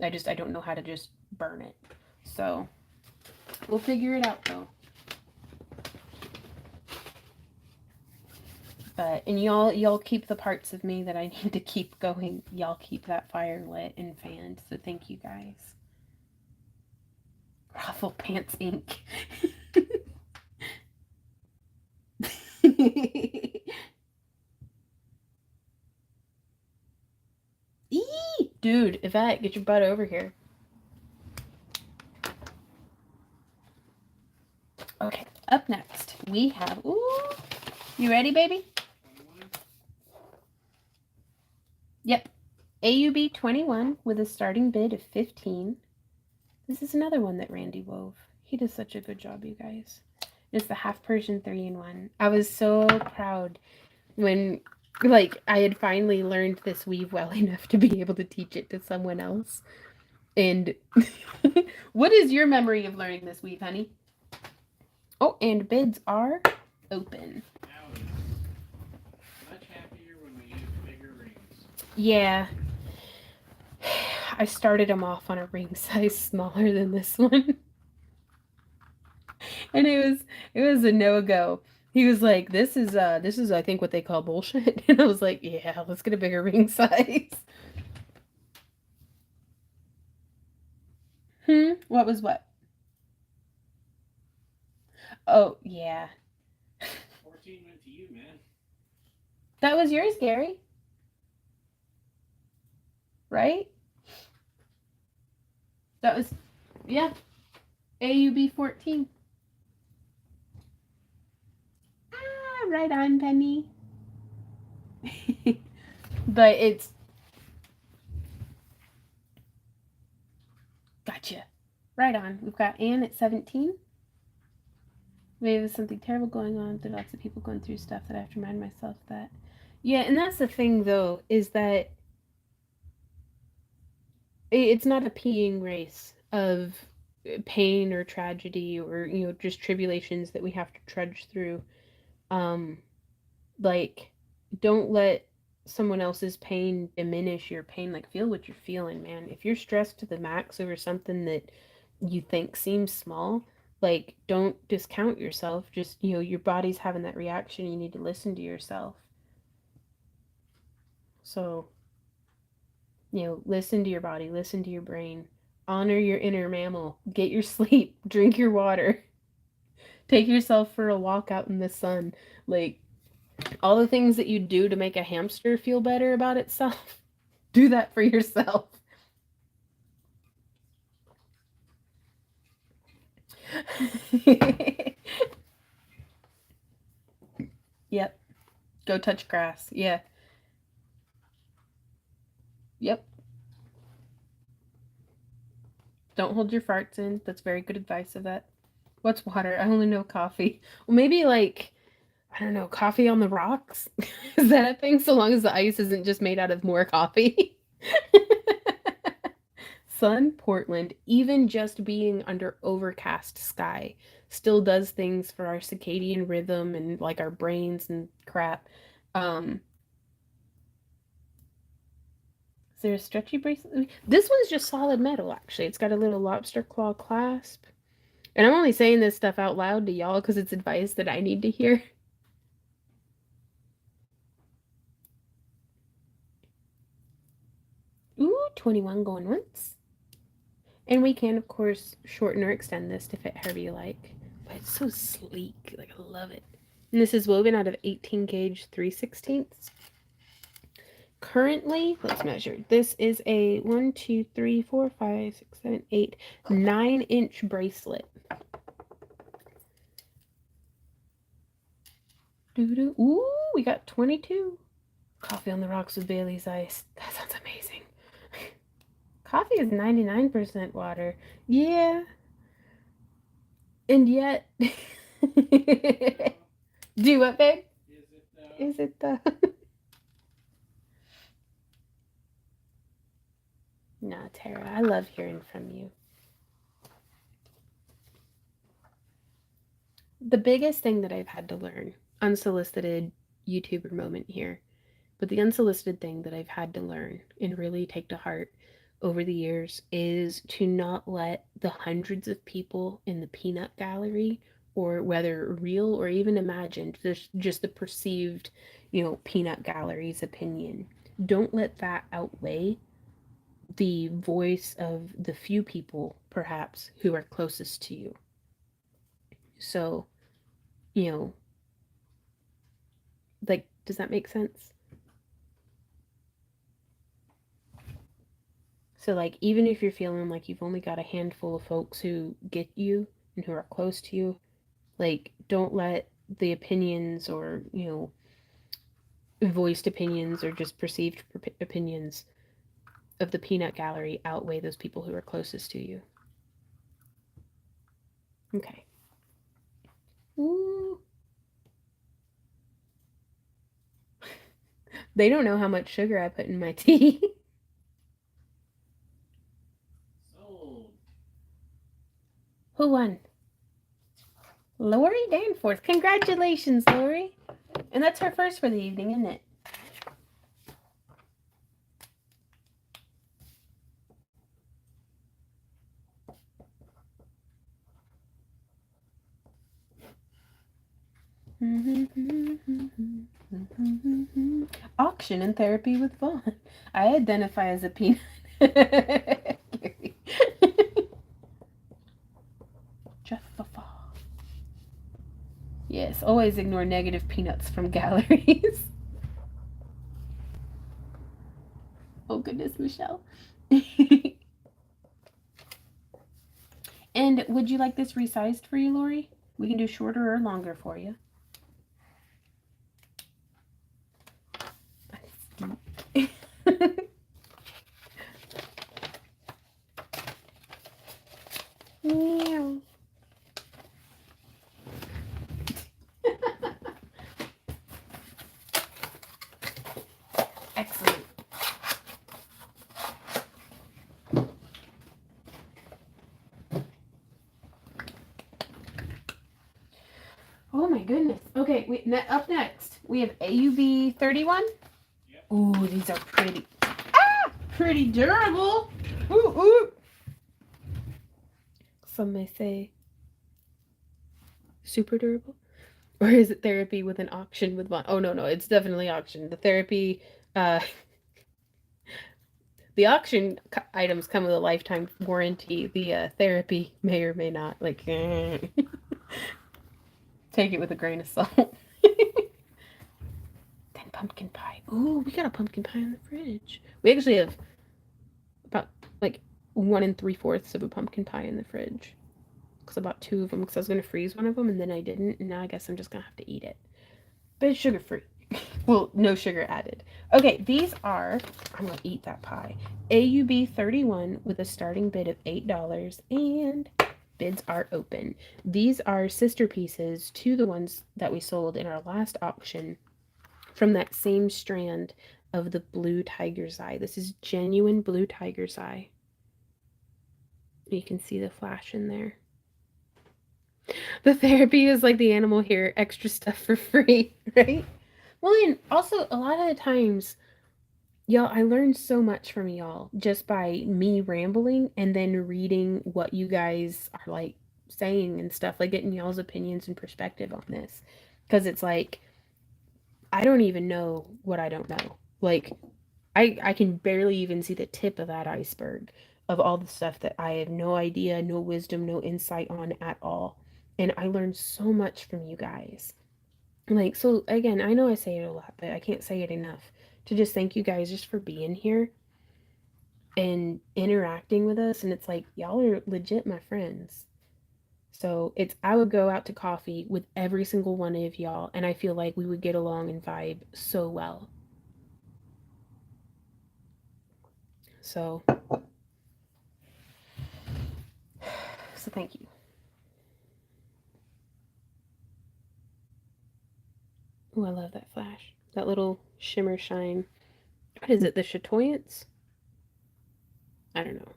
I don't know how to just burn it. So we'll figure it out though. But and y'all keep the parts of me that I need to keep going. Y'all keep that fire lit and fanned. So thank you guys. Ruffle Pants Inc. Eee! Dude, Yvette, get your butt over here. Okay, up next we have. Ooh, you ready, baby? 21? Yep. AUB 21 with a starting bid of 15. This is another one that Randy wove. He does such a good job, you guys. It's the half Persian 3-in-1. I was so proud when, like, I had finally learned this weave well enough to be able to teach it to someone else. And what is your memory of learning this weave, honey? Oh, and bids are open. Now is much happier when we use bigger rings. Yeah. I started him off on a ring size smaller than this one. And it was a no-go. He was like, this is I think what they call bullshit. And I was like, yeah, let's get a bigger ring size. What was what? Oh, yeah. 14 went to you, man. That was yours, Gary. Right? That was, yeah. AUB 14. Ah, right on, Penny. But it's, gotcha. Right on. We've got Anne at 17. Maybe there's something terrible going on. There are lots of people going through stuff that I have to remind myself that. Yeah, and that's the thing, though, is that it's not a peeing race of pain or tragedy or, just tribulations that we have to trudge through. Um, like, don't let someone else's pain diminish your pain. Like, feel what you're feeling, man. If you're stressed to the max over something that you think seems small, like, don't discount yourself. Just, your body's having that reaction. You need to listen to yourself. So, listen to your body, listen to your brain, honor your inner mammal, get your sleep, drink your water, take yourself for a walk out in the sun. Like, all the things that you do to make a hamster feel better about itself, do that for yourself. Yep. Go touch grass. Yeah. Yep. Don't hold your farts in. That's very good advice of that. What's water? I only know coffee. Well, maybe like, I don't know, coffee on the rocks? Is that a thing? So long as the ice isn't just made out of more coffee. Sun, Portland, even just being under overcast sky still does things for our circadian rhythm and like our brains and crap. Um, is there a stretchy bracelet? This one's just solid metal, actually. It's got a little lobster claw clasp. And I'm only saying this stuff out loud to y'all because it's advice that I need to hear. Ooh, 21 going once. And we can, of course, shorten or extend this to fit however you like. it's so sleek. Like, I love it. And this is woven out of 18 gauge 3/16. Currently, let's measure. This is a 1, 2, 3, 4, 5, 6, 7, 8, 9-inch bracelet. Doo-doo. Ooh, we got 22. Coffee on the rocks with Bailey's ice. That sounds amazing. Coffee is 99% water. Yeah. And yet. Do what, babe? Is it though? Nah, Tara, I love hearing from you. The biggest thing that I've had to learn, unsolicited YouTuber moment here, but the unsolicited thing that I've had to learn and really take to heart over the years is to not let the hundreds of people in the peanut gallery, or whether real or even imagined, just the perceived, peanut gallery's opinion. Don't let that outweigh the voice of the few people, perhaps, who are closest to you. So, you know, like, does that make sense? So, like, even if you're feeling like you've only got a handful of folks who get you and who are close to you, like, don't let the opinions or, voiced opinions or just perceived opinions of the peanut gallery outweigh those people who are closest to you. Okay. Ooh. They don't know how much sugar I put in my tea. Sold. Who won? Lori Danforth. Congratulations, Lori. And that's her first for the evening, isn't it? Auction and therapy with Vaughn. I identify as a peanut. Jeff. Yes, always ignore negative peanuts from galleries. Oh goodness, Michelle. And would you like this resized for you, Lori? We can do shorter or longer for you. Meow. Excellent. Oh my goodness. Okay, up next we have AUB 31. Yep. Ooh, these are pretty. Ah, pretty durable. Ooh, ooh. Some may say super durable. Or is it therapy with an auction with one? Oh no, it's definitely auction. The therapy, the auction items come with a lifetime warranty. The therapy may or may not. Like, take it with a grain of salt. Then pumpkin pie. Ooh, we got a pumpkin pie in the fridge. We actually have about like 1 3/4 of a pumpkin pie in the fridge. Because I bought 2 of them because I was going to freeze one of them and then I didn't. And now I guess I'm just going to have to eat it. But it's sugar free. Well, no sugar added. Okay, these are, I'm going to eat that pie. AUB 31 with a starting bid of $8 and bids are open. These are sister pieces to the ones that we sold in our last auction from that same strand of the blue tiger's eye. This is genuine blue tiger's eye. You can see the flash in there. The therapy is like the animal here, extra stuff for free, right? Well, and also a lot of the times, y'all, I learned so much from y'all just by me rambling and then reading what you guys are like saying and stuff, like getting y'all's opinions and perspective on this. Because it's like, I don't even know what I don't know. Like, I can barely even see the tip of that iceberg of all the stuff that I have no idea, no wisdom, no insight on at all. And I learned so much from you guys. Like, so again, I know I say it a lot, but I can't say it enough to just thank you guys just for being here and interacting with us. And it's like, y'all are legit my friends. So it's, I would go out to coffee with every single one of y'all, and I feel like we would get along and vibe so well. So, so thank you. Oh, I love that flash. That little shimmer shine. What is it? The chatoyance? I don't know.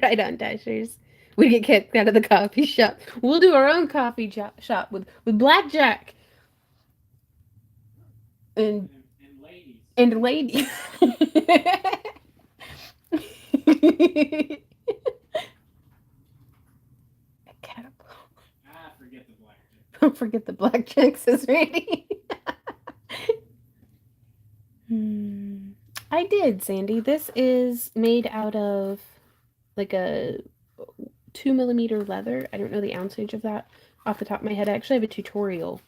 Right on, Dashers. We get kicked out of the coffee shop. We'll do our own coffee shop with blackjack and And ladies. and ladies. Catapult. Forget the blackjack. Don't forget the blackjack, says Randy. I did, Sandy. This is made out of like a 2 millimeter leather. I don't know the ounceage of that off the top of my head. I actually have a tutorial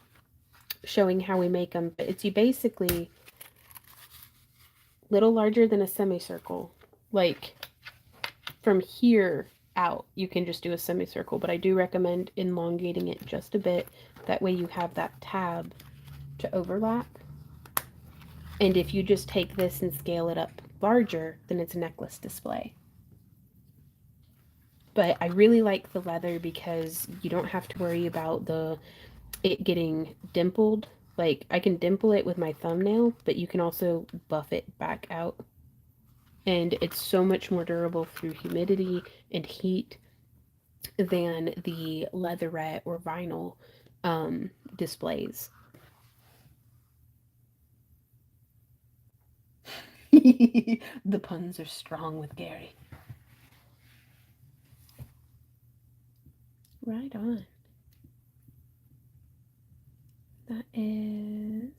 showing how we make them, but it's you basically little larger than a semicircle. Like from here out, you can just do a semicircle, but I do recommend elongating it just a bit. That way you have that tab to overlap. And if you just take this and scale it up larger, then it's a necklace display. But I really like the leather because you don't have to worry about it getting dimpled. Like, I can dimple it with my thumbnail, but you can also buff it back out. And it's so much more durable through humidity and heat than the leatherette or vinyl displays. The puns are strong with Gary. Right on. That is...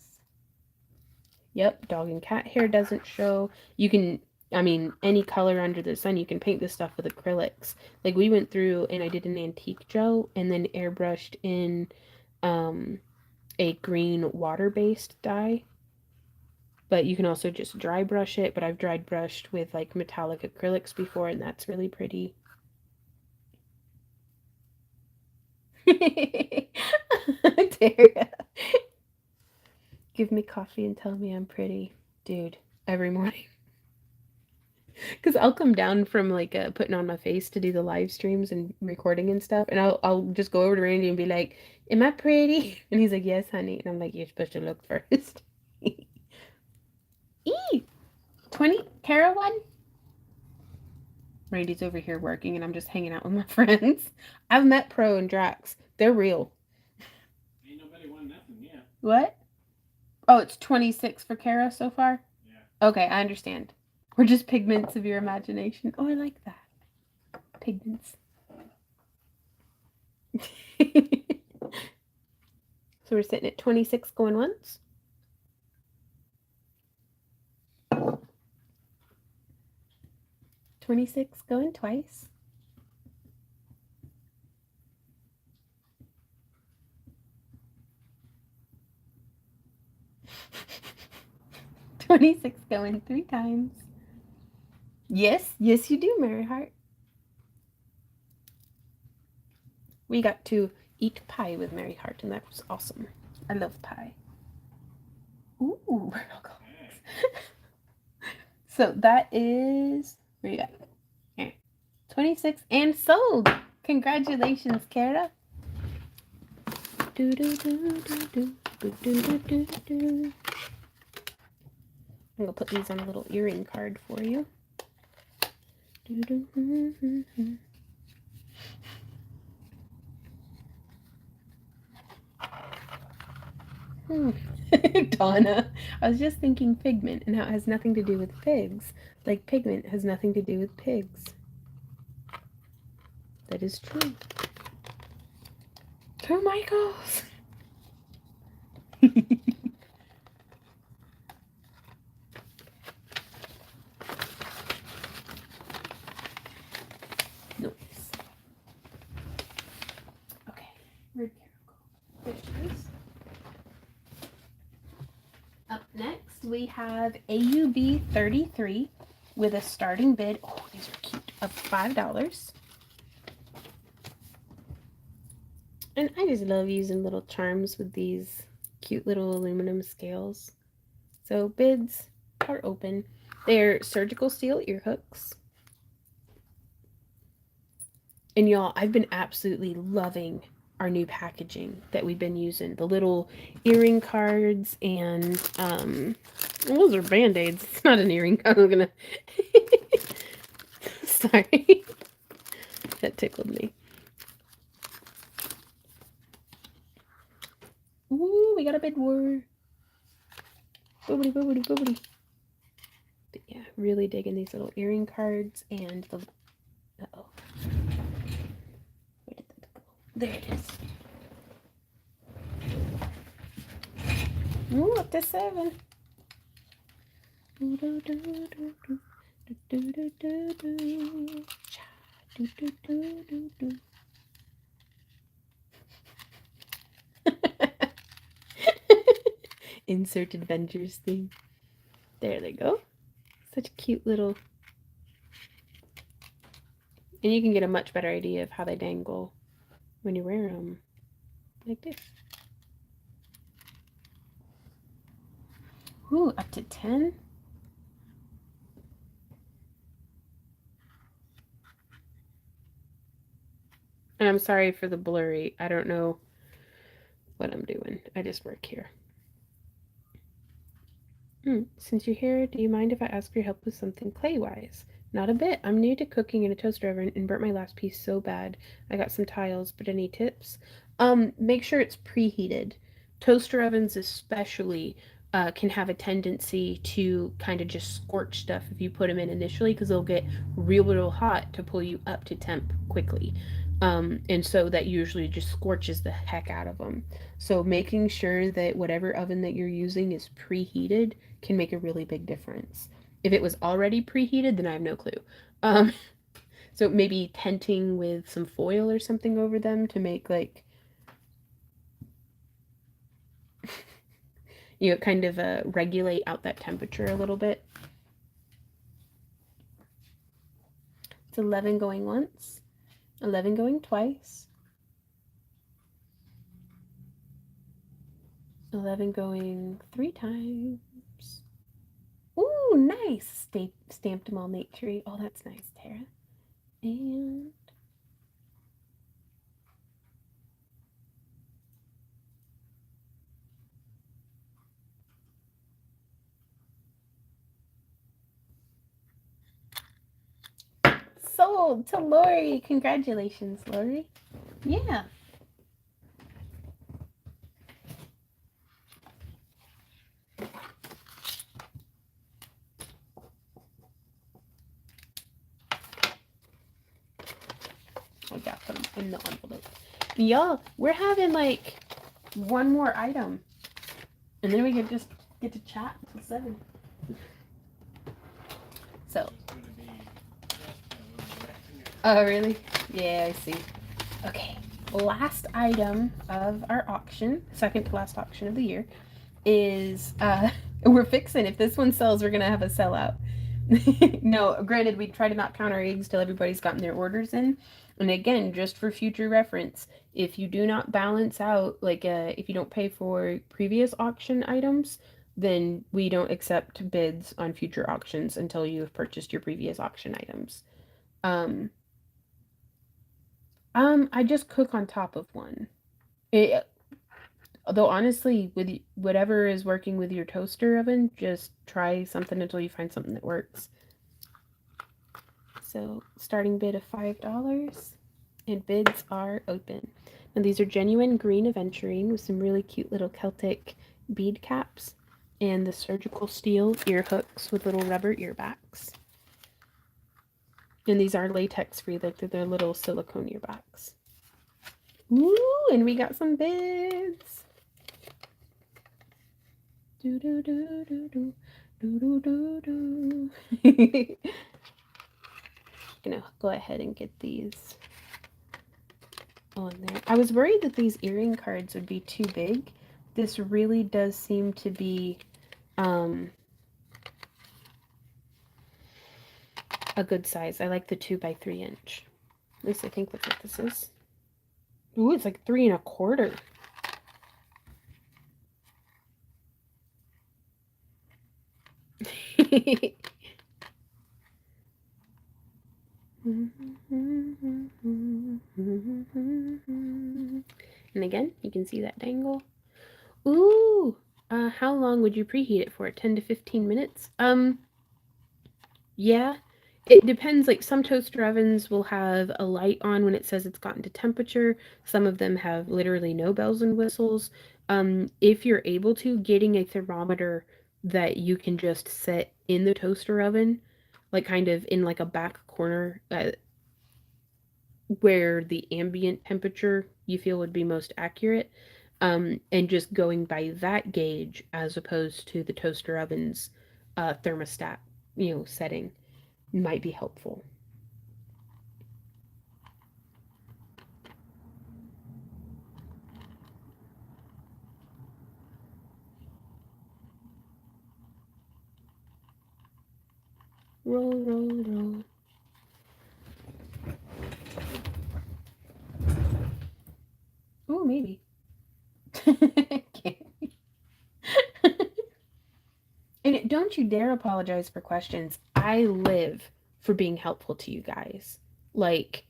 Yep, dog and cat hair doesn't show. You can, I mean, any color under the sun, you can paint this stuff with acrylics. Like, we went through and I did an antique gel and then airbrushed in a green water-based dye. But you can also just dry brush it, but I've dry brushed with like metallic acrylics before, and that's really pretty. Tara. Give me coffee and tell me I'm pretty. Dude, every morning. Because I'll come down from like putting on my face to do the live streams and recording and stuff, and I'll just go over to Randy and be like, "Am I pretty?" And he's like, "Yes, honey." And I'm like, "You're supposed to look first." E 20 Kara one. Randy's over here working, and I'm just hanging out with my friends. I've met Pro and Drax. They're real. Ain't nobody won nothing yet. What? Oh, it's 26 for Kara so far? Yeah. Okay, I understand. We're just pigments of your imagination. Oh, I like that. Pigments. So we're sitting at 26 going once. 26 going twice. $26 going 3 times. Yes, yes you do, Mary Hart. We got to eat pie with Mary Hart, and that was awesome. I love pie. Ooh, so that is, where you at? Here. 26 and sold. Congratulations, Kara. I'm gonna put these on a little earring card for you. Donna, I was just thinking pigment and how it has nothing to do with pigs. Like pigment has nothing to do with pigs. That is true. Carmichaels. Nice. we have AUB 33 with a starting bid. Oh, these are cute. Of $5. And I just love using little charms with these cute little aluminum scales. So bids are open. They're surgical steel ear hooks. And y'all, I've been absolutely loving our new packaging that we've been using. The little earring cards and those are band-aids. It's not an earring. I'm gonna sorry. That tickled me. Ooh, we got a bid war. Boobity boobity boobity. But yeah, really digging these little earring cards and the uh-oh. Where did that go? There it is. Ooh, up to 7. Insert Adventures theme. There they go. Such a cute little. And you can get a much better idea of how they dangle when you wear them like this. Ooh, up to 10. And I'm sorry for the blurry. I don't know what I'm doing. I just work here. Since you're here, do you mind if I ask for your help with something clay-wise? Not a bit. I'm new to cooking in a toaster oven and burnt my last piece so bad. I got some tiles, but any tips? Make sure it's preheated. Toaster ovens especially can have a tendency to kind of just scorch stuff if you put them in initially because they'll get real hot to pull you up to temp quickly. And so that usually just scorches the heck out of them. So making sure that whatever oven that you're using is preheated can make a really big difference. If it was already preheated, then I have no clue. So maybe tenting with some foil or something over them to make like, you know, kind of regulate out that temperature a little bit. It's 11 going once, 11 going twice, 11 going 3 times. Ooh, nice! Stamped them all nature-y. Oh, that's nice, Tara. And sold to Lori. Congratulations, Lori. Yeah. I got them in the envelope. Y'all, we're having like one more item. And then we can just get to chat until 7. So. Oh, really? Yeah, I see. Okay. Last item of our auction, second to last auction of the year, is we're fixing. If this one sells, we're going to have a sellout. No, granted, we try to not count our eggs till everybody's gotten their orders in. And again, just for future reference, if you do not balance out, like if you don't pay for previous auction items, then we don't accept bids on future auctions until you have purchased your previous auction items. I just cook on top of one. Although honestly, with whatever is working with your toaster oven, just try something until you find something that works. So starting bid of $5, and bids are open. And these are genuine green aventurine with some really cute little Celtic bead caps, and the surgical steel ear hooks with little rubber ear backs. And these are latex free, like they're little silicone ear backs. Ooh, and we got some bids. Do do do do do do do do do. Gonna go ahead and get these on there. I was worried that these earring cards would be too big. This really does seem to be a good size. I like the 2x3 inch. At least I think that's what this is. Ooh, it's like 3 1/4. And again, you can see that dangle. Ooh, how long would you preheat it for? 10 to 15 minutes? Yeah, it depends. Like some toaster ovens will have a light on when it says it's gotten to temperature. Some of them have literally no bells and whistles. If you're able to, getting a thermometer that you can just set in the toaster oven, like kind of in like a back corner, where the ambient temperature you feel would be most accurate, and just going by that gauge as opposed to the toaster oven's thermostat, setting might be helpful. Roll, roll, roll. Oh, maybe. And don't you dare apologize for questions. I live for being helpful to you guys. Like,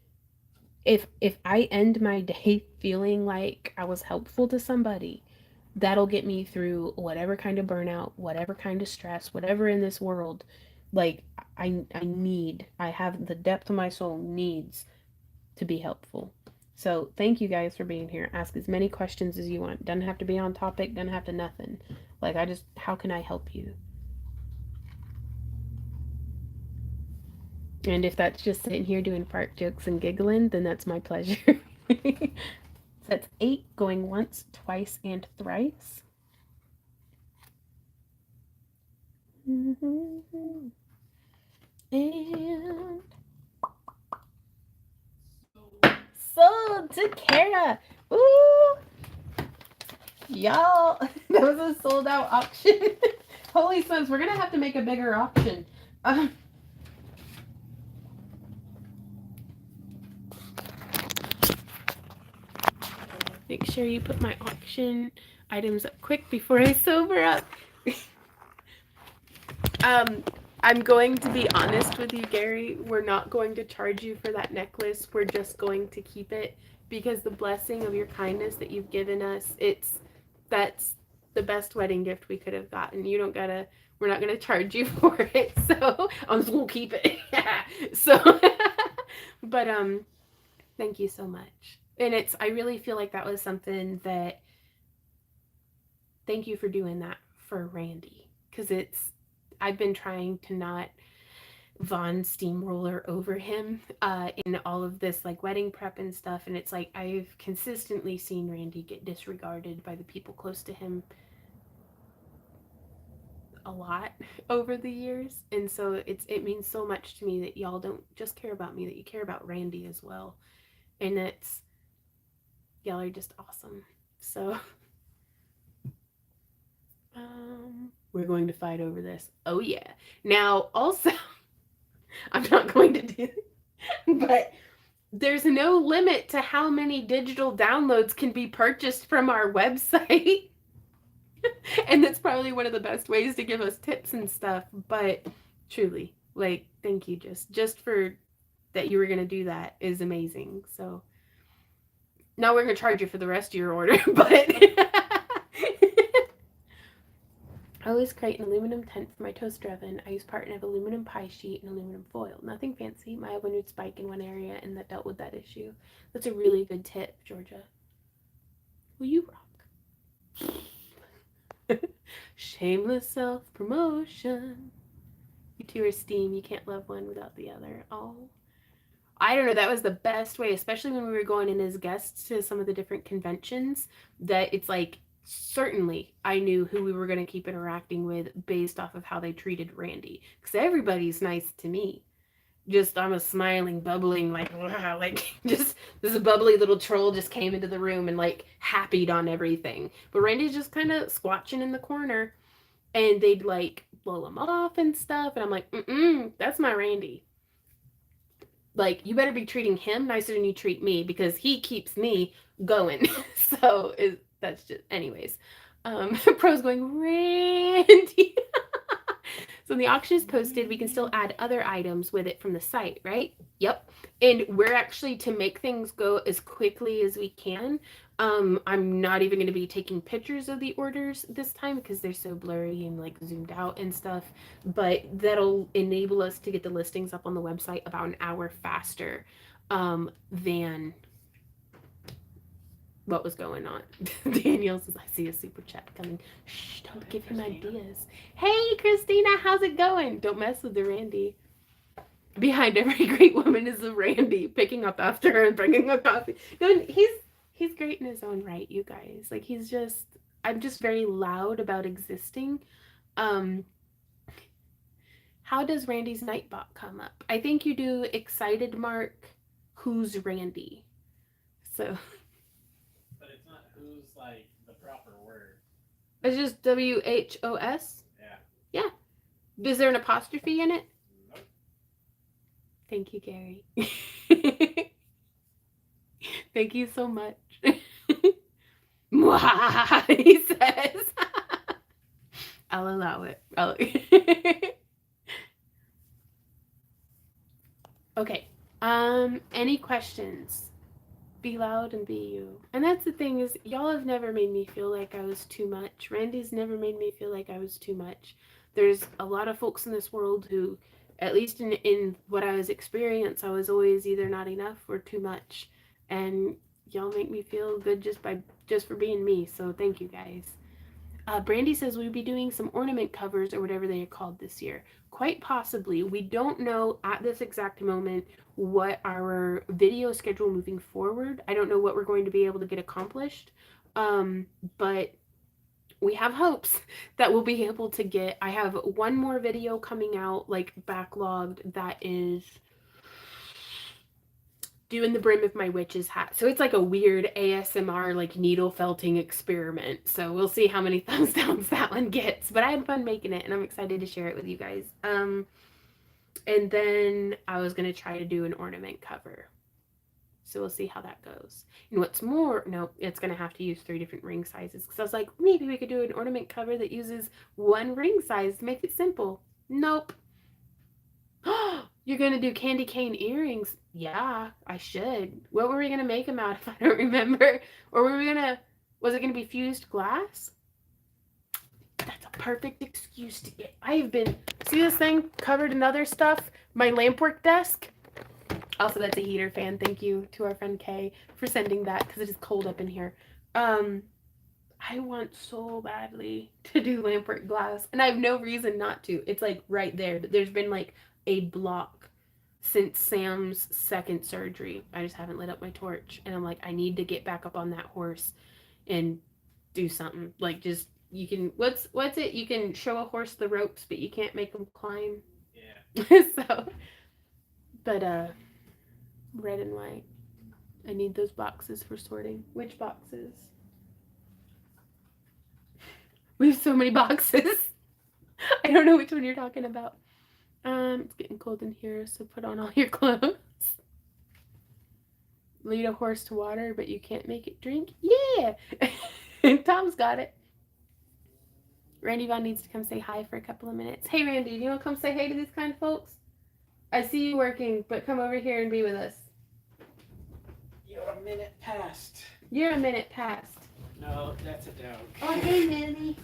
if I end my day feeling like I was helpful to somebody, that'll get me through whatever kind of burnout, whatever kind of stress, whatever in this world. Like, I have the depth of my soul needs to be helpful. So thank you guys for being here. Ask as many questions as you want. Doesn't have to be on topic, doesn't have to nothing. Like, how can I help you? And if that's just sitting here doing fart jokes and giggling, then that's my pleasure. So that's 8 going once, twice, and thrice. And sold to Kara. Ooh, y'all, that was a sold out auction. Holy smokes, we're gonna have to make a bigger auction. Make sure you put my auction items up quick before I sober up. I'm going to be honest with you, Gary. We're not going to charge you for that necklace. We're just going to keep it because the blessing of your kindness that you've given us, that's the best wedding gift we could have gotten. We're not gonna charge you for it. So I'm just gonna keep it. So but thank you so much. And I really feel like that was something that, thank you for doing that for Randy. Because I've been trying to not Von steamroller over him in all of this like wedding prep and stuff. And it's like I've consistently seen Randy get disregarded by the people close to him a lot over the years. And so it means so much to me that y'all don't just care about me, that you care about Randy as well. And y'all are just awesome. So we're going to fight over this. Oh yeah. Now also I'm not going to do it, but there's no limit to how many digital downloads can be purchased from our website. And that's probably one of the best ways to give us tips and stuff. But truly, like, thank you just for that you were going to do that is amazing. So now we're going to charge you for the rest of your order, but I always create an aluminum tent for my toaster oven. I use part of aluminum pie sheet and aluminum foil. Nothing fancy. My oven would spike in one area and that dealt with that issue. That's a really good tip, Georgia. Will you rock? Shameless self-promotion. You two are steam. You can't love one without the other. Oh. I don't know. That was the best way, especially when we were going in as guests to some of the different conventions, that it's like, certainly I knew who we were going to keep interacting with based off of how they treated Randy. Because everybody's nice to me. Just, I'm a smiling, bubbling, like, wow, like, just, this bubbly little troll just came into the room and, like, happied on everything. But Randy's just kind of squatching in the corner, and they'd, like, blow him off and stuff. And I'm like, that's my Randy. Like, you better be treating him nicer than you treat me because he keeps me going. So that's just, anyways. Pro's going, Randy. So when the auction is posted, we can still add other items with it from the site, right? Yep. And we're actually, to make things go as quickly as we can, I'm not even going to be taking pictures of the orders this time because they're so blurry and like zoomed out and stuff. But that'll enable us to get the listings up on the website about an hour faster than what was going on. Daniel says, I see a super chat coming. Shh, don't give him ideas. Hey, Christina, how's it going? Don't mess with the Randy. Behind every great woman is a Randy, picking up after her and bringing a coffee. No, he's great in his own right, you guys. Like, I'm just very loud about existing. How does Randy's Nightbot come up? I think you do excited mark, who's Randy. So... who's like the proper word. It's just WHOS? Yeah. Yeah. Is there an apostrophe in it? Nope. Thank you, Gary. Thank you so much. He says. I'll allow it. Okay. Any questions? Be loud and be you. And that's the thing is, y'all have never made me feel like I was too much. Randy's never made me feel like I was too much. There's a lot of folks in this world who, at least in what I was experiencing, I was always either not enough or too much. And y'all make me feel good just for being me. So thank you guys. Brandy says we'll be doing some ornament covers or whatever they are called this year. Quite possibly. We don't know at this exact moment what our video schedule moving forward. I don't know what we're going to be able to get accomplished. But we have hopes that we'll be able to get. I have one more video coming out, like backlogged, that is doing the brim of my witch's hat. So it's like a weird ASMR, like needle felting experiment. So we'll see how many thumbs downs that one gets. But I had fun making it and I'm excited to share it with you guys. And then I was going to try to do an ornament cover. So we'll see how that goes. And what's more, no, it's going to have to use 3 different ring sizes. Because I was like, maybe we could do an ornament cover that uses 1 ring size to make it simple. Nope. You're going to do candy cane earrings? Yeah, I should. What were we going to make them out of? I don't remember. Or was it going to be fused glass? That's a perfect excuse to get. I have been, see this thing covered in other stuff? My lampwork desk. Also, that's a heater fan. Thank you to our friend Kay for sending that because it is cold up in here. I want so badly to do lampwork glass, and I have no reason not to. It's like right there, but there's been like a block since Sam's second surgery. I just haven't lit up my torch, and I'm like, I need to get back up on that horse and do something. Like, just, you can, what's it? You can show a horse the ropes, but you can't make them climb. Yeah. So, but red and white. I need those boxes for sorting. Which boxes? We have so many boxes. I don't know which one you're talking about. It's getting cold in here, so put on all your clothes. Lead a horse to water, but you can't make it drink? Yeah! Tom's got it. Randy Vaughn needs to come say hi for a couple of minutes. Hey, Randy, do you want to come say hey to these kind of folks? I see you working, but come over here and be with us. You're a minute past. You're a minute past. No, that's a dog. Oh, hey, Manny.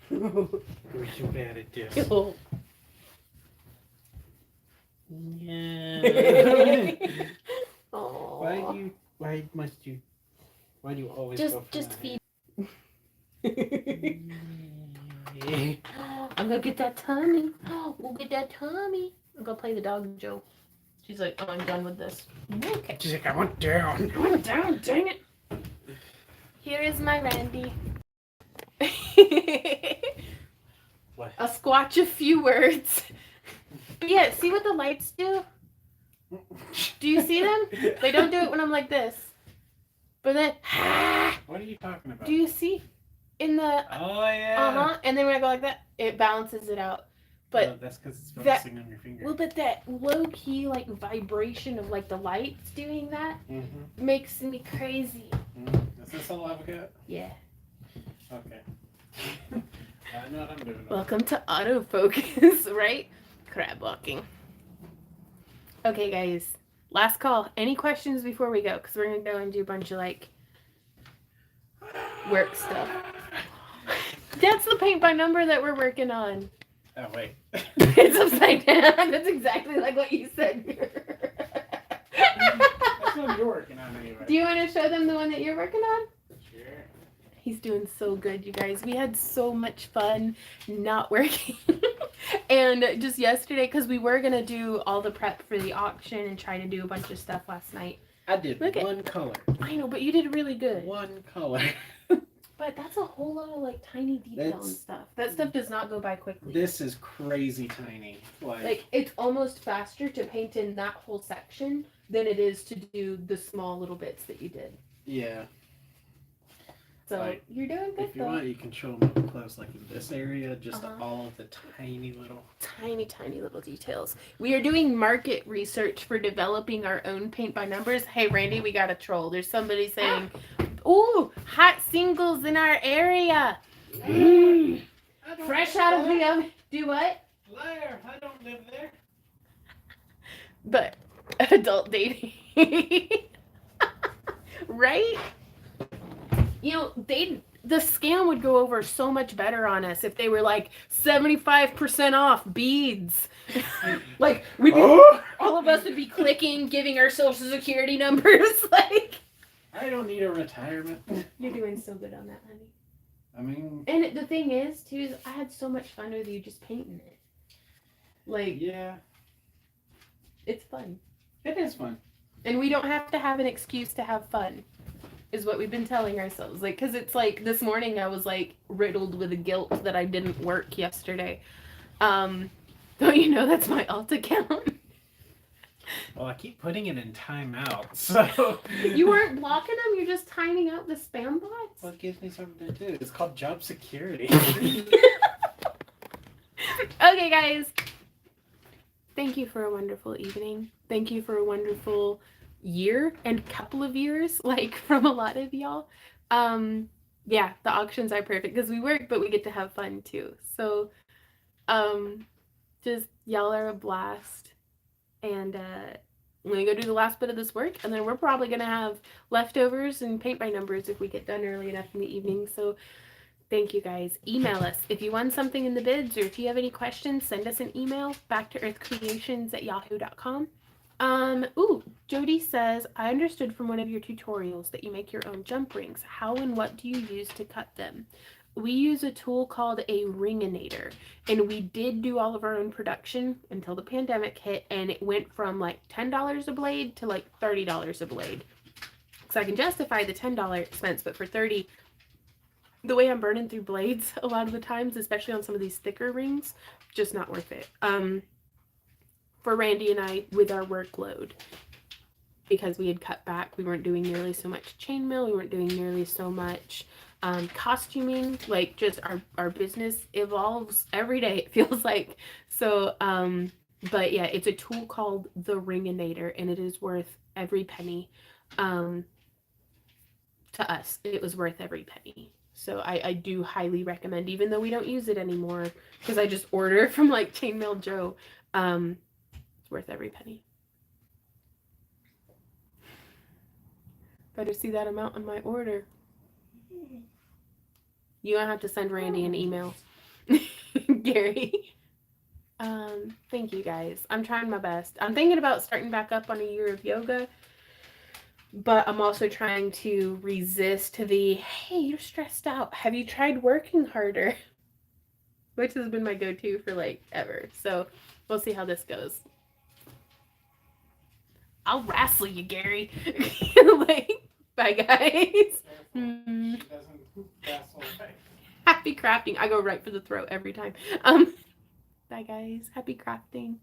We're so bad at this. Yeah. Why do you always go for just that? feed. I'm gonna get that tummy. We'll get that tummy. I'll go play the dog, Joe. She's like, oh, I'm done with this. Okay. She's like, I want down. I want down, dang it. Here is my Randy. What? I'll squatch a few words. Yeah, see what the lights do? Do you see them? They don't do it when I'm like this. But then, What are you talking about? do you see? in the Oh yeah. and then when I go like that, it balances it out. But that's because it's that- focusing on your finger. well, but that low key like vibration of like the lights doing that makes me crazy. Is this a lava cat? Yeah. Okay. I know what I'm doing. Welcome to autofocus, right? Crab walking. Okay, guys. Last call. Any questions before we go? Because we're going to go and do a bunch of like work stuff. That's the paint by number that we're working on. Oh, wait. It's upside down. That's exactly like what you said. That's what you're working on anyway. Do you want to show them the one that you're working on? Sure. He's doing so good, you guys. We had so much fun not working. And just yesterday, because we were going to do all the prep for the auction and try to do a bunch of stuff last night. I did Look one color. I know, but you did really good. One color. But that's a whole lot of like tiny detail and stuff. That stuff does not go by quickly. This is crazy tiny. Like it's almost faster to paint in that whole section than it is to do the small little bits that you did. Yeah. So like, you're doing good if you though. want, you can show them up close, like in this area, just all of the tiny little details. We are doing market research for developing our own paint by numbers. Hey Randy, we got a troll. There's somebody saying, "Ooh, hot singles in our area." Fresh out of the oven. Do what? Liar, I don't live there. But adult dating. Right? You know, the scam would go over so much better on us if they were like 75% off beads. Like all of us would be clicking, giving our social security numbers. Like I don't need a retirement. you're doing so good on that, honey. I mean, and the thing is, too, is I had so much fun with you just painting it. Like, yeah, it's fun. it is fun. And we don't have to have an excuse to have fun, is what we've been telling ourselves. Like, because it's like this morning I was like riddled with the guilt that I didn't work yesterday. Don't you know that's my alt account? Well, I keep putting it in timeout, so... You weren't blocking them, you're just timing out the spam bots? Well, it gives me something to do. It's called job security. Okay, guys. Thank you for a wonderful evening. Thank you for a wonderful year and couple of years, like, from a lot of y'all. Yeah, the auctions are perfect because we work, but we get to have fun, too. So, just y'all are a blast. And I'm going to go do the last bit of this work, and then we're probably going to have leftovers and paint by numbers if we get done early enough in the evening. So thank you, guys. Email us. If you won something in the bids or if you have any questions, send us an email, backtoearthcreations@yahoo.com. Jody says, I understood from one of your tutorials that you make your own jump rings. How and what do you use to cut them? We use a tool called a ringinator, and we did do all of our own production until the pandemic hit, and it went from like $10 a blade to like $30 a blade. So I can justify the $10 expense, but for $30, the way I'm burning through blades a lot of the times, especially on some of these thicker rings, just not worth it. For Randy and I, with our workload, because we had cut back, we weren't doing nearly so much chainmail, we weren't doing nearly so much costuming, like just our business evolves every day, it feels like. So but yeah, it's a tool called the Ringinator, and it is worth every penny. To us, it was worth every penny. So I do highly recommend, even though we don't use it anymore because I just order from like Chainmail Joe. It's worth every penny. Better see that amount on my order. You don't have to send Randy an email. Gary. Thank you, guys. I'm trying my best. I'm thinking about starting back up on a year of yoga, but I'm also trying to resist the, hey, you're stressed out. Have you tried working harder? Which has been my go-to for like ever. So we'll see how this goes. I'll wrestle you, Gary. Like, bye, guys. She doesn't wrestle right. Happy crafting. I go right for the throat every time. Bye, guys. Happy crafting.